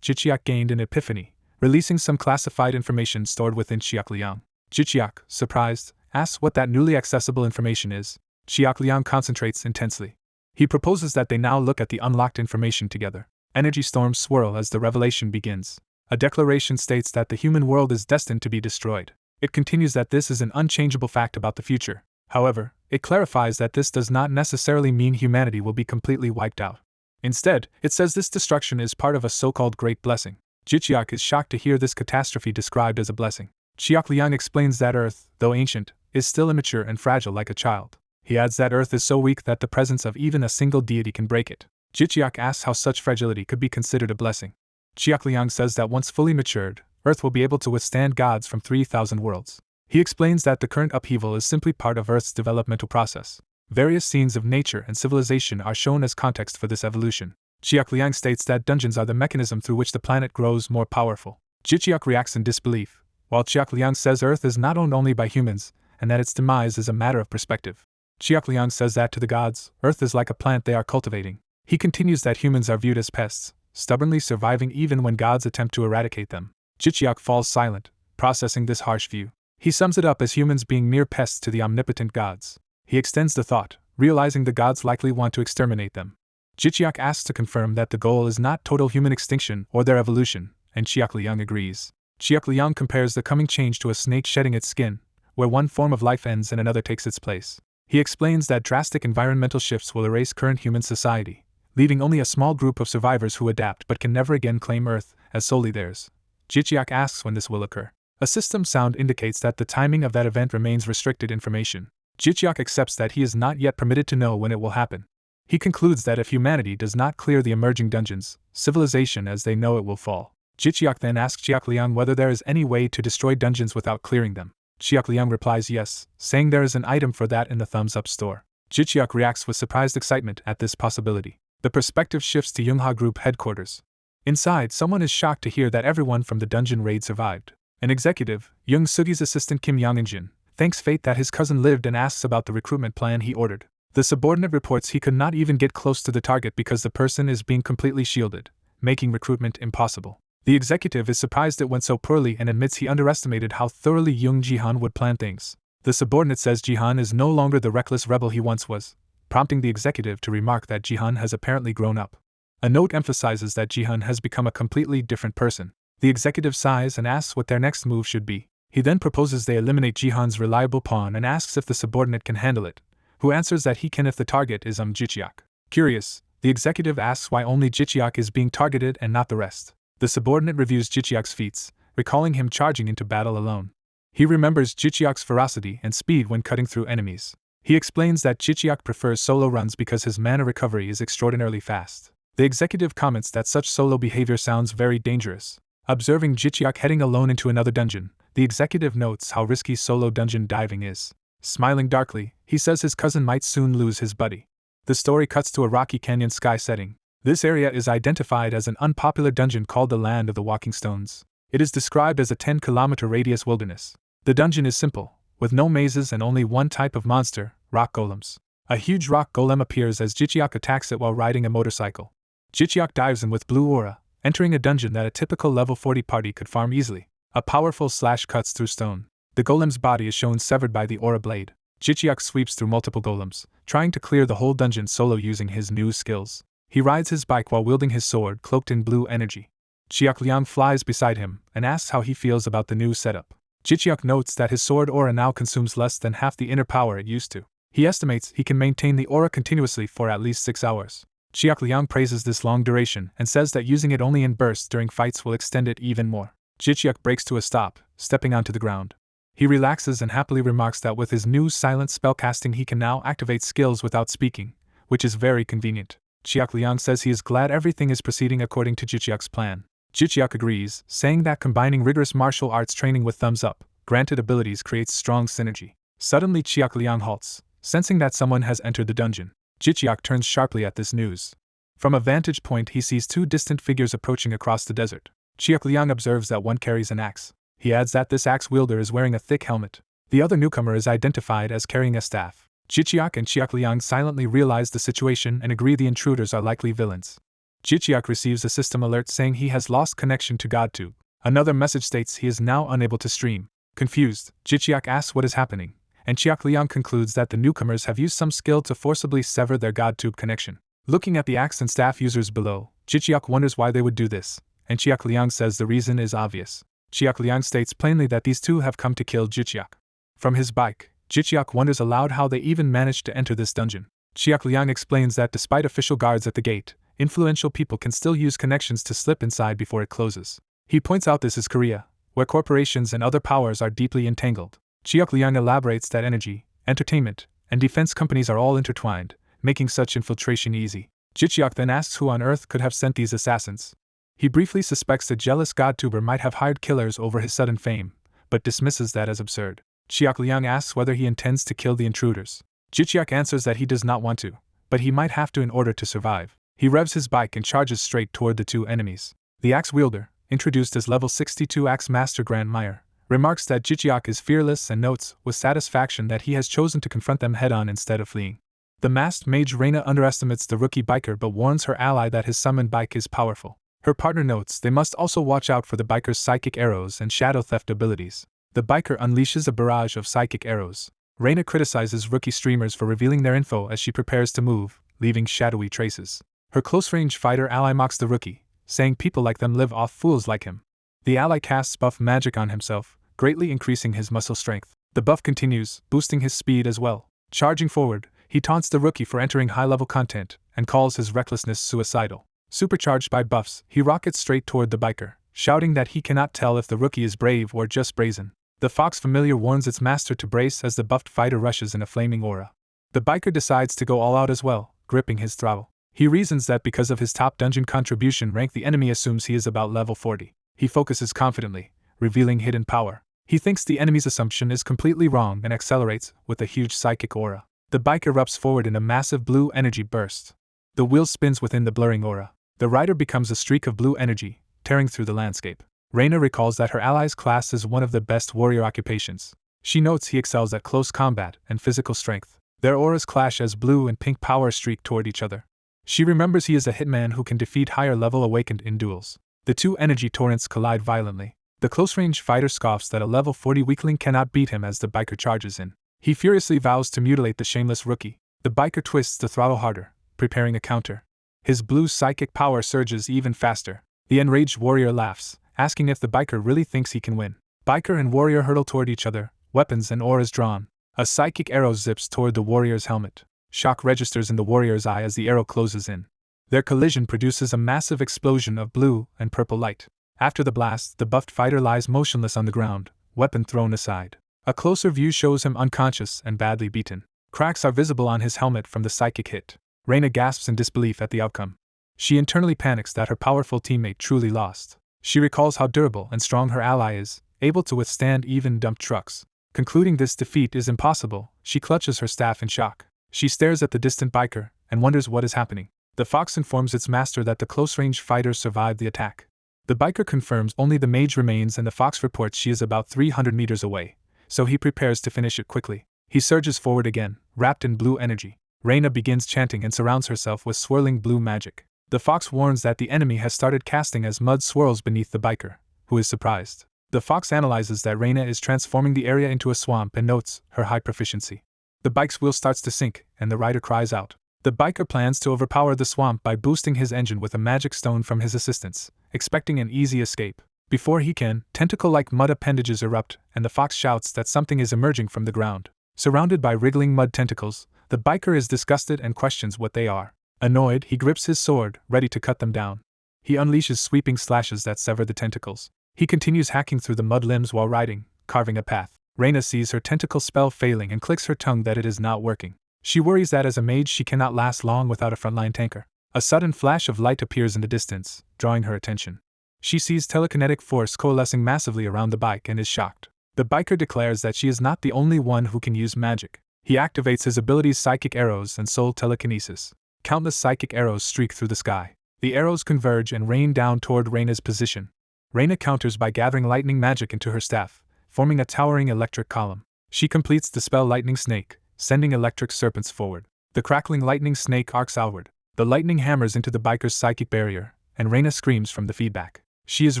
Jiqiak gained an epiphany, releasing some classified information stored within Qiaoliang. Jiqiak, surprised, asks what that newly accessible information is. Qiaoliang concentrates intensely. He proposes that they now look at the unlocked information together. Energy storms swirl as the revelation begins. A declaration states that the human world is destined to be destroyed. It continues that this is an unchangeable fact about the future. However, it clarifies that this does not necessarily mean humanity will be completely wiped out. Instead, it says this destruction is part of a so-called great blessing. Jiqiak is shocked to hear this catastrophe described as a blessing. Qiaoliang explains that Earth, though ancient, is still immature and fragile like a child. He adds that Earth is so weak that the presence of even a single deity can break it. Jiqiak asks how such fragility could be considered a blessing. Qiaoliang says that once fully matured, Earth will be able to withstand gods from 3,000 worlds. He explains that the current upheaval is simply part of Earth's developmental process. Various scenes of nature and civilization are shown as context for this evolution. Qiaoliang states that dungeons are the mechanism through which the planet grows more powerful. Jiqiak reacts in disbelief, while Qiaoliang says Earth is not owned only by humans, and that its demise is a matter of perspective. Qiaoliang says that to the gods, Earth is like a plant they are cultivating. He continues that humans are viewed as pests, stubbornly surviving even when gods attempt to eradicate them. Jiqiak falls silent, processing this harsh view. He sums it up as humans being mere pests to the omnipotent gods. He extends the thought, realizing the gods likely want to exterminate them. Jiqiak asks to confirm that the goal is not total human extinction or their evolution, and Qiaoliang agrees. Qiaoliang compares the coming change to a snake shedding its skin, where one form of life ends and another takes its place. He explains that drastic environmental shifts will erase current human society, leaving only a small group of survivors who adapt but can never again claim Earth as solely theirs. Jiqiak asks when this will occur. A system sound indicates that the timing of that event remains restricted information. Jiqiak accepts that he is not yet permitted to know when it will happen. He concludes that if humanity does not clear the emerging dungeons, civilization as they know it will fall. Jiqiak then asks Qiaoliang whether there is any way to destroy dungeons without clearing them. Qiaoliang replies yes, saying there is an item for that in the thumbs-up store. Jiqiak reacts with surprised excitement at this possibility. The perspective shifts to Yunha Group headquarters. Inside, someone is shocked to hear that everyone from the dungeon raid survived. An executive, Young Sugi's assistant Kim Yang-injin, thanks fate that his cousin lived and asks about the recruitment plan he ordered. The subordinate reports he could not even get close to the target because the person is being completely shielded, making recruitment impossible. The executive is surprised it went so poorly and admits he underestimated how thoroughly Young Jihan would plan things. The subordinate says Jihan is no longer the reckless rebel he once was, prompting the executive to remark that Jihan has apparently grown up. A note emphasizes that Jihan has become a completely different person. The executive sighs and asks what their next move should be. He then proposes they eliminate Jihan's reliable pawn and asks if the subordinate can handle it, who answers that he can if the target is Jiqiak. Curious, the executive asks why only Jiqiak is being targeted and not the rest. The subordinate reviews Jiqiak's feats, recalling him charging into battle alone. He remembers Jiqiak's ferocity and speed when cutting through enemies. He explains that Jiqiak prefers solo runs because his mana recovery is extraordinarily fast. The executive comments that such solo behavior sounds very dangerous. Observing Jiqiak heading alone into another dungeon, the executive notes how risky solo dungeon diving is. Smiling darkly, he says his cousin might soon lose his buddy. The story cuts to a rocky canyon sky setting. This area is identified as an unpopular dungeon called the Land of the Walking Stones. It is described as a 10-kilometer radius wilderness. The dungeon is simple, with no mazes and only one type of monster, rock golems. A huge rock golem appears as Jiqiak attacks it while riding a motorcycle. Jiqiak dives in with blue aura, entering a dungeon that a typical level 40 party could farm easily. A powerful slash cuts through stone. The golem's body is shown severed by the aura blade. Jiqiak sweeps through multiple golems, trying to clear the whole dungeon solo using his new skills. He rides his bike while wielding his sword cloaked in blue energy. Qiaoliang flies beside him and asks how he feels about the new setup. Jiqiak notes that his sword aura now consumes less than half the inner power it used to. He estimates he can maintain the aura continuously for at least 6 hours. Qiaoliang praises this long duration and says that using it only in bursts during fights will extend it even more. Jiqiak breaks to a stop, stepping onto the ground. He relaxes and happily remarks that with his new silent spellcasting he can now activate skills without speaking, which is very convenient. Chiak Liang says he is glad everything is proceeding according to Jichiak's plan. Jichiak agrees, saying that combining rigorous martial arts training with thumbs-up, granted abilities creates strong synergy. Suddenly Chiak Liang halts, sensing that someone has entered the dungeon. Jichiak turns sharply at this news. From a vantage point he sees two distant figures approaching across the desert. Chiak Liang observes that one carries an axe. He adds that this axe wielder is wearing a thick helmet. The other newcomer is identified as carrying a staff. Jichiak and Chiak Liang silently realize the situation and agree the intruders are likely villains. Jichiak receives a system alert saying he has lost connection to GodTube. Another message states he is now unable to stream. Confused, Jichiak asks what is happening, and Chiak Liang concludes that the newcomers have used some skill to forcibly sever their GodTube connection. Looking at the axe and staff users below, Jichiak wonders why they would do this, and Chiak Liang says the reason is obvious. Chiak Liang states plainly that these two have come to kill Jichiak. From his bike, Jichiak wonders aloud how they even managed to enter this dungeon. Chiak Liang explains that despite official guards at the gate, influential people can still use connections to slip inside before it closes. He points out this is Korea, where corporations and other powers are deeply entangled. Chiak Liang elaborates that energy, entertainment, and defense companies are all intertwined, making such infiltration easy. Jichiak then asks who on earth could have sent these assassins. He briefly suspects a jealous GodTuber might have hired killers over his sudden fame, but dismisses that as absurd. Chiak Liang asks whether he intends to kill the intruders. Jichiak answers that he does not want to, but he might have to in order to survive. He revs his bike and charges straight toward the two enemies. The axe wielder, introduced as level 62 Axe Master Grand Meyer, remarks that Jichiak is fearless and notes with satisfaction that he has chosen to confront them head-on instead of fleeing. The masked mage Reina underestimates the rookie biker but warns her ally that his summoned bike is powerful. Her partner notes they must also watch out for the biker's psychic arrows and shadow theft abilities. The biker unleashes a barrage of psychic arrows. Reina criticizes rookie streamers for revealing their info as she prepares to move, leaving shadowy traces. Her close-range fighter ally mocks the rookie, saying people like them live off fools like him. The ally casts buff magic on himself, greatly increasing his muscle strength. The buff continues, boosting his speed as well. Charging forward, he taunts the rookie for entering high-level content and calls his recklessness suicidal. Supercharged by buffs, he rockets straight toward the biker, shouting that he cannot tell if the rookie is brave or just brazen. The fox familiar warns its master to brace as the buffed fighter rushes in a flaming aura. The biker decides to go all out as well, gripping his throttle. He reasons that because of his top dungeon contribution rank the enemy assumes he is about level 40. He focuses confidently, revealing hidden power. He thinks the enemy's assumption is completely wrong and accelerates with a huge psychic aura. The bike erupts forward in a massive blue energy burst. The wheel spins within the blurring aura. The rider becomes a streak of blue energy, tearing through the landscape. Reina recalls that her ally's class is one of the best warrior occupations. She notes he excels at close combat and physical strength. Their auras clash as blue and pink power streak toward each other. She remembers he is a hitman who can defeat higher-level awakened in duels. The two energy torrents collide violently. The close-range fighter scoffs that a level 40 weakling cannot beat him as the biker charges in. He furiously vows to mutilate the shameless rookie. The biker twists the throttle harder, preparing a counter. His blue psychic power surges even faster. The enraged warrior laughs, asking if the biker really thinks he can win. Biker and warrior hurtle toward each other, weapons and auras drawn. A psychic arrow zips toward the warrior's helmet. Shock registers in the warrior's eye as the arrow closes in. Their collision produces a massive explosion of blue and purple light. After the blast, the buffed fighter lies motionless on the ground, weapon thrown aside. A closer view shows him unconscious and badly beaten. Cracks are visible on his helmet from the psychic hit. Reina gasps in disbelief at the outcome. She internally panics that her powerful teammate truly lost. She recalls how durable and strong her ally is, able to withstand even dump trucks. Concluding this defeat is impossible, she clutches her staff in shock. She stares at the distant biker and wonders what is happening. The fox informs its master that the close-range fighter survived the attack. The biker confirms only the mage remains and the fox reports she is about 300 meters away, so he prepares to finish it quickly. He surges forward again, wrapped in blue energy. Reina begins chanting and surrounds herself with swirling blue magic. The fox warns that the enemy has started casting as mud swirls beneath the biker, who is surprised. The fox analyzes that Reina is transforming the area into a swamp and notes her high proficiency. The bike's wheel starts to sink, and the rider cries out. The biker plans to overpower the swamp by boosting his engine with a magic stone from his assistants, expecting an easy escape. Before he can, tentacle-like mud appendages erupt, and the fox shouts that something is emerging from the ground. Surrounded by wriggling mud tentacles, the biker is disgusted and questions what they are. Annoyed, he grips his sword, ready to cut them down. He unleashes sweeping slashes that sever the tentacles. He continues hacking through the mud limbs while riding, carving a path. Reina sees her tentacle spell failing and clicks her tongue that it is not working. She worries that as a mage she cannot last long without a frontline tanker. A sudden flash of light appears in the distance, drawing her attention. She sees telekinetic force coalescing massively around the bike and is shocked. The biker declares that she is not the only one who can use magic. He activates his abilities psychic arrows and soul telekinesis. Countless psychic arrows streak through the sky. The arrows converge and rain down toward Reina's position. Reina counters by gathering lightning magic into her staff, forming a towering electric column. She completes the spell Lightning Snake, sending electric serpents forward. The crackling lightning snake arcs outward. The lightning hammers into the biker's psychic barrier, and Reina screams from the feedback. She is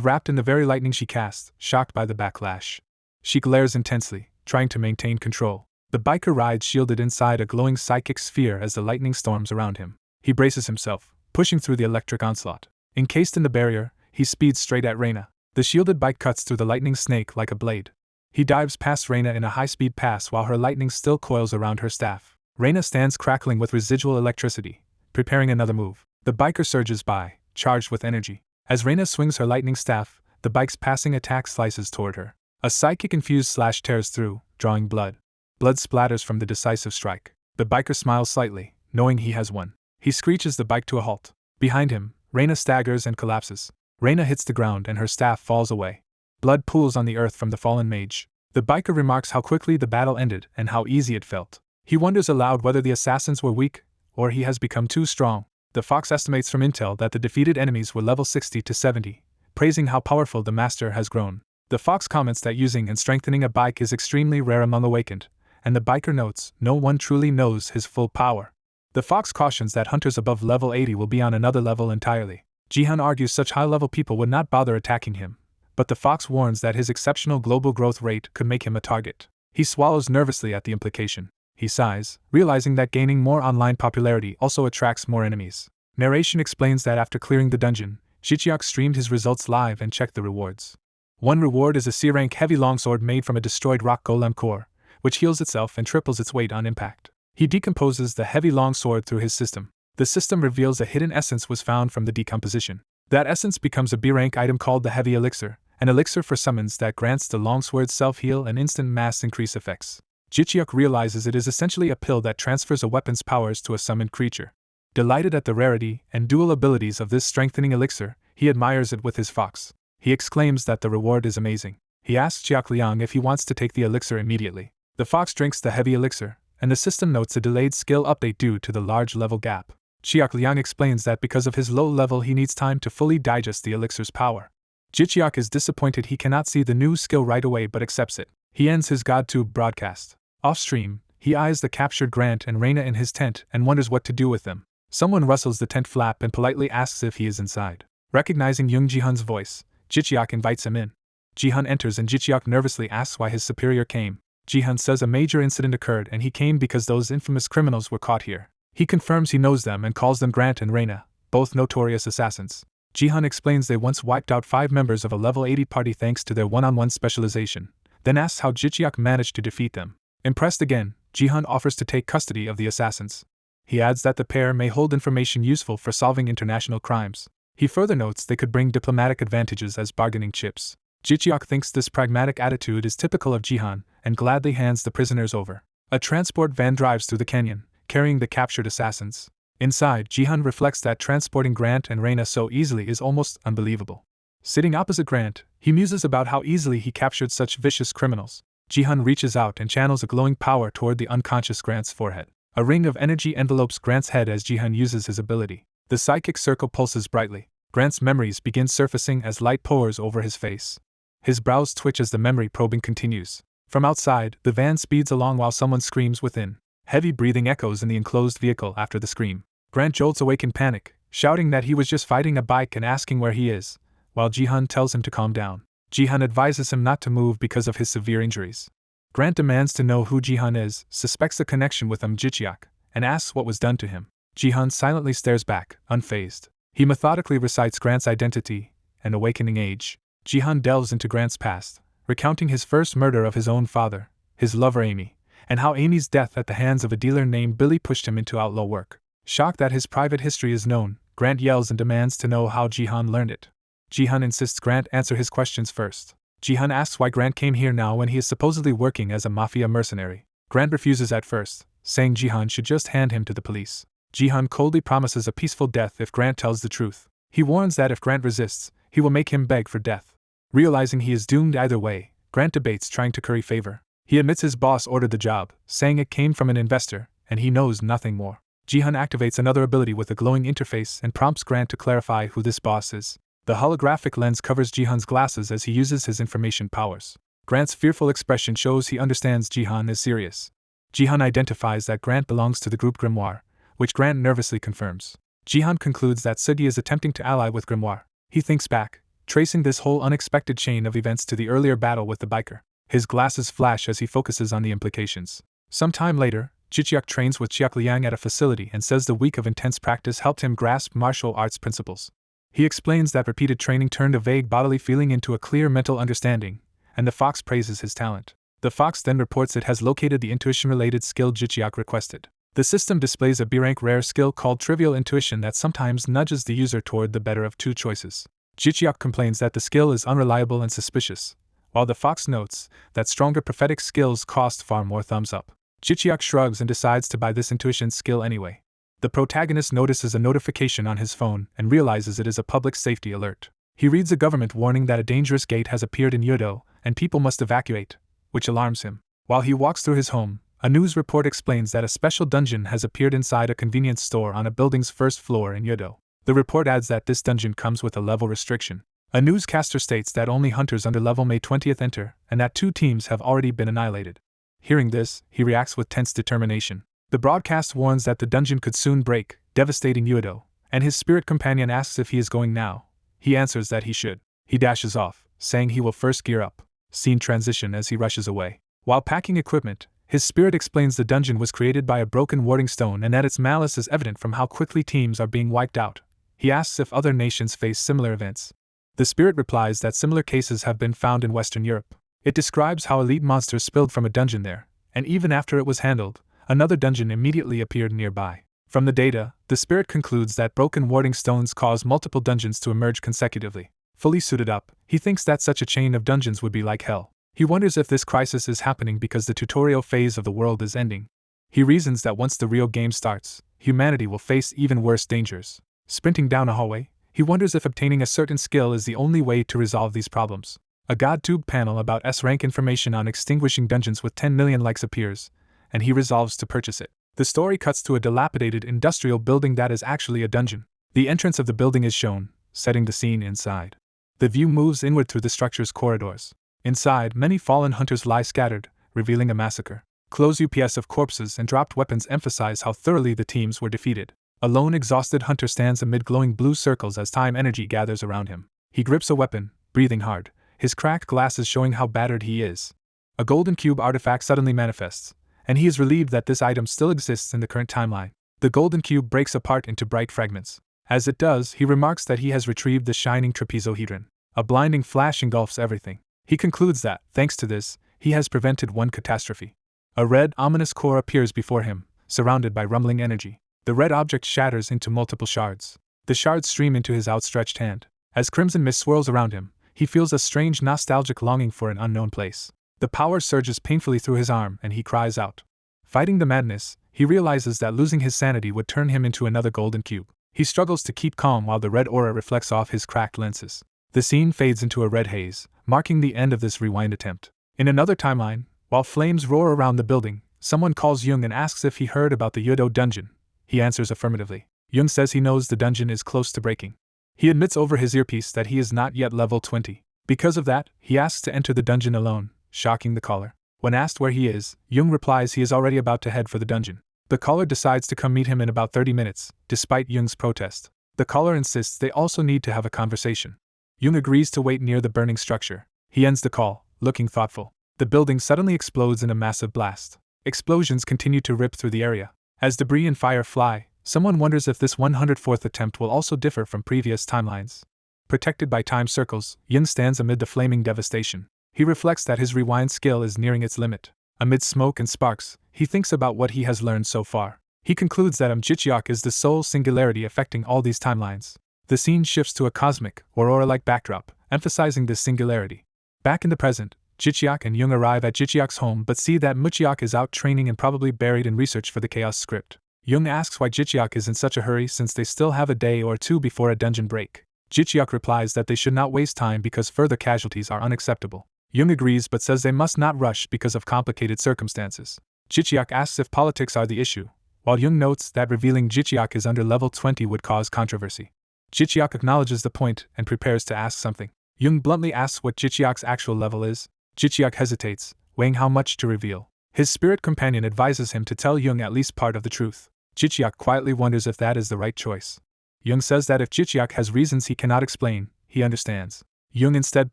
wrapped in the very lightning she casts, shocked by the backlash. She glares intensely, trying to maintain control. The biker rides shielded inside a glowing psychic sphere as the lightning storms around him. He braces himself, pushing through the electric onslaught. Encased in the barrier, he speeds straight at Reina. The shielded bike cuts through the lightning snake like a blade. He dives past Reina in a high-speed pass while her lightning still coils around her staff. Reina stands crackling with residual electricity, preparing another move. The biker surges by, charged with energy. As Reina swings her lightning staff, the bike's passing attack slices toward her. A psychic-infused slash tears through, drawing blood. Blood splatters from the decisive strike. The biker smiles slightly, knowing he has won. He screeches the bike to a halt. Behind him, Reina staggers and collapses. Reina hits the ground and her staff falls away. Blood pools on the earth from the fallen mage. The biker remarks how quickly the battle ended and how easy it felt. He wonders aloud whether the assassins were weak, or he has become too strong. The fox estimates from intel that the defeated enemies were level 60 to 70, praising how powerful the master has grown. The fox comments that using and strengthening a bike is extremely rare among awakened, and the biker notes no one truly knows his full power. The fox cautions that hunters above level 80 will be on another level entirely. Jihan argues such high-level people would not bother attacking him, but the fox warns that his exceptional global growth rate could make him a target. He swallows nervously at the implication. He sighs, realizing that gaining more online popularity also attracts more enemies. Narration explains that after clearing the dungeon, Shichiak streamed his results live and checked the rewards. One reward is a C-rank heavy longsword made from a destroyed rock golem core, which heals itself and triples its weight on impact. He decomposes the heavy longsword through his system. The system reveals a hidden essence was found from the decomposition. That essence becomes a B-rank item called the Heavy Elixir, an elixir for summons that grants the longsword self-heal and instant mass increase effects. Jichiak realizes it is essentially a pill that transfers a weapon's powers to a summoned creature. Delighted at the rarity and dual abilities of this strengthening elixir, he admires it with his fox. He exclaims that the reward is amazing. He asks Jiakliang if he wants to take the elixir immediately. The fox drinks the heavy elixir, and the system notes a delayed skill update due to the large level gap. Jiakliang explains that because of his low level he needs time to fully digest the elixir's power. Jichiak is disappointed he cannot see the new skill right away but accepts it. He ends his GodTube broadcast. Off-stream, he eyes the captured Grant and Reina in his tent and wonders what to do with them. Someone rustles the tent flap and politely asks if he is inside. Recognizing Young Jihan's voice, Jichiak invites him in. Jihan enters and Jichiak nervously asks why his superior came. Jihan says a major incident occurred and he came because those infamous criminals were caught here. He confirms he knows them and calls them Grant and Reina, both notorious assassins. Jihan explains they once wiped out 5 members of a level 80 party thanks to their one-on-one specialization, then asks how Jichiak managed to defeat them. Impressed again, Jihan offers to take custody of the assassins. He adds that the pair may hold information useful for solving international crimes. He further notes they could bring diplomatic advantages as bargaining chips. Jichiak thinks this pragmatic attitude is typical of Jihan and gladly hands the prisoners over. A transport van drives through the canyon, carrying the captured assassins. Inside, Jihan reflects that transporting Grant and Reina so easily is almost unbelievable. Sitting opposite Grant, he muses about how easily he captured such vicious criminals. Jihan reaches out and channels a glowing power toward the unconscious Grant's forehead. A ring of energy envelopes Grant's head as Jihan uses his ability. The psychic circle pulses brightly. Grant's memories begin surfacing as light pours over his face. His brows twitch as the memory probing continues. From outside, the van speeds along while someone screams within. Heavy breathing echoes in the enclosed vehicle after the scream. Grant jolts awake in panic, shouting that he was just fighting a bike and asking where he is, while Jihan tells him to calm down. Jihan advises him not to move because of his severe injuries. Grant demands to know who Jihan is, suspects a connection with Jichiak, and asks what was done to him. Jihan silently stares back, unfazed. He methodically recites Grant's identity and awakening age. Jihan delves into Grant's past, recounting his first murder of his own father, his lover Amy, and how Amy's death at the hands of a dealer named Billy pushed him into outlaw work. Shocked that his private history is known, Grant yells and demands to know how Jihan learned it. Jihan insists Grant answer his questions first. Jihan asks why Grant came here now when he is supposedly working as a mafia mercenary. Grant refuses at first, saying Jihan should just hand him to the police. Jihan coldly promises a peaceful death if Grant tells the truth. He warns that if Grant resists, he will make him beg for death. Realizing he is doomed either way, Grant debates trying to curry favor. He admits his boss ordered the job, saying it came from an investor, and he knows nothing more. Jihan activates another ability with a glowing interface and prompts Grant to clarify who this boss is. The holographic lens covers Jihan's glasses as he uses his information powers. Grant's fearful expression shows he understands Jihan is serious. Jihan identifies that Grant belongs to the group Grimoire, which Grant nervously confirms. Jihan concludes that Sugi is attempting to ally with Grimoire. He thinks back, tracing this whole unexpected chain of events to the earlier battle with the biker. His glasses flash as he focuses on the implications. Some time later, Jichiak trains with Chiak Liang at a facility and says the week of intense practice helped him grasp martial arts principles. He explains that repeated training turned a vague bodily feeling into a clear mental understanding, and the fox praises his talent. The fox then reports it has located the intuition-related skill Jichiak requested. The system displays a B-rank rare skill called Trivial Intuition that sometimes nudges the user toward the better of two choices. Jichiak complains that the skill is unreliable and suspicious, while the fox notes that stronger prophetic skills cost far more thumbs up. Jichiak shrugs and decides to buy this intuition skill anyway. The protagonist notices a notification on his phone and realizes it is a public safety alert. He reads a government warning that a dangerous gate has appeared in Yodo and people must evacuate, which alarms him. While he walks through his home, a news report explains that a special dungeon has appeared inside a convenience store on a building's first floor in Yodo. The report adds that this dungeon comes with a level restriction. A newscaster states that only hunters under level May 20th enter, and that 2 teams have already been annihilated. Hearing this, he reacts with tense determination. The broadcast warns that the dungeon could soon break, devastating Yodo, and his spirit companion asks if he is going now. He answers that he should. He dashes off, saying he will first gear up. Scene transition as he rushes away. While packing equipment, his spirit explains the dungeon was created by a broken warding stone and that its malice is evident from how quickly teams are being wiped out. He asks if other nations face similar events. The spirit replies that similar cases have been found in Western Europe. It describes how elite monsters spilled from a dungeon there, and even after it was handled, another dungeon immediately appeared nearby. From the data, the spirit concludes that broken warding stones cause multiple dungeons to emerge consecutively. Fully suited up, he thinks that such a chain of dungeons would be like hell. He wonders if this crisis is happening because the tutorial phase of the world is ending. He reasons that once the real game starts, humanity will face even worse dangers. Sprinting down a hallway, he wonders if obtaining a certain skill is the only way to resolve these problems. A GodTube panel about S-rank information on extinguishing dungeons with 10 million likes appears, and he resolves to purchase it. The story cuts to a dilapidated industrial building that is actually a dungeon. The entrance of the building is shown, setting the scene inside. The view moves inward through the structure's corridors. Inside, many fallen hunters lie scattered, revealing a massacre. Close UPS of corpses and dropped weapons emphasize how thoroughly the teams were defeated. A lone exhausted hunter stands amid glowing blue circles as time energy gathers around him. He grips a weapon, breathing hard, his cracked glasses showing how battered he is. A golden cube artifact suddenly manifests, and he is relieved that this item still exists in the current timeline. The golden cube breaks apart into bright fragments. As it does, he remarks that he has retrieved the shining trapezohedron. A blinding flash engulfs everything. He concludes that, thanks to this, he has prevented one catastrophe. A red, ominous core appears before him, surrounded by rumbling energy. The red object shatters into multiple shards. The shards stream into his outstretched hand. As crimson mist swirls around him, he feels a strange nostalgic longing for an unknown place. The power surges painfully through his arm and he cries out. Fighting the madness, he realizes that losing his sanity would turn him into another golden cube. He struggles to keep calm while the red aura reflects off his cracked lenses. The scene fades into a red haze, marking the end of this rewind attempt. In another timeline, while flames roar around the building, someone calls Jung and asks if he heard about the Yodo dungeon. He answers affirmatively. Jung says he knows the dungeon is close to breaking. He admits over his earpiece that he is not yet level 20. Because of that, he asks to enter the dungeon alone, shocking the caller. When asked where he is, Jung replies he is already about to head for the dungeon. The caller decides to come meet him in about 30 minutes, despite Jung's protest. The caller insists they also need to have a conversation. Jung agrees to wait near the burning structure. He ends the call, looking thoughtful. The building suddenly explodes in a massive blast. Explosions continue to rip through the area. As debris and fire fly, someone wonders if this 104th attempt will also differ from previous timelines. Protected by time circles, Jung stands amid the flaming devastation. He reflects that his rewind skill is nearing its limit. Amid smoke and sparks, he thinks about what he has learned so far. He concludes that Jichiak is the sole singularity affecting all these timelines. The scene shifts to a cosmic, aurora-like backdrop, emphasizing this singularity. Back in the present, Jichiak and Jung arrive at Jichiak's home but see that Muchiak is out training and probably buried in research for the Chaos script. Jung asks why Jichiak is in such a hurry since they still have a day or two before a dungeon break. Jichiak replies that they should not waste time because further casualties are unacceptable. Jung agrees but says they must not rush because of complicated circumstances. Jichiak asks if politics are the issue, while Jung notes that revealing Jichiak is under level 20 would cause controversy. Jichiak acknowledges the point and prepares to ask something. Jung bluntly asks what Jichiak's actual level is. Jichiak hesitates, weighing how much to reveal. His spirit companion advises him to tell Jung at least part of the truth. Jichiak quietly wonders if that is the right choice. Jung says that if Jichiak has reasons he cannot explain, he understands. Jung instead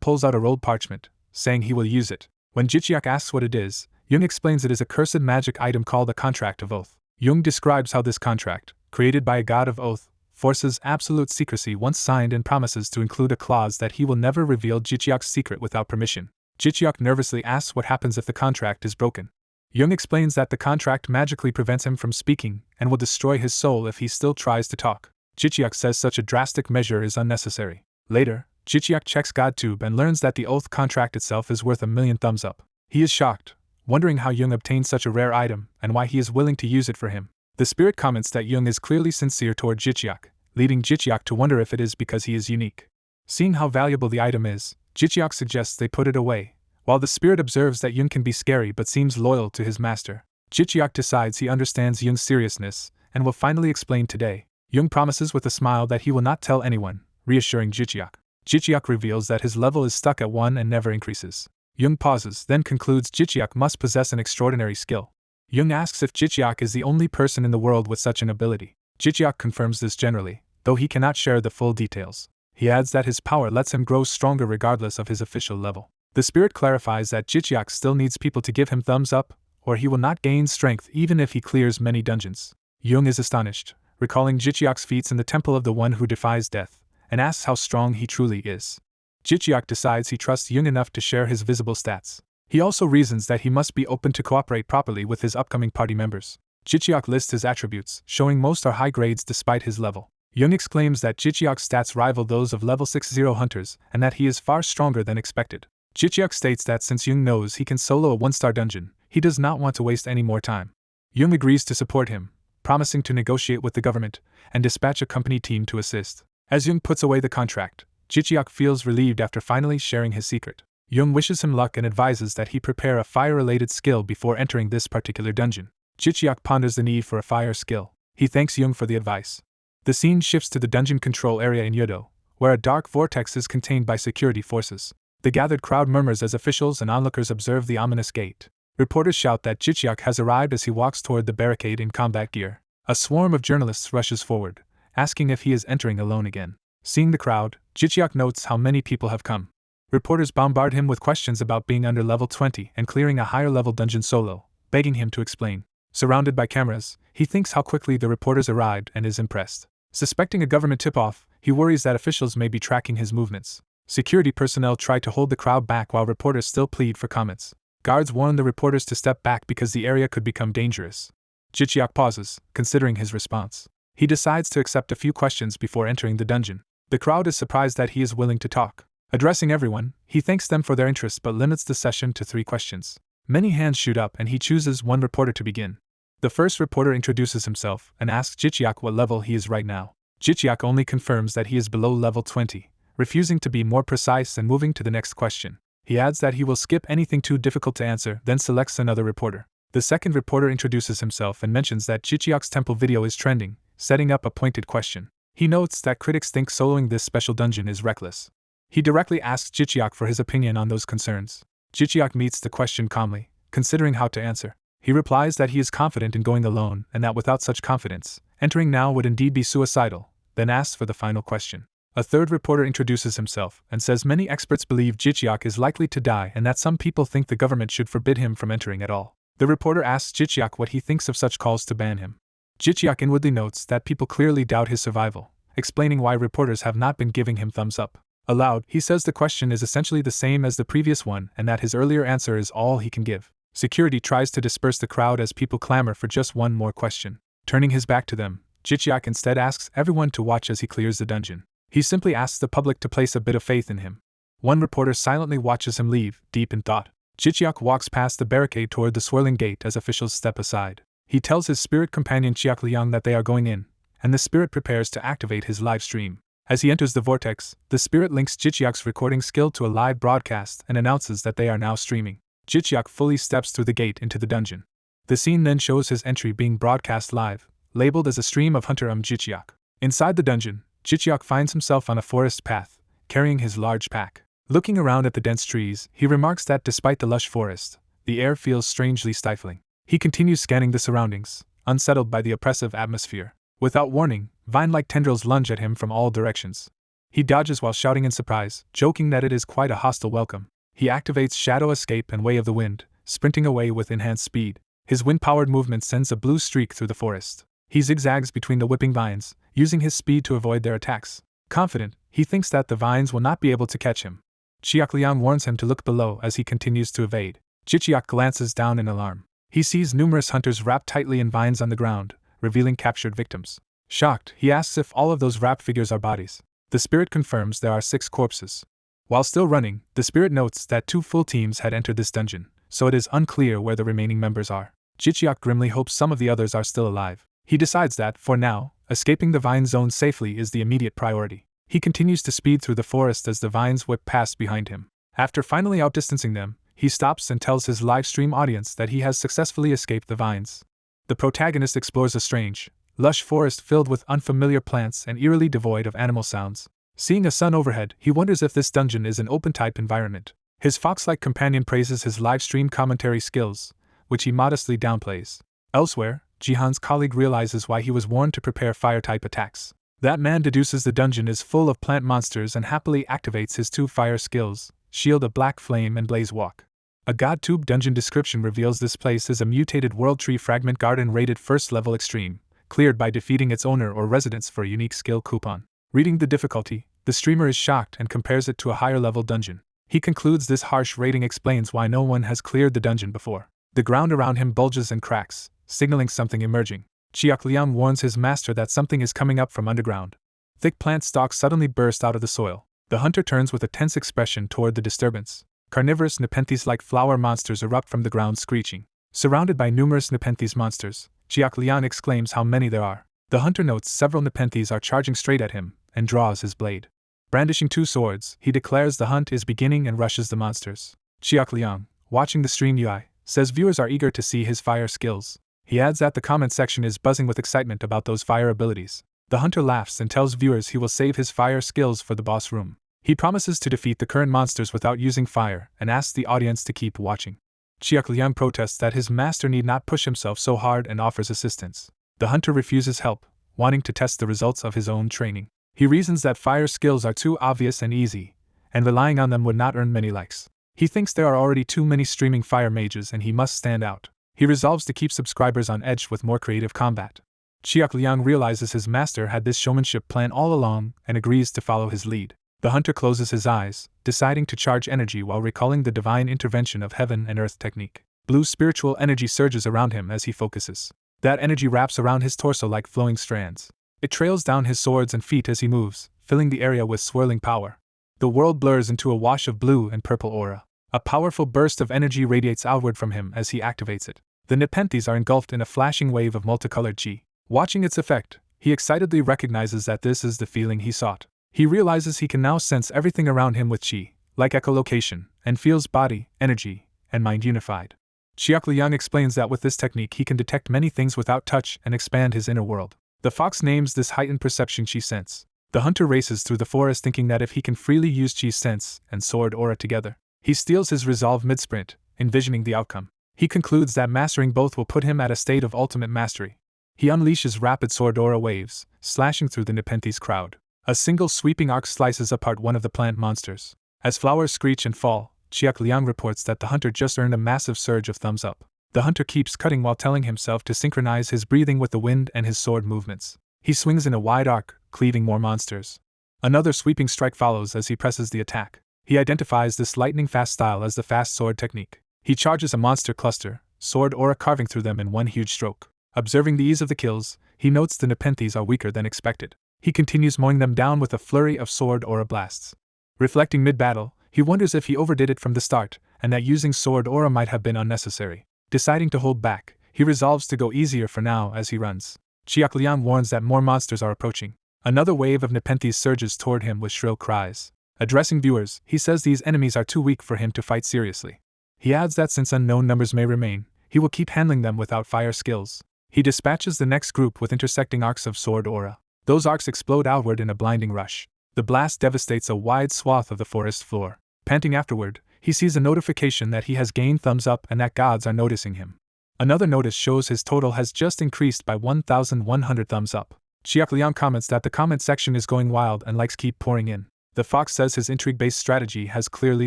pulls out a rolled parchment, saying he will use it. When Jichiak asks what it is, Jung explains it is a cursed magic item called a contract of oath. Jung describes how this contract, created by a god of oath, forces absolute secrecy once signed and promises to include a clause that he will never reveal Jichiak's secret without permission. Jichiak nervously asks what happens if the contract is broken. Jung explains that the contract magically prevents him from speaking and will destroy his soul if he still tries to talk. Jichiak says such a drastic measure is unnecessary. Later, Jichiak checks GodTube and learns that the oath contract itself is worth 1,000,000 thumbs up. He is shocked, wondering how Jung obtained such a rare item and why he is willing to use it for him. The spirit comments that Jung is clearly sincere toward Jichiak, leading Jichiak to wonder if it is because he is unique. Seeing how valuable the item is, Jichiak suggests they put it away, while the spirit observes that Jung can be scary but seems loyal to his master. Jichiak decides he understands Jung's seriousness and will finally explain today. Jung promises with a smile that he will not tell anyone, reassuring Jichiak. Jichiak reveals that his level is stuck at 1 and never increases. Jung pauses, then concludes Jichiak must possess an extraordinary skill. Jung asks if Jichiak is the only person in the world with such an ability. Jichiak confirms this generally, though he cannot share the full details. He adds that his power lets him grow stronger regardless of his official level. The spirit clarifies that Jichiak still needs people to give him thumbs up, or he will not gain strength even if he clears many dungeons. Jung is astonished, recalling Jichiak's feats in the Temple of the One Who Defies Death, and asks how strong he truly is. Jichiak decides he trusts Jung enough to share his visible stats. He also reasons that he must be open to cooperate properly with his upcoming party members. Jichiak lists his attributes, showing most are high grades despite his level. Jung exclaims that Jichiak's stats rival those of level 60 hunters and that he is far stronger than expected. Jichiak states that since Jung knows he can solo a 1-star dungeon, he does not want to waste any more time. Jung agrees to support him, promising to negotiate with the government and dispatch a company team to assist. As Jung puts away the contract, Jichiak feels relieved after finally sharing his secret. Jung wishes him luck and advises that he prepare a fire-related skill before entering this particular dungeon. Jichiak ponders the need for a fire skill. He thanks Jung for the advice. The scene shifts to the dungeon control area in Yodo, where a dark vortex is contained by security forces. The gathered crowd murmurs as officials and onlookers observe the ominous gate. Reporters shout that Jichiak has arrived as he walks toward the barricade in combat gear. A swarm of journalists rushes forward, asking if he is entering alone again. Seeing the crowd, Jichiak notes how many people have come. Reporters bombard him with questions about being under level 20 and clearing a higher-level dungeon solo, begging him to explain. Surrounded by cameras, he thinks how quickly the reporters arrived and is impressed. Suspecting a government tip-off, he worries that officials may be tracking his movements. Security personnel try to hold the crowd back while reporters still plead for comments. Guards warn the reporters to step back because the area could become dangerous. Jichiak pauses, considering his response. He decides to accept a few questions before entering the dungeon. The crowd is surprised that he is willing to talk. Addressing everyone, he thanks them for their interest but limits the session to 3 questions. Many hands shoot up and he chooses one reporter to begin. The first reporter introduces himself and asks Jichiak what level he is right now. Jichiak only confirms that he is below level 20, refusing to be more precise and moving to the next question. He adds that he will skip anything too difficult to answer, then selects another reporter. The second reporter introduces himself and mentions that Jichiak's temple video is trending, setting up a pointed question. He notes that critics think soloing this special dungeon is reckless. He directly asks Jichiak for his opinion on those concerns. Jichiak meets the question calmly, considering how to answer. He replies that he is confident in going alone and that without such confidence, entering now would indeed be suicidal, then asks for the final question. A third reporter introduces himself and says many experts believe Jichiak is likely to die and that some people think the government should forbid him from entering at all. The reporter asks Jichiak what he thinks of such calls to ban him. Jichiak inwardly notes that people clearly doubt his survival, explaining why reporters have not been giving him thumbs up. Aloud, he says the question is essentially the same as the previous one and that his earlier answer is all he can give. Security tries to disperse the crowd as people clamor for just one more question. Turning his back to them, Jichiak instead asks everyone to watch as he clears the dungeon. He simply asks the public to place a bit of faith in him. One reporter silently watches him leave, deep in thought. Chichiok walks past the barricade toward the swirling gate as officials step aside. He tells his spirit companion Chiak Liang that they are going in, and the spirit prepares to activate his live stream. As he enters the vortex, the spirit links Chichiok's recording skill to a live broadcast and announces that they are now streaming. Chichiok fully steps through the gate into the dungeon. The scene then shows his entry being broadcast live, labeled as a stream of Hunter Chichiok. Inside the dungeon, Chichiok finds himself on a forest path, carrying his large pack. Looking around at the dense trees, he remarks that despite the lush forest, the air feels strangely stifling. He continues scanning the surroundings, unsettled by the oppressive atmosphere. Without warning, vine-like tendrils lunge at him from all directions. He dodges while shouting in surprise, joking that it is quite a hostile welcome. He activates Shadow Escape and Way of the Wind, sprinting away with enhanced speed. His wind-powered movement sends a blue streak through the forest. He zigzags between the whipping vines, using his speed to avoid their attacks. Confident, he thinks that the vines will not be able to catch him. Chiak Liang warns him to look below as he continues to evade. Chichiok glances down in alarm. He sees numerous hunters wrapped tightly in vines on the ground, revealing captured victims. Shocked, he asks if all of those wrapped figures are bodies. The spirit confirms there are 6 corpses. While still running, the spirit notes that 2 full teams had entered this dungeon, so it is unclear where the remaining members are. Chichiok grimly hopes some of the others are still alive. He decides that, for now, escaping the vine zone safely is the immediate priority. He continues to speed through the forest as the vines whip past behind him. After finally outdistancing them, he stops and tells his live stream audience that he has successfully escaped the vines. The protagonist explores a strange, lush forest filled with unfamiliar plants and eerily devoid of animal sounds. Seeing a sun overhead, he wonders if this dungeon is an open-type environment. His fox-like companion praises his live stream commentary skills, which he modestly downplays. Elsewhere, Jihan's colleague realizes why he was warned to prepare fire-type attacks. That man deduces the dungeon is full of plant monsters and happily activates his 2 fire skills, Shield of Black Flame and Blaze Walk. A GodTube dungeon description reveals this place is a mutated World Tree Fragment Garden rated 1st level extreme, cleared by defeating its owner or residents for a unique skill coupon. Reading the difficulty, the streamer is shocked and compares it to a higher level dungeon. He concludes this harsh rating explains why no one has cleared the dungeon before. The ground around him bulges and cracks, signaling something emerging. Chiak Liang warns his master that something is coming up from underground. Thick plant stalks suddenly burst out of the soil. The hunter turns with a tense expression toward the disturbance. Carnivorous Nepenthes-like flower monsters erupt from the ground screeching. Surrounded by numerous Nepenthes monsters, Chiak Liang exclaims how many there are. The hunter notes several Nepenthes are charging straight at him, and draws his blade. Brandishing 2 swords, he declares the hunt is beginning and rushes the monsters. Chiak Liang, watching the stream UI, says viewers are eager to see his fire skills. He adds that the comment section is buzzing with excitement about those fire abilities. The hunter laughs and tells viewers he will save his fire skills for the boss room. He promises to defeat the current monsters without using fire and asks the audience to keep watching. Chiak Liang protests that his master need not push himself so hard and offers assistance. The hunter refuses help, wanting to test the results of his own training. He reasons that fire skills are too obvious and easy, and relying on them would not earn many likes. He thinks there are already too many streaming fire mages and he must stand out. He resolves to keep subscribers on edge with more creative combat. Chiak Liang realizes his master had this showmanship plan all along and agrees to follow his lead. The hunter closes his eyes, deciding to charge energy while recalling the divine intervention of heaven and earth technique. Blue spiritual energy surges around him as he focuses. That energy wraps around his torso like flowing strands. It trails down his swords and feet as he moves, filling the area with swirling power. The world blurs into a wash of blue and purple aura. A powerful burst of energy radiates outward from him as he activates it. The Nepenthes are engulfed in a flashing wave of multicolored chi. Watching its effect, he excitedly recognizes that this is the feeling he sought. He realizes he can now sense everything around him with chi, like echolocation, and feels body, energy, and mind unified. Chiak Liang explains that with this technique he can detect many things without touch and expand his inner world. The fox names this heightened perception chi sense. The hunter races through the forest thinking that if he can freely use chi sense and sword aura together, he steals his resolve mid-sprint, envisioning the outcome. He concludes that mastering both will put him at a state of ultimate mastery. He unleashes rapid sword aura waves, slashing through the Nepenthes crowd. A single sweeping arc slices apart one of the plant monsters. As flowers screech and fall, Chiak Liang reports that the hunter just earned a massive surge of thumbs up. The hunter keeps cutting while telling himself to synchronize his breathing with the wind and his sword movements. He swings in a wide arc, cleaving more monsters. Another sweeping strike follows as he presses the attack. He identifies this lightning-fast style as the fast sword technique. He charges a monster cluster, sword aura carving through them in one huge stroke. Observing the ease of the kills, he notes the Nepenthes are weaker than expected. He continues mowing them down with a flurry of sword aura blasts. Reflecting mid-battle, He wonders if he overdid it from the start, and that using sword aura might have been unnecessary. Deciding to hold back, he resolves to go easier for now as he runs. Qiaoliang warns that more monsters are approaching. Another wave of Nepenthes surges toward him with shrill cries. Addressing viewers, he says these enemies are too weak for him to fight seriously. He adds that since unknown numbers may remain, he will keep handling them without fire skills. He dispatches the next group with intersecting arcs of sword aura. Those arcs explode outward in a blinding rush. The blast devastates a wide swath of the forest floor. Panting afterward, he sees a notification that he has gained thumbs up and that gods are noticing him. Another notice shows his total has just increased by 1,100 thumbs up. Qiaoliang comments that the comment section is going wild and likes keep pouring in. The fox says his intrigue-based strategy has clearly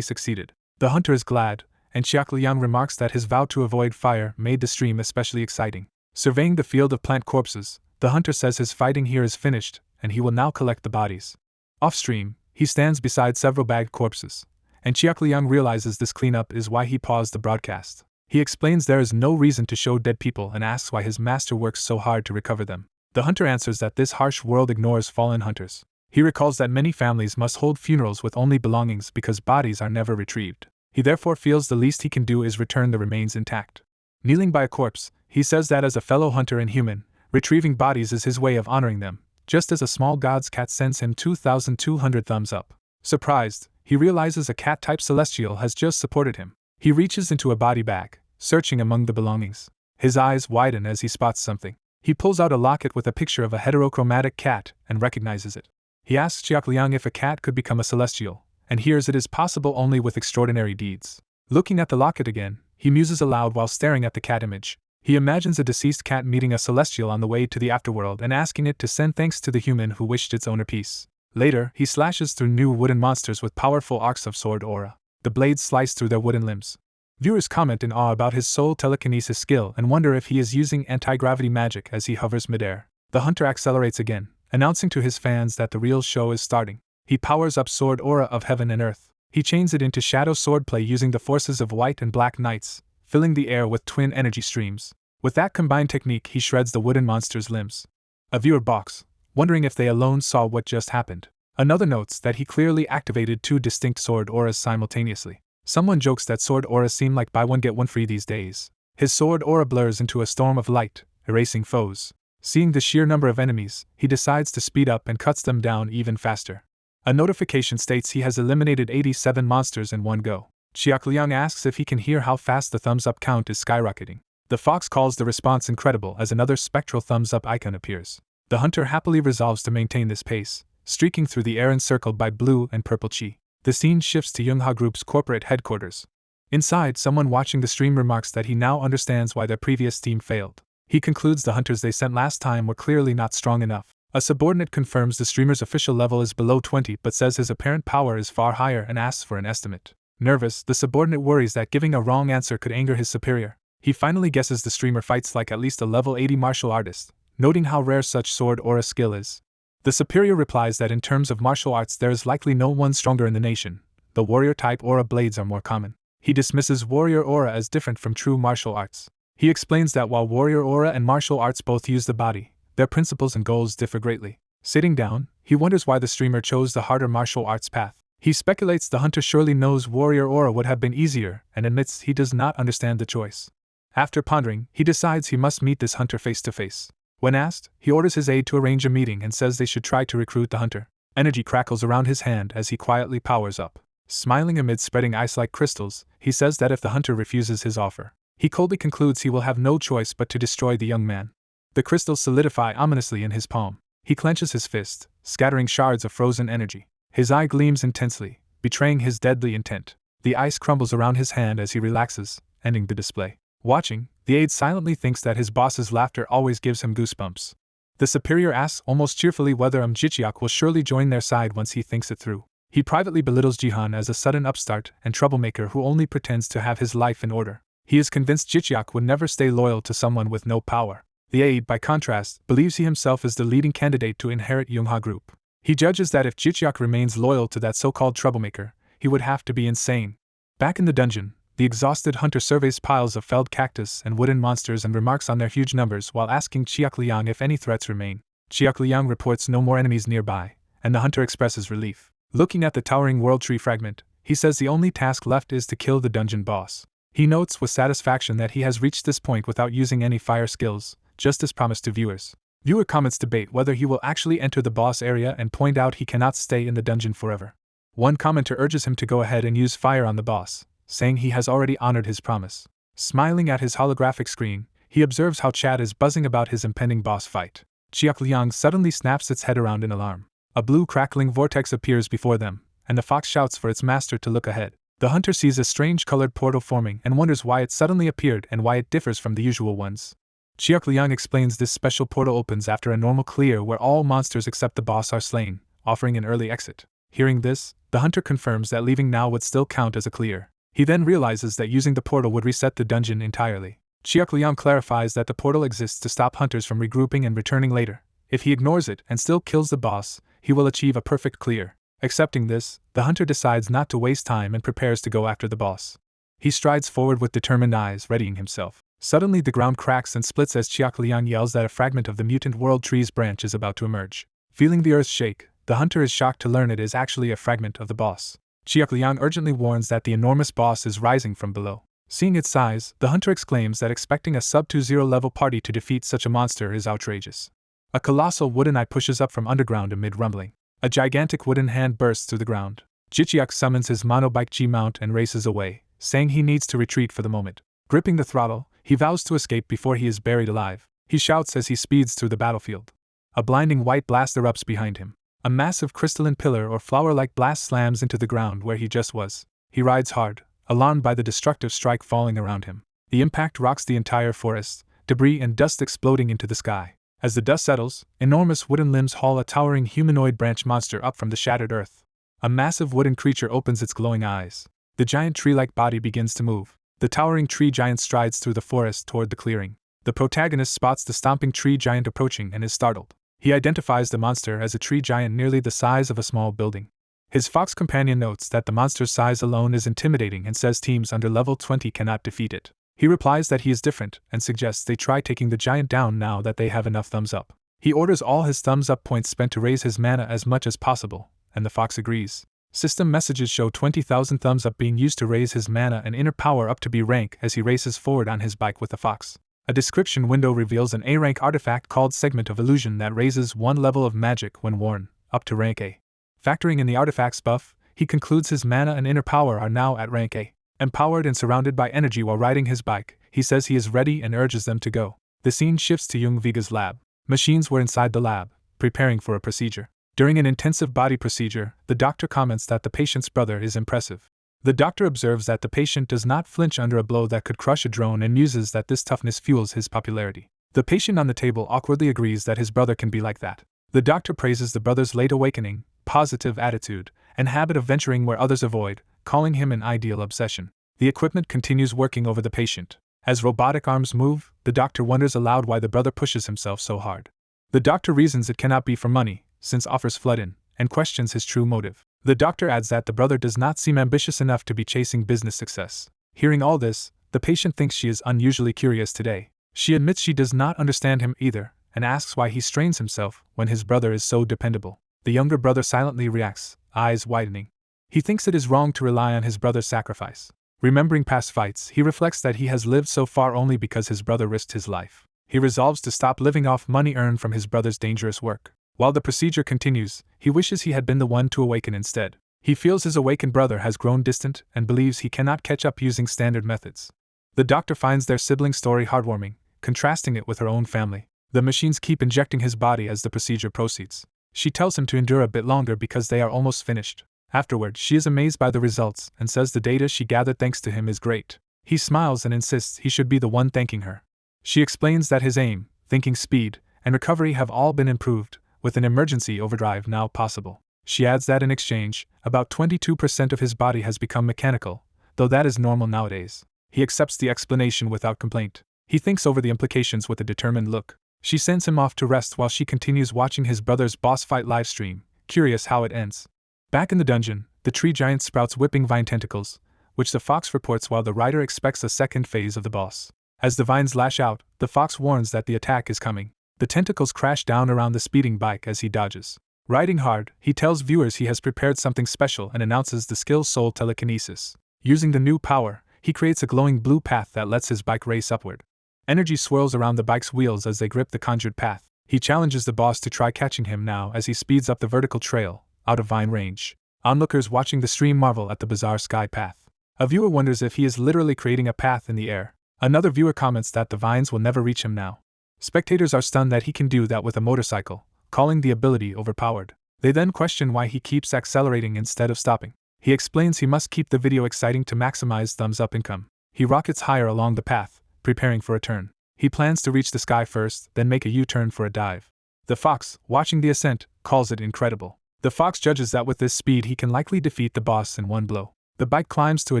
succeeded. The hunter is glad, and Qiaoliang remarks that his vow to avoid fire made the stream especially exciting. Surveying the field of plant corpses, the hunter says his fighting here is finished, and he will now collect the bodies. Off-stream, he stands beside several bagged corpses, and Qiaoliang realizes this cleanup is why he paused the broadcast. He explains there is no reason to show dead people and asks why his master works so hard to recover them. The hunter answers that this harsh world ignores fallen hunters. He recalls that many families must hold funerals with only belongings because bodies are never retrieved. He therefore feels the least he can do is return the remains intact. Kneeling by a corpse, he says that as a fellow hunter and human, retrieving bodies is his way of honoring them, just as a small god's cat sends him 2,200 thumbs up. Surprised, he realizes a cat-type celestial has just supported him. He reaches into a body bag, searching among the belongings. His eyes widen as he spots something. He pulls out a locket with a picture of a heterochromatic cat and recognizes it. He asks Qiaoliang if a cat could become a celestial, and hears it is possible only with extraordinary deeds. Looking at the locket again, he muses aloud while staring at the cat image. He imagines a deceased cat meeting a celestial on the way to the afterworld and asking it to send thanks to the human who wished its owner peace. Later, he slashes through new wooden monsters with powerful arcs of sword aura. The blades slice through their wooden limbs. Viewers comment in awe about his soul telekinesis skill and wonder if he is using anti-gravity magic as he hovers midair. The hunter accelerates again, announcing to his fans that the real show is starting. He powers up sword aura of heaven and earth. He chains it into shadow swordplay using the forces of white and black knights, filling the air with twin energy streams. With that combined technique, he shreds the wooden monster's limbs. A viewer balks, wondering if they alone saw what just happened. Another notes that he clearly activated two distinct sword auras simultaneously. Someone jokes that sword auras seem like buy one get one free these days. His sword aura blurs into a storm of light, erasing foes. Seeing the sheer number of enemies, he decides to speed up and cuts them down even faster. A notification states he has eliminated 87 monsters in one go. Qiaoliang asks if he can hear how fast the thumbs up count is skyrocketing. The fox calls the response incredible as another spectral thumbs up icon appears. The hunter happily resolves to maintain this pace, streaking through the air encircled by blue and purple chi. The scene shifts to Youngha Group's corporate headquarters. Inside, someone watching the stream remarks that he now understands why their previous team failed. He concludes the hunters they sent last time were clearly not strong enough. A subordinate confirms the streamer's official level is below 20 but says his apparent power is far higher and asks for an estimate. Nervous, the subordinate worries that giving a wrong answer could anger his superior. He finally guesses the streamer fights like at least a level 80 martial artist, noting how rare such sword aura skill is. The superior replies that in terms of martial arts there is likely no one stronger in the nation. The warrior-type aura blades are more common. He dismisses warrior aura as different from true martial arts. He explains that while warrior aura and martial arts both use the body, their principles and goals differ greatly. Sitting down, he wonders why the streamer chose the harder martial arts path. He speculates the hunter surely knows warrior aura would have been easier and admits he does not understand the choice. After pondering, he decides he must meet this hunter face to face. When asked, he orders his aide to arrange a meeting and says they should try to recruit the hunter. Energy crackles around his hand as he quietly powers up. Smiling amid spreading ice-like crystals, he says that if the hunter refuses his offer, he coldly concludes he will have no choice but to destroy the young man. The crystals solidify ominously in his palm. He clenches his fist, scattering shards of frozen energy. His eye gleams intensely, betraying his deadly intent. The ice crumbles around his hand as he relaxes, ending the display. Watching, the aide silently thinks that his boss's laughter always gives him goosebumps. The superior asks almost cheerfully whether Jichiak will surely join their side once he thinks it through. He privately belittles Jihan as a sudden upstart and troublemaker who only pretends to have his life in order. He is convinced Jichiak would never stay loyal to someone with no power. The aide, by contrast, believes he himself is the leading candidate to inherit Youngha Group. He judges that if Jichiak remains loyal to that so-called troublemaker, he would have to be insane. Back in the dungeon, the exhausted hunter surveys piles of felled cactus and wooden monsters and remarks on their huge numbers while asking Qiaoliang if any threats remain. Qiaoliang reports no more enemies nearby, and the hunter expresses relief. Looking at the towering world tree fragment, He says the only task left is to kill the dungeon boss. He notes with satisfaction that he has reached this point without using any fire skills, just as promised to viewers. Viewer comments debate whether he will actually enter the boss area and point out he cannot stay in the dungeon forever. One commenter urges him to go ahead and use fire on the boss, saying he has already honored his promise. Smiling at his holographic screen, he observes how chat is buzzing about his impending boss fight. Chiak-liang suddenly snaps its head around in alarm. A blue crackling vortex appears before them, and the fox shouts for its master to look ahead. The hunter sees a strange colored portal forming and wonders why it suddenly appeared and why it differs from the usual ones. Chiak-liang explains this special portal opens after a normal clear where all monsters except the boss are slain, offering an early exit. Hearing this, the hunter confirms that leaving now would still count as a clear. He then realizes that using the portal would reset the dungeon entirely. Chiak-liang clarifies that the portal exists to stop hunters from regrouping and returning later. If he ignores it and still kills the boss, he will achieve a perfect clear. Accepting this, the hunter decides not to waste time and prepares to go after the boss. He strides forward with determined eyes, readying himself. Suddenly the ground cracks and splits as Chiak-liang yells that a fragment of the mutant world tree's branch is about to emerge. Feeling the earth shake, the hunter is shocked to learn it is actually a fragment of the boss. Chiak-liang urgently warns that the enormous boss is rising from below. Seeing its size, the hunter exclaims that expecting a sub-2-0 level party to defeat such a monster is outrageous. A colossal wooden eye pushes up from underground amid rumbling. A gigantic wooden hand bursts through the ground. Jichiak summons his monobike G-mount and races away, saying he needs to retreat for the moment. Gripping the throttle, he vows to escape before he is buried alive. He shouts as he speeds through the battlefield. A blinding white blast erupts behind him. A massive crystalline pillar or flower-like blast slams into the ground where he just was. He rides hard, alarmed by the destructive strike falling around him. The impact rocks the entire forest, debris and dust exploding into the sky. As the dust settles, enormous wooden limbs haul a towering humanoid branch monster up from the shattered earth. A massive wooden creature opens its glowing eyes. The giant tree-like body begins to move. The towering tree giant strides through the forest toward the clearing. The protagonist spots the stomping tree giant approaching and is startled. He identifies the monster as a tree giant nearly the size of a small building. His fox companion notes that the monster's size alone is intimidating and says teams under level 20 cannot defeat it. He replies that he is different and suggests they try taking the giant down now that they have enough thumbs up. He orders all his thumbs up points spent to raise his mana as much as possible, and the fox agrees. System messages show 20,000 thumbs up being used to raise his mana and inner power up to B rank as he races forward on his bike with the fox. A description window reveals an A rank artifact called Segment of Illusion that raises one level of magic when worn, up to rank A. Factoring in the artifact's buff, he concludes his mana and inner power are now at rank A. Empowered and surrounded by energy while riding his bike, he says he is ready and urges them to go. The scene shifts to Jung Viga's lab. Machines were inside the lab, preparing for a procedure. During an intensive body procedure, the doctor comments that the patient's brother is impressive. The doctor observes that the patient does not flinch under a blow that could crush a drone and muses that this toughness fuels his popularity. The patient on the table awkwardly agrees that his brother can be like that. The doctor praises the brother's late awakening, positive attitude, and habit of venturing where others avoid, calling him an ideal obsession. The equipment continues working over the patient. As robotic arms move, the doctor wonders aloud why the brother pushes himself so hard. The doctor reasons it cannot be for money, since offers flood in, and questions his true motive. The doctor adds that the brother does not seem ambitious enough to be chasing business success. Hearing all this, the patient thinks she is unusually curious today. She admits she does not understand him either, and asks why he strains himself when his brother is so dependable. The younger brother silently reacts, eyes widening. He thinks it is wrong to rely on his brother's sacrifice. Remembering past fights, he reflects that he has lived so far only because his brother risked his life. He resolves to stop living off money earned from his brother's dangerous work. While the procedure continues, he wishes he had been the one to awaken instead. He feels his awakened brother has grown distant and believes he cannot catch up using standard methods. The doctor finds their sibling story heartwarming, contrasting it with her own family. The machines keep injecting his body as the procedure proceeds. She tells him to endure a bit longer because they are almost finished. Afterward, she is amazed by the results and says the data she gathered thanks to him is great. He smiles and insists he should be the one thanking her. She explains that his aim, thinking speed, and recovery have all been improved, with an emergency overdrive now possible. She adds that in exchange, about 22% of his body has become mechanical, though that is normal nowadays. He accepts the explanation without complaint. He thinks over the implications with a determined look. She sends him off to rest while she continues watching his brother's boss fight livestream, curious how it ends. Back in the dungeon, the tree giant sprouts whipping vine tentacles, which the fox reports while the rider expects a second phase of the boss. As the vines lash out, the fox warns that the attack is coming. The tentacles crash down around the speeding bike as he dodges. Riding hard, he tells viewers he has prepared something special and announces the skill soul telekinesis. Using the new power, he creates a glowing blue path that lets his bike race upward. Energy swirls around the bike's wheels as they grip the conjured path. He challenges the boss to try catching him now as he speeds up the vertical trail, out of vine range. Onlookers watching the stream marvel at the bizarre sky path. A viewer wonders if he is literally creating a path in the air. Another viewer comments that the vines will never reach him now. Spectators are stunned that he can do that with a motorcycle, calling the ability overpowered. They then question why he keeps accelerating instead of stopping. He explains he must keep the video exciting to maximize thumbs-up income. He rockets higher along the path, preparing for a turn. He plans to reach the sky first, then make a U-turn for a dive. The fox, watching the ascent, calls it incredible. The fox judges that with this speed he can likely defeat the boss in one blow. The bike climbs to a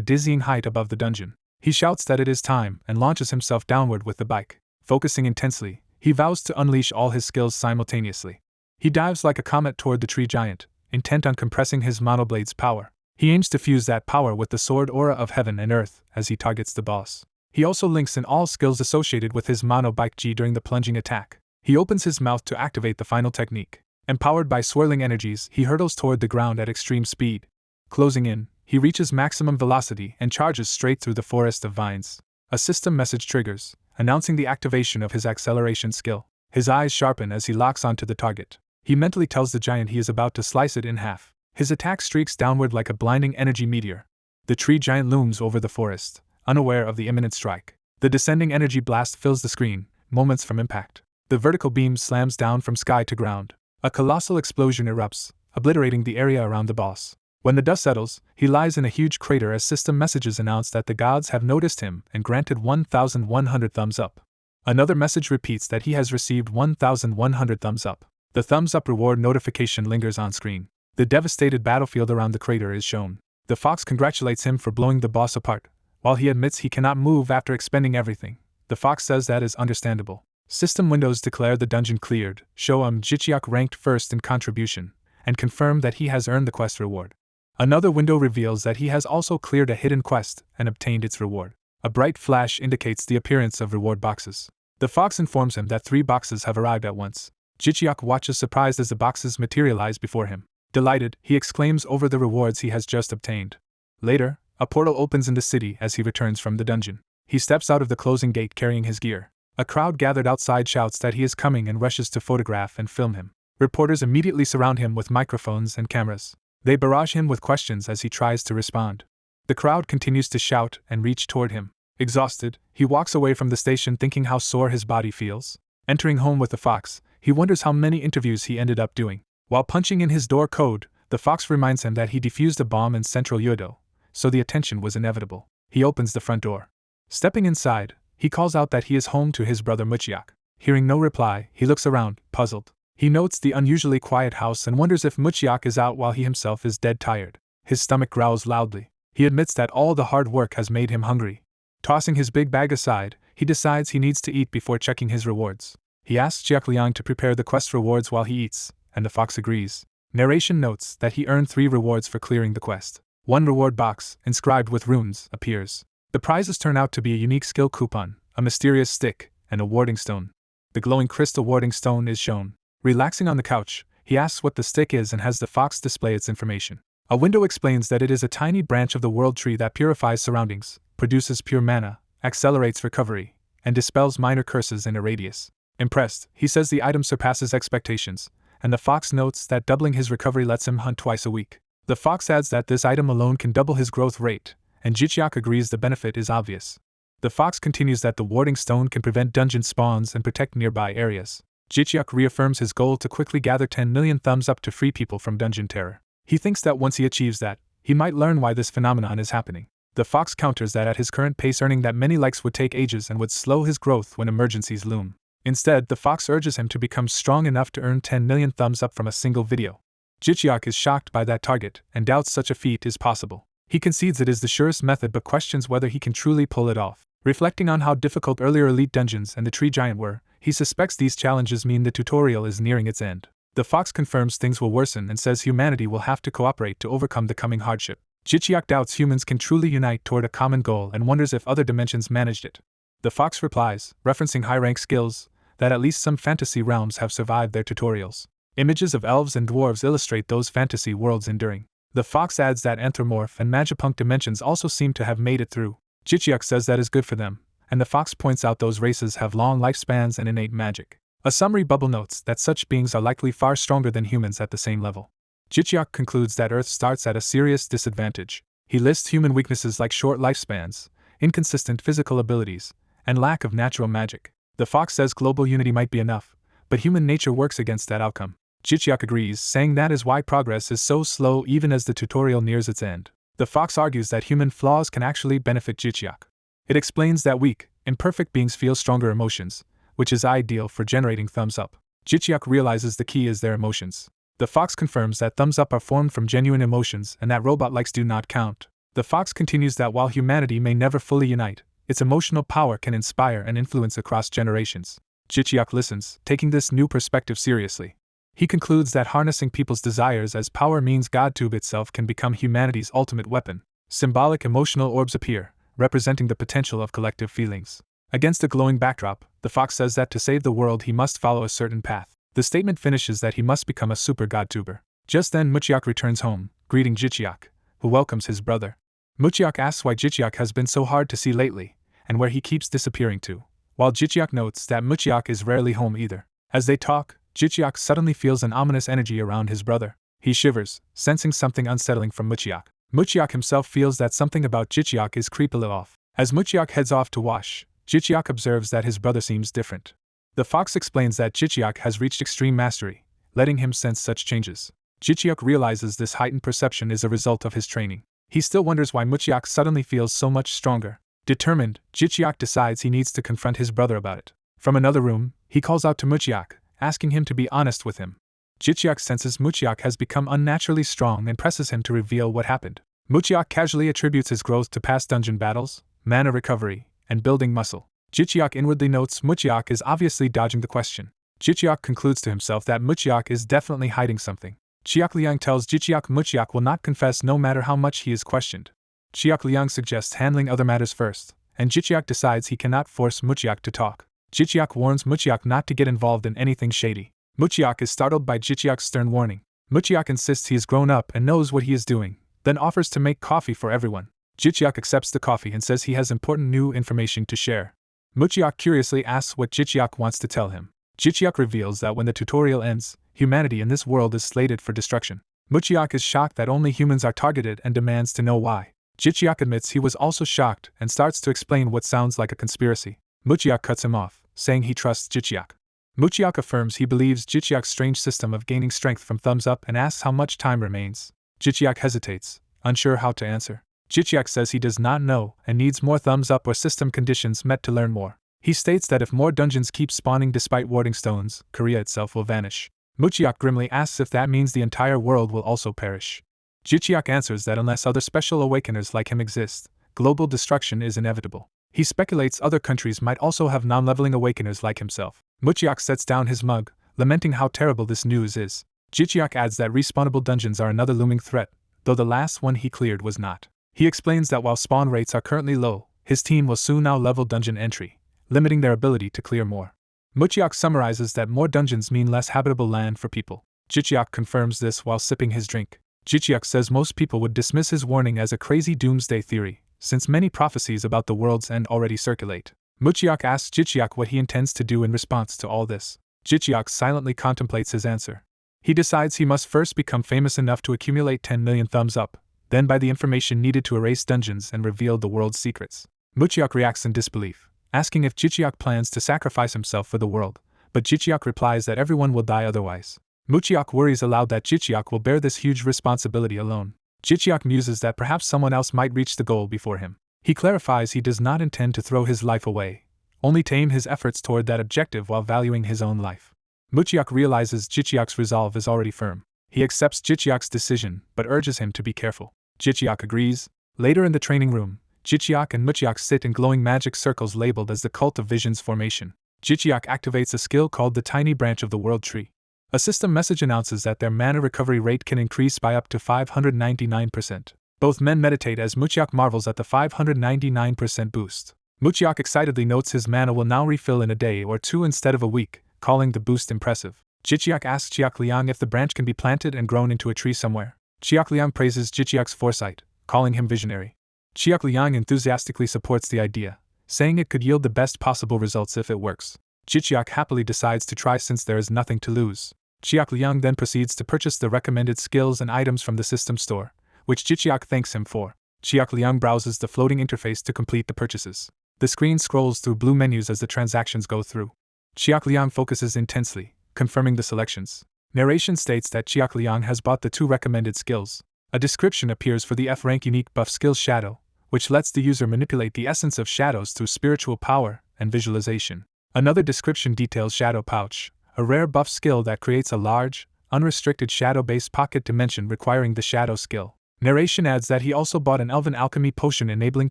dizzying height above the dungeon. He shouts that it is time and launches himself downward with the bike. Focusing intensely, he vows to unleash all his skills simultaneously. He dives like a comet toward the tree giant, intent on compressing his monoblade's power. He aims to fuse that power with the sword aura of heaven and earth as he targets the boss. He also links in all skills associated with his mono bike G during the plunging attack. He opens his mouth to activate the final technique. Empowered by swirling energies, he hurtles toward the ground at extreme speed. Closing in, he reaches maximum velocity and charges straight through the forest of vines. A system message triggers, announcing the activation of his acceleration skill. His eyes sharpen as he locks onto the target. He mentally tells the giant he is about to slice it in half. His attack streaks downward like a blinding energy meteor. The tree giant looms over the forest, unaware of the imminent strike. The descending energy blast fills the screen, moments from impact. The vertical beam slams down from sky to ground. A colossal explosion erupts, obliterating the area around the boss. When the dust settles, he lies in a huge crater as system messages announce that the gods have noticed him and granted 1,100 thumbs up. Another message repeats that he has received 1,100 thumbs up. The thumbs up reward notification lingers on screen. The devastated battlefield around the crater is shown. The fox congratulates him for blowing the boss apart. While he admits he cannot move after expending everything, the fox says that is understandable. System windows declare the dungeon cleared, show Jichiak ranked first in contribution, and confirm that he has earned the quest reward. Another window reveals that he has also cleared a hidden quest and obtained its reward. A bright flash indicates the appearance of reward boxes. The fox informs him that 3 boxes have arrived at once. Jichiak watches surprised as the boxes materialize before him. Delighted, he exclaims over the rewards he has just obtained. Later, a portal opens in the city as he returns from the dungeon. He steps out of the closing gate carrying his gear. A crowd gathered outside shouts that he is coming and rushes to photograph and film him. Reporters immediately surround him with microphones and cameras. They barrage him with questions as he tries to respond. The crowd continues to shout and reach toward him. Exhausted, he walks away from the station thinking how sore his body feels. Entering home with the fox, he wonders how many interviews he ended up doing. While punching in his door code, the fox reminds him that he defused a bomb in central Yodo, so the attention was inevitable. He opens the front door. Stepping inside, he calls out that he is home to his brother Muchiak. Hearing no reply, he looks around, puzzled. He notes the unusually quiet house and wonders if Muchiak is out while he himself is dead tired. His stomach growls loudly. He admits that all the hard work has made him hungry. Tossing his big bag aside, he decides he needs to eat before checking his rewards. He asks Jiakliang to prepare the quest rewards while he eats, and the fox agrees. Narration notes that he earned 3 rewards for clearing the quest. One reward box, inscribed with runes, appears. The prizes turn out to be a unique skill coupon, a mysterious stick, and a warding stone. The glowing crystal warding stone is shown. Relaxing on the couch, he asks what the stick is and has the fox display its information. A window explains that it is a tiny branch of the world tree that purifies surroundings, produces pure mana, accelerates recovery, and dispels minor curses in a radius. Impressed, he says the item surpasses expectations, and the fox notes that doubling his recovery lets him hunt twice a week. The fox adds that this item alone can double his growth rate, and Jichiak agrees the benefit is obvious. The fox continues that the warding stone can prevent dungeon spawns and protect nearby areas. Jichiak reaffirms his goal to quickly gather 10 million thumbs up to free people from dungeon terror. He thinks that once he achieves that, he might learn why this phenomenon is happening. The fox counters that at his current pace earning that many likes would take ages and would slow his growth when emergencies loom. Instead, the fox urges him to become strong enough to earn 10 million thumbs up from a single video. Jichiak is shocked by that target and doubts such a feat is possible. He concedes it is the surest method but questions whether he can truly pull it off. Reflecting on how difficult earlier elite dungeons and the tree giant were, he suspects these challenges mean the tutorial is nearing its end. The fox confirms things will worsen and says humanity will have to cooperate to overcome the coming hardship. Jichiak doubts humans can truly unite toward a common goal and wonders if other dimensions managed it. The fox replies, referencing high-rank skills, that at least some fantasy realms have survived their tutorials. Images of elves and dwarves illustrate those fantasy worlds enduring. The fox adds that anthropomorph and magipunk dimensions also seem to have made it through. Jichiak says that is good for them, and the fox points out those races have long lifespans and innate magic. A summary bubble notes that such beings are likely far stronger than humans at the same level. Jichiak concludes that Earth starts at a serious disadvantage. He lists human weaknesses like short lifespans, inconsistent physical abilities, and lack of natural magic. The fox says global unity might be enough, but human nature works against that outcome. Jichiak agrees, saying that is why progress is so slow even as the tutorial nears its end. The fox argues that human flaws can actually benefit Jichiak. It explains that weak, imperfect beings feel stronger emotions, which is ideal for generating thumbs up. Jichiak realizes the key is their emotions. The fox confirms that thumbs up are formed from genuine emotions and that robot likes do not count. The fox continues that while humanity may never fully unite, its emotional power can inspire and influence across generations. Jichiak listens, taking this new perspective seriously. He concludes that harnessing people's desires as power means GodTube itself can become humanity's ultimate weapon. Symbolic emotional orbs appear, representing the potential of collective feelings. Against a glowing backdrop, the fox says that to save the world he must follow a certain path. The statement finishes that he must become a super GodTuber. Just then Muchiak returns home, greeting Jichiak, who welcomes his brother. Muchiak asks why Jichiak has been so hard to see lately, and where he keeps disappearing to, while Jichiak notes that Muchiak is rarely home either. As they talk, Jichiak suddenly feels an ominous energy around his brother. He shivers, sensing something unsettling from Muchiak. Muchiak himself feels that something about Jichiak is creepily off. As Muchiak heads off to wash, Jichiak observes that his brother seems different. The fox explains that Jichiak has reached extreme mastery, letting him sense such changes. Jichiak realizes this heightened perception is a result of his training. He still wonders why Muchiak suddenly feels so much stronger. Determined, Jichiak decides he needs to confront his brother about it. From another room, he calls out to Muchiak, asking him to be honest with him. Jichiak senses Muchiak has become unnaturally strong and presses him to reveal what happened. Muchiak casually attributes his growth to past dungeon battles, mana recovery, and building muscle. Jichiak inwardly notes Muchiak is obviously dodging the question. Jichiak concludes to himself that Muchiak is definitely hiding something. Chiak Liang tells Jichiak Muchiak will not confess no matter how much he is questioned. Chiak Liang suggests handling other matters first, and Jichiak decides he cannot force Muchiak to talk. Jichiak warns Muchiak not to get involved in anything shady. Muchiak is startled by Jichiak's stern warning. Muchiak insists he is grown up and knows what he is doing, then offers to make coffee for everyone. Jichiak accepts the coffee and says he has important new information to share. Muchiak curiously asks what Jichiak wants to tell him. Jichiak reveals that when the tutorial ends, humanity in this world is slated for destruction. Muchiak is shocked that only humans are targeted and demands to know why. Jichiak admits he was also shocked and starts to explain what sounds like a conspiracy. Muchiak cuts him off, saying he trusts Jichiak. Muchiak affirms he believes Jichiak's strange system of gaining strength from thumbs up and asks how much time remains. Jichiak hesitates, unsure how to answer. Jichiak says he does not know and needs more thumbs up or system conditions met to learn more. He states that if more dungeons keep spawning despite warding stones, Korea itself will vanish. Muchiak grimly asks if that means the entire world will also perish. Jichiak answers that unless other special awakeners like him exist, global destruction is inevitable. He speculates other countries might also have non-leveling awakeners like himself. Muchiak sets down his mug, lamenting how terrible this news is. Jichiak adds that respawnable dungeons are another looming threat, though the last one he cleared was not. He explains that while spawn rates are currently low, his team will soon out-level dungeon entry, limiting their ability to clear more. Muchiak summarizes that more dungeons mean less habitable land for people. Jichiak confirms this while sipping his drink. Jichiak says most people would dismiss his warning as a crazy doomsday theory, since many prophecies about the world's end already circulate. Muchiak asks Jichiak what he intends to do in response to all this. Jichiak silently contemplates his answer. He decides he must first become famous enough to accumulate 10 million thumbs up, then buy the information needed to erase dungeons and reveal the world's secrets. Muchiak reacts in disbelief, asking if Jichiak plans to sacrifice himself for the world, but Jichiak replies that everyone will die otherwise. Muchiak worries aloud that Jichiak will bear this huge responsibility alone. Jichiak muses that perhaps someone else might reach the goal before him. He clarifies he does not intend to throw his life away, only to aim his efforts toward that objective while valuing his own life. Muchiak realizes Jichiak's resolve is already firm. He accepts Jichiak's decision, but urges him to be careful. Jichiak agrees. Later in the training room, Jichiak and Muchiak sit in glowing magic circles labeled as the Cult of Vision's formation. Jichiak activates a skill called the Tiny Branch of the World Tree. A system message announces that their mana recovery rate can increase by up to 599%. Both men meditate as Muchiak marvels at the 599% boost. Muchiak excitedly notes his mana will now refill in a day or two instead of a week, calling the boost impressive. Jichiak asks Chiak Liang if the branch can be planted and grown into a tree somewhere. Chiak Liang praises Jichiak's foresight, calling him visionary. Chiak Liang enthusiastically supports the idea, saying it could yield the best possible results if it works. Jichiak happily decides to try since there is nothing to lose. Chiak Liang then proceeds to purchase the recommended skills and items from the system store, which Jichiak thanks him for. Chiak Liang browses the floating interface to complete the purchases. The screen scrolls through blue menus as the transactions go through. Chiak Liang focuses intensely, confirming the selections. Narration states that Chiak Liang has bought the 2 recommended skills. A description appears for the F-rank unique buff skill Shadow, which lets the user manipulate the essence of shadows through spiritual power and visualization. Another description details Shadow Pouch, a rare buff skill that creates a large, unrestricted shadow-based pocket dimension requiring the Shadow skill. Narration adds that he also bought an Elven Alchemy potion enabling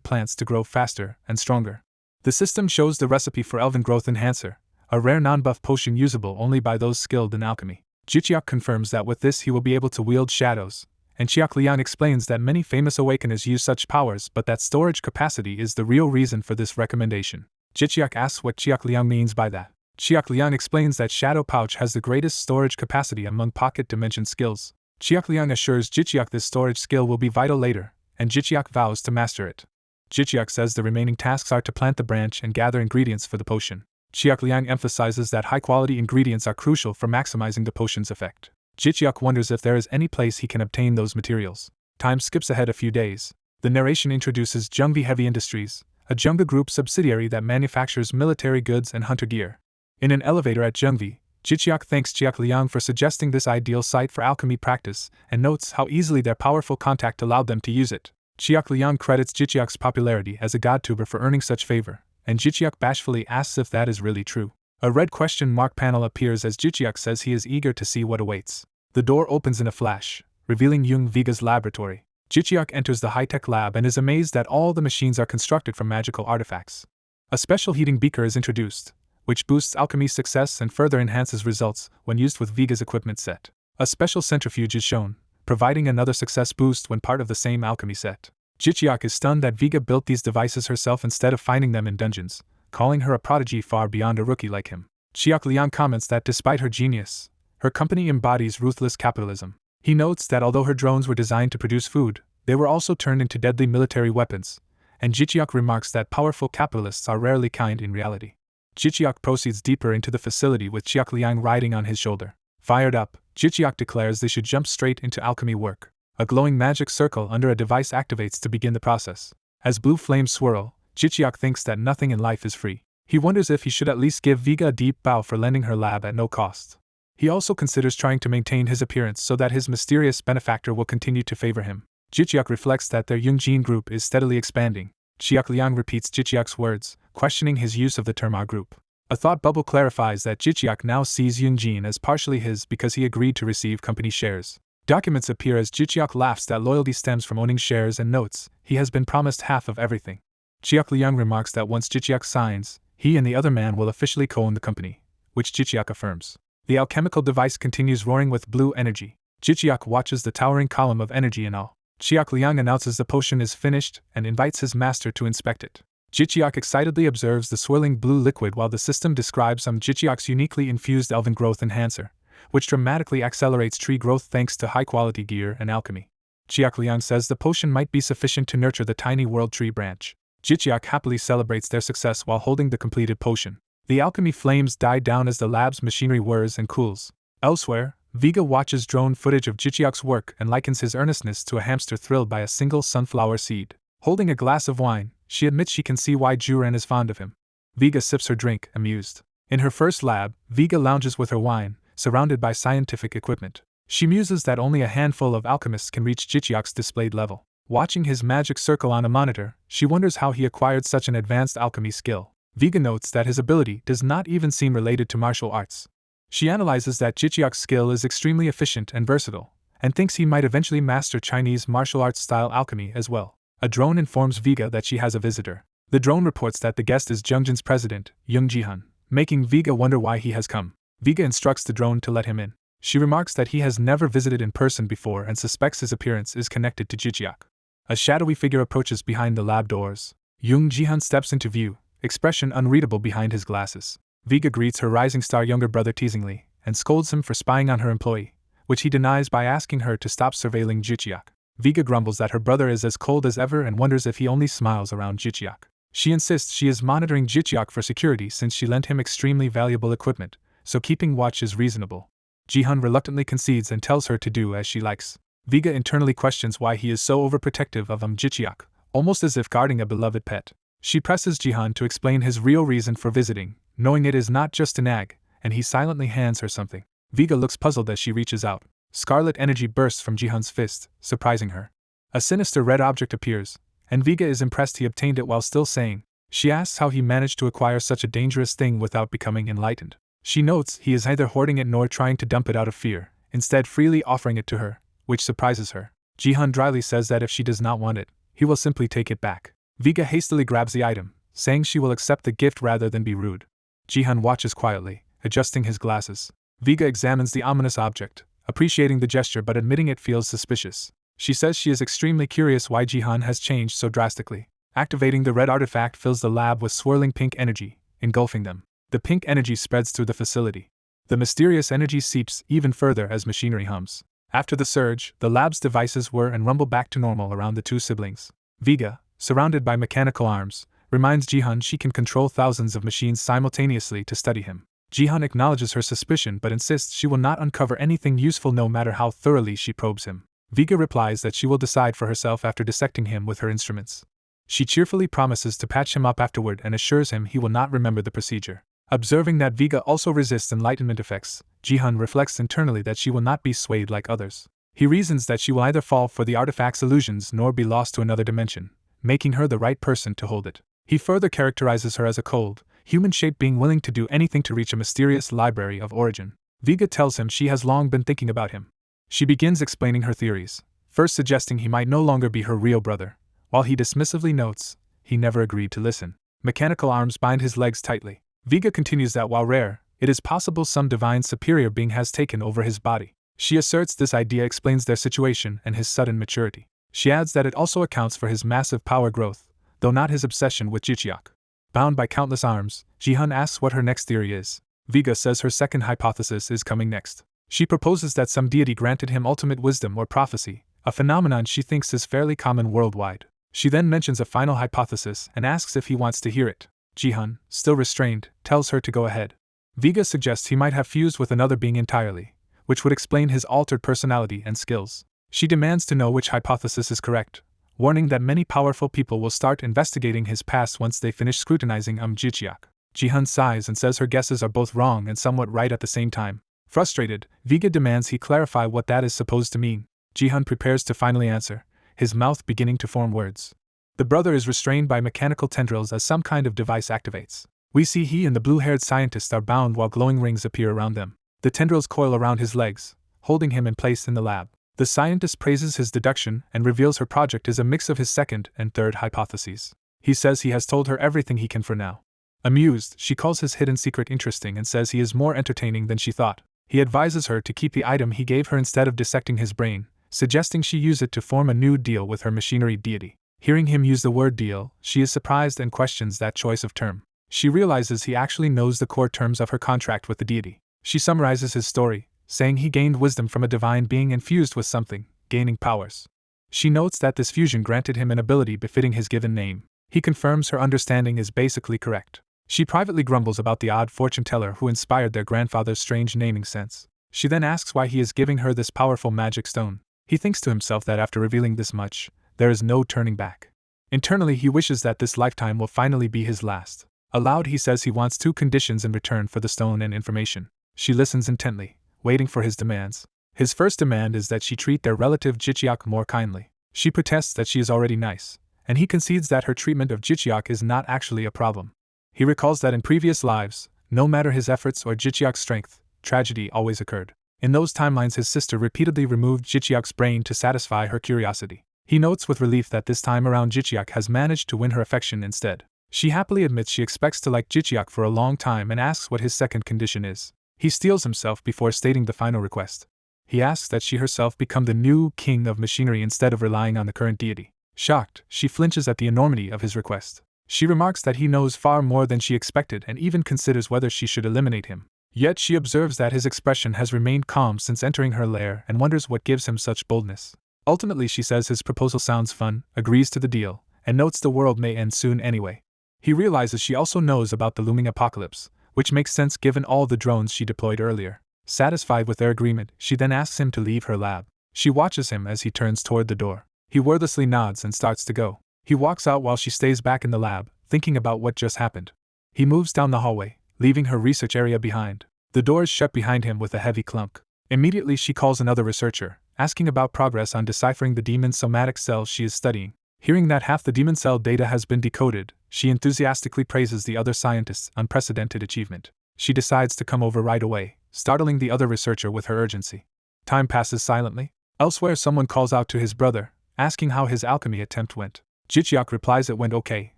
plants to grow faster and stronger. The system shows the recipe for Elven Growth Enhancer, a rare non-buff potion usable only by those skilled in alchemy. Jichiak confirms that with this he will be able to wield shadows, and Chiak Liang explains that many famous awakeners use such powers but that storage capacity is the real reason for this recommendation. Jichiak asks what Chiak Liang means by that. Chiak Liang explains that Shadow Pouch has the greatest storage capacity among pocket dimension skills. Chiak Liang assures Jichiak this storage skill will be vital later, and Jichiak vows to master it. Jichiak says the remaining tasks are to plant the branch and gather ingredients for the potion. Chiak Liang emphasizes that high-quality ingredients are crucial for maximizing the potion's effect. Jichiak wonders if there is any place he can obtain those materials. Time skips ahead a few days. The narration introduces Jungvi Heavy Industries, a Junga Group subsidiary that manufactures military goods and hunter gear. In an elevator at Jungvi, Jichiak thanks Chiak Liang for suggesting this ideal site for alchemy practice and notes how easily their powerful contact allowed them to use it. Chiak Liang credits Jichiak's popularity as a godtuber for earning such favor, and Jichiak bashfully asks if that is really true. A red question mark panel appears as Jichiak says he is eager to see what awaits. The door opens in a flash, revealing Jung Viga's laboratory. Jichiak enters the high-tech lab and is amazed that all the machines are constructed from magical artifacts. A special heating beaker is introduced, which boosts alchemy's success and further enhances results when used with Viga's equipment set. A special centrifuge is shown, providing another success boost when part of the same alchemy set. Jichiak is stunned that Viga built these devices herself instead of finding them in dungeons, calling her a prodigy far beyond a rookie like him. Chiak Liang comments that despite her genius, her company embodies ruthless capitalism. He notes that although her drones were designed to produce food, they were also turned into deadly military weapons, and Jichiak remarks that powerful capitalists are rarely kind in reality. Jichiak proceeds deeper into the facility with Chiak Liang riding on his shoulder. Fired up, Jichiak declares they should jump straight into alchemy work. A glowing magic circle under a device activates to begin the process. As blue flames swirl, Jichiak thinks that nothing in life is free. He wonders if he should at least give Viga a deep bow for lending her lab at no cost. He also considers trying to maintain his appearance so that his mysterious benefactor will continue to favor him. Jichiak reflects that their Yungjin group is steadily expanding. Chiak Liang repeats Jichiak's words, questioning his use of the term our group. A thought bubble clarifies that Jichiak now sees Yungjin as partially his because he agreed to receive company shares. Documents appear as Jichiak laughs that loyalty stems from owning shares and notes he has been promised half of everything. Chiak Liang remarks that once Jichiak signs, he and the other man will officially co-own the company, which Jichiak affirms. The alchemical device continues roaring with blue energy. Jichiak watches the towering column of energy in awe. Chiak Liang announces the potion is finished and invites his master to inspect it. Jichiak excitedly observes the swirling blue liquid while the system describes Jichiak's uniquely infused Elven Growth Enhancer, which dramatically accelerates tree growth thanks to high-quality gear and alchemy. Chiak Liang says the potion might be sufficient to nurture the tiny world tree branch. Jichiak happily celebrates their success while holding the completed potion. The alchemy flames die down as the lab's machinery whirs and cools. Elsewhere, Viga watches drone footage of Jichiak's work and likens his earnestness to a hamster thrilled by a single sunflower seed. Holding a glass of wine, she admits she can see why Juren is fond of him. Viga sips her drink, amused. In her first lab, Viga lounges with her wine, surrounded by scientific equipment. She muses that only a handful of alchemists can reach Jichiak's displayed level. Watching his magic circle on a monitor, she wonders how he acquired such an advanced alchemy skill. Viga notes that his ability does not even seem related to martial arts. She analyzes that Jichiak's skill is extremely efficient and versatile, and thinks he might eventually master Chinese martial arts style alchemy as well. A drone informs Viga that she has a visitor. The drone reports that the guest is Jungjin's president, Jung Jihan, making Viga wonder why he has come. Viga instructs the drone to let him in. She remarks that he has never visited in person before and suspects his appearance is connected to Jichiak. A shadowy figure approaches behind the lab doors. Jung Jihan steps into view, expression unreadable behind his glasses. Viga greets her rising star younger brother teasingly, and scolds him for spying on her employee, which he denies by asking her to stop surveilling Jichiak. Viga grumbles that her brother is as cold as ever and wonders if he only smiles around Jichiak. She insists she is monitoring Jichiak for security since she lent him extremely valuable equipment, so keeping watch is reasonable. Jihan reluctantly concedes and tells her to do as she likes. Viga internally questions why he is so overprotective of Jichiak, almost as if guarding a beloved pet. She presses Jihan to explain his real reason for visiting, knowing it is not just a nag, and he silently hands her something. Viga looks puzzled as she reaches out. Scarlet energy bursts from Jihan's fist, surprising her. A sinister red object appears, and Viga is impressed he obtained it while still saying. She asks how he managed to acquire such a dangerous thing without becoming enlightened. She notes he is neither hoarding it nor trying to dump it out of fear, instead freely offering it to her, which surprises her. Jihan dryly says that if she does not want it, he will simply take it back. Viga hastily grabs the item, saying she will accept the gift rather than be rude. Jihan watches quietly, adjusting his glasses. Viga examines the ominous object, appreciating the gesture but admitting it feels suspicious. She says she is extremely curious why Jihan has changed so drastically. Activating the red artifact fills the lab with swirling pink energy, engulfing them. The pink energy spreads through the facility. The mysterious energy seeps even further as machinery hums. After the surge, the lab's devices whir and rumble back to normal around the two siblings. Viga, surrounded by mechanical arms, reminds Jihan she can control thousands of machines simultaneously to study him. Jihan acknowledges her suspicion but insists she will not uncover anything useful no matter how thoroughly she probes him. Viga replies that she will decide for herself after dissecting him with her instruments. She cheerfully promises to patch him up afterward and assures him he will not remember the procedure. Observing that Viga also resists enlightenment effects, Jihan reflects internally that she will not be swayed like others. He reasons that she will either fall for the artifact's illusions nor be lost to another dimension, making her the right person to hold it. He further characterizes her as a cold, human-shaped being willing to do anything to reach a mysterious library of origin. Viga tells him she has long been thinking about him. She begins explaining her theories, first suggesting he might no longer be her real brother. While he dismissively notes, he never agreed to listen. Mechanical arms bind his legs tightly. Viga continues that while rare, it is possible some divine superior being has taken over his body. She asserts this idea explains their situation and his sudden maturity. She adds that it also accounts for his massive power growth, though not his obsession with Jichiak. Bound by countless arms, Jihan asks what her next theory is. Viga says her second hypothesis is coming next. She proposes that some deity granted him ultimate wisdom or prophecy, a phenomenon she thinks is fairly common worldwide. She then mentions a final hypothesis and asks if he wants to hear it. Jihan, still restrained, tells her to go ahead. Viga suggests he might have fused with another being entirely, which would explain his altered personality and skills. She demands to know which hypothesis is correct, warning that many powerful people will start investigating his past once they finish scrutinizing Jichiak. Jihan sighs and says her guesses are both wrong and somewhat right at the same time. Frustrated, Viga demands he clarify what that is supposed to mean. Jihan prepares to finally answer, his mouth beginning to form words. The brother is restrained by mechanical tendrils as some kind of device activates. We see he and the blue-haired scientist are bound while glowing rings appear around them. The tendrils coil around his legs, holding him in place in the lab. The scientist praises his deduction and reveals her project is a mix of his second and third hypotheses. He says he has told her everything he can for now. Amused, she calls his hidden secret interesting and says he is more entertaining than she thought. He advises her to keep the item he gave her instead of dissecting his brain, suggesting she use it to form a new deal with her machinery deity. Hearing him use the word deal, she is surprised and questions that choice of term. She realizes he actually knows the core terms of her contract with the deity. She summarizes his story, saying he gained wisdom from a divine being and fused with something, gaining powers. She notes that this fusion granted him an ability befitting his given name. He confirms her understanding is basically correct. She privately grumbles about the odd fortune teller who inspired their grandfather's strange naming sense. She then asks why he is giving her this powerful magic stone. He thinks to himself that after revealing this much, there is no turning back. Internally, he wishes that this lifetime will finally be his last. Aloud, he says he wants 2 conditions in return for the stone and information. She listens intently, waiting for his demands. His first demand is that she treat their relative Jichiak more kindly. She protests that she is already nice, and he concedes that her treatment of Jichiak is not actually a problem. He recalls that in previous lives, no matter his efforts or Jichiak's strength, tragedy always occurred. In those timelines, his sister repeatedly removed Jichiak's brain to satisfy her curiosity. He notes with relief that this time around Jichiak has managed to win her affection instead. She happily admits she expects to like Jichiak for a long time and asks what his second condition is. He steels himself before stating the final request. He asks that she herself become the new king of machinery instead of relying on the current deity. Shocked, she flinches at the enormity of his request. She remarks that he knows far more than she expected and even considers whether she should eliminate him. Yet she observes that his expression has remained calm since entering her lair and wonders what gives him such boldness. Ultimately, she says his proposal sounds fun, agrees to the deal, and notes the world may end soon anyway. He realizes she also knows about the looming apocalypse, which makes sense given all the drones she deployed earlier. Satisfied with their agreement, she then asks him to leave her lab. She watches him as he turns toward the door. He wordlessly nods and starts to go. He walks out while she stays back in the lab, thinking about what just happened. He moves down the hallway, leaving her research area behind. The door is shut behind him with a heavy clunk. Immediately she calls another researcher, asking about progress on deciphering the demon somatic cells she is studying. Hearing that half the demon cell data has been decoded, she enthusiastically praises the other scientist's unprecedented achievement. She decides to come over right away, startling the other researcher with her urgency. Time passes silently. Elsewhere, someone calls out to his brother, asking how his alchemy attempt went. Jicheok replies it went okay,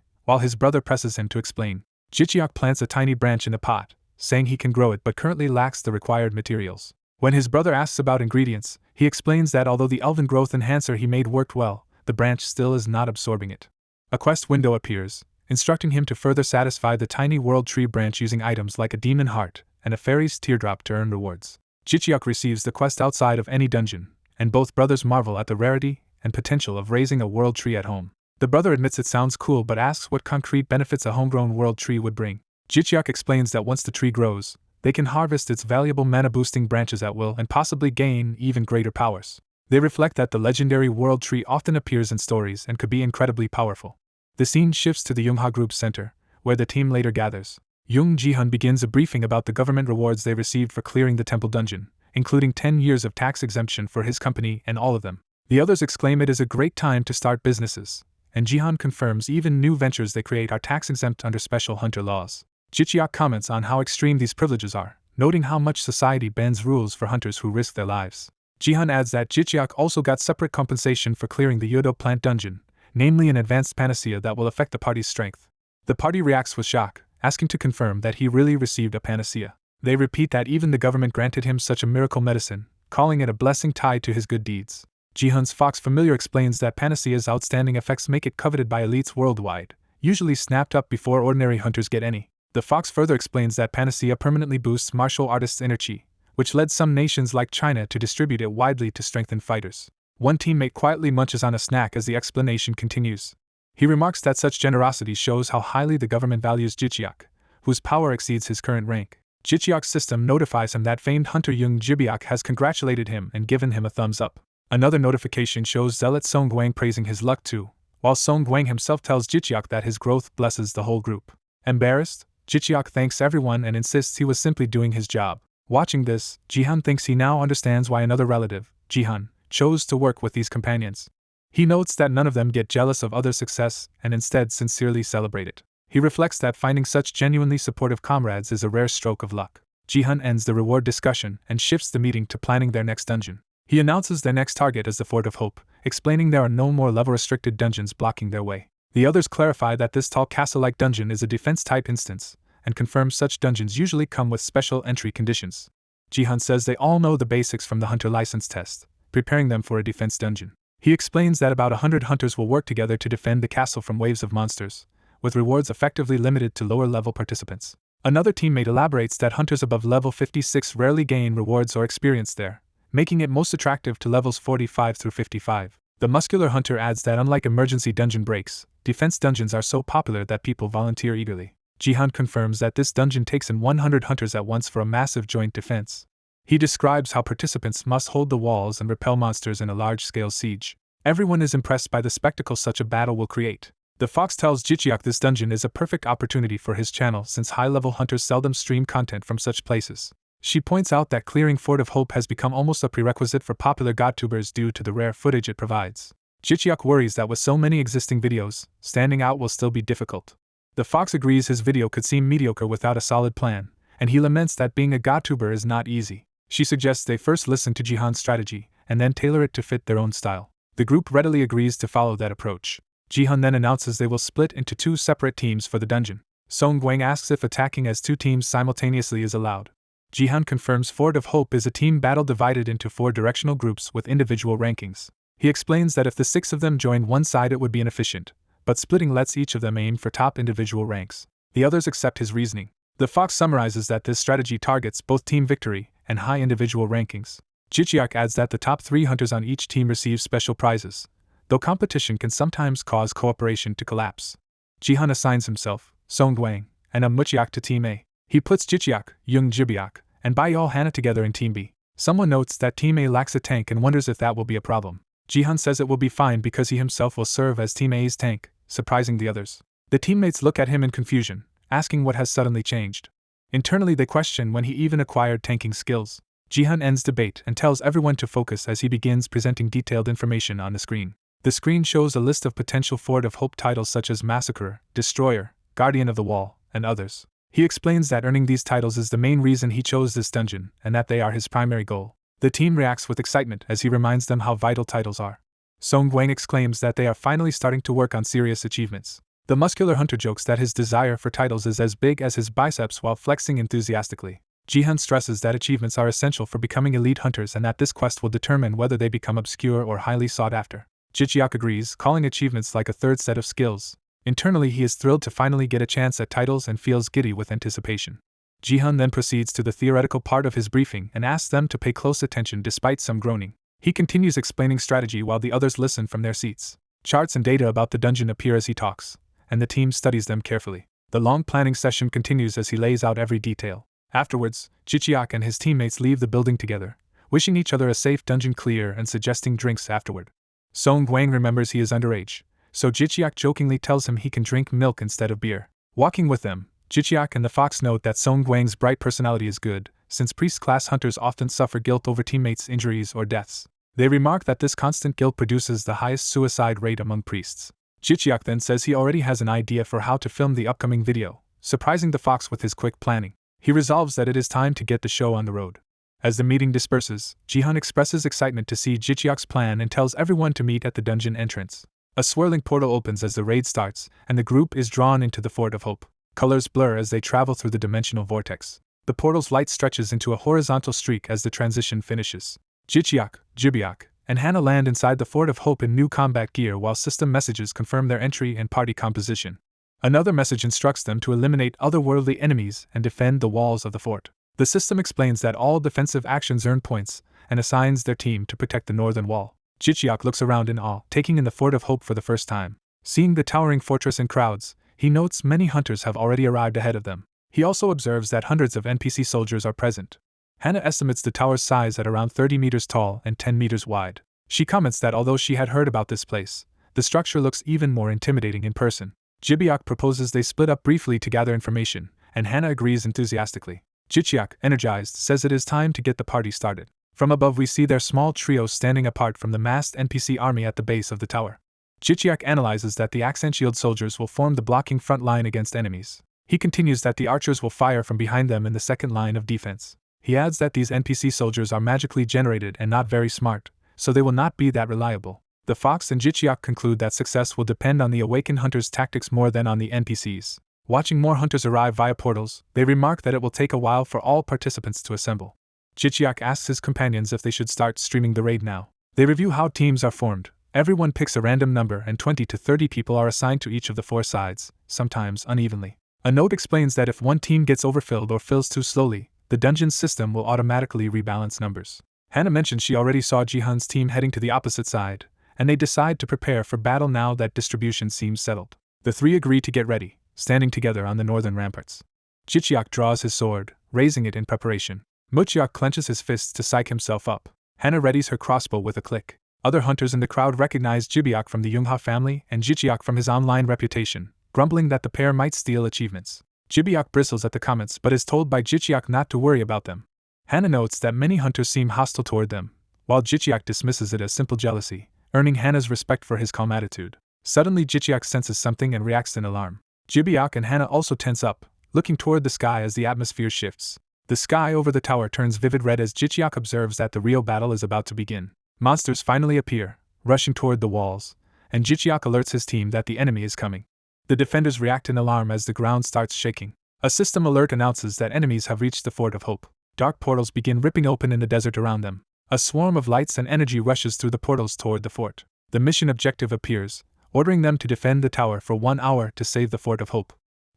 while his brother presses him to explain. Jicheok plants a tiny branch in a pot, saying he can grow it but currently lacks the required materials. When his brother asks about ingredients, he explains that although the elven growth enhancer he made worked well, the branch still is not absorbing it. A quest window appears, instructing him to further satisfy the tiny world tree branch using items like a demon heart and a fairy's teardrop to earn rewards. Jicheok receives the quest outside of any dungeon, and both brothers marvel at the rarity and potential of raising a world tree at home. The brother admits it sounds cool but asks what concrete benefits a homegrown world tree would bring. Jicheok explains that once the tree grows, they can harvest its valuable mana-boosting branches at will and possibly gain even greater powers. They reflect that the legendary world tree often appears in stories and could be incredibly powerful. The scene shifts to the Youngha Group's center, where the team later gathers. Young Ji-hun begins a briefing about the government rewards they received for clearing the temple dungeon, including 10 years of tax exemption for his company and all of them. The others exclaim it is a great time to start businesses, and Ji-hun confirms even new ventures they create are tax-exempt under special hunter laws. Jicheok comments on how extreme these privileges are, noting how much society bends rules for hunters who risk their lives. Ji-hun adds that Jicheok also got separate compensation for clearing the Yodo plant dungeon, namely an advanced panacea that will affect the party's strength. The party reacts with shock, asking to confirm that he really received a panacea. They repeat that even the government granted him such a miracle medicine, calling it a blessing tied to his good deeds. Ji-hun's fox familiar explains that panacea's outstanding effects make it coveted by elites worldwide, usually snapped up before ordinary hunters get any. The fox further explains that panacea permanently boosts martial artists' energy, which led some nations like China to distribute it widely to strengthen fighters. One teammate quietly munches on a snack as the explanation continues. He remarks that such generosity shows how highly the government values Jicheok, whose power exceeds his current rank. Jicheok's system notifies him that famed hunter Young Jibeok has congratulated him and given him a thumbs up. Another notification shows zealot Song Guang praising his luck too, while Song Guang himself tells Jicheok that his growth blesses the whole group. Embarrassed, Jicheok thanks everyone and insists he was simply doing his job. Watching this, Ji-hun thinks he now understands why another relative, Ji-hun, chose to work with these companions. He notes that none of them get jealous of other success and instead sincerely celebrate it. He reflects that finding such genuinely supportive comrades is a rare stroke of luck. Ji-hun ends the reward discussion and shifts the meeting to planning their next dungeon. He announces their next target as the Fort of Hope, explaining there are no more level-restricted dungeons blocking their way. The others clarify that this tall castle-like dungeon is a defense-type instance, and confirms such dungeons usually come with special entry conditions. Ji-hun says they all know the basics from the hunter license test, preparing them for a defense dungeon. He explains that about 100 hunters will work together to defend the castle from waves of monsters, with rewards effectively limited to lower-level participants. Another teammate elaborates that hunters above level 56 rarely gain rewards or experience there, making it most attractive to levels 45 through 55. The muscular hunter adds that unlike emergency dungeon breaks, defense dungeons are so popular that people volunteer eagerly. Ji-hun confirms that this dungeon takes in 100 hunters at once for a massive joint defense. He describes how participants must hold the walls and repel monsters in a large-scale siege. Everyone is impressed by the spectacle such a battle will create. The fox tells Jicheok this dungeon is a perfect opportunity for his channel since high-level hunters seldom stream content from such places. She points out that clearing Fort of Hope has become almost a prerequisite for popular GodTubers due to the rare footage it provides. Jicheok worries that with so many existing videos, standing out will still be difficult. The fox agrees his video could seem mediocre without a solid plan, and he laments that being a GodTuber is not easy. She suggests they first listen to Ji-hun's strategy, and then tailor it to fit their own style. The group readily agrees to follow that approach. Ji-hun then announces they will split into 2 separate teams for the dungeon. Song Guang asks if attacking as 2 teams simultaneously is allowed. Ji-hun confirms Fort of Hope is a team battle divided into 4 directional groups with individual rankings. He explains that if the 6 of them joined one side it would be inefficient, but splitting lets each of them aim for top individual ranks. The others accept his reasoning. The fox summarizes that this strategy targets both team victory and high individual rankings. Jichiak adds that the top 3 hunters on each team receive special prizes, though competition can sometimes cause cooperation to collapse. Jihan assigns himself, Song Guang, and Muchiak to Team A. He puts Jichiak, Young Jibiak, and Baiyal Hana together in Team B. Someone notes that Team A lacks a tank and wonders if that will be a problem. Jihan says it will be fine because he himself will serve as Team A's tank, surprising the others. The teammates look at him in confusion, asking what has suddenly changed. Internally they question when he even acquired tanking skills. Jihan ends debate and tells everyone to focus as he begins presenting detailed information on the screen. The screen shows a list of potential Fort of Hope titles such as Massacrer, Destroyer, Guardian of the Wall, and others. He explains that earning these titles is the main reason he chose this dungeon and that they are his primary goal. The team reacts with excitement as he reminds them how vital titles are. Song Guang exclaims that they are finally starting to work on serious achievements. The muscular hunter jokes that his desire for titles is as big as his biceps while flexing enthusiastically. Jihan stresses that achievements are essential for becoming elite hunters and that this quest will determine whether they become obscure or highly sought after. Jichiak agrees, calling achievements like a third set of skills. Internally he is thrilled to finally get a chance at titles and feels giddy with anticipation. Jihan then proceeds to the theoretical part of his briefing and asks them to pay close attention despite some groaning. He continues explaining strategy while the others listen from their seats. Charts and data about the dungeon appear as he talks, and the team studies them carefully. The long planning session continues as he lays out every detail. Afterwards, Jichiak and his teammates leave the building together, wishing each other a safe dungeon clear and suggesting drinks afterward. Song Guang remembers he is underage, so Jichiak jokingly tells him he can drink milk instead of beer. Walking with them, Jichiak and the fox note that Song Guang's bright personality is good, since priest-class hunters often suffer guilt over teammates' injuries or deaths. They remark that this constant guilt produces the highest suicide rate among priests. Jichiak then says he already has an idea for how to film the upcoming video, surprising the fox with his quick planning. He resolves that it is time to get the show on the road. As the meeting disperses, Jihan expresses excitement to see Jichiak's plan and tells everyone to meet at the dungeon entrance. A swirling portal opens as the raid starts, and the group is drawn into the Fort of Hope. Colors blur as they travel through the dimensional vortex. The portal's light stretches into a horizontal streak as the transition finishes. Jichiak, Jibiak, and Hana land inside the Fort of Hope in new combat gear while system messages confirm their entry and party composition. Another message instructs them to eliminate otherworldly enemies and defend the walls of the fort. The system explains that all defensive actions earn points and assigns their team to protect the northern wall. Jichiak looks around in awe, taking in the Fort of Hope for the first time. Seeing the towering fortress in crowds, he notes many hunters have already arrived ahead of them. He also observes that hundreds of NPC soldiers are present. Hana estimates the tower's size at around 30 meters tall and 10 meters wide. She comments that although she had heard about this place, the structure looks even more intimidating in person. Jibiak proposes they split up briefly to gather information, and Hana agrees enthusiastically. Jichiak, energized, says it is time to get the party started. From above we see their small trio standing apart from the massed NPC army at the base of the tower. Jichiak analyzes that the accent shield soldiers will form the blocking front line against enemies. He continues that the archers will fire from behind them in the second line of defense. He adds that these NPC soldiers are magically generated and not very smart, so they will not be that reliable. The fox and Jichiak conclude that success will depend on the awakened hunters' tactics more than on the NPCs. Watching more hunters arrive via portals, they remark that it will take a while for all participants to assemble. Jichiak asks his companions if they should start streaming the raid now. They review how teams are formed. Everyone picks a random number and 20 to 30 people are assigned to each of the 4 sides, sometimes unevenly. A note explains that if one team gets overfilled or fills too slowly, the dungeon system will automatically rebalance numbers. Hana mentions she already saw Jihan's team heading to the opposite side, and they decide to prepare for battle now that distribution seems settled. The 3 agree to get ready, standing together on the northern ramparts. Jichiak draws his sword, raising it in preparation. Muchiak clenches his fists to psych himself up. Hana readies her crossbow with a click. Other hunters in the crowd recognize Jibiak from the Yungha family and Jichiak from his online reputation, grumbling that the pair might steal achievements. Jibiak bristles at the comments but is told by Jichiak not to worry about them. Hana notes that many hunters seem hostile toward them, while Jichiak dismisses it as simple jealousy, earning Hana's respect for his calm attitude. Suddenly Jichiak senses something and reacts in alarm. Jibiak and Hana also tense up, looking toward the sky as the atmosphere shifts. The sky over the tower turns vivid red as Jichiak observes that the real battle is about to begin. Monsters finally appear, rushing toward the walls, and Jichiak alerts his team that the enemy is coming. The defenders react in alarm as the ground starts shaking. A system alert announces that enemies have reached the Fort of Hope. Dark portals begin ripping open in the desert around them. A swarm of lights and energy rushes through the portals toward the fort. The mission objective appears, ordering them to defend the tower for 1 hour to save the Fort of Hope.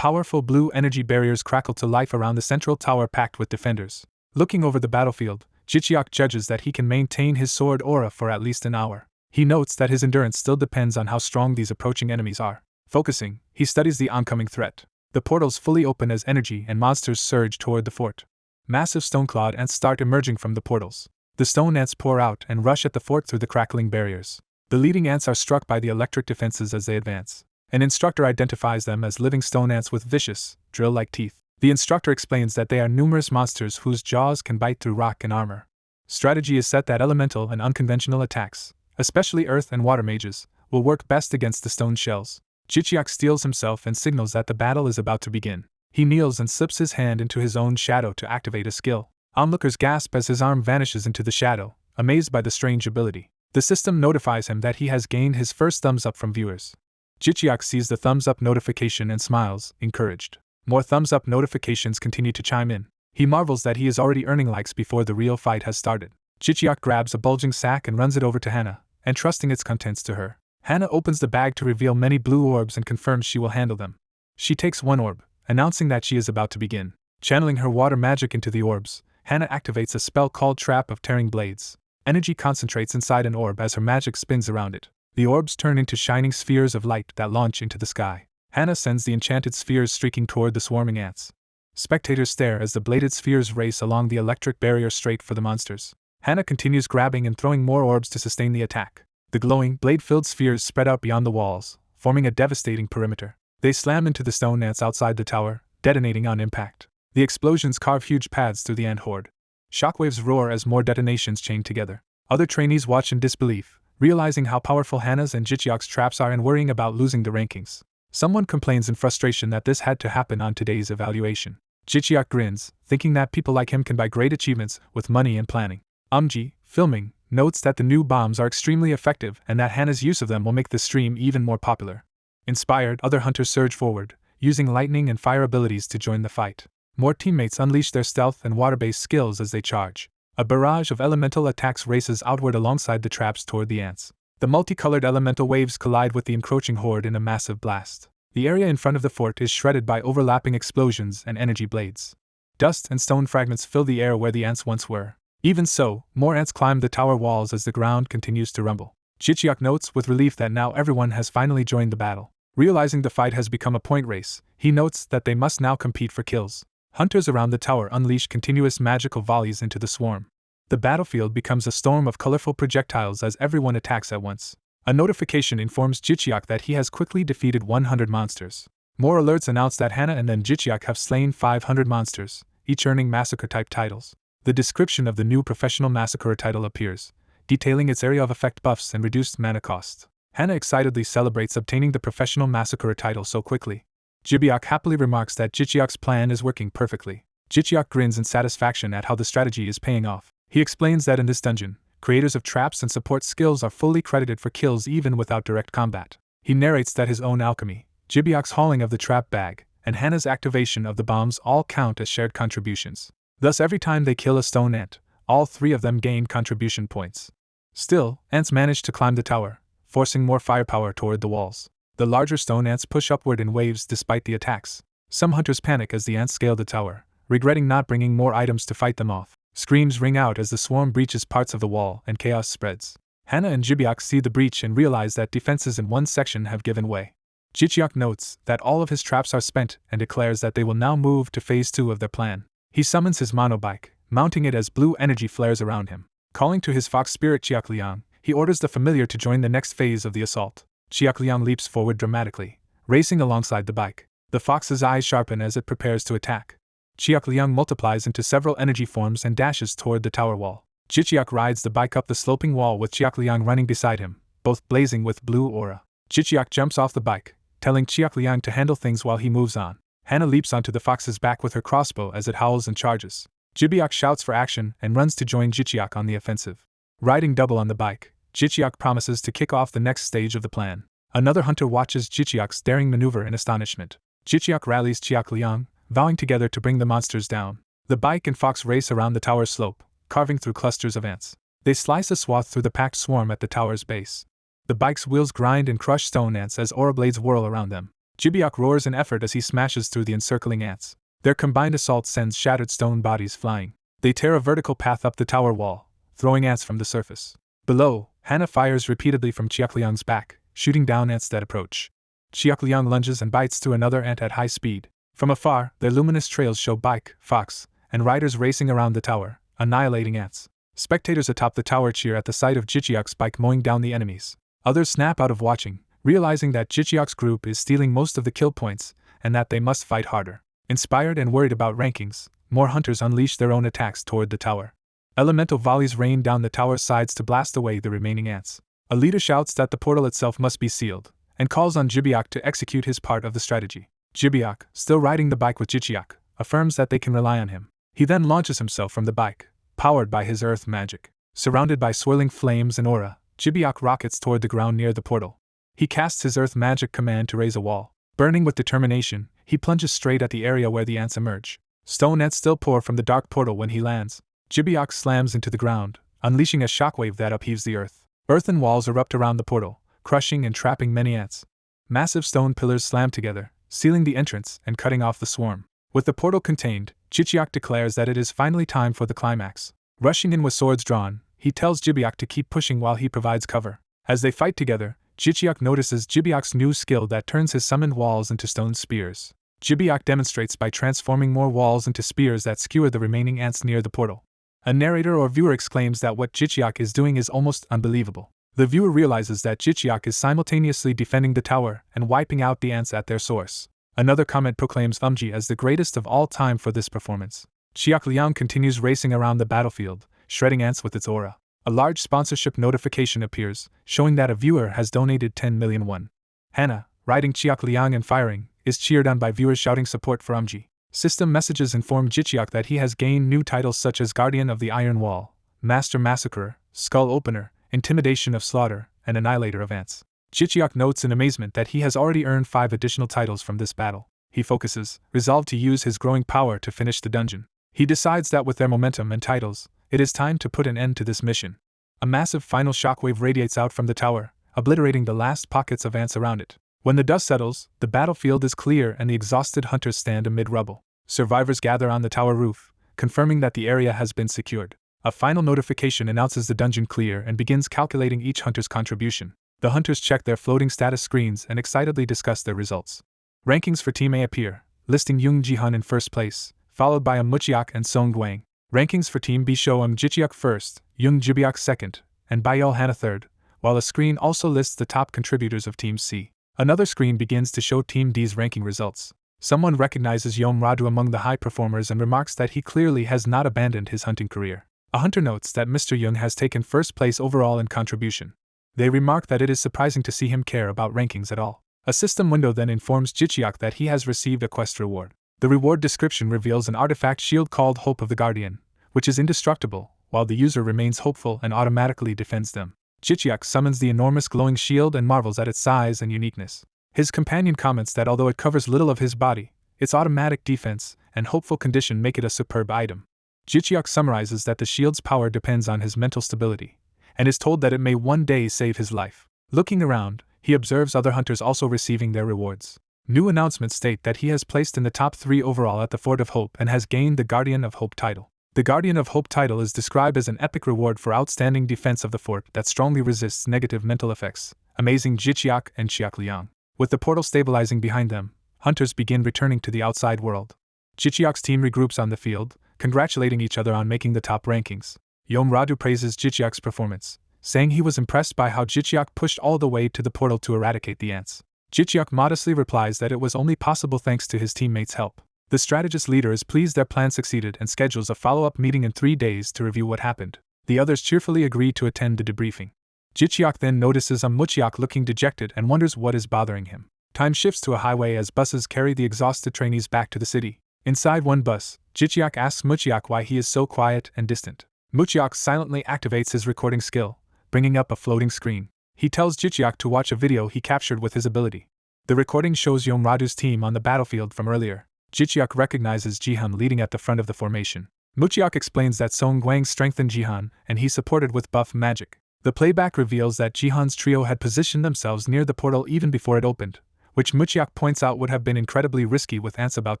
Powerful blue energy barriers crackle to life around the central tower packed with defenders. Looking over the battlefield, Jichiak judges that he can maintain his sword aura for at least an hour. He notes that his endurance still depends on how strong these approaching enemies are. Focusing, he studies the oncoming threat. The portals fully open as energy and monsters surge toward the fort. Massive stone-clawed ants start emerging from the portals. The stone ants pour out and rush at the fort through the crackling barriers. The leading ants are struck by the electric defenses as they advance. An instructor identifies them as living stone ants with vicious, drill-like teeth. The instructor explains that they are numerous monsters whose jaws can bite through rock and armor. Strategy is set that elemental and unconventional attacks, especially earth and water mages, will work best against the stone shells. Jichiak steels himself and signals that the battle is about to begin. He kneels and slips his hand into his own shadow to activate a skill. Onlookers gasp as his arm vanishes into the shadow, amazed by the strange ability. The system notifies him that he has gained his first thumbs up from viewers. Jichiak sees the thumbs up notification and smiles, encouraged. More thumbs up notifications continue to chime in. He marvels that he is already earning likes before the real fight has started. Jichiak grabs a bulging sack and runs it over to Hana, entrusting its contents to her. Hana opens the bag to reveal many blue orbs and confirms she will handle them. She takes one orb, announcing that she is about to begin. Channeling her water magic into the orbs, Hana activates a spell called Trap of Tearing Blades. Energy concentrates inside an orb as her magic spins around it. The orbs turn into shining spheres of light that launch into the sky. Hana sends the enchanted spheres streaking toward the swarming ants. Spectators stare as the bladed spheres race along the electric barrier straight for the monsters. Hana continues grabbing and throwing more orbs to sustain the attack. The glowing, blade-filled spheres spread out beyond the walls, forming a devastating perimeter. They slam into the stone ants outside the tower, detonating on impact. The explosions carve huge paths through the ant horde. Shockwaves roar as more detonations chain together. Other trainees watch in disbelief, realizing how powerful Hana's and Jichiak's traps are and worrying about losing the rankings. Someone complains in frustration that this had to happen on today's evaluation. Jichiak grins, thinking that people like him can buy great achievements with money and planning. Umji, filming, notes that the new bombs are extremely effective and that Hana's use of them will make the stream even more popular. Inspired, other hunters surge forward, using lightning and fire abilities to join the fight. More teammates unleash their stealth and water-based skills as they charge. A barrage of elemental attacks races outward alongside the traps toward the ants. The multicolored elemental waves collide with the encroaching horde in a massive blast. The area in front of the fort is shredded by overlapping explosions and energy blades. Dust and stone fragments fill the air where the ants once were. Even so, more ants climb the tower walls as the ground continues to rumble. Jichiak notes with relief that now everyone has finally joined the battle. Realizing the fight has become a point race, he notes that they must now compete for kills. Hunters around the tower unleash continuous magical volleys into the swarm. The battlefield becomes a storm of colorful projectiles as everyone attacks at once. A notification informs Jichiak that he has quickly defeated 100 monsters. More alerts announce that Hana and then Jichiak have slain 500 monsters, each earning massacre-type titles. The description of the new professional massacre title appears, detailing its area of effect buffs and reduced mana cost. Hana excitedly celebrates obtaining the professional massacre title so quickly. Jichiak happily remarks that Jichiak's plan is working perfectly. Jichiak grins in satisfaction at how the strategy is paying off. He explains that in this dungeon, creators of traps and support skills are fully credited for kills even without direct combat. He narrates that his own alchemy, Jichiak's hauling of the trap bag, and Hana's activation of the bombs all count as shared contributions. Thus every time they kill a stone ant, all three of them gain contribution points. Still, ants manage to climb the tower, forcing more firepower toward the walls. The larger stone ants push upward in waves despite the attacks. Some hunters panic as the ants scale the tower, regretting not bringing more items to fight them off. Screams ring out as the swarm breaches parts of the wall and chaos spreads. Hana and Jichiak see the breach and realize that defenses in one section have given way. Jichiak notes that all of his traps are spent and declares that they will now move to phase 2 of their plan. He summons his monobike, mounting it as blue energy flares around him. Calling to his fox spirit Jiakliang, he orders the familiar to join the next phase of the assault. Jiakliang leaps forward dramatically, racing alongside the bike. The fox's eyes sharpen as it prepares to attack. Jiakliang multiplies into several energy forms and dashes toward the tower wall. Jichiak rides the bike up the sloping wall with Jiakliang running beside him, both blazing with blue aura. Jichiak jumps off the bike, telling Jiakliang to handle things while he moves on. Hana leaps onto the fox's back with her crossbow as it howls and charges. Jichiak shouts for action and runs to join Jichiak on the offensive. Riding double on the bike, Jichiak promises to kick off the next stage of the plan. Another hunter watches Jichiak's daring maneuver in astonishment. Jichiak rallies Jiakliang, vowing together to bring the monsters down. The bike and fox race around the tower slope, carving through clusters of ants. They slice a swath through the packed swarm at the tower's base. The bike's wheels grind and crush stone ants as aura blades whirl around them. Jibyok roars in effort as he smashes through the encircling ants. Their combined assault sends shattered stone bodies flying. They tear a vertical path up the tower wall, throwing ants from the surface. Below, Hana fires repeatedly from Chiakliang's back, shooting down ants that approach. Chiakliang lunges and bites through another ant at high speed. From afar, their luminous trails show bike, fox, and riders racing around the tower, annihilating ants. Spectators atop the tower cheer at the sight of Jichiak's bike mowing down the enemies. Others snap out of watching, realizing that Jichiak's group is stealing most of the kill points, and that they must fight harder. Inspired and worried about rankings, more hunters unleash their own attacks toward the tower. Elemental volleys rain down the tower's sides to blast away the remaining ants. A leader shouts that the portal itself must be sealed, and calls on Jibyok to execute his part of the strategy. Jibyok, still riding the bike with Jichiak, affirms that they can rely on him. He then launches himself from the bike, powered by his earth magic. Surrounded by swirling flames and aura, Jibyok rockets toward the ground near the portal. He casts his earth magic command to raise a wall. Burning with determination, he plunges straight at the area where the ants emerge. Stone ants still pour from the dark portal when he lands. Jibyok slams into the ground, unleashing a shockwave that upheaves the earth. Earthen walls erupt around the portal, crushing and trapping many ants. Massive stone pillars slam together, sealing the entrance and cutting off the swarm. With the portal contained, Jichiak declares that it is finally time for the climax. Rushing in with swords drawn, he tells Jibyok to keep pushing while he provides cover. As they fight together, Jichiak notices Jibyok's new skill that turns his summoned walls into stone spears. Jibyok demonstrates by transforming more walls into spears that skewer the remaining ants near the portal. A narrator or viewer exclaims that what Jichiak is doing is almost unbelievable. The viewer realizes that Jichiak is simultaneously defending the tower and wiping out the ants at their source. Another comment proclaims Umji as the greatest of all time for this performance. Chiakliang continues racing around the battlefield, shredding ants with its aura. A large sponsorship notification appears, showing that a viewer has donated 10 million won. Hana, riding Chiakliang and firing, is cheered on by viewers shouting support for Umji. System messages inform Jichiak that he has gained new titles such as Guardian of the Iron Wall, Master Massacrer, Skull Opener, Intimidation of Slaughter, and Annihilator of Ants. Jichiak notes in amazement that he has already earned 5 additional titles from this battle. He focuses, resolved to use his growing power to finish the dungeon. He decides that with their momentum and titles, it is time to put an end to this mission. A massive final shockwave radiates out from the tower, obliterating the last pockets of ants around it. When the dust settles, the battlefield is clear and the exhausted hunters stand amid rubble. Survivors gather on the tower roof, confirming that the area has been secured. A final notification announces the dungeon clear and begins calculating each hunter's contribution. The hunters check their floating status screens and excitedly discuss their results. Rankings for Team A appear, listing Jung Ji-hun in first place, followed by Muchiak and Song Guang. Rankings for Team B show Jichiak first, Jung Jibyok second, and Bayel Hana third, while a screen also lists the top contributors of Team C. Another screen begins to show Team D's ranking results. Someone recognizes Yom Radu among the high performers and remarks that he clearly has not abandoned his hunting career. A hunter notes that Mr. Jung has taken first place overall in contribution. They remark that it is surprising to see him care about rankings at all. A system window then informs Jichiak that he has received a quest reward. The reward description reveals an artifact shield called Hope of the Guardian, which is indestructible, while the user remains hopeful and automatically defends them. Jichiak summons the enormous glowing shield and marvels at its size and uniqueness. His companion comments that although it covers little of his body, its automatic defense and hopeful condition make it a superb item. Jichiak summarizes that the shield's power depends on his mental stability, and is told that it may one day save his life. Looking around, he observes other hunters also receiving their rewards. New announcements state that he has placed in the top 3 overall at the Fort of Hope and has gained the Guardian of Hope title. The Guardian of Hope title is described as an epic reward for outstanding defense of the fort that strongly resists negative mental effects, amazing Jichiak and Chiakliang. With the portal stabilizing behind them, hunters begin returning to the outside world. Jichiak's team regroups on the field, congratulating each other on making the top rankings. Yom Radu praises Jichiak's performance, saying he was impressed by how Jichiak pushed all the way to the portal to eradicate the ants. Jichiak modestly replies that it was only possible thanks to his teammates' help. The strategist leader is pleased their plan succeeded and schedules a follow-up meeting in 3 days to review what happened. The others cheerfully agree to attend the debriefing. Jichiak then notices Muchiak looking dejected and wonders what is bothering him. Time shifts to a highway as buses carry the exhausted trainees back to the city. Inside one bus, Jichiak asks Muchiak why he is so quiet and distant. Muchiak silently activates his recording skill, bringing up a floating screen. He tells Jichiak to watch a video he captured with his ability. The recording shows Yom Radu's team on the battlefield from earlier. Jichiak recognizes Jihan leading at the front of the formation. Muchiak explains that Song Guang strengthened Jihan and he supported with buff magic. The playback reveals that Jihan's trio had positioned themselves near the portal even before it opened, which Muchiak points out would have been incredibly risky with ants about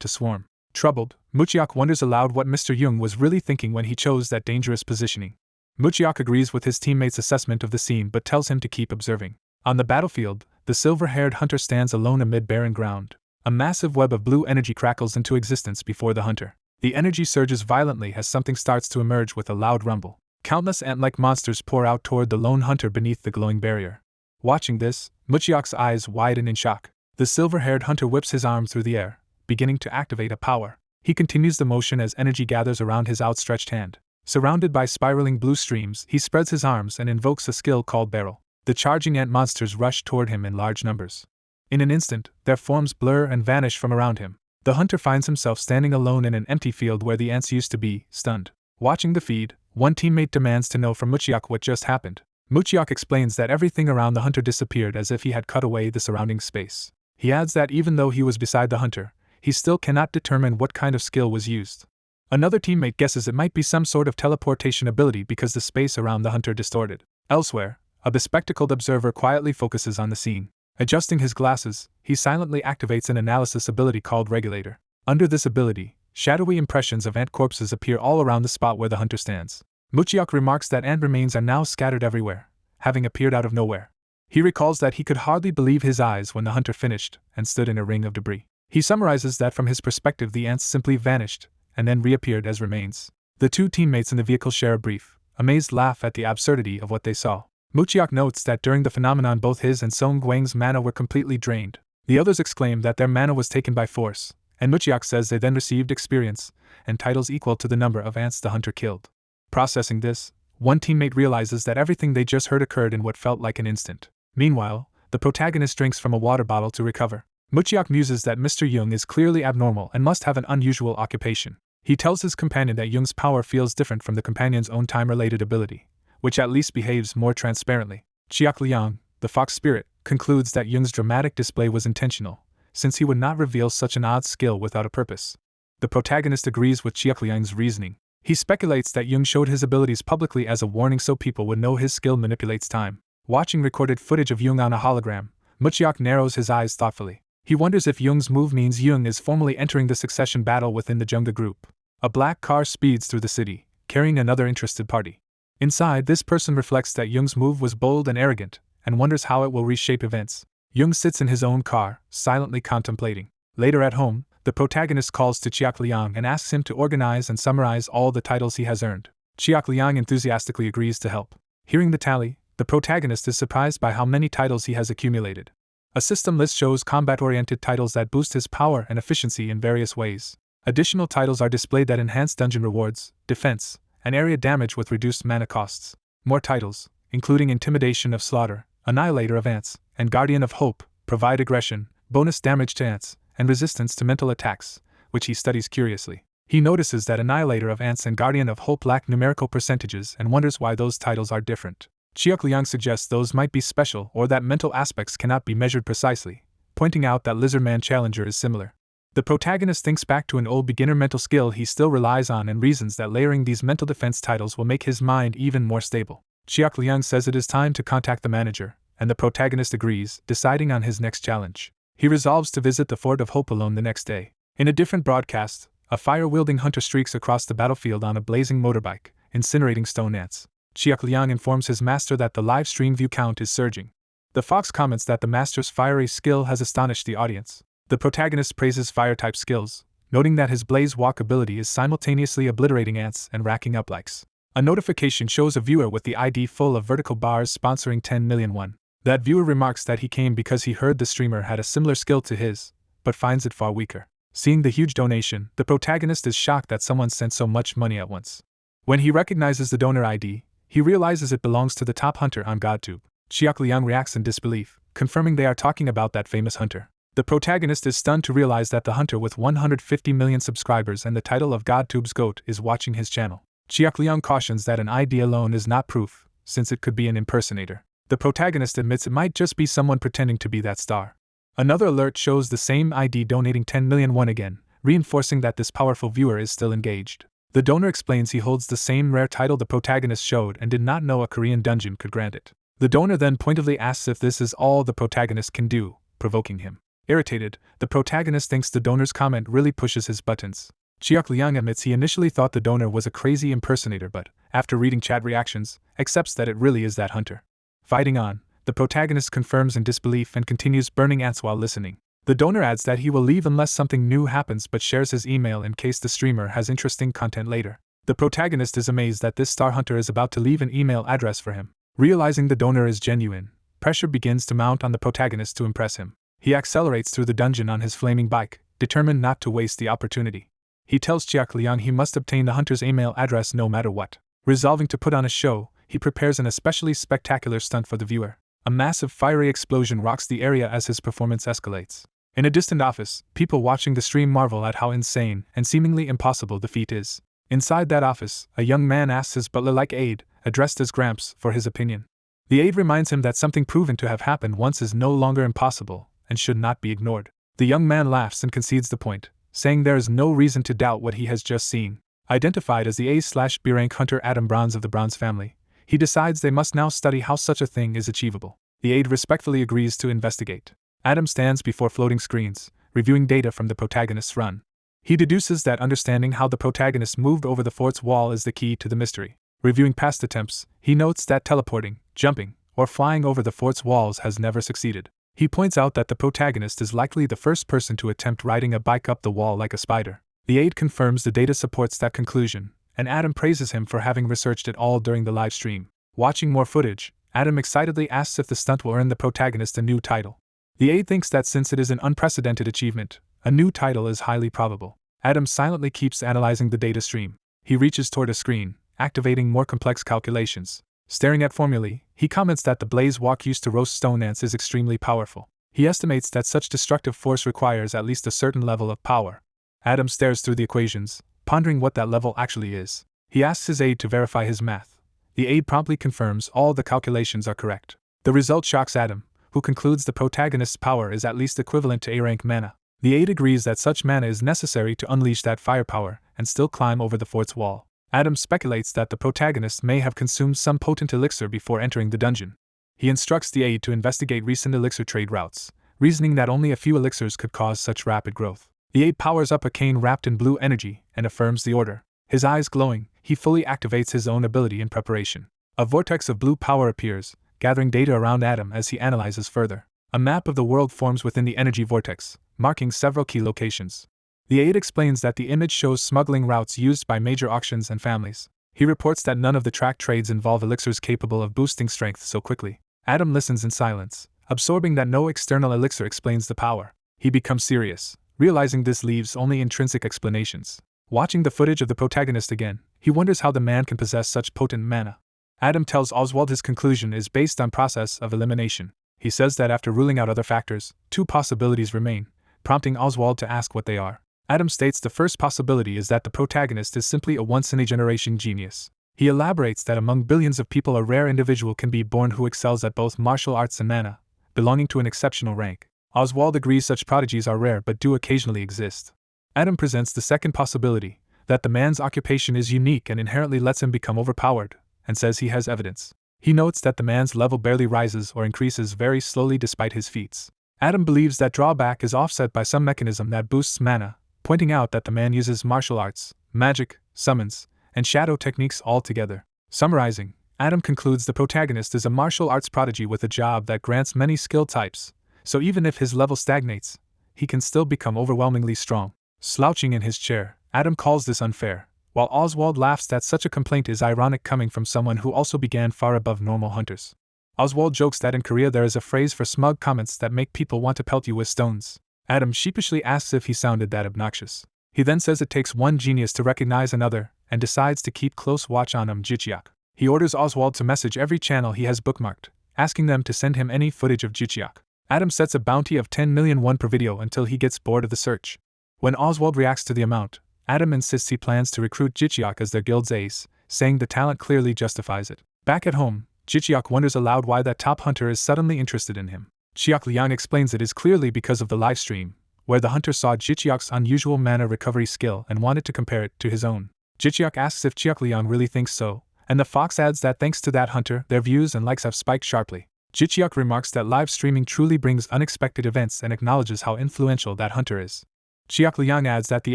to swarm. Troubled, Muchiak wonders aloud what Mr. Jung was really thinking when he chose that dangerous positioning. Muchiak agrees with his teammate's assessment of the scene but tells him to keep observing. On the battlefield, the silver-haired hunter stands alone amid barren ground. A massive web of blue energy crackles into existence before the hunter. The energy surges violently as something starts to emerge with a loud rumble. Countless ant-like monsters pour out toward the lone hunter beneath the glowing barrier. Watching this, Muchiak's eyes widen in shock. The silver-haired hunter whips his arm through the air, beginning to activate a power. He continues the motion as energy gathers around his outstretched hand. Surrounded by spiraling blue streams, he spreads his arms and invokes a skill called Barrel. The charging ant monsters rush toward him in large numbers. In an instant, their forms blur and vanish from around him. The hunter finds himself standing alone in an empty field where the ants used to be, stunned. Watching the feed, one teammate demands to know from Muchiak what just happened. Muchiak explains that everything around the hunter disappeared as if he had cut away the surrounding space. He adds that even though he was beside the hunter, he still cannot determine what kind of skill was used. Another teammate guesses it might be some sort of teleportation ability because the space around the hunter distorted. Elsewhere, a bespectacled observer quietly focuses on the scene. Adjusting his glasses, he silently activates an analysis ability called Regulator. Under this ability, shadowy impressions of ant corpses appear all around the spot where the hunter stands. Muchiak remarks that ant remains are now scattered everywhere, having appeared out of nowhere. He recalls that he could hardly believe his eyes when the hunter finished and stood in a ring of debris. He summarizes that from his perspective the ants simply vanished and then reappeared as remains. The two teammates in the vehicle share a brief, amazed laugh at the absurdity of what they saw. Muchiak notes that during the phenomenon both his and Song Guang's mana were completely drained. The others exclaim that their mana was taken by force, and Muchiak says they then received experience and titles equal to the number of ants the hunter killed. Processing this, one teammate realizes that everything they just heard occurred in what felt like an instant. Meanwhile, the protagonist drinks from a water bottle to recover. Muchiak muses that Mr. Jung is clearly abnormal and must have an unusual occupation. He tells his companion that Jung's power feels different from the companion's own time-related ability, which at least behaves more transparently. Chiak Liang, the fox spirit, concludes that Jung's dramatic display was intentional, since he would not reveal such an odd skill without a purpose. The protagonist agrees with Chiak Liang's reasoning. He speculates that Jung showed his abilities publicly as a warning so people would know his skill manipulates time. Watching recorded footage of Jung on a hologram, Muchiak narrows his eyes thoughtfully. He wonders if Jung's move means Jung is formally entering the succession battle within the Junga group. A black car speeds through the city, carrying another interested party. Inside, this person reflects that Jung's move was bold and arrogant, and wonders how it will reshape events. Jung sits in his own car, silently contemplating. Later at home, the protagonist calls to Chiak Liang and asks him to organize and summarize all the titles he has earned. Chiak Liang enthusiastically agrees to help. Hearing the tally, the protagonist is surprised by how many titles he has accumulated. A system list shows combat-oriented titles that boost his power and efficiency in various ways. Additional titles are displayed that enhance dungeon rewards, defense, and area damage with reduced mana costs. More titles, including Intimidation of Slaughter, Annihilator of Ants, and Guardian of Hope, provide aggression, bonus damage to ants, and resistance to mental attacks, which he studies curiously. He notices that Annihilator of Ants and Guardian of Hope lack numerical percentages and wonders why those titles are different. Chiak Liang suggests those might be special or that mental aspects cannot be measured precisely, pointing out that Lizardman Challenger is similar. The protagonist thinks back to an old beginner mental skill he still relies on and reasons that layering these mental defense titles will make his mind even more stable. Chiak Liang says it is time to contact the manager, and the protagonist agrees, deciding on his next challenge. He resolves to visit the Fort of Hope alone the next day. In a different broadcast, a fire-wielding hunter streaks across the battlefield on a blazing motorbike, incinerating stone ants. Chiak Liang informs his master that the live stream view count is surging. The fox comments that the master's fiery skill has astonished the audience. The protagonist praises fire-type skills, noting that his blaze walk ability is simultaneously obliterating ants and racking up likes. A notification shows a viewer with the ID full of vertical bars sponsoring 10 million won. That viewer remarks that he came because he heard the streamer had a similar skill to his, but finds it far weaker. Seeing the huge donation, the protagonist is shocked that someone sent so much money at once. When he recognizes the donor ID, he realizes it belongs to the top hunter on GodTube. Chiak Liang reacts in disbelief, confirming they are talking about that famous hunter. The protagonist is stunned to realize that the hunter with 150 million subscribers and the title of GodTube's GOAT is watching his channel. Chiak Liang cautions that an ID alone is not proof, since it could be an impersonator. The protagonist admits it might just be someone pretending to be that star. Another alert shows the same ID donating 10 million won again, reinforcing that this powerful viewer is still engaged. The donor explains he holds the same rare title the protagonist showed and did not know a Korean dungeon could grant it. The donor then pointedly asks if this is all the protagonist can do, provoking him. Irritated, the protagonist thinks the donor's comment really pushes his buttons. Chiak Liang admits he initially thought the donor was a crazy impersonator but, after reading chat reactions, accepts that it really is that hunter. Fighting on, the protagonist confirms in disbelief and continues burning ants while listening. The donor adds that he will leave unless something new happens but shares his email in case the streamer has interesting content later. The protagonist is amazed that this star hunter is about to leave an email address for him. Realizing the donor is genuine, pressure begins to mount on the protagonist to impress him. He accelerates through the dungeon on his flaming bike, determined not to waste the opportunity. He tells Chiak Liang he must obtain the hunter's email address no matter what. Resolving to put on a show, he prepares an especially spectacular stunt for the viewer. A massive fiery explosion rocks the area as his performance escalates. In a distant office, people watching the stream marvel at how insane and seemingly impossible the feat is. Inside that office, a young man asks his butler-like aide, addressed as Gramps, for his opinion. The aide reminds him that something proven to have happened once is no longer impossible and should not be ignored. The young man laughs and concedes the point, saying there is no reason to doubt what he has just seen. Identified as the A/B rank hunter Adam Bronze of the Bronze family, he decides they must now study how such a thing is achievable. The aide respectfully agrees to investigate. Adam stands before floating screens, reviewing data from the protagonist's run. He deduces that understanding how the protagonist moved over the fort's wall is the key to the mystery. Reviewing past attempts, he notes that teleporting, jumping, or flying over the fort's walls has never succeeded. He points out that the protagonist is likely the first person to attempt riding a bike up the wall like a spider. The aide confirms the data supports that conclusion, and Adam praises him for having researched it all during the live stream. Watching more footage, Adam excitedly asks if the stunt will earn the protagonist a new title. The aide thinks that since it is an unprecedented achievement, a new title is highly probable. Adam silently keeps analyzing the data stream. He reaches toward a screen, activating more complex calculations. Staring at formulae, he comments that the blaze walk used to roast stone ants is extremely powerful. He estimates that such destructive force requires at least a certain level of power. Adam stares through the equations, pondering what that level actually is. He asks his aide to verify his math. The aide promptly confirms all the calculations are correct. The result shocks Adam, who concludes the protagonist's power is at least equivalent to A-rank mana. The aide agrees that such mana is necessary to unleash that firepower and still climb over the fort's wall. Adam speculates that the protagonist may have consumed some potent elixir before entering the dungeon. He instructs the aide to investigate recent elixir trade routes, reasoning that only a few elixirs could cause such rapid growth. The aide powers up a cane wrapped in blue energy and affirms the order. His eyes glowing, he fully activates his own ability in preparation. A vortex of blue power appears, gathering data around Adam as he analyzes further. A map of the world forms within the energy vortex, marking several key locations. The aide explains that the image shows smuggling routes used by major auctions and families. He reports that none of the track trades involve elixirs capable of boosting strength so quickly. Adam listens in silence, absorbing that no external elixir explains the power. He becomes serious, realizing this leaves only intrinsic explanations. Watching the footage of the protagonist again, he wonders how the man can possess such potent mana. Adam tells Oswald his conclusion is based on process of elimination. He says that after ruling out other factors, two possibilities remain, prompting Oswald to ask what they are. Adam states the first possibility is that the protagonist is simply a once-in-a-generation genius. He elaborates that among billions of people a rare individual can be born who excels at both martial arts and mana, belonging to an exceptional rank. Oswald agrees such prodigies are rare but do occasionally exist. Adam presents the second possibility, that the man's occupation is unique and inherently lets him become overpowered, and says he has evidence. He notes that the man's level barely rises or increases very slowly despite his feats. Adam believes that drawback is offset by some mechanism that boosts mana, pointing out that the man uses martial arts, magic, summons, and shadow techniques all together. Summarizing, Adam concludes the protagonist is a martial arts prodigy with a job that grants many skill types, so even if his level stagnates, he can still become overwhelmingly strong. Slouching in his chair, Adam calls this unfair, while Oswald laughs that such a complaint is ironic coming from someone who also began far above normal hunters. Oswald jokes that in Korea there is a phrase for smug comments that make people want to pelt you with stones. Adam sheepishly asks if he sounded that obnoxious. He then says it takes one genius to recognize another, and decides to keep close watch on Jichiak. He orders Oswald to message every channel he has bookmarked, asking them to send him any footage of Jichiak. Adam sets a bounty of 10 million won per video until he gets bored of the search. When Oswald reacts to the amount, Adam insists he plans to recruit Jichiak as their guild's ace, saying the talent clearly justifies it. Back at home, Jichiak wonders aloud why that top hunter is suddenly interested in him. Chiak Liang explains it is clearly because of the livestream, where the hunter saw Jichiak's unusual mana recovery skill and wanted to compare it to his own. Jichiak asks if Chiak Liang really thinks so, and the fox adds that thanks to that hunter, their views and likes have spiked sharply. Jichiak remarks that live streaming truly brings unexpected events and acknowledges how influential that hunter is. Chiak Liang adds that the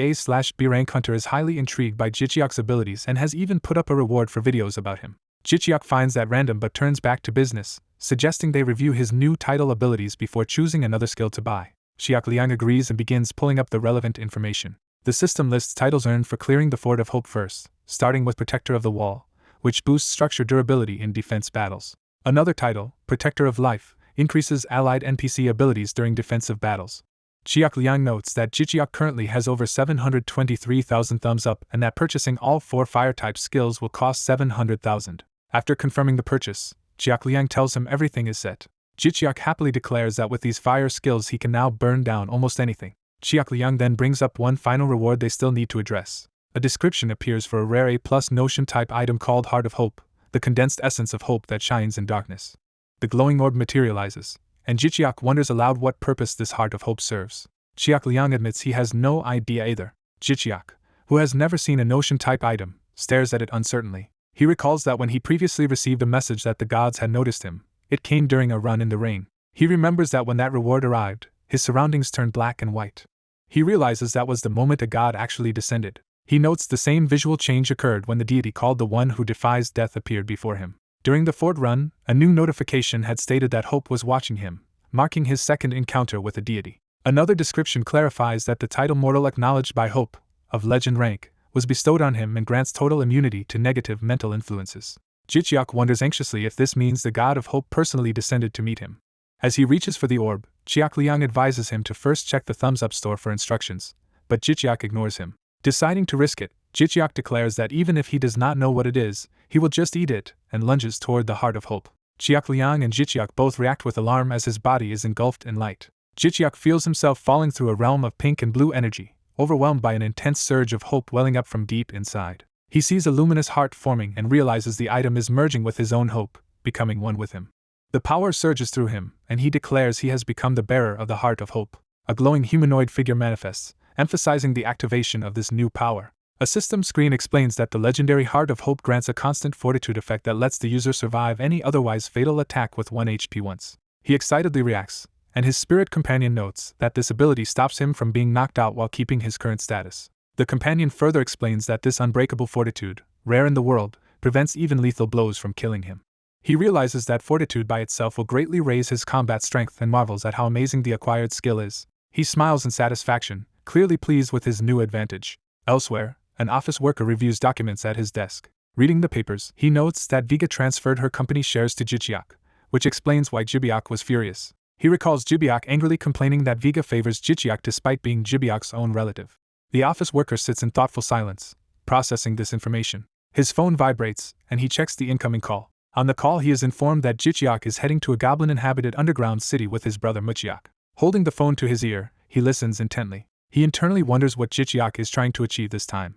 A/B rank hunter is highly intrigued by Jichiak's abilities and has even put up a reward for videos about him. Jichiak finds that random but turns back to business, suggesting they review his new title abilities before choosing another skill to buy. Chiak Liang agrees and begins pulling up the relevant information. The system lists titles earned for clearing the Fort of Hope first, starting with Protector of the Wall, which boosts structure durability in defense battles. Another title, Protector of Life, increases allied NPC abilities during defensive battles. Chiak Liang notes that Jichiak currently has over 723,000 thumbs up and that purchasing all 4 fire-type skills will cost 700,000. After confirming the purchase, Chiak Liang tells him everything is set. Jichiak happily declares that with these fire skills he can now burn down almost anything. Chiak Liang then brings up one final reward they still need to address. A description appears for a rare A+ notion-type item called Heart of Hope, the condensed essence of hope that shines in darkness. The glowing orb materializes, and Jichiak wonders aloud what purpose this Heart of Hope serves. Chiak Liang admits he has no idea either. Jichiak, who has never seen a notion-type item, stares at it uncertainly. He recalls that when he previously received a message that the gods had noticed him, it came during a run in the rain. He remembers that when that reward arrived, his surroundings turned black and white. He realizes that was the moment a god actually descended. He notes the same visual change occurred when the deity called the one who defies death appeared before him. During the fort run, a new notification had stated that Hope was watching him, marking his second encounter with a deity. Another description clarifies that the title Mortal Acknowledged by Hope, of legend rank, was bestowed on him and grants total immunity to negative mental influences. Jichiak wonders anxiously if this means the god of Hope personally descended to meet him. As he reaches for the orb, Chiak Liang advises him to first check the thumbs up store for instructions, but Jichiak ignores him. Deciding to risk it, Jichiak declares that even if he does not know what it is, he will just eat it, and lunges toward the Heart of Hope. Chiak Liang and Jichiak both react with alarm as his body is engulfed in light. Jichiak feels himself falling through a realm of pink and blue energy, overwhelmed by an intense surge of hope welling up from deep inside. He sees a luminous heart forming and realizes the item is merging with his own hope, becoming one with him. The power surges through him, and he declares he has become the bearer of the Heart of Hope. A glowing humanoid figure manifests, emphasizing the activation of this new power. A system screen explains that the legendary Heart of Hope grants a constant fortitude effect that lets the user survive any otherwise fatal attack with 1 HP once. He excitedly reacts, and his spirit companion notes that this ability stops him from being knocked out while keeping his current status. The companion further explains that this unbreakable fortitude, rare in the world, prevents even lethal blows from killing him. He realizes that fortitude by itself will greatly raise his combat strength and marvels at how amazing the acquired skill is. He smiles in satisfaction, clearly pleased with his new advantage. Elsewhere, an office worker reviews documents at his desk. Reading the papers, he notes that Viga transferred her company shares to Jichiak, which explains why Jibiak was furious. He recalls Jibiak angrily complaining that Viga favors Jichiak despite being Jibiak's own relative. The office worker sits in thoughtful silence, processing this information. His phone vibrates, and he checks the incoming call. On the call he is informed that Jichiak is heading to a goblin-inhabited underground city with his brother Muchiak. Holding the phone to his ear, he listens intently. He internally wonders what Jichiak is trying to achieve this time.